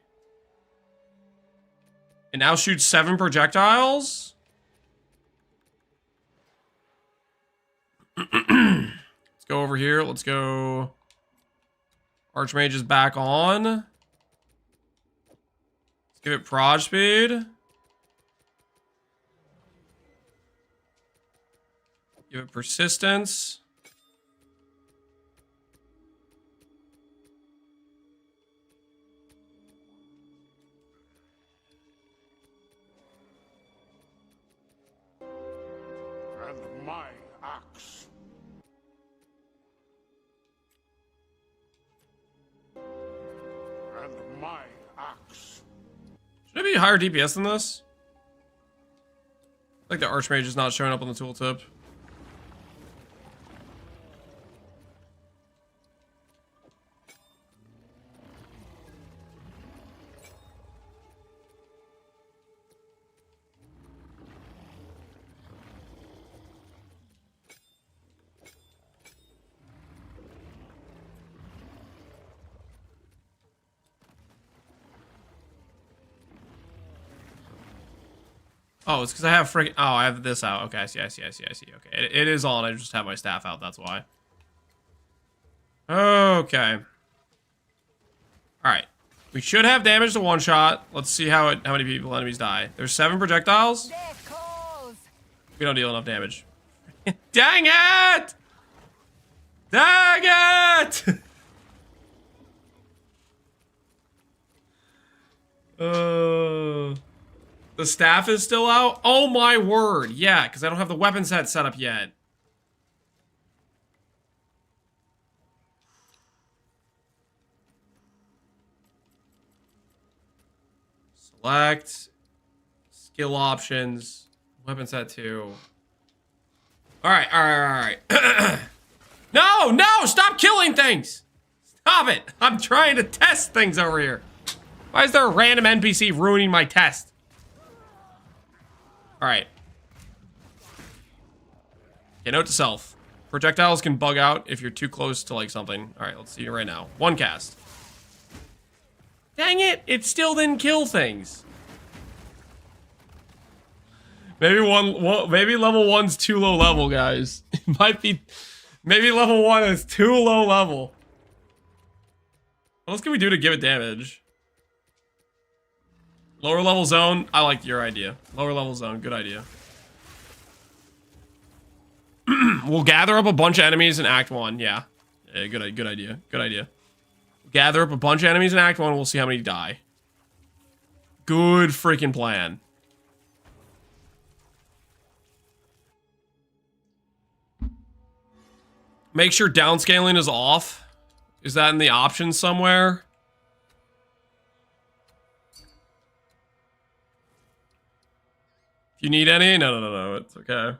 It now shoots 7 projectiles. Let's go over here. Let's go. Archmage is back on. Let's give it proj speed. Give it persistence. And my axe. And my axe. Should it be higher DPS than this? Like the Archmage is not showing up on the tooltip. Oh, it's because I have freaking... Oh, I have this out. Okay, I see. Okay, it is on. I just have my staff out. That's why. Okay. All right. We should have damage to one shot. Let's see how many people enemies die. There's 7 projectiles. Death calls. We don't deal enough damage. Dang it! Dang it! The staff is still out? Oh my word. Yeah, because I don't have the weapon set up yet. Select. Skill options. Weapon set 2. Alright. No! Stop killing things! Stop it! I'm trying to test things over here. Why is there a random NPC ruining my test? Alright. Okay, note to self. Projectiles can bug out if you're too close to, like, something. Alright, let's see it right now. 1 cast. Dang it! It still didn't kill things. Maybe maybe level 1's too low level, guys. It might be... Maybe level 1 is too low level. What else can we do to give it damage? Lower level zone. I like your idea. Lower level zone. Good idea. We'll gather up a bunch of enemies in Act 1. Yeah. Yeah, good idea. Good idea. Gather up a bunch of enemies in Act 1. We'll see how many die. Good freaking plan. Make sure downscaling is off. Is that in the options somewhere? If you need any? No. It's okay.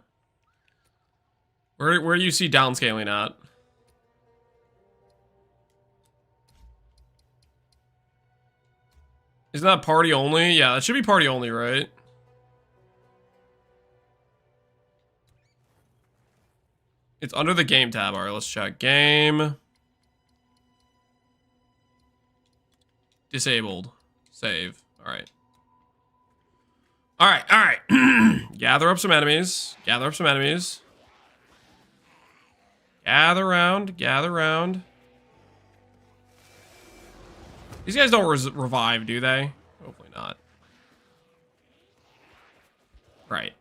Where do you see downscaling at? Isn't that party only? Yeah, it should be party only, right? It's under the game tab. All right, let's check. Game. Disabled. Save. All right. All right. Gather up some enemies. Gather around. These guys don't revive, do they? Hopefully not. Right.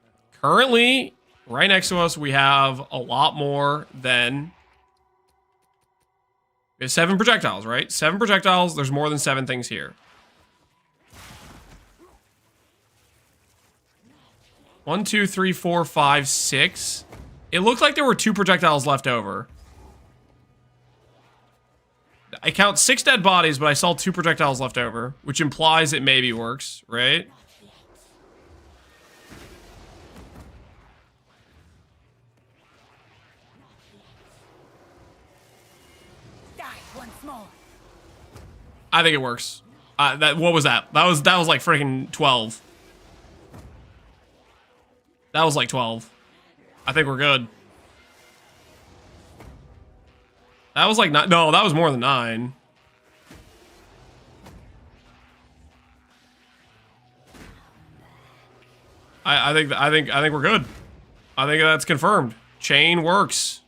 Currently, right next to us, we have a lot more than... We have 7 projectiles, right? 7 projectiles. There's more than 7 things here. 1, 2, 3, 4, 5, 6. It looked like there were 2 projectiles left over. I count 6 dead bodies, but I saw 2 projectiles left over, which implies it maybe works, right? Die once more. I think it works. What was that? That was like freaking 12. That was like 12. I think we're good. That was like no, that was more than 9. I think we're good. I think that's confirmed. Chain works.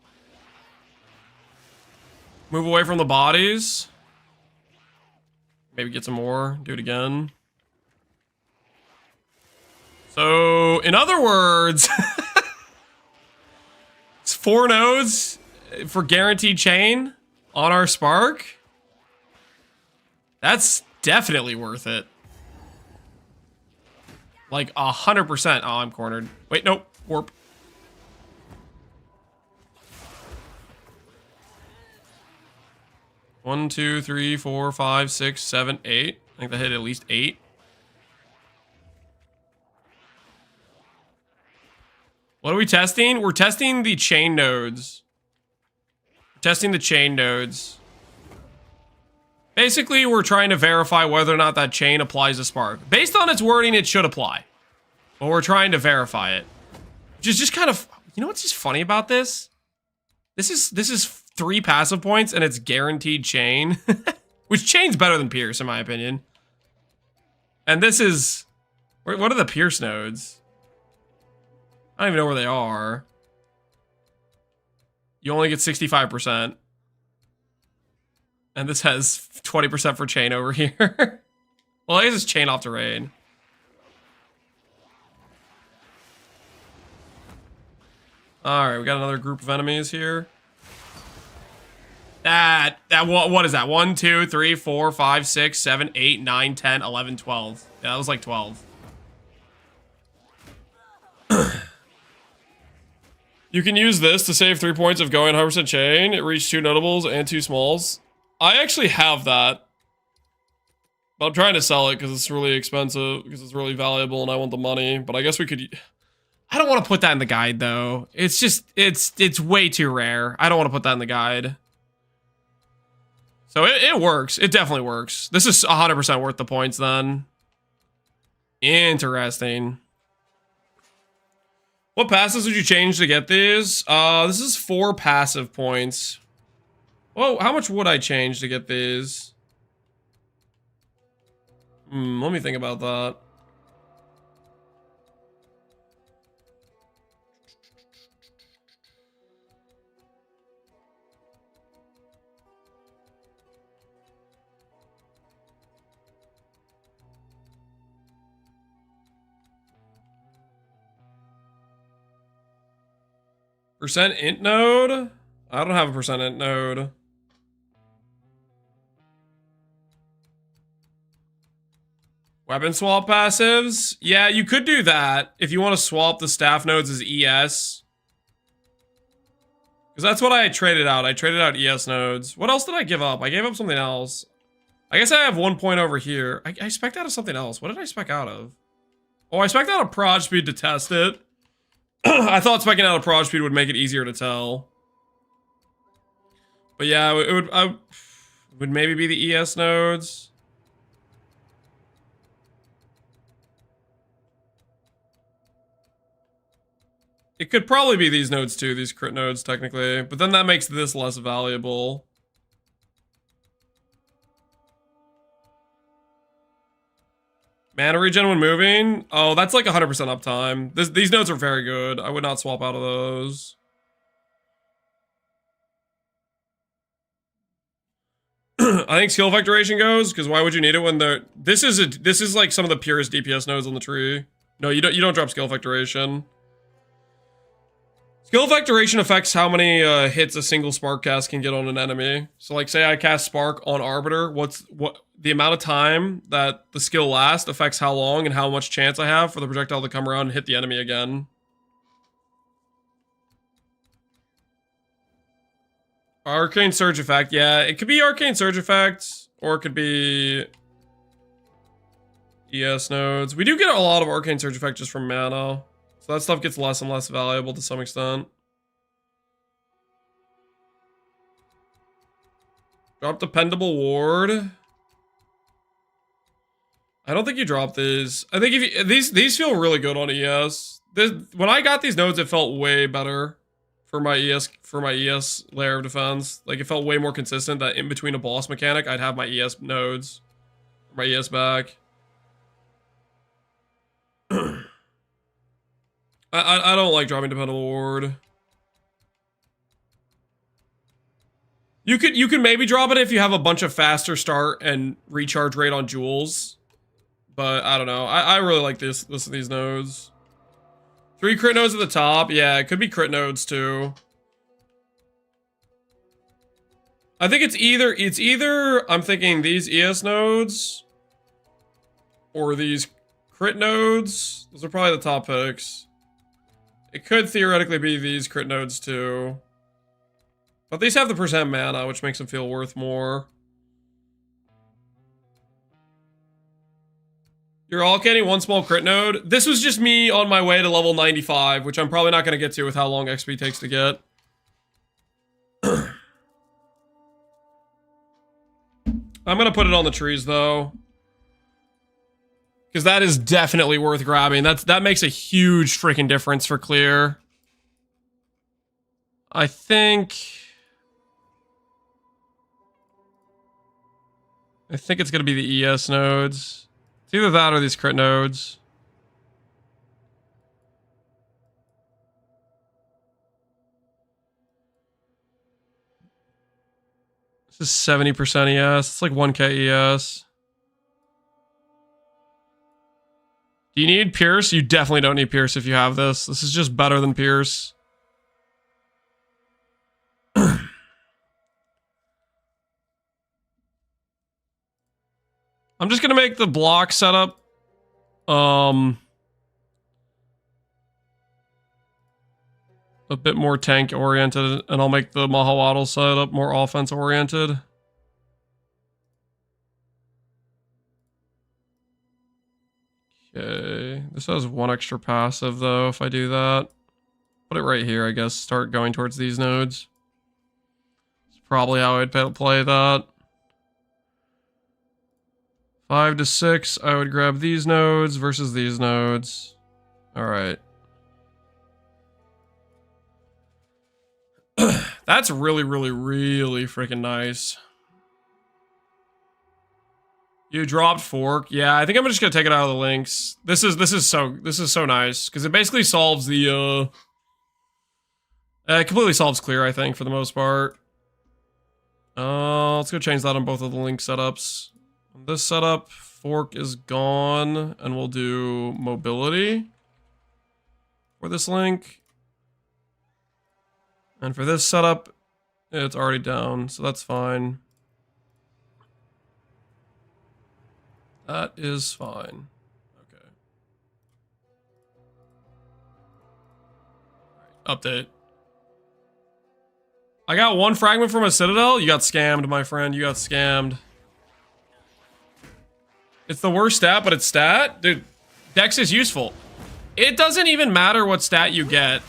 Move away from the bodies. Maybe get some more. Do it again. So, in other words, it's 4 nodes for guaranteed chain on our Spark. That's definitely worth it. Like 100%. Oh, I'm cornered. Wait, nope. Warp. One, 2, 3, 4, 5, 6, 7, 8. I think that hit at least 8. What are we testing? We're testing the chain nodes. Basically, we're trying to verify whether or not that chain applies to Spark. Based on its wording, it should apply. But we're trying to verify it. Which is just kind of... You know what's just funny about this? This is 3 passive points, and it's guaranteed chain. Which chain's better than Pierce, in my opinion. And this is... What are the Pierce nodes? I don't even know where they are. You only get 65%. And this has 20% for chain over here. Well, I guess it's chain off terrain. Alright, we got another group of enemies here. What is that? 1, 2, 3, 4, 5, 6, 7, 8, 9, 10, 11, 12. Yeah, that was like 12. You can use this to save 3 points of going 100% chain. It reached 2 notables and 2 smalls. I actually have that. But I'm trying to sell it because it's really expensive, because it's really valuable and I want the money. But I guess we could... I don't want to put that in the guide though. It's just, it's way too rare. I don't want to put that in the guide. So it works. It definitely works. This is 100% worth the points then. Interesting. What passes would you change to get these? This is 4 passive points. Whoa, how much would I change to get these? Let me think about that. Percent int node? I don't have a percent int node. Weapon swap passives? Yeah, you could do that if you want to swap the staff nodes as ES. Because that's what I traded out. I traded out ES nodes. What else did I give up? I gave up something else. I guess I have 1 point over here. I spec'd out of something else. What did I spec out of? Oh, I spec'd out of prod speed to test it. I thought specking out of prod speed would make it easier to tell. But yeah, it would maybe be the ES nodes. It could probably be these nodes too, these crit nodes technically, but then that makes this less valuable. Mana regen when moving? Oh, that's like 100% uptime. These nodes are very good. I would not swap out of those. I think skill effect duration goes, because why would you need it when they're... This is like some of the purest DPS nodes on the tree. No, you don't drop skill effect duration. Skill effect duration affects how many hits a single spark cast can get on an enemy. So like say I cast spark on Arbiter, what the amount of time that the skill lasts affects how long and how much chance I have for the projectile to come around and hit the enemy again. Arcane Surge Effect, yeah, it could be Arcane Surge Effect, or it could be ES nodes. We do get a lot of Arcane Surge Effect just from mana. So that stuff gets less and less valuable to some extent. Drop Dependable Ward. I don't think you drop these. I think if you, these feel really good on ES. When I got these nodes, it felt way better for my ES layer of defense. Like it felt way more consistent that in between a boss mechanic, I'd have my ES nodes, my ES back. I don't like dropping Dependable Ward. You could maybe drop it if you have a bunch of faster start and recharge rate on jewels. But I don't know. I really like these nodes. 3 crit nodes at the top. Yeah, it could be crit nodes too. I think it's either I'm thinking these ES nodes or these crit nodes. Those are probably the top picks. It could theoretically be these crit nodes too. But these have the percent mana, which makes them feel worth more. You're all getting 1 small crit node. This was just me on my way to level 95, which I'm probably not going to get to with how long XP takes to get. I'm going to put it on the trees though. Because that is definitely worth grabbing. That makes a huge freaking difference for clear. I think it's going to be the ES nodes. It's either that or these crit nodes. This is 70% ES. It's like 1k ES. Do you need Pierce? You definitely don't need Pierce if you have this. This is just better than Pierce. I'm just gonna make the block setup a bit more tank oriented, and I'll make the Mahawaddle setup more offense oriented. Okay, this has 1 extra passive though if I do that. Put it right here, I guess. Start going towards these nodes. That's probably how I'd play that. 5 to 6, I would grab these nodes versus these nodes. Alright. That's really, really, really freaking nice. You dropped Fork. Yeah, I think I'm just gonna take it out of the links. This is so nice because it basically solves the it completely solves clear, I think, for the most part. Let's go change that on both of the link setups. On this setup, Fork is gone, and we'll do mobility for this link. And for this setup, it's already down, so that's fine. That is fine. Okay. Update. I got one fragment from a citadel. You got scammed, my friend. You got scammed. It's the worst stat, but it's stat? Dude, Dex is useful. It doesn't even matter what stat you get.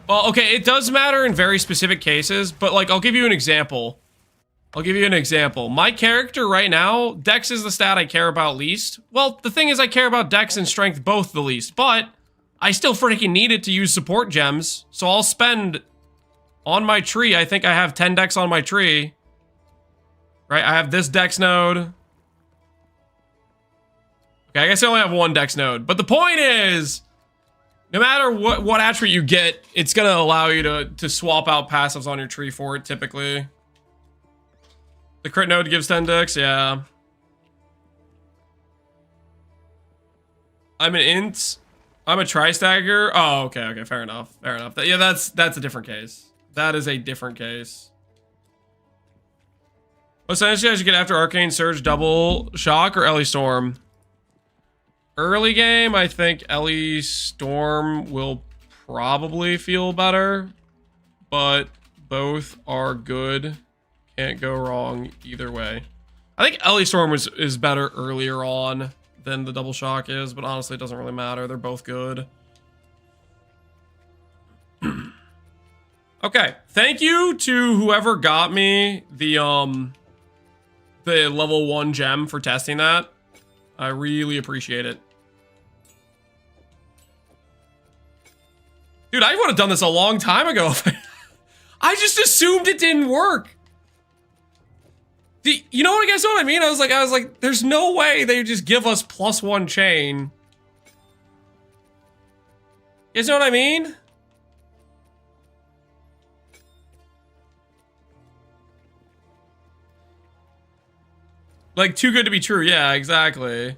Well, okay, it does matter in very specific cases, but like, I'll give you an example. My character right now, Dex is the stat I care about least. Well, the thing is I care about Dex and Strength both the least, but I still freaking need it to use support gems, so I'll spend on my tree. I think I have 10 Dex on my tree. Right, I have this Dex node. Okay, I guess I only have one Dex node, but the point is, no matter what attribute you get, it's gonna allow you to swap out passives on your tree for it, typically. The crit node gives 10 Dex, yeah. I'm an int. I'm a tri-stagger. Oh, okay, fair enough. Yeah, that's a different case. That is a different case. What percentage I should get after Arcane Surge, Double Shock, or Ellie Storm? Early game, I think Ellie Storm will probably feel better, but both are good. Can't go wrong either way. I think Ellie Storm is better earlier on than the Double Shock is, but honestly, it doesn't really matter. They're both good. Okay, thank you to whoever got me the level 1 gem for testing that. I really appreciate it. Dude, I would have done this a long time ago. I just assumed it didn't work. You know what, guys, what I mean? I was like, there's no way they would just give us +1 chain. You guys know what I mean? Like, too good to be true. Yeah, exactly.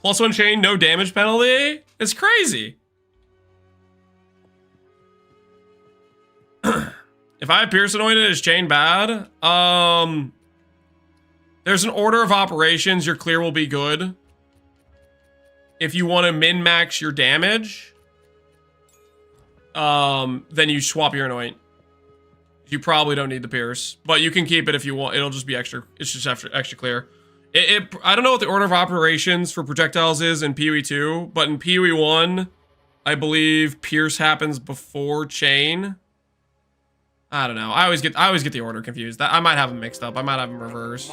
+1 chain, no damage penalty? It's crazy. If I have Pierce anointed, is chain bad? There's an order of operations. Your clear will be good. If you want to min-max your damage, then you swap your anoint. You probably don't need the Pierce, but you can keep it if you want. It'll just be extra. It's just extra clear. I don't know what the order of operations for projectiles is in PoE 2, but in PoE 1, I believe Pierce happens before chain. I don't know. I always get the order confused. I might have them mixed up. I might have them reversed.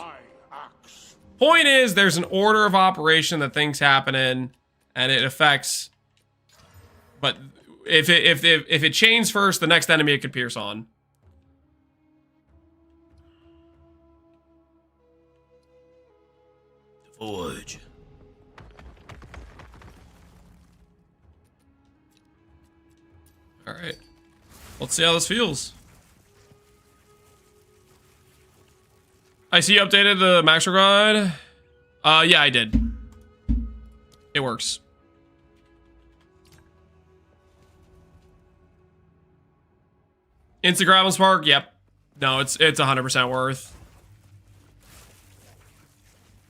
Point is, there's an order of operation that things happen in, and it affects. But if it chains first, the next enemy it could pierce on. Forge. All right. Let's see how this feels. I see you updated the Maxwell guide. Yeah, I did. It works. Instagram Spark, yep. No, it's 100% worth.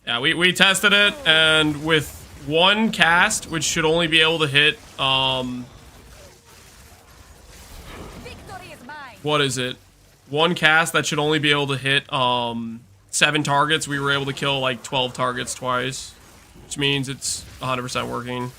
Yeah, we tested it, and with one cast, which should only be able to hit, what is it? One cast that should only be able to hit, 7 targets. We were able to kill, like, 12 targets twice, which means it's 100% working.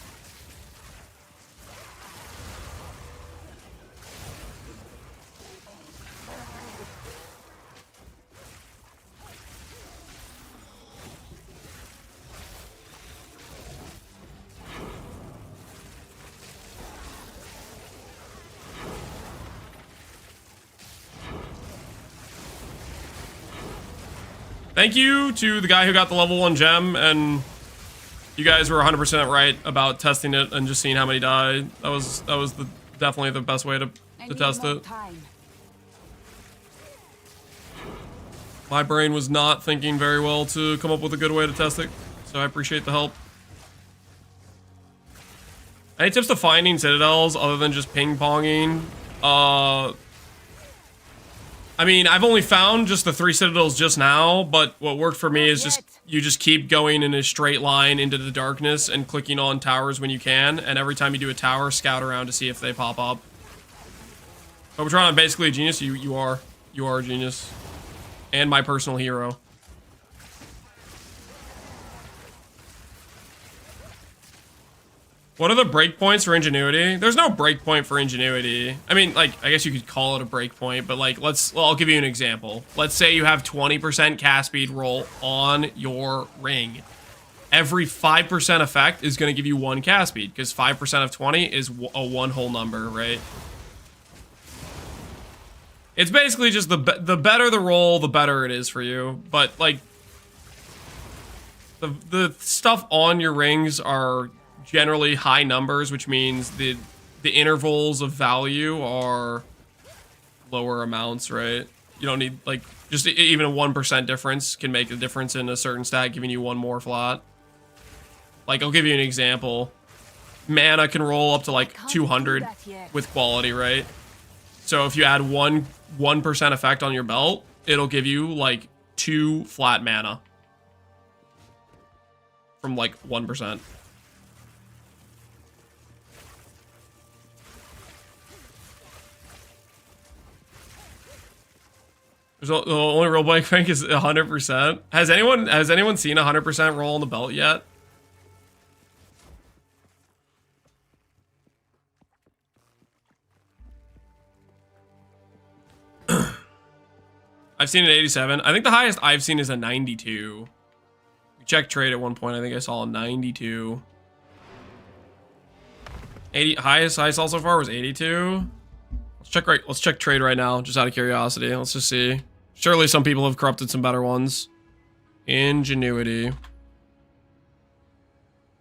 Thank you to the guy who got the level 1 gem, and you guys were 100% right about testing it and just seeing how many died. That was definitely the best way to test it. My brain was not thinking very well to come up with a good way to test it, so I appreciate the help. Any tips to finding citadels other than just ping-ponging? I mean, I've only found just the 3 citadels just now, but what worked for me is just you just keep going in a straight line into the darkness and clicking on towers when you can, and every time you do a tower, scout around to see if they pop up. But we're trying to basically a genius. You are a genius. And my personal hero. What are the breakpoints for ingenuity? There's no breakpoint for ingenuity. I mean, like, I guess you could call it a breakpoint, but like, well, I'll give you an example. Let's say you have 20% cast speed roll on your ring. Every 5% effect is going to give you 1 cast speed, because 5% of 20 is a 1 whole number, right? It's basically just the better the roll, the better it is for you. But like, the stuff on your rings are generally high numbers, which means the intervals of value are lower amounts, right? You don't need, like, just even a 1% difference can make a difference in a certain stat, giving you 1 more flat. Like, I'll give you an example. Mana can roll up to like 200 with quality, right? So if you add 1% effect on your belt, it'll give you like 2 flat mana from like 1%. The only real blank rank is 100%. Has anyone seen 100% roll on the belt yet? I've seen an 87. I think the highest I've seen is a 92. We checked trade at one point. I think I saw a 92. 80 highest I saw so far was 82. Let's check trade right now, just out of curiosity. Let's just see. Surely some people have corrupted some better ones. Ingenuity.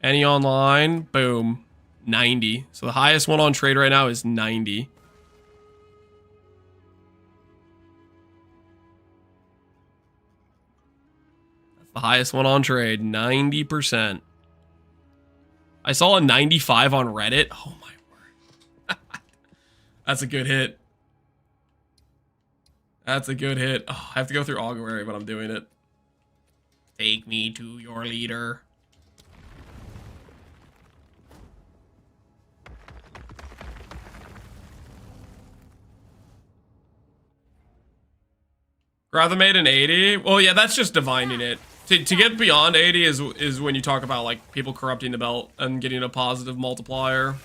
Any online? Boom. 90. So the highest one on trade right now is 90. That's the highest one on trade. 90%. I saw a 95 on Reddit. Oh my word. That's a good hit. That's a good hit. Oh, I have to go through Augury, but I'm doing it. Take me to your leader. Rather made an 80? Well, yeah, that's just divining it. To get beyond 80 is when you talk about like people corrupting the belt and getting a positive multiplier.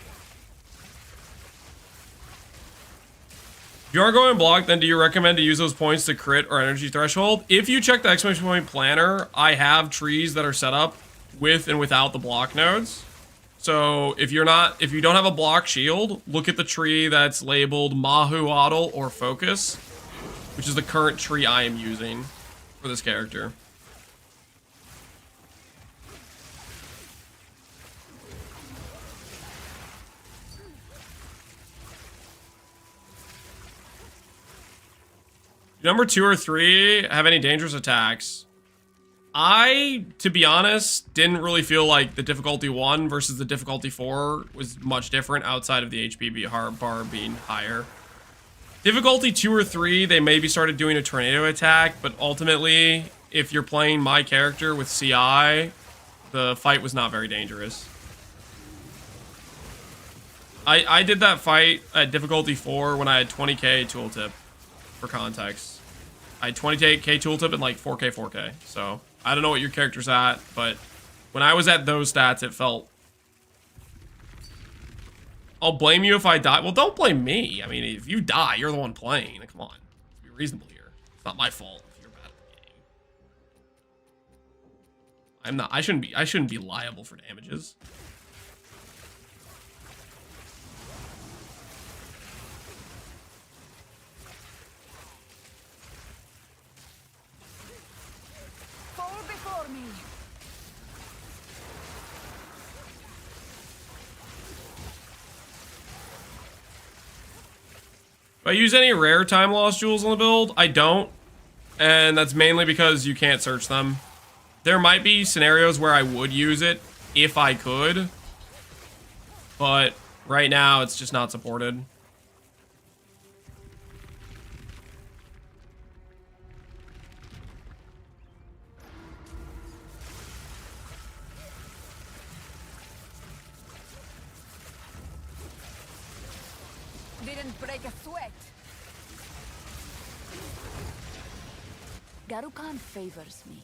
If you are going block, then do you recommend to use those points to crit or energy threshold? If you check the exclamation point planner, I have trees that are set up with and without the block nodes. So if you don't have a block shield, look at the tree that's labeled Mahu Adel or Focus, which is the current tree I am using for this character. Number 2 or 3 have any dangerous attacks? I, to be honest, didn't really feel like the difficulty 1 versus the difficulty 4 was much different outside of the HP bar being higher. Difficulty 2 or 3, they maybe started doing a tornado attack, but ultimately, if you're playing my character with CI, the fight was not very dangerous. I did that fight at difficulty 4 when I had 20k tooltip, for context. I had 20k tooltip and like 4k. So I don't know what your character's at, but when I was at those stats, it felt... I'll blame you if I die. Well, don't blame me. I mean, if you die, you're the one playing. Come on. Let's be reasonable here. It's not my fault if you're bad at the game. I'm not. I shouldn't be liable for damages. Do I use any rare time loss jewels on the build? I don't. And that's mainly because you can't search them. There might be scenarios where I would use it if I could. but right now it's just not supported. Didn't break a sweat. Garukan favors me.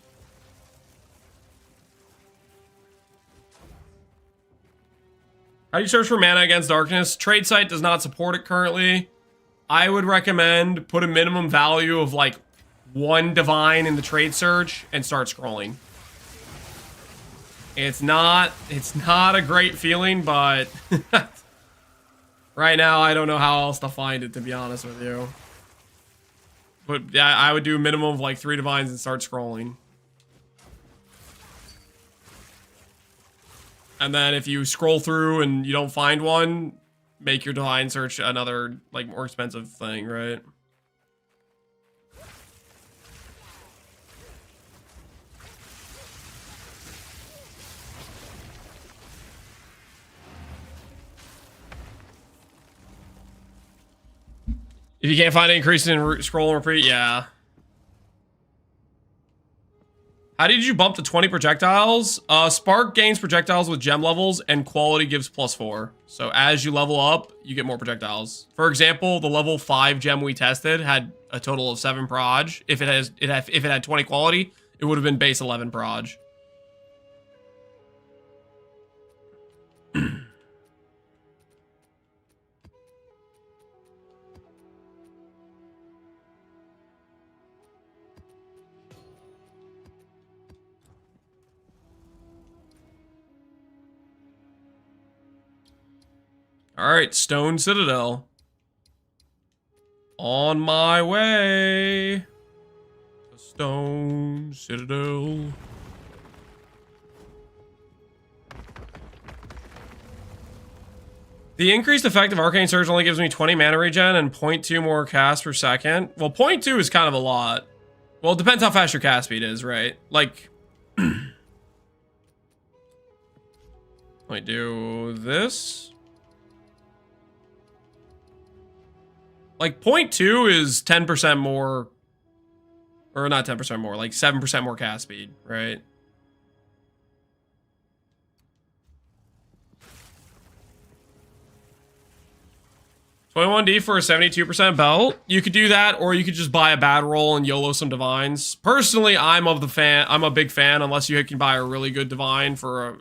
How do you search for mana against darkness? Trade site does not support it currently. I would recommend put a minimum value of like 1 divine in the trade search and start scrolling. It's not a great feeling, but right now I don't know how else to find it, to be honest with you. But yeah, I would do a minimum of like 3 divines and start scrolling. And then if you scroll through and you don't find one, make your divine search another, like, more expensive thing, right? If you can't find an increase in scroll and repeat, yeah. How did you bump to 20 projectiles? Spark gains projectiles with gem levels, and quality gives +4. So as you level up, you get more projectiles. For example, the level 5 gem we tested had a total of 7 proj. If it had 20 quality, it would have been base 11 proj. Alright, Stone Citadel. On my way. The Stone Citadel. The increased effect of Arcane Surge only gives me 20 mana regen and 0.2 more cast per second. Well, 0.2 is kind of a lot. Well, it depends how fast your cast speed is, right? Like, might do this. Like, 0.2 is 10% more, or not 10% more, like 7% more cast speed, right? $21D for a 72% belt. You could do that, or you could just buy a bad roll and YOLO some divines. Personally, I'm a big fan, unless you can buy a really good divine for a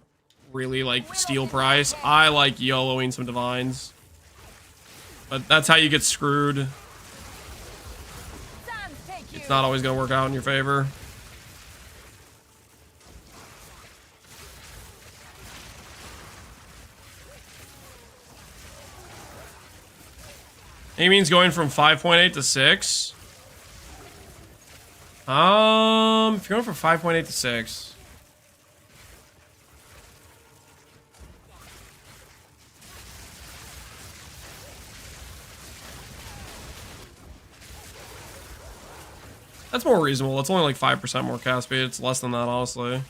really, like, steal price. I like YOLOing some divines. But that's how you get screwed. It's not always going to work out in your favor. He means going from 5.8 to 6. If you're going from 5.8 to 6. That's more reasonable. It's only like 5% more cast speed. It's less than that, honestly.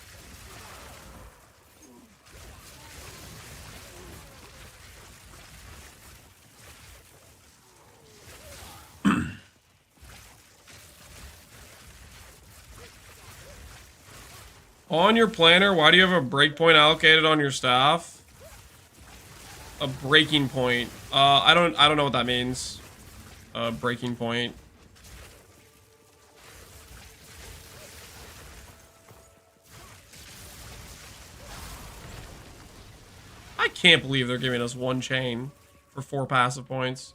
On your planner, why do you have a breakpoint allocated on your staff? A breaking point. I don't know what that means. A breaking point. I can't believe they're giving us 1 chain for 4 passive points.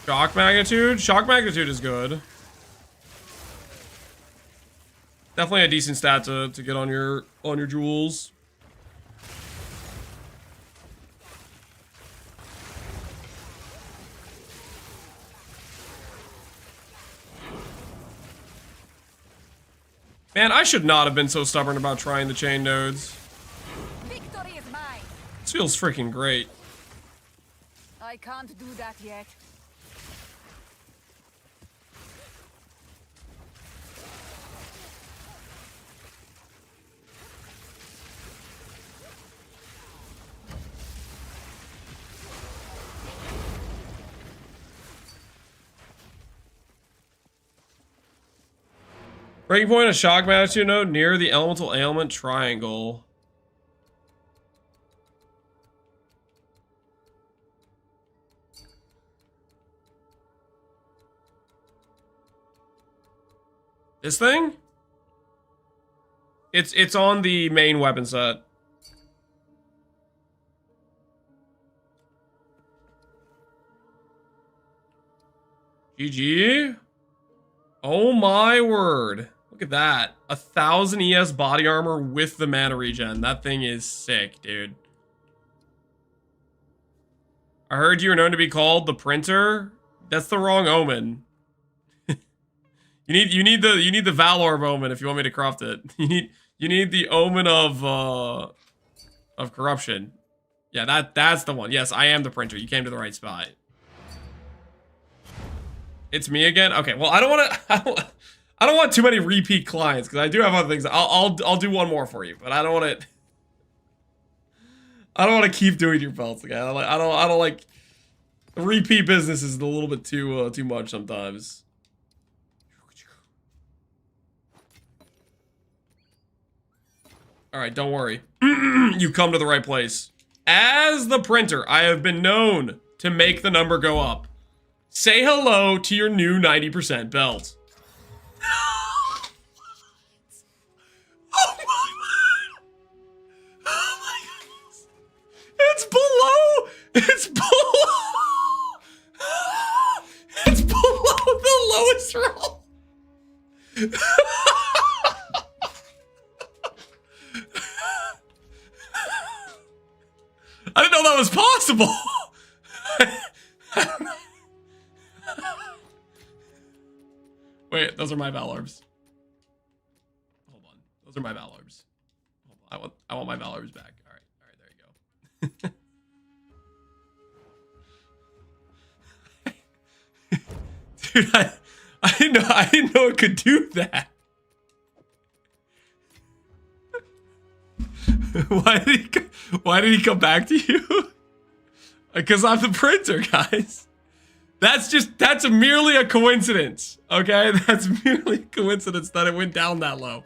Shock magnitude? Shock magnitude is good. Definitely a decent stat to get on your jewels. Man, I should not have been so stubborn about trying the chain nodes. Victory is mine. This feels freaking great. I can't do that yet. Breaking point of shock magnitude node near the elemental ailment triangle. This thing? It's on the main weapon set. GG. Oh my word. Look at that. 1000 ES body armor with the mana regen. That thing is sick, dude. I heard you were known to be called the printer. That's the wrong omen. You need the Valor omen if you want me to craft it. You need the omen of corruption. Yeah, that's the one. Yes, I am the printer. You came to the right spot. It's me again. Okay, well I don't want too many repeat clients because I do have other things. I'll do one more for you, but I don't want to keep doing your belts again. I don't like the repeat business is a little bit too much sometimes. All right, don't worry. You come to the right place. As the printer, I have been known to make the number go up. Say hello to your new 90% belt. Oh my god. Oh my goodness. It's below. It's below. It's below the lowest roll. I didn't know that was possible. Wait, those are my Valorbs. Hold on, those are my Valorbs. Hold on. I want my Valorbs back. All right, there you go. Dude, I didn't know it could do that. Why did he come back to you? Because I'm the printer, guys. That's merely a coincidence, okay? That's merely a coincidence that it went down that low.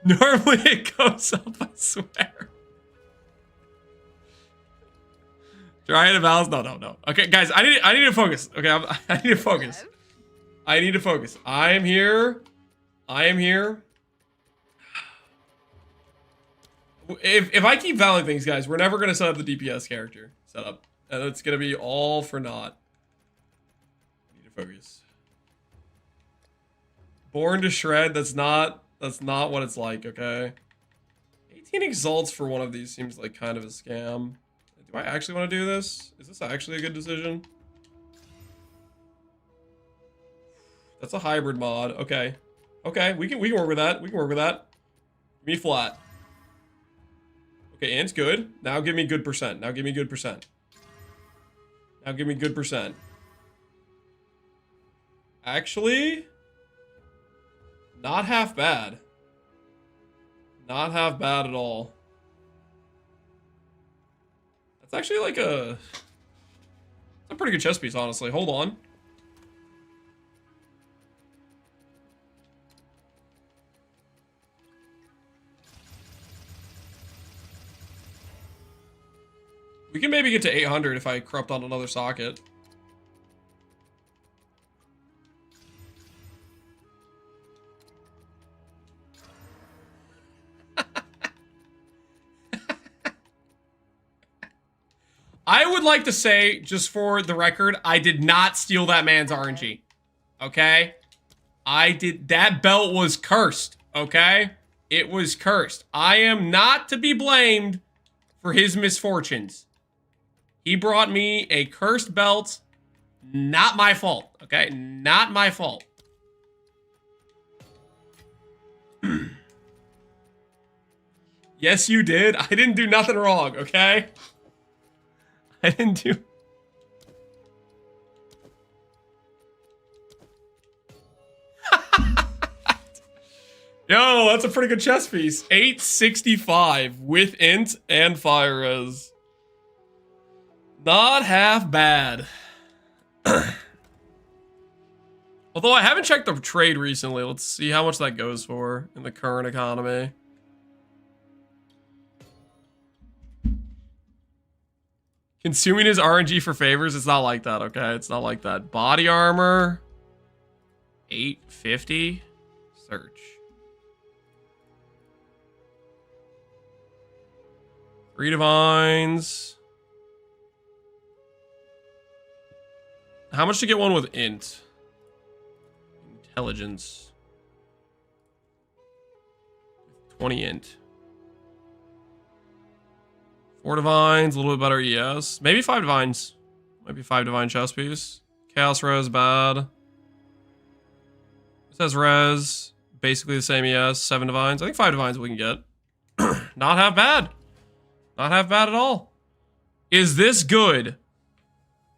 Normally it goes up, I swear. Try it, Vals. No. Okay, guys, I need to focus. Okay, I need to focus. I need to focus. I am here. If I keep valuing things, guys, we're never gonna set up the DPS character setup, and it's gonna be all for naught. I need to focus. Born to shred. That's not what it's like. Okay. 18 exalts for one of these seems like kind of a scam. Do I actually want to do this? Is this actually a good decision? That's a hybrid mod. Okay. Okay, we can work with that. We can work with that. Give me flat. Okay, and it's good. Now give me good percent. Now give me good percent. Now give me good percent. Actually, not half bad. Not half bad at all. That's actually like a pretty good chess piece, honestly. Hold on. We can maybe get to 800 if I corrupt on another socket. I would like to say, just for the record, I did not steal that man's RNG. Okay? That belt was cursed. Okay? It was cursed. I am not to be blamed for his misfortunes. He brought me a cursed belt. Not my fault. Okay? Not my fault. Yes, you did. I didn't do nothing wrong, okay? I didn't do... Yo, that's a pretty good chess piece. 865 with int and fire res. Not half bad. Although I haven't checked the trade recently. Let's see how much that goes for in the current economy. Consuming his RNG for favors, it's not like that, okay? It's not like that. Body armor, 850. Search. 3 divines. How much to get one with int? Intelligence. 20 int. 4 divines, a little bit better ES. Maybe 5 divines. Might be 5 divine chest piece. Chaos res, bad. It says res. Basically the same ES. 7 divines. I think 5 divines we can get. Not half bad. Not half bad at all. Is this good?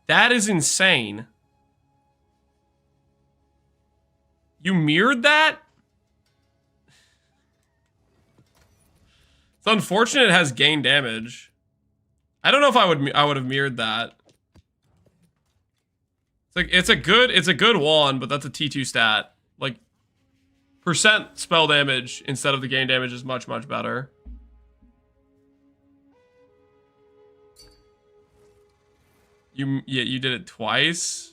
That is insane. You mirrored that? It's unfortunate it has gain damage. I don't know if I would have mirrored that. It's like it's a good wand, but that's a T2 stat. Like percent spell damage instead of the gain damage is much better. You did it twice.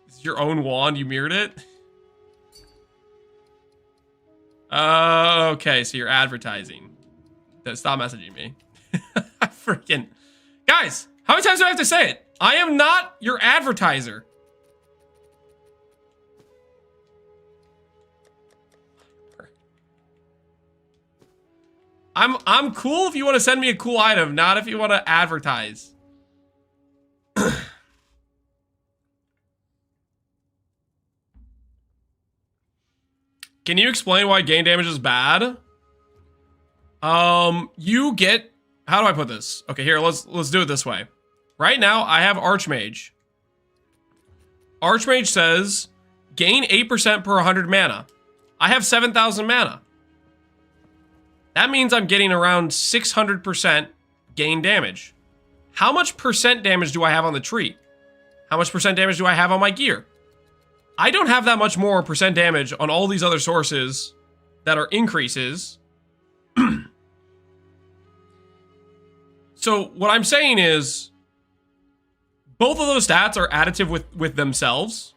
It's your own wand. You mirrored it. Okay, so you're advertising. Stop messaging me. Freaking guys, how many times do I have to say it? I am not your advertiser. I'm cool if you want to send me a cool item, not if you want to advertise. Can you explain why gain damage is bad? You get, how do I put this? Okay, here, let's do it this way. Right now, I have Archmage. Archmage says, gain 8% per 100 mana. I have 7,000 mana. That means I'm getting around 600% gain damage. How much percent damage do I have on the tree? How much percent damage do I have on my gear? I don't have that much more percent damage on all these other sources that are increases. So what I'm saying is both of those stats are additive with themselves.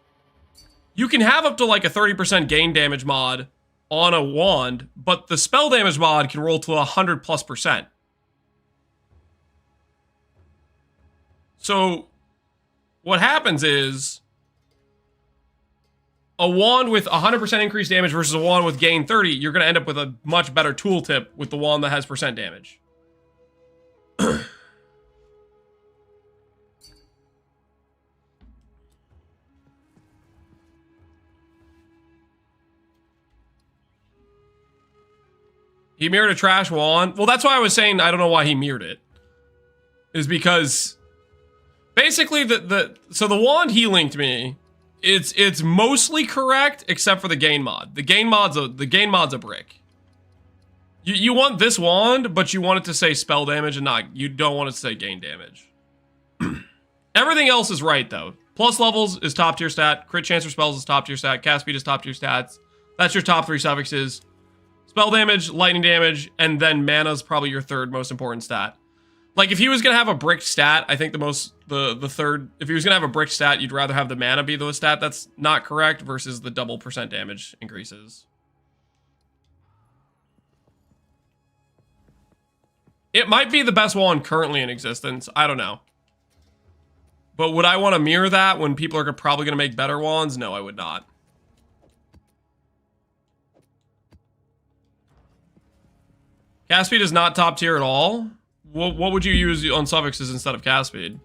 You can have up to like a 30% gain damage mod on a wand, but the spell damage mod can roll to 100+%. So what happens is a wand with 100% increased damage versus a wand with gain 30, you're going to end up with a much better tooltip with the wand that has percent damage. He mirrored a trash wand. Well, that's why I was saying I don't know why he mirrored it. Is because basically so the wand he linked me, it's mostly correct except for the gain mod. The gain mod's a brick. You want this wand, but you want it to say spell damage and you don't want it to say gain damage. Everything else is right though. Plus levels is top tier stat. Crit chance for spells is top tier stat. Cast speed is top tier stats. That's your top 3 suffixes. Spell damage, lightning damage, and then mana's probably your third most important stat. Like if he was gonna have a brick stat, I think the third, if he was gonna have a brick stat, you'd rather have the mana be the stat that's not correct versus the double percent damage increases. It might be the best wand currently in existence. I don't know. But would I want to mirror that when people are probably gonna make better wands? No, I would not. Cast speed is not top tier at all. What would you use on suffixes instead of cast speed?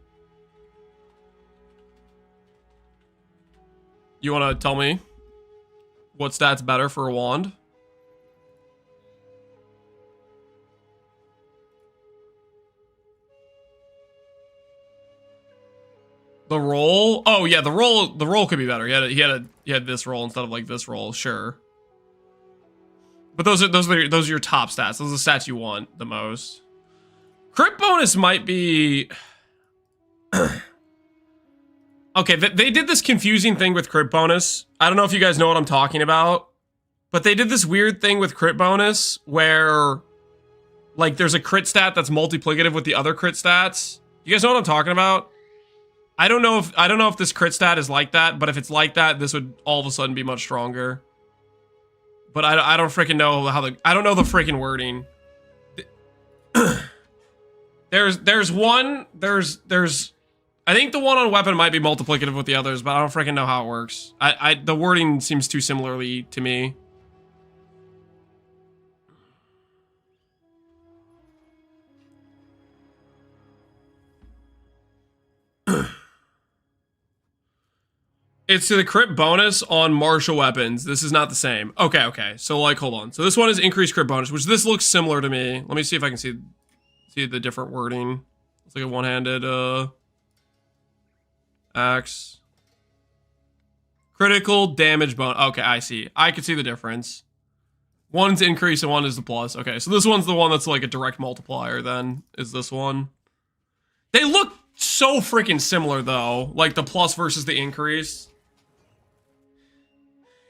You want to tell me what stat's better for a wand? The roll? Oh yeah, the roll could be better. He had this roll instead of like this roll, sure. But those are your top stats. Those are the stats you want the most. Crit bonus might be Okay, they did this confusing thing with crit bonus. I don't know if you guys know what I'm talking about, but they did this weird thing with crit bonus where, like, there's a crit stat that's multiplicative with the other crit stats. You guys know what I'm talking about? I don't know if this crit stat is like that, but if it's like that, this would all of a sudden be much stronger. But I don't freaking know I don't know the freaking wording. There's I think the one on weapon might be multiplicative with the others, but I don't freaking know how it works. The wording seems too similarly to me. It's to the crit bonus on martial weapons. This is not the same. Okay. So, like, hold on. So this one is increased crit bonus, which this looks similar to me. Let me see if I can see the different wording. It's like a one-handed, axe. Critical damage bonus. Okay, I see. I can see the difference. One's increase and one is the plus. Okay, so this one's the one that's like a direct multiplier then, is this one. They look so freaking similar though, like the plus versus the increase.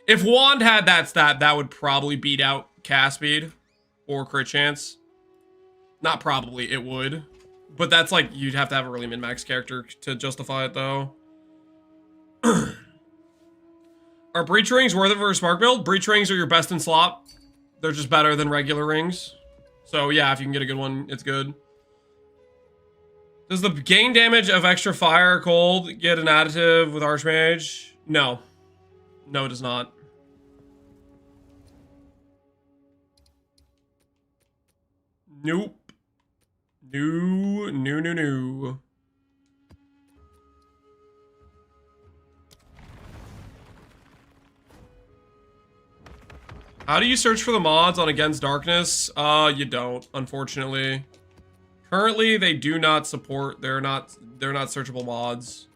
If Wand had that stat, that would probably beat out cast speed or crit chance. Not probably, it would. But that's like, you'd have to have a really min-max character to justify it though. Are breach rings worth it for a spark build? Breach rings are your best in slot. They're just better than regular rings. So yeah, if you can get a good one, it's good. Does the gain damage of extra fire cold get an additive with Archmage? No. No, it does not. Nope. No. How do you search for the mods on Against Darkness? You don't, unfortunately. Currently, they do not support. They're not searchable mods.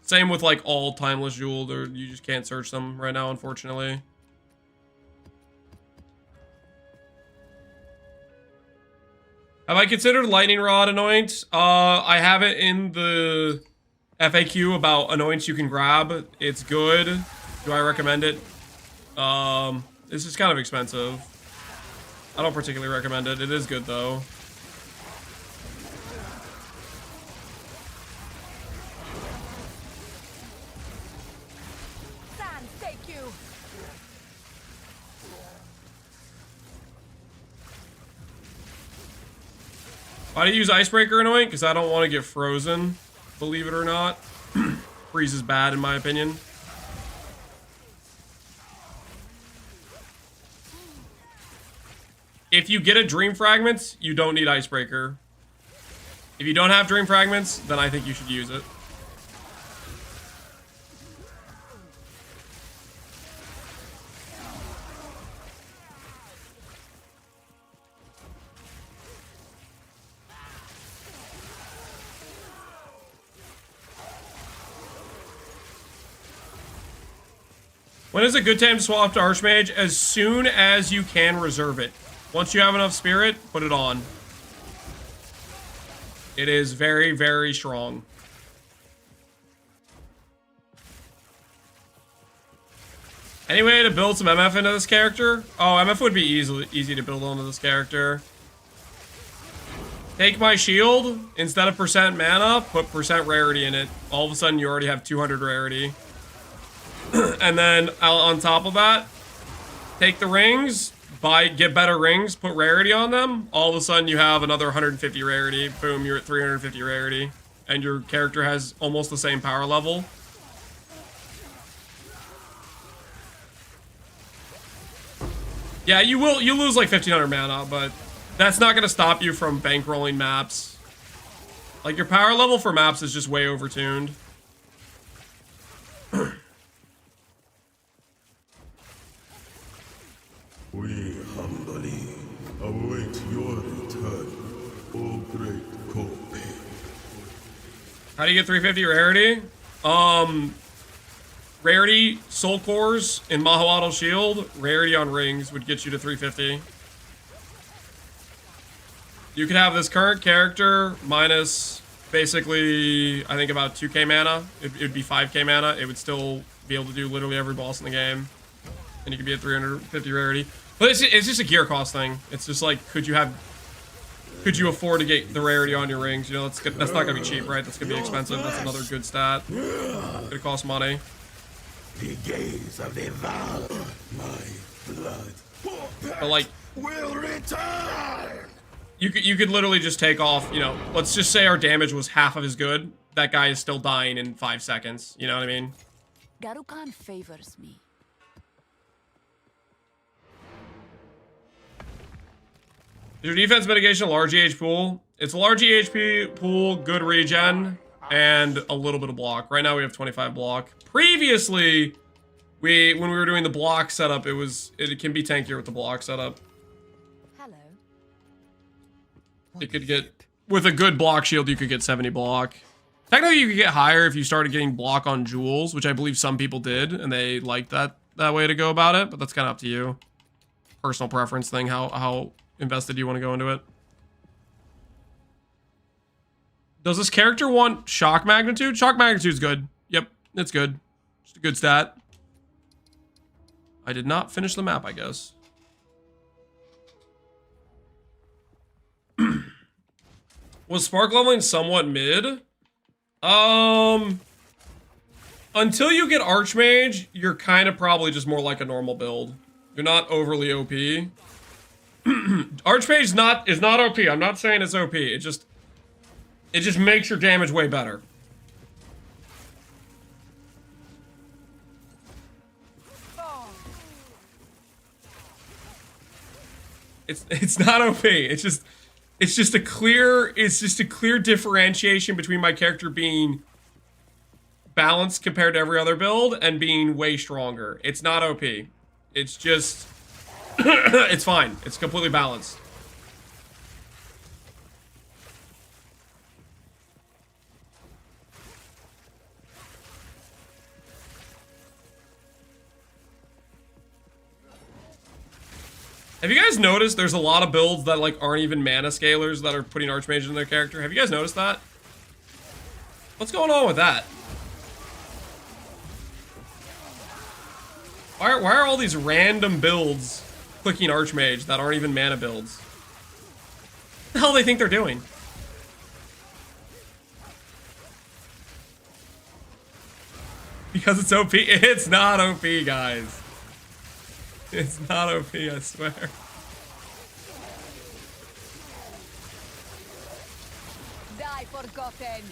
Same with like all Timeless Jewel. You just can't search them right now, unfortunately. Have I considered Lightning Rod Anoint? I have it in the FAQ about Anoints you can grab. It's good. Do I recommend it? This is kind of expensive. I don't particularly recommend it. It is good though. Why do you use Icebreaker Anoint? Because I don't want to get frozen, believe it or not. Freeze is bad in my opinion. If you get a Dream Fragments, you don't need Icebreaker. If you don't have Dream Fragments, then I think you should use it. When is a good time to swap to Archmage? As soon as you can reserve it. Once you have enough spirit, put it on. It is very, very strong. Any way to build some MF into this character? Oh, MF would be easy to build onto this character. Take my shield. Instead of percent mana, put percent rarity in it. All of a sudden, you already have 200 rarity. And then on top of that, take the rings, get better rings, put rarity on them. All of a sudden you have another 150 rarity. Boom, you're at 350 rarity. And your character has almost the same power level. Yeah, you lose like 1500 mana, but that's not gonna stop you from bankrolling maps. Like your power level for maps is just way overtuned. We humbly await your return, O great Kobe. How do you get 350 rarity? Rarity, soul cores in Mahoatl Shield, rarity on rings would get you to 350. You could have this current character minus basically, I think about 2k mana. It'd be 5k mana. It would still be able to do literally every boss in the game. And you could be at 350 rarity. But it's just a gear cost thing. It's just like, could you afford to get the rarity on your rings? You know, that's not gonna be cheap, right? That's gonna be expensive. That's another good stat. Gonna cost money. The gaze of devour my blood. But like, Will return. you could literally just take off, you know, let's just say our damage was half of his good. That guy is still dying in 5 seconds. You know what I mean? Garukan favors me. Your defense mitigation, large EH pool. It's a large EHP pool, good regen, and a little bit of block. Right now we have 25 block. Previously, when we were doing the block setup, it can be tankier with the block setup. Hello. It could get, with a good block shield, you could get 70 block. Technically, you could get higher if you started getting block on jewels, which I believe some people did, and they liked that way to go about it, but that's kind of up to you. Personal preference thing, how invested you want to go into it. Does this character want shock magnitude? Shock magnitude's good. Yep, it's good. Just a good stat. I did not finish the map, I guess. Was spark leveling somewhat mid? Until you get Archmage, you're kind of probably just more like a normal build. You're not overly OP. Archmage is not OP. I'm not saying it's OP. It just makes your damage way better. It's not OP. It's just a clear differentiation between my character being balanced compared to every other build and being way stronger. It's not OP. It's just it's fine. It's completely balanced. Have you guys noticed there's a lot of builds that like aren't even mana scalers that are putting Archmage in their character? Have you guys noticed that? What's going on with that? Why are all these random builds clicking Archmage that aren't even mana builds? What the hell do they think they're doing? Because it's OP. It's not OP, guys. It's not OP, I swear. Die forgotten.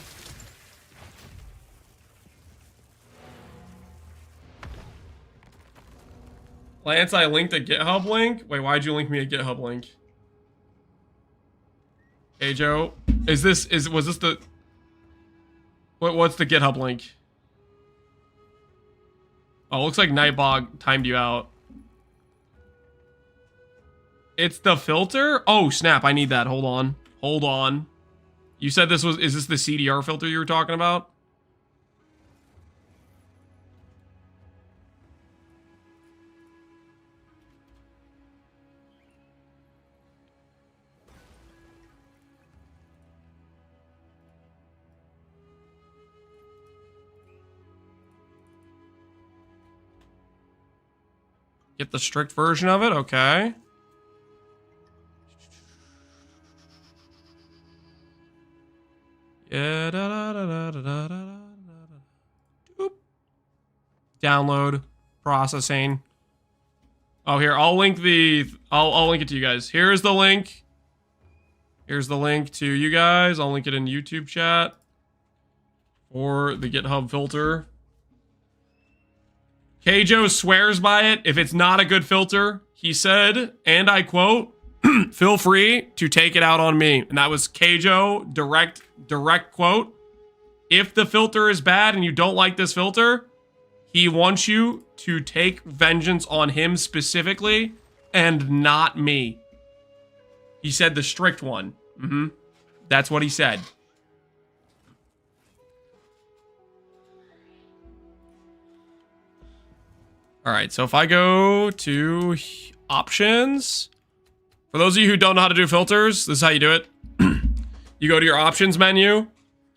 Lance, I linked a GitHub link. Wait, why'd you link me a GitHub link? Hey Joe, was this the what's the GitHub link? Oh, looks like Nightbog timed you out. It's the filter? Oh, snap, I need that. Hold on. Hold on. You said is this the CDR filter you were talking about? Get the strict version of it, okay. Yeah, download, processing. Oh, here, I'll link it to you guys. Here's the link. Here's the link to you guys. I'll link it in YouTube chat for the GitHub filter. Keijo swears by it. If it's not a good filter, he said, and I quote, feel free to take it out on me. And that was Keijo, direct quote. If the filter is bad and you don't like this filter, he wants you to take vengeance on him specifically and not me. He said the strict one. That's what he said. All right, so if I go to options, for those of you who don't know how to do filters, this is how you do it. You go to your options menu,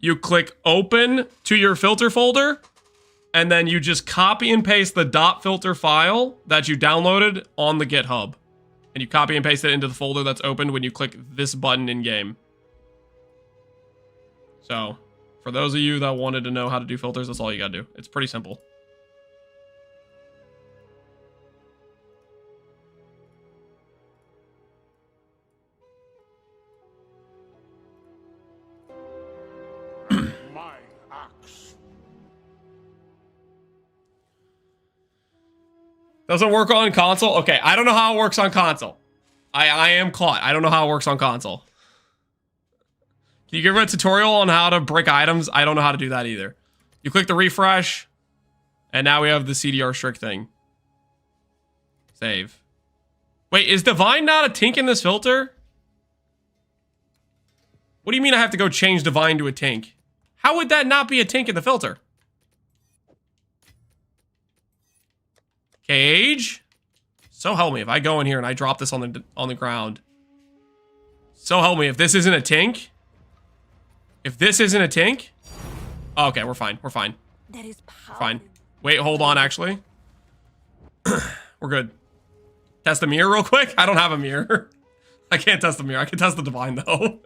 you click open to your filter folder, and then you just copy and paste the .filter file that you downloaded on the GitHub. And you copy and paste it into the folder that's opened when you click this button in game. So, for those of you that wanted to know how to do filters, that's all you gotta do. It's pretty simple. My axe. Doesn't work on console? Okay, I don't know how it works on console. I am caught. I don't know how it works on console. Can you give me a tutorial on how to brick items? I don't know how to do that either. You click the refresh, and now we have the CDR strict thing. Save. Wait, is Divine not a tink in this filter? What do you mean I have to go change Divine to a tink? How would that not be a tink in the filter? Cage? So help me if I go in here and I drop this on the ground. So help me if this isn't a tink. If this isn't a tink. Oh, okay, we're fine. We're fine. There is power. We're fine. Wait, hold on, actually. We're good. Test the mirror real quick. I don't have a mirror. I can't test the mirror. I can test the Divine, though.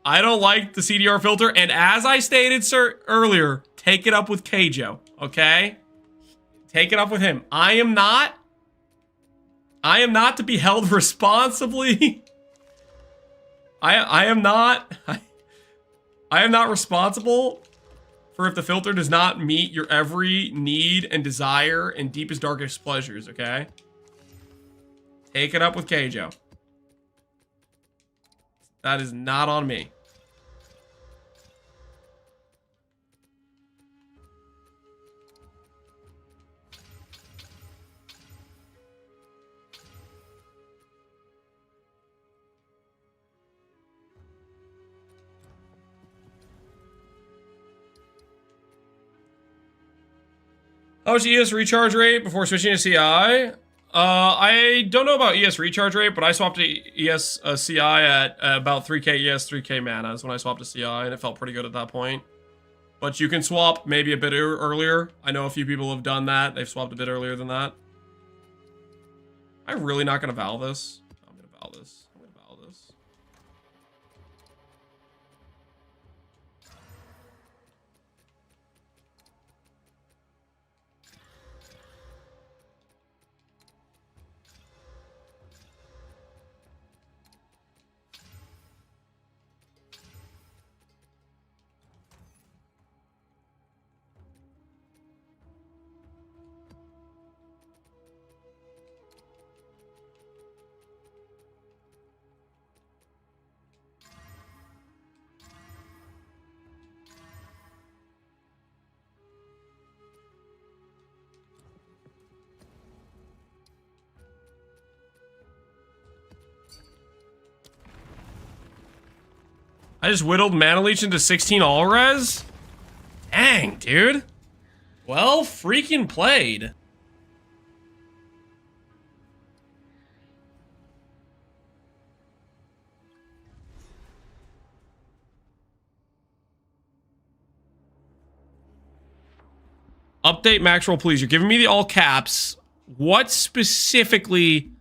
I don't like the CDR filter. And as I stated, sir, earlier, take it up with Keijo, okay? Take it up with him. I am not to be held responsibly. I am not responsible for if the filter does not meet your every need and desire and deepest, darkest pleasures, okay? Take it up with Keijo. That is not on me. How much ES recharge rate before switching to CI? I don't know about ES recharge rate, but I swapped to ES CI at about 3k ES, 3k mana is when I swapped to CI, and it felt pretty good at that point. But you can swap maybe a bit earlier. I know a few people have done that. They've swapped a bit earlier than that. I'm really not going to Val this. I'm going to Val this. I'm going to Val this. I just whittled Mana Leech into 16 all res? Dang, dude. Well, freaking played. Update max roll, please. You're giving me the all caps. What specifically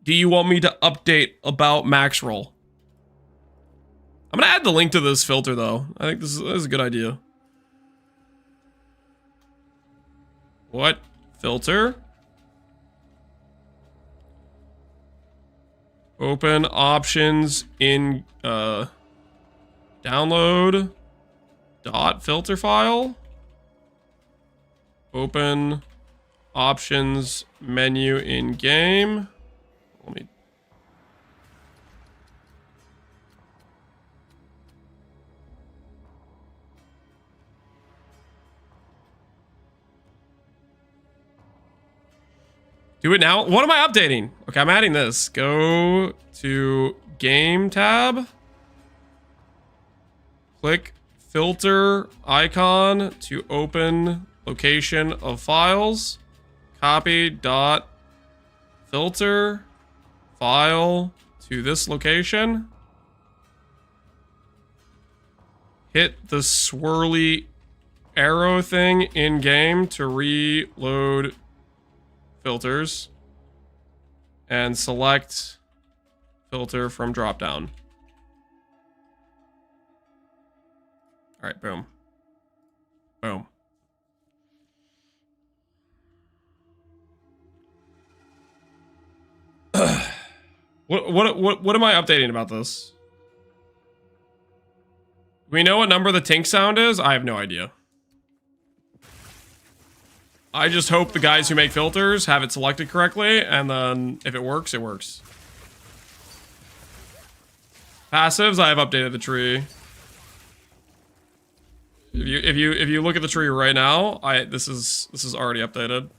do you want me to update about max roll? I'm gonna add the link to this filter, though. I think this is a good idea. What filter? Open options in download dot filter file. Open options menu in game. Let me. Do it now. What am I updating? Okay, I'm adding this. Go to game tab. Click filter icon to open location of files. Copy dot filter file to this location. Hit the swirly arrow thing in game to reload filters. And select filter from drop down. All right, boom. Boom. What am I updating about this? We know what number the tink sound is? I have no idea. I just hope the guys who make filters have it selected correctly, and then if it works, it works. Passives, I have updated the tree. If you look at the tree right now, this is already updated.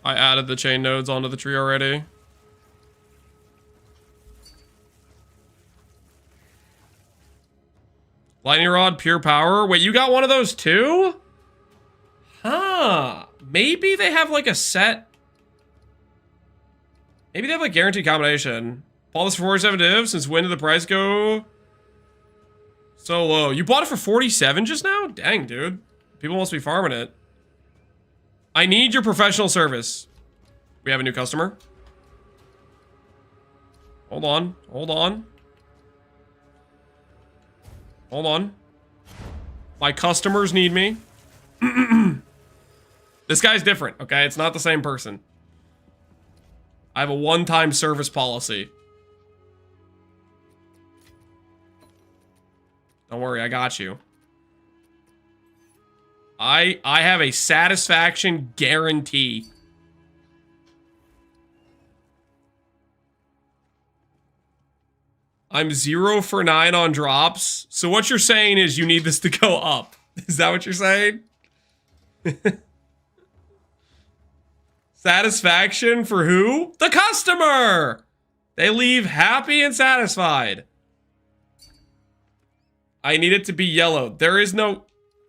I added the chain nodes onto the tree already. Lightning Rod, Pure Power. Wait, you got one of those too? Huh. Maybe they have like a set. Maybe they have like guaranteed combination. Bought this for 47 divs. Since when did the price go so low? You bought it for 47 just now? Dang, dude. People must be farming it. I need your professional service. We have a new customer. Hold on. Hold on. Hold on. My customers need me. This guy's different, okay? It's not the same person. I have a one-time service policy. Don't worry, I got you. I have a satisfaction guarantee. I'm 0 for 9 on drops. So what you're saying is you need this to go up. Is that what you're saying? Satisfaction for who? The customer! They leave happy and satisfied. I need it to be yellow. There is no...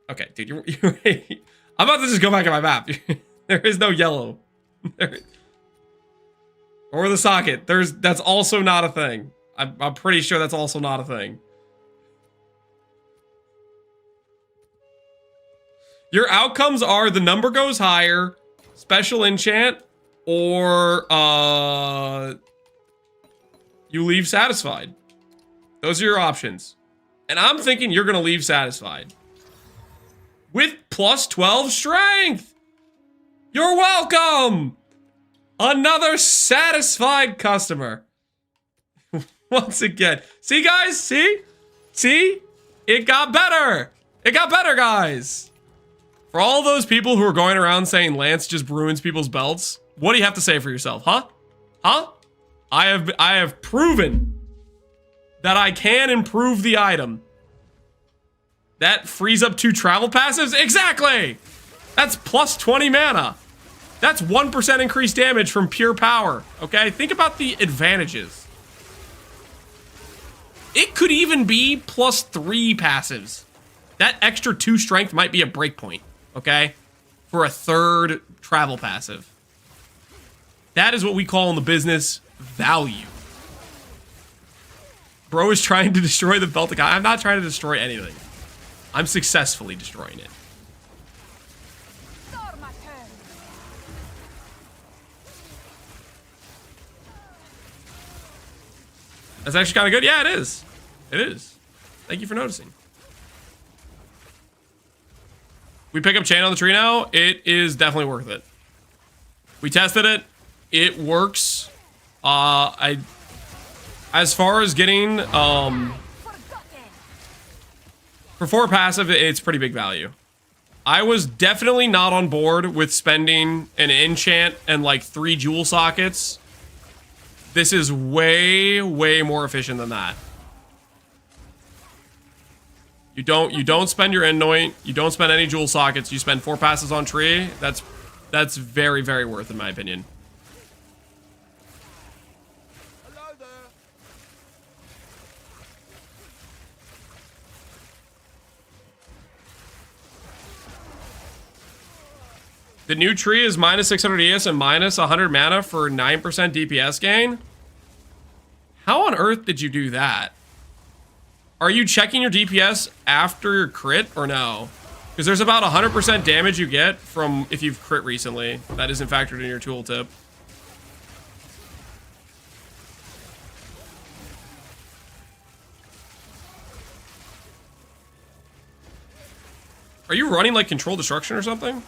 Okay, dude, you're right. I'm about to just go back to my map. There is no yellow. Or the socket. That's also not a thing. I'm pretty sure that's also not a thing. Your outcomes are the number goes higher, special enchant, or you leave satisfied. Those are your options. And I'm thinking you're gonna leave satisfied. With plus 12 strength! You're welcome! Another satisfied customer. Once again. See, guys? See? See? It got better! It got better, guys! For all those people who are going around saying Lance just ruins people's belts, what do you have to say for yourself, huh? Huh? I have proven that I can improve the item. That frees up 2 travel passives? Exactly! That's plus 20 mana. That's 1% increased damage from pure power, okay? Think about the advantages. It could even be plus 3 passives. That extra 2 strength might be a breakpoint, okay? For a 3rd travel passive. That is what we call in the business value. Bro is trying to destroy the belt. I'm not trying to destroy anything. I'm successfully destroying it. That's actually kind of good. Yeah, it is. It is. Thank you for noticing. We pick up chain on the tree now. It is definitely worth it. We tested it. It works. As far as getting for 4 passive, it's pretty big value. I was definitely not on board with spending an enchant and like 3 jewel sockets. This is way, way more efficient than that. You don't spend your anoint. You don't spend any jewel sockets. You spend 4 passes on tree. That's very, very worth, in my opinion. Hello there. The new tree is minus 600 ES and minus 100 mana for 9% DPS gain. How on earth did you do that? Are you checking your DPS after your crit or no? Because there's about 100% damage you get from if you've crit recently. That isn't factored in your tooltip. Are you running like control destruction or something?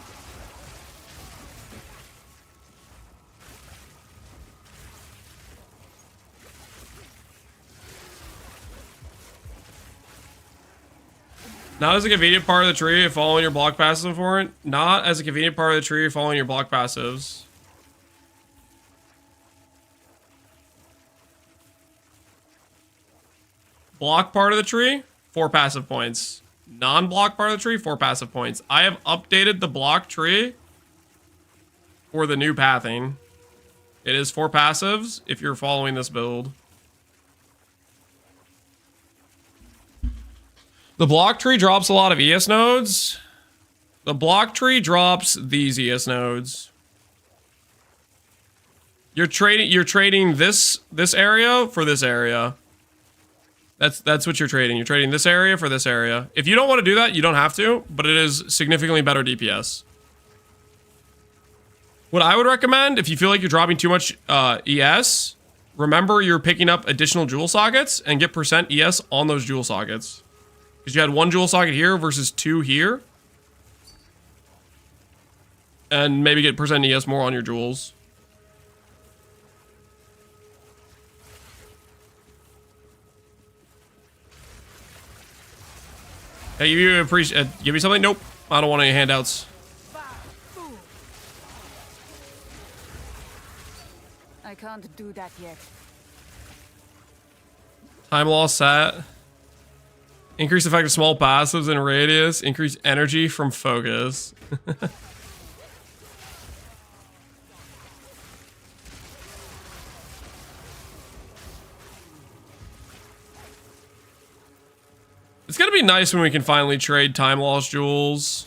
Not as a convenient part of the tree if following your block passive for it. Not as a convenient part of the tree if following your block passives. Block part of the tree, 4 passive points. Non-block part of the tree, 4 passive points. I have updated the block tree for the new pathing. It is 4 passives if you're following this build. The block tree drops a lot of ES nodes. The block tree drops these ES nodes. You're trading this area for this area. That's what you're trading. You're trading this area for this area. If you don't want to do that, you don't have to, but it is significantly better DPS. What I would recommend, if you feel like you're dropping too much ES, remember you're picking up additional jewel sockets and get % ES on those jewel sockets. Because you had 1 jewel socket here versus 2 here. And maybe get % ES more on your jewels. Hey, you appreciate? Give me something? Nope. I don't want any handouts. I can't do that yet. Time loss set. Increase effect of small passives in radius. Increase energy from focus. It's gonna be nice when we can finally trade time loss jewels.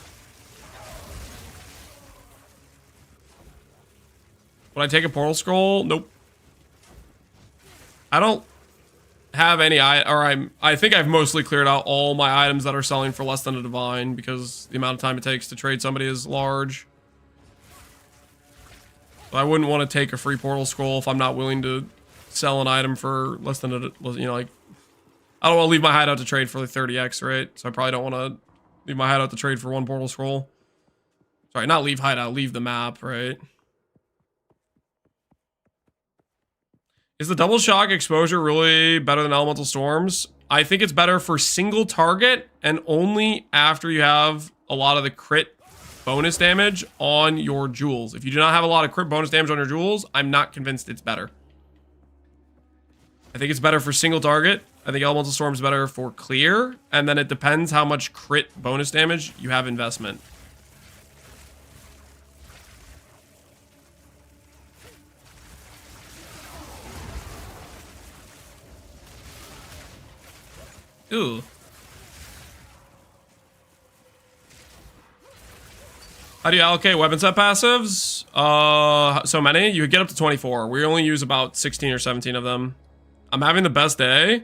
Would I take a portal scroll? Nope. I don't have any I think I've mostly cleared out all my items that are selling for less than a divine because the amount of time it takes to trade somebody is large. But I wouldn't want to take a free portal scroll if I'm not willing to sell an item for less than a, you know, like, I don't want to leave my hideout to trade for like 30x, right? So I probably don't want to leave my hideout to trade for 1 portal scroll. Sorry, not leave hideout, leave the map, right? Is the double shock exposure really better than elemental storms? I think it's better for single target and only after you have a lot of the crit bonus damage on your jewels. If you do not have a lot of crit bonus damage on your jewels, I'm not convinced it's better. I think it's better for single target. I think elemental storm is better for clear, and then it depends how much crit bonus damage you have investment. Ooh. How do you allocate weapon set passives? So many. You could get up to 24. We only use about 16 or 17 of them. I'm having the best day.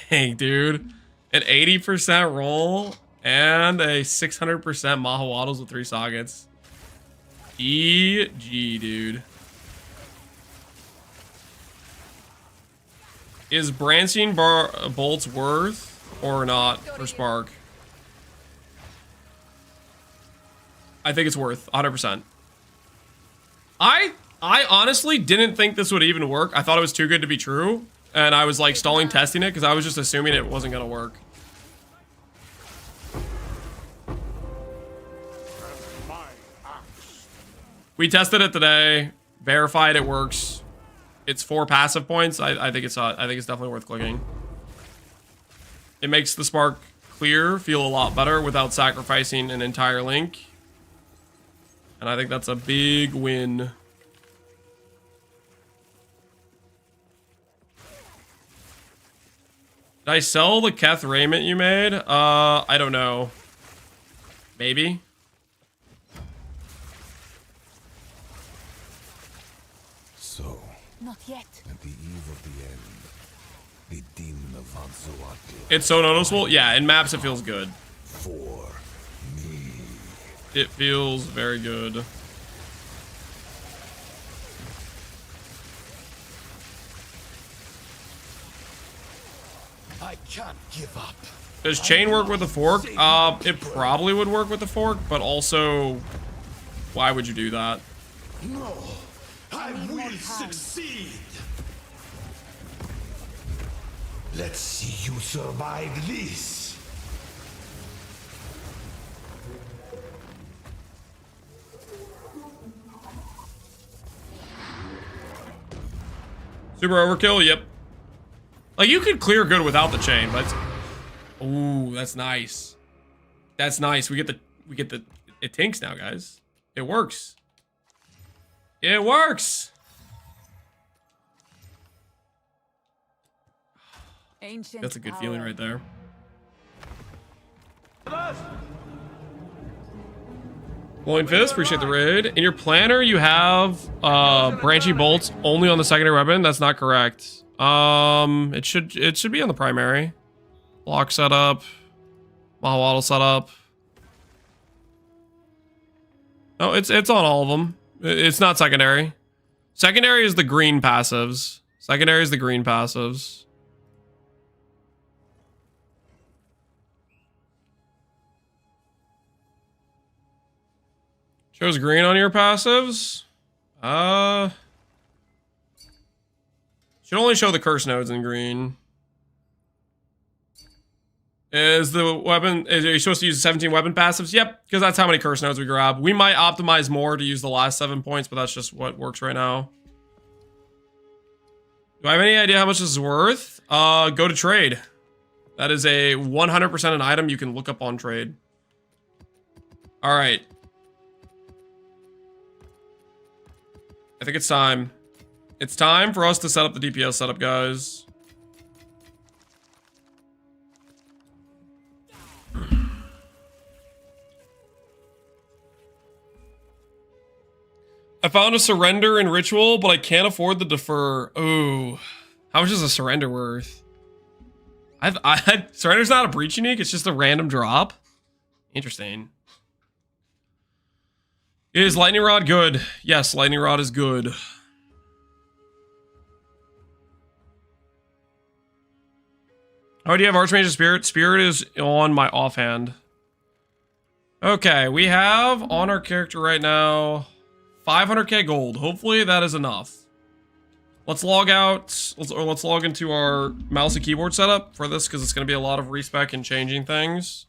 Dang, dude. An 80% roll and a 600% Maha Waddles with 3 sockets. GG, dude. Is branching bolts worth or not for Spark? I think it's worth 100%. I honestly didn't think this would even work. I thought it was too good to be true. And I was like stalling testing it because I was just assuming it wasn't going to work. We tested it today, verified it works. It's 4 passive points. I think it's definitely worth clicking. It makes the Spark clear feel a lot better without sacrificing an entire link. And I think that's a big win. Did I sell the Keth raiment you made? I don't know. Maybe. So, Not yet. at the eve of the end, the demon of It's so noticeable. Yeah, in maps it feels good. For me. It feels very good. I can't give up. Does chain work with a fork? It probably would work with a fork, but also, why would you do that? No, I will succeed. Let's see you survive this. Super overkill, yep. Like, you could clear good without the chain, but ooh, that's nice. That's nice. We get the it tinks now, guys. It works. It works. Ancient That's a good power. feeling right there. Blowing Fist, appreciate the raid. In your planner, you have branchy bolts only on the secondary weapon. That's not correct. It should be on the primary. Block setup, Mahawaddle setup. No, it's on all of them. It's not secondary. Secondary is the green passives. Secondary is the green passives. Shows green on your passives. Should only show the curse nodes in green. Is the weapon, are you supposed to use 17 weapon passives? Yep, because that's how many curse nodes we grab. We might optimize more to use the last 7 points, but that's just what works right now. Do I have any idea how much this is worth? Go to trade. That is a 100% an item you can look up on trade. All right. I think it's time. It's time for us to set up the DPS setup, guys. I found a surrender in ritual, but I can't afford the defer. Ooh. How much is a surrender worth? Surrender's not a breach unique, it's just a random drop. Interesting. Is Lightning Rod good? Yes, Lightning Rod is good. Oh, do you have Archmage and Spirit? Spirit is on my offhand. Okay, we have on our character right now 500k gold. Hopefully that is enough. Let's log out. Let's log into our mouse and keyboard setup for this because it's going to be a lot of respec and changing things.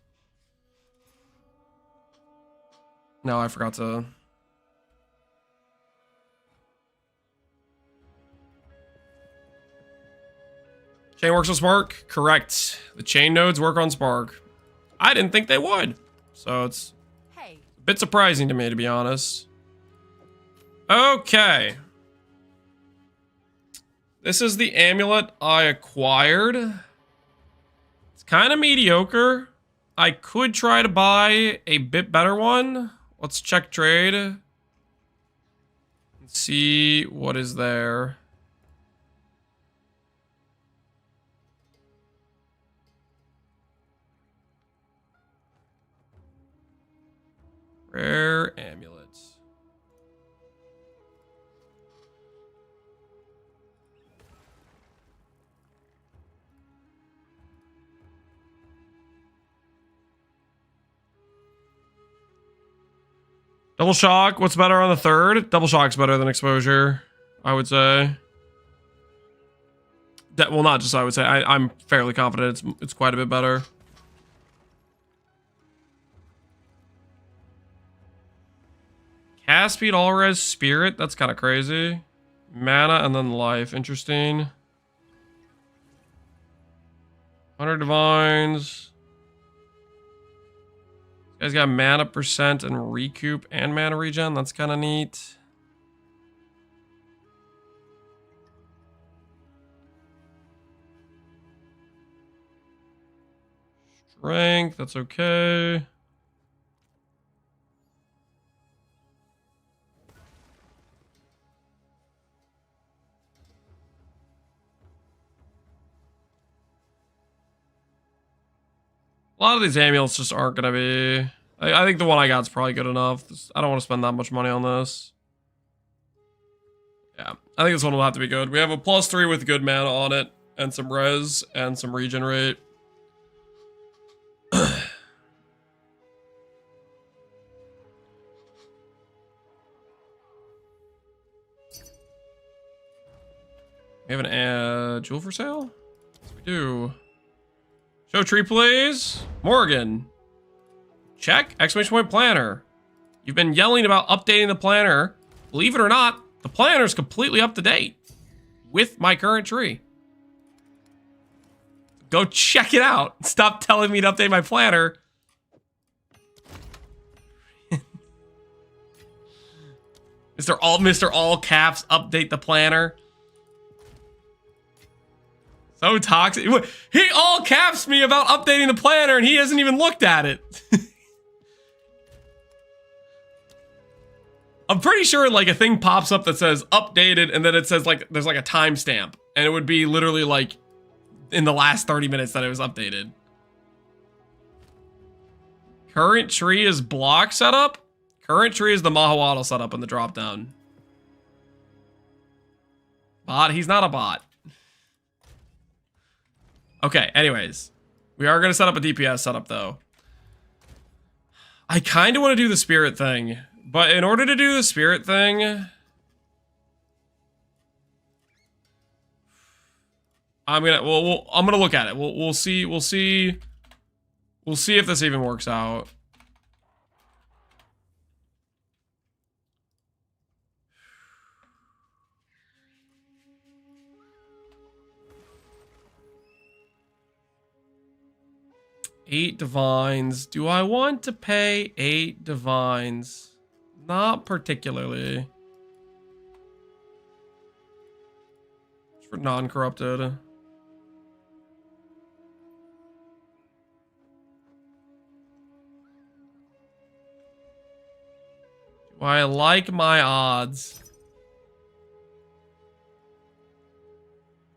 No, I forgot to. Chain works on Spark? Correct. The chain nodes work on Spark. I didn't think they would. So it's a bit surprising to me, to be honest. Okay. This is the amulet I acquired. It's kind of mediocre. I could try to buy a bit better one. Let's check trade. And see what is there. Rare amulets. Double shock. What's better on the third? Double shock's better than exposure, I would say. Well, not just I would say. I'm fairly confident it's quite a bit better. Cast speed, all res, spirit. That's kind of crazy. Mana and then life. Interesting. 100 divines. You guys got mana percent and recoup and mana regen. That's kind of neat. Strength. That's okay. A lot of these amulets just aren't gonna be. I think the one I got is probably good enough. I don't want to spend that much money on this. Yeah, I think this one will have to be good. We have a +3 with good mana on it, and some res, and some regenerate. We have an jewel for sale? Yes, we do. Show tree, please. Morgan. Check. Exclamation point planner. You've been yelling about updating the planner. Believe it or not, the planner is completely up to date with my current tree. Go check it out. Stop telling me to update my planner. Mr. All Caps, update the planner. So toxic. He all caps me about updating the planner and he hasn't even looked at it. I'm pretty sure like a thing pops up that says updated and then it says like there's like a timestamp and it would be literally like in the last 30 minutes that it was updated. Current tree is block setup. Current tree is the Mahawaddle setup in the drop down. Bot, he's not a bot. Okay, anyways. We are going to set up a DPS setup, though. I kind of want to do the spirit thing. But in order to do the spirit thing... I'm going to look at it. We'll see if this even works out. Eight divines. Do I want to pay 8 divines? Not particularly. For non-corrupted. Do I like my odds?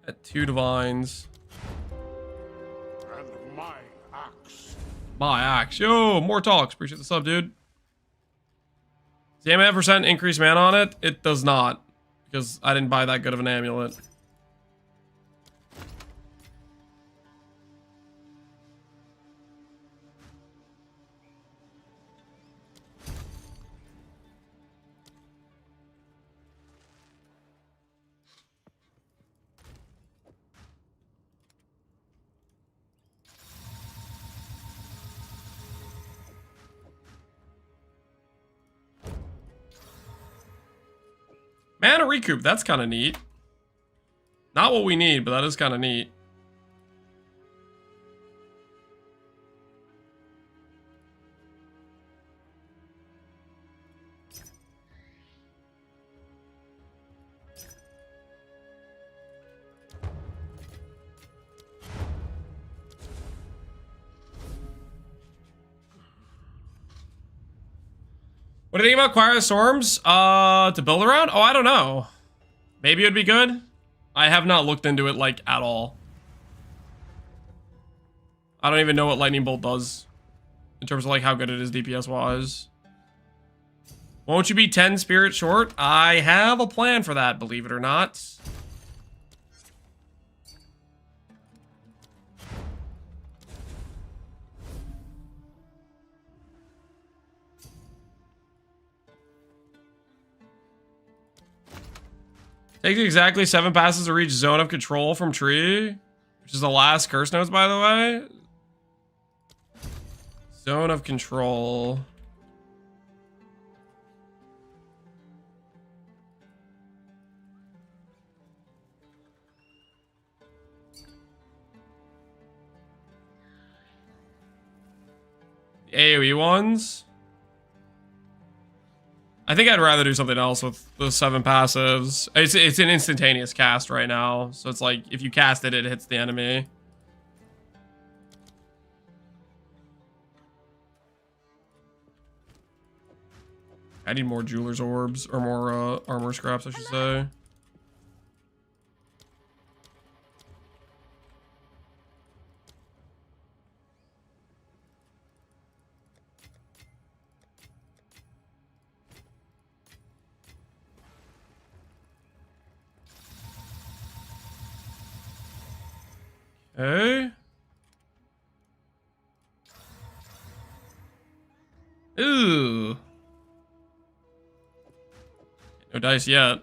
At 2 divines. And my axe. My axe. Yo, more talks. Appreciate the sub, dude. Does the amulet have percent increased mana on it? It does not. Because I didn't buy that good of an amulet. Mana recoup, that's kind of neat. Not what we need, but that is kind of neat. What do you think about Choir of Storms? To build around? Oh, I don't know. Maybe it'd be good. I have not looked into it, like, at all. I don't even know what Lightning Bolt does. In terms of, like, how good it is DPS-wise. Won't you be 10 spirit short? I have a plan for that, believe it or not. Takes exactly 7 passes to reach Zone of Control from Tree, which is the last curse nodes, by the way. Zone of Control. The AoE ones. I think I'd rather do something else with the 7 passives. It's an instantaneous cast right now. So it's like, if you cast it, it hits the enemy. I need more Jeweler's Orbs, or more armor scraps, I should say. Okay. Ooh. No dice yet.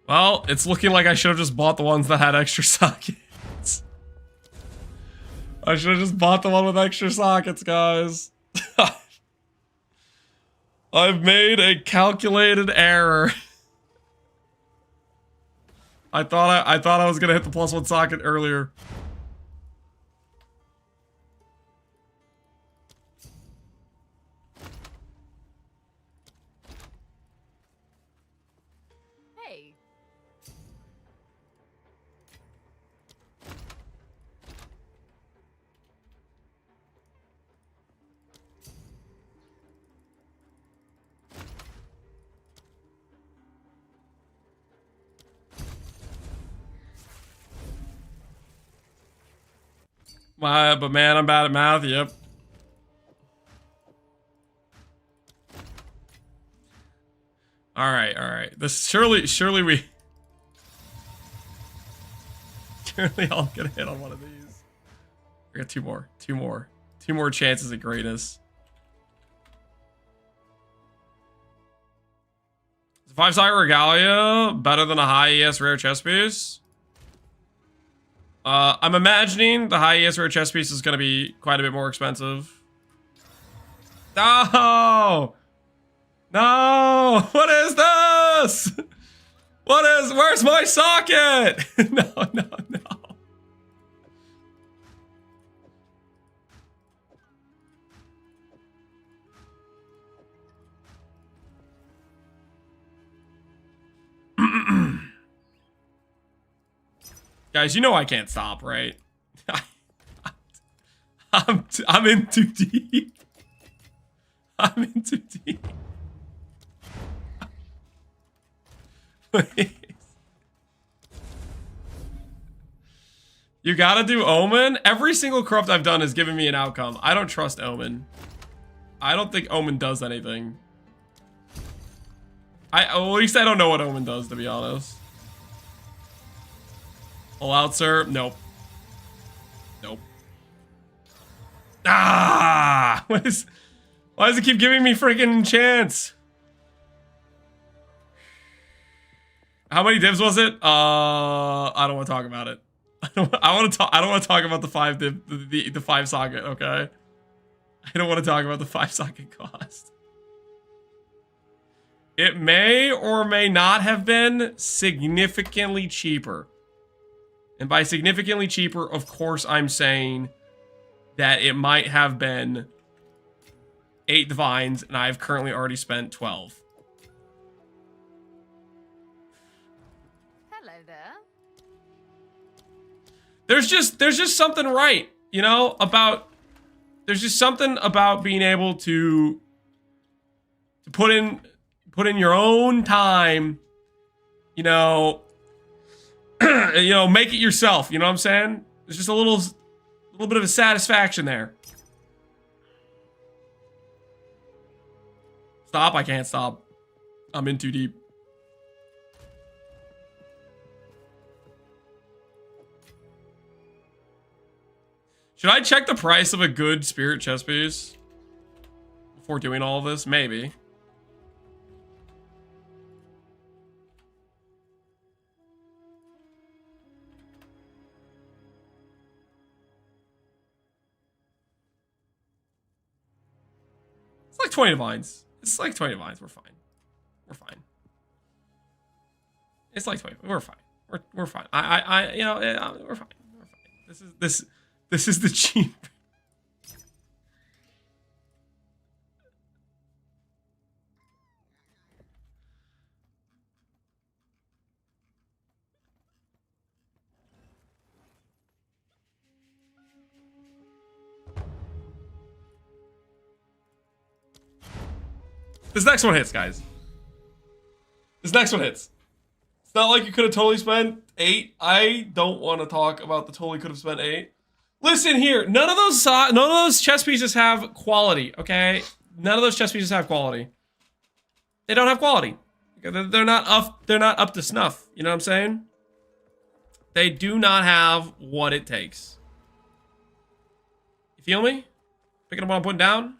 Well, it's looking like I should have just bought the ones that had extra sockets. I should have just bought the one with extra sockets, guys. I've made a calculated error. I thought I was gonna hit the +1 socket earlier. Hey. But man, I'm bad at math. Yep. All right. This surely we surely I'll get a hit on one of these. I got two more chances at greatness. Is a 5-star regalia better than a high ES rare chest piece? I'm imagining the high ES rare chest piece is going to be quite a bit more expensive. No! No! What is this? Where's my socket? No. Guys, you know I can't stop, right? I'm in too deep. I'm in too deep. Please. You gotta do Omen? Every single corrupt I've done has given me an outcome. I don't trust Omen. I don't think Omen does anything. At least I don't know what Omen does, to be honest. All out, sir. Nope. Ah! Why does it keep giving me freaking chance? How many divs was it? I don't want to talk about it. I don't want to talk about the 5 socket, okay? I don't want to talk about the 5 socket cost. It may or may not have been significantly cheaper. And by significantly cheaper, of course, I'm saying that it might have been 8 divines, and I've currently already spent 12. Hello there. There's just something right, you know, there's just something about being able to put in your own time, you know, make it yourself, you know what I'm saying? There's just a little bit of a satisfaction there. Stop, I can't stop. I'm in too deep. Should I check the price of a good spirit chest piece before doing all of this? Maybe. It's like 20 divines. It's like 20 divines. We're fine. It's like 20. We're fine. We're fine. We're fine. This is the cheap. This next one hits, guys. This next one hits. It's not like you could have totally spent 8. I don't want to talk about the totally could have spent 8. Listen here, none of those chess pieces have quality, okay? none of those chess pieces have quality. They don't have quality. They're not up to snuff. You know what I'm saying? They do not have what it takes. You feel me? Picking up what I'm putting down?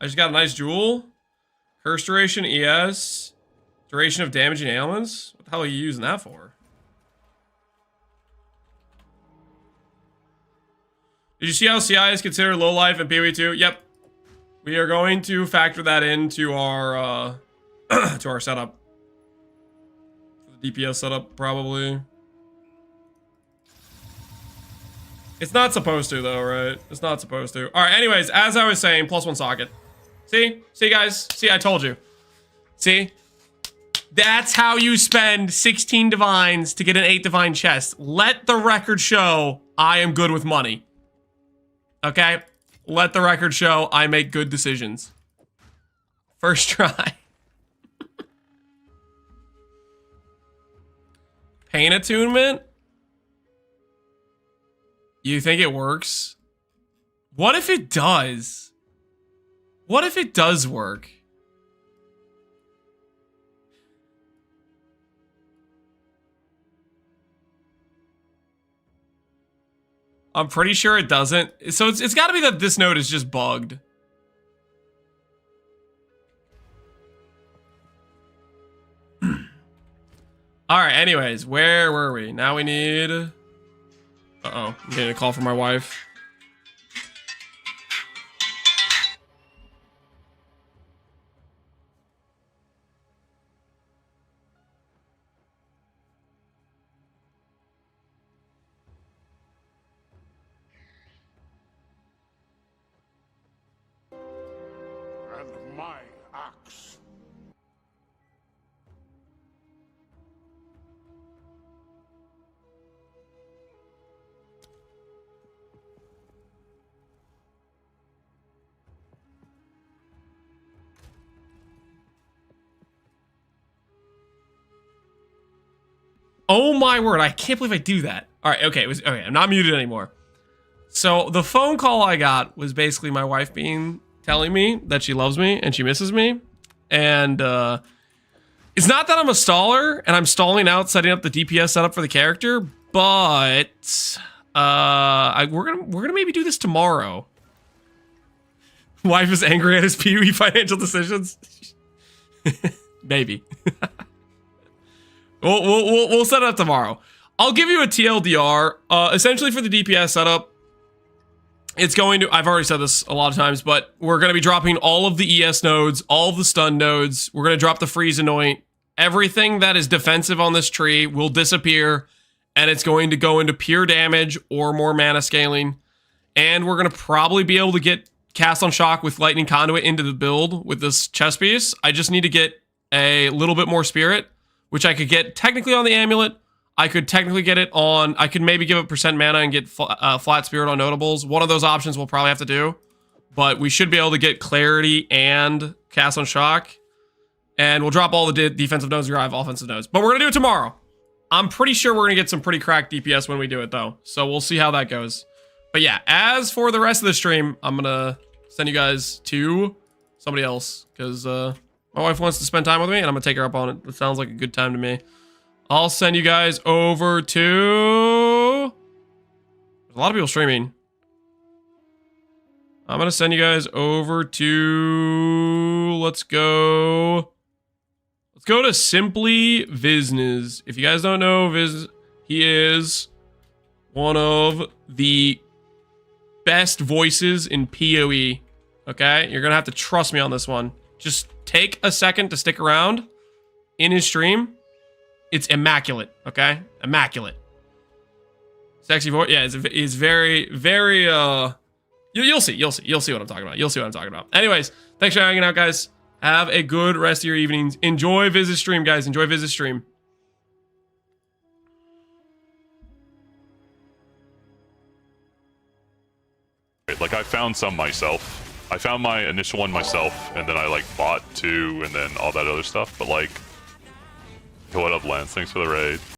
I just got a nice jewel. Curse duration, ES. Duration of damaging ailments? What the hell are you using that for? Did you see how CI is considered low life in PoE 2? Yep. We are going to factor that into our to our setup. The DPS setup, probably. It's not supposed to, though, right? It's not supposed to. All right, anyways, as I was saying, +1 socket. See? See, guys? See, I told you. See? That's how you spend 16 divines to get an 8 divine chest. Let the record show I am good with money. Okay? Let the record show I make good decisions. First try. Pain attunement? You think it works? What if it does? What if it does work? I'm pretty sure it doesn't. So it's got to be that this node is just bugged. All right, anyways, where were we? Now we need... Uh-oh, I'm getting a call from my wife. And my axe. Oh my word, I can't believe I do that. All right, okay, okay, I'm not muted anymore. So the phone call I got was basically my wife telling me that she loves me and she misses me. And it's not that I'm a staller and I'm stalling out setting up the DPS setup for the character, but we're gonna maybe do this tomorrow. Wife is angry at his PoE financial decisions. Maybe. We'll set it up tomorrow. I'll give you a TLDR. Essentially for the DPS setup, it's going to, I've already said this a lot of times, but we're going to be dropping all of the ES nodes, all of the stun nodes. We're going to drop the freeze anoint. Everything that is defensive on this tree will disappear, and it's going to go into pure damage or more mana scaling. And we're going to probably be able to get cast on shock with lightning conduit into the build with this chest piece. I just need to get a little bit more spirit, which I could get technically on the amulet. I could technically get it on, I could maybe give it percent mana and get flat spirit on notables. One of those options we'll probably have to do, but we should be able to get clarity and cast on shock. And we'll drop all the defensive nodes, drive offensive nodes. But we're gonna do it tomorrow. I'm pretty sure we're gonna get some pretty cracked DPS when we do it though. So we'll see how that goes. But yeah, as for the rest of the stream, I'm gonna send you guys to somebody else because my wife wants to spend time with me and I'm gonna take her up on it. It sounds like a good time to me. I'll send you guys over to... There's a lot of people streaming. I'm gonna send you guys over to... Let's go to Simply Vizniz. If you guys don't know Viz, he is one of the best voices in PoE. Okay? You're gonna have to trust me on this one. Just take a second to stick around in his stream. It's immaculate, okay? Immaculate. Sexy voice. Yeah, it's very, very, you'll see what I'm talking about. You'll see what I'm talking about. Anyways, thanks for hanging out, guys. Have a good rest of your evenings. Enjoy Viz's stream, guys. Enjoy Viz's stream. Like, I found some myself. I found my initial one myself, and then I, like, bought 2, and then all that other stuff. But, like, what up, Lance? Thanks for the raid.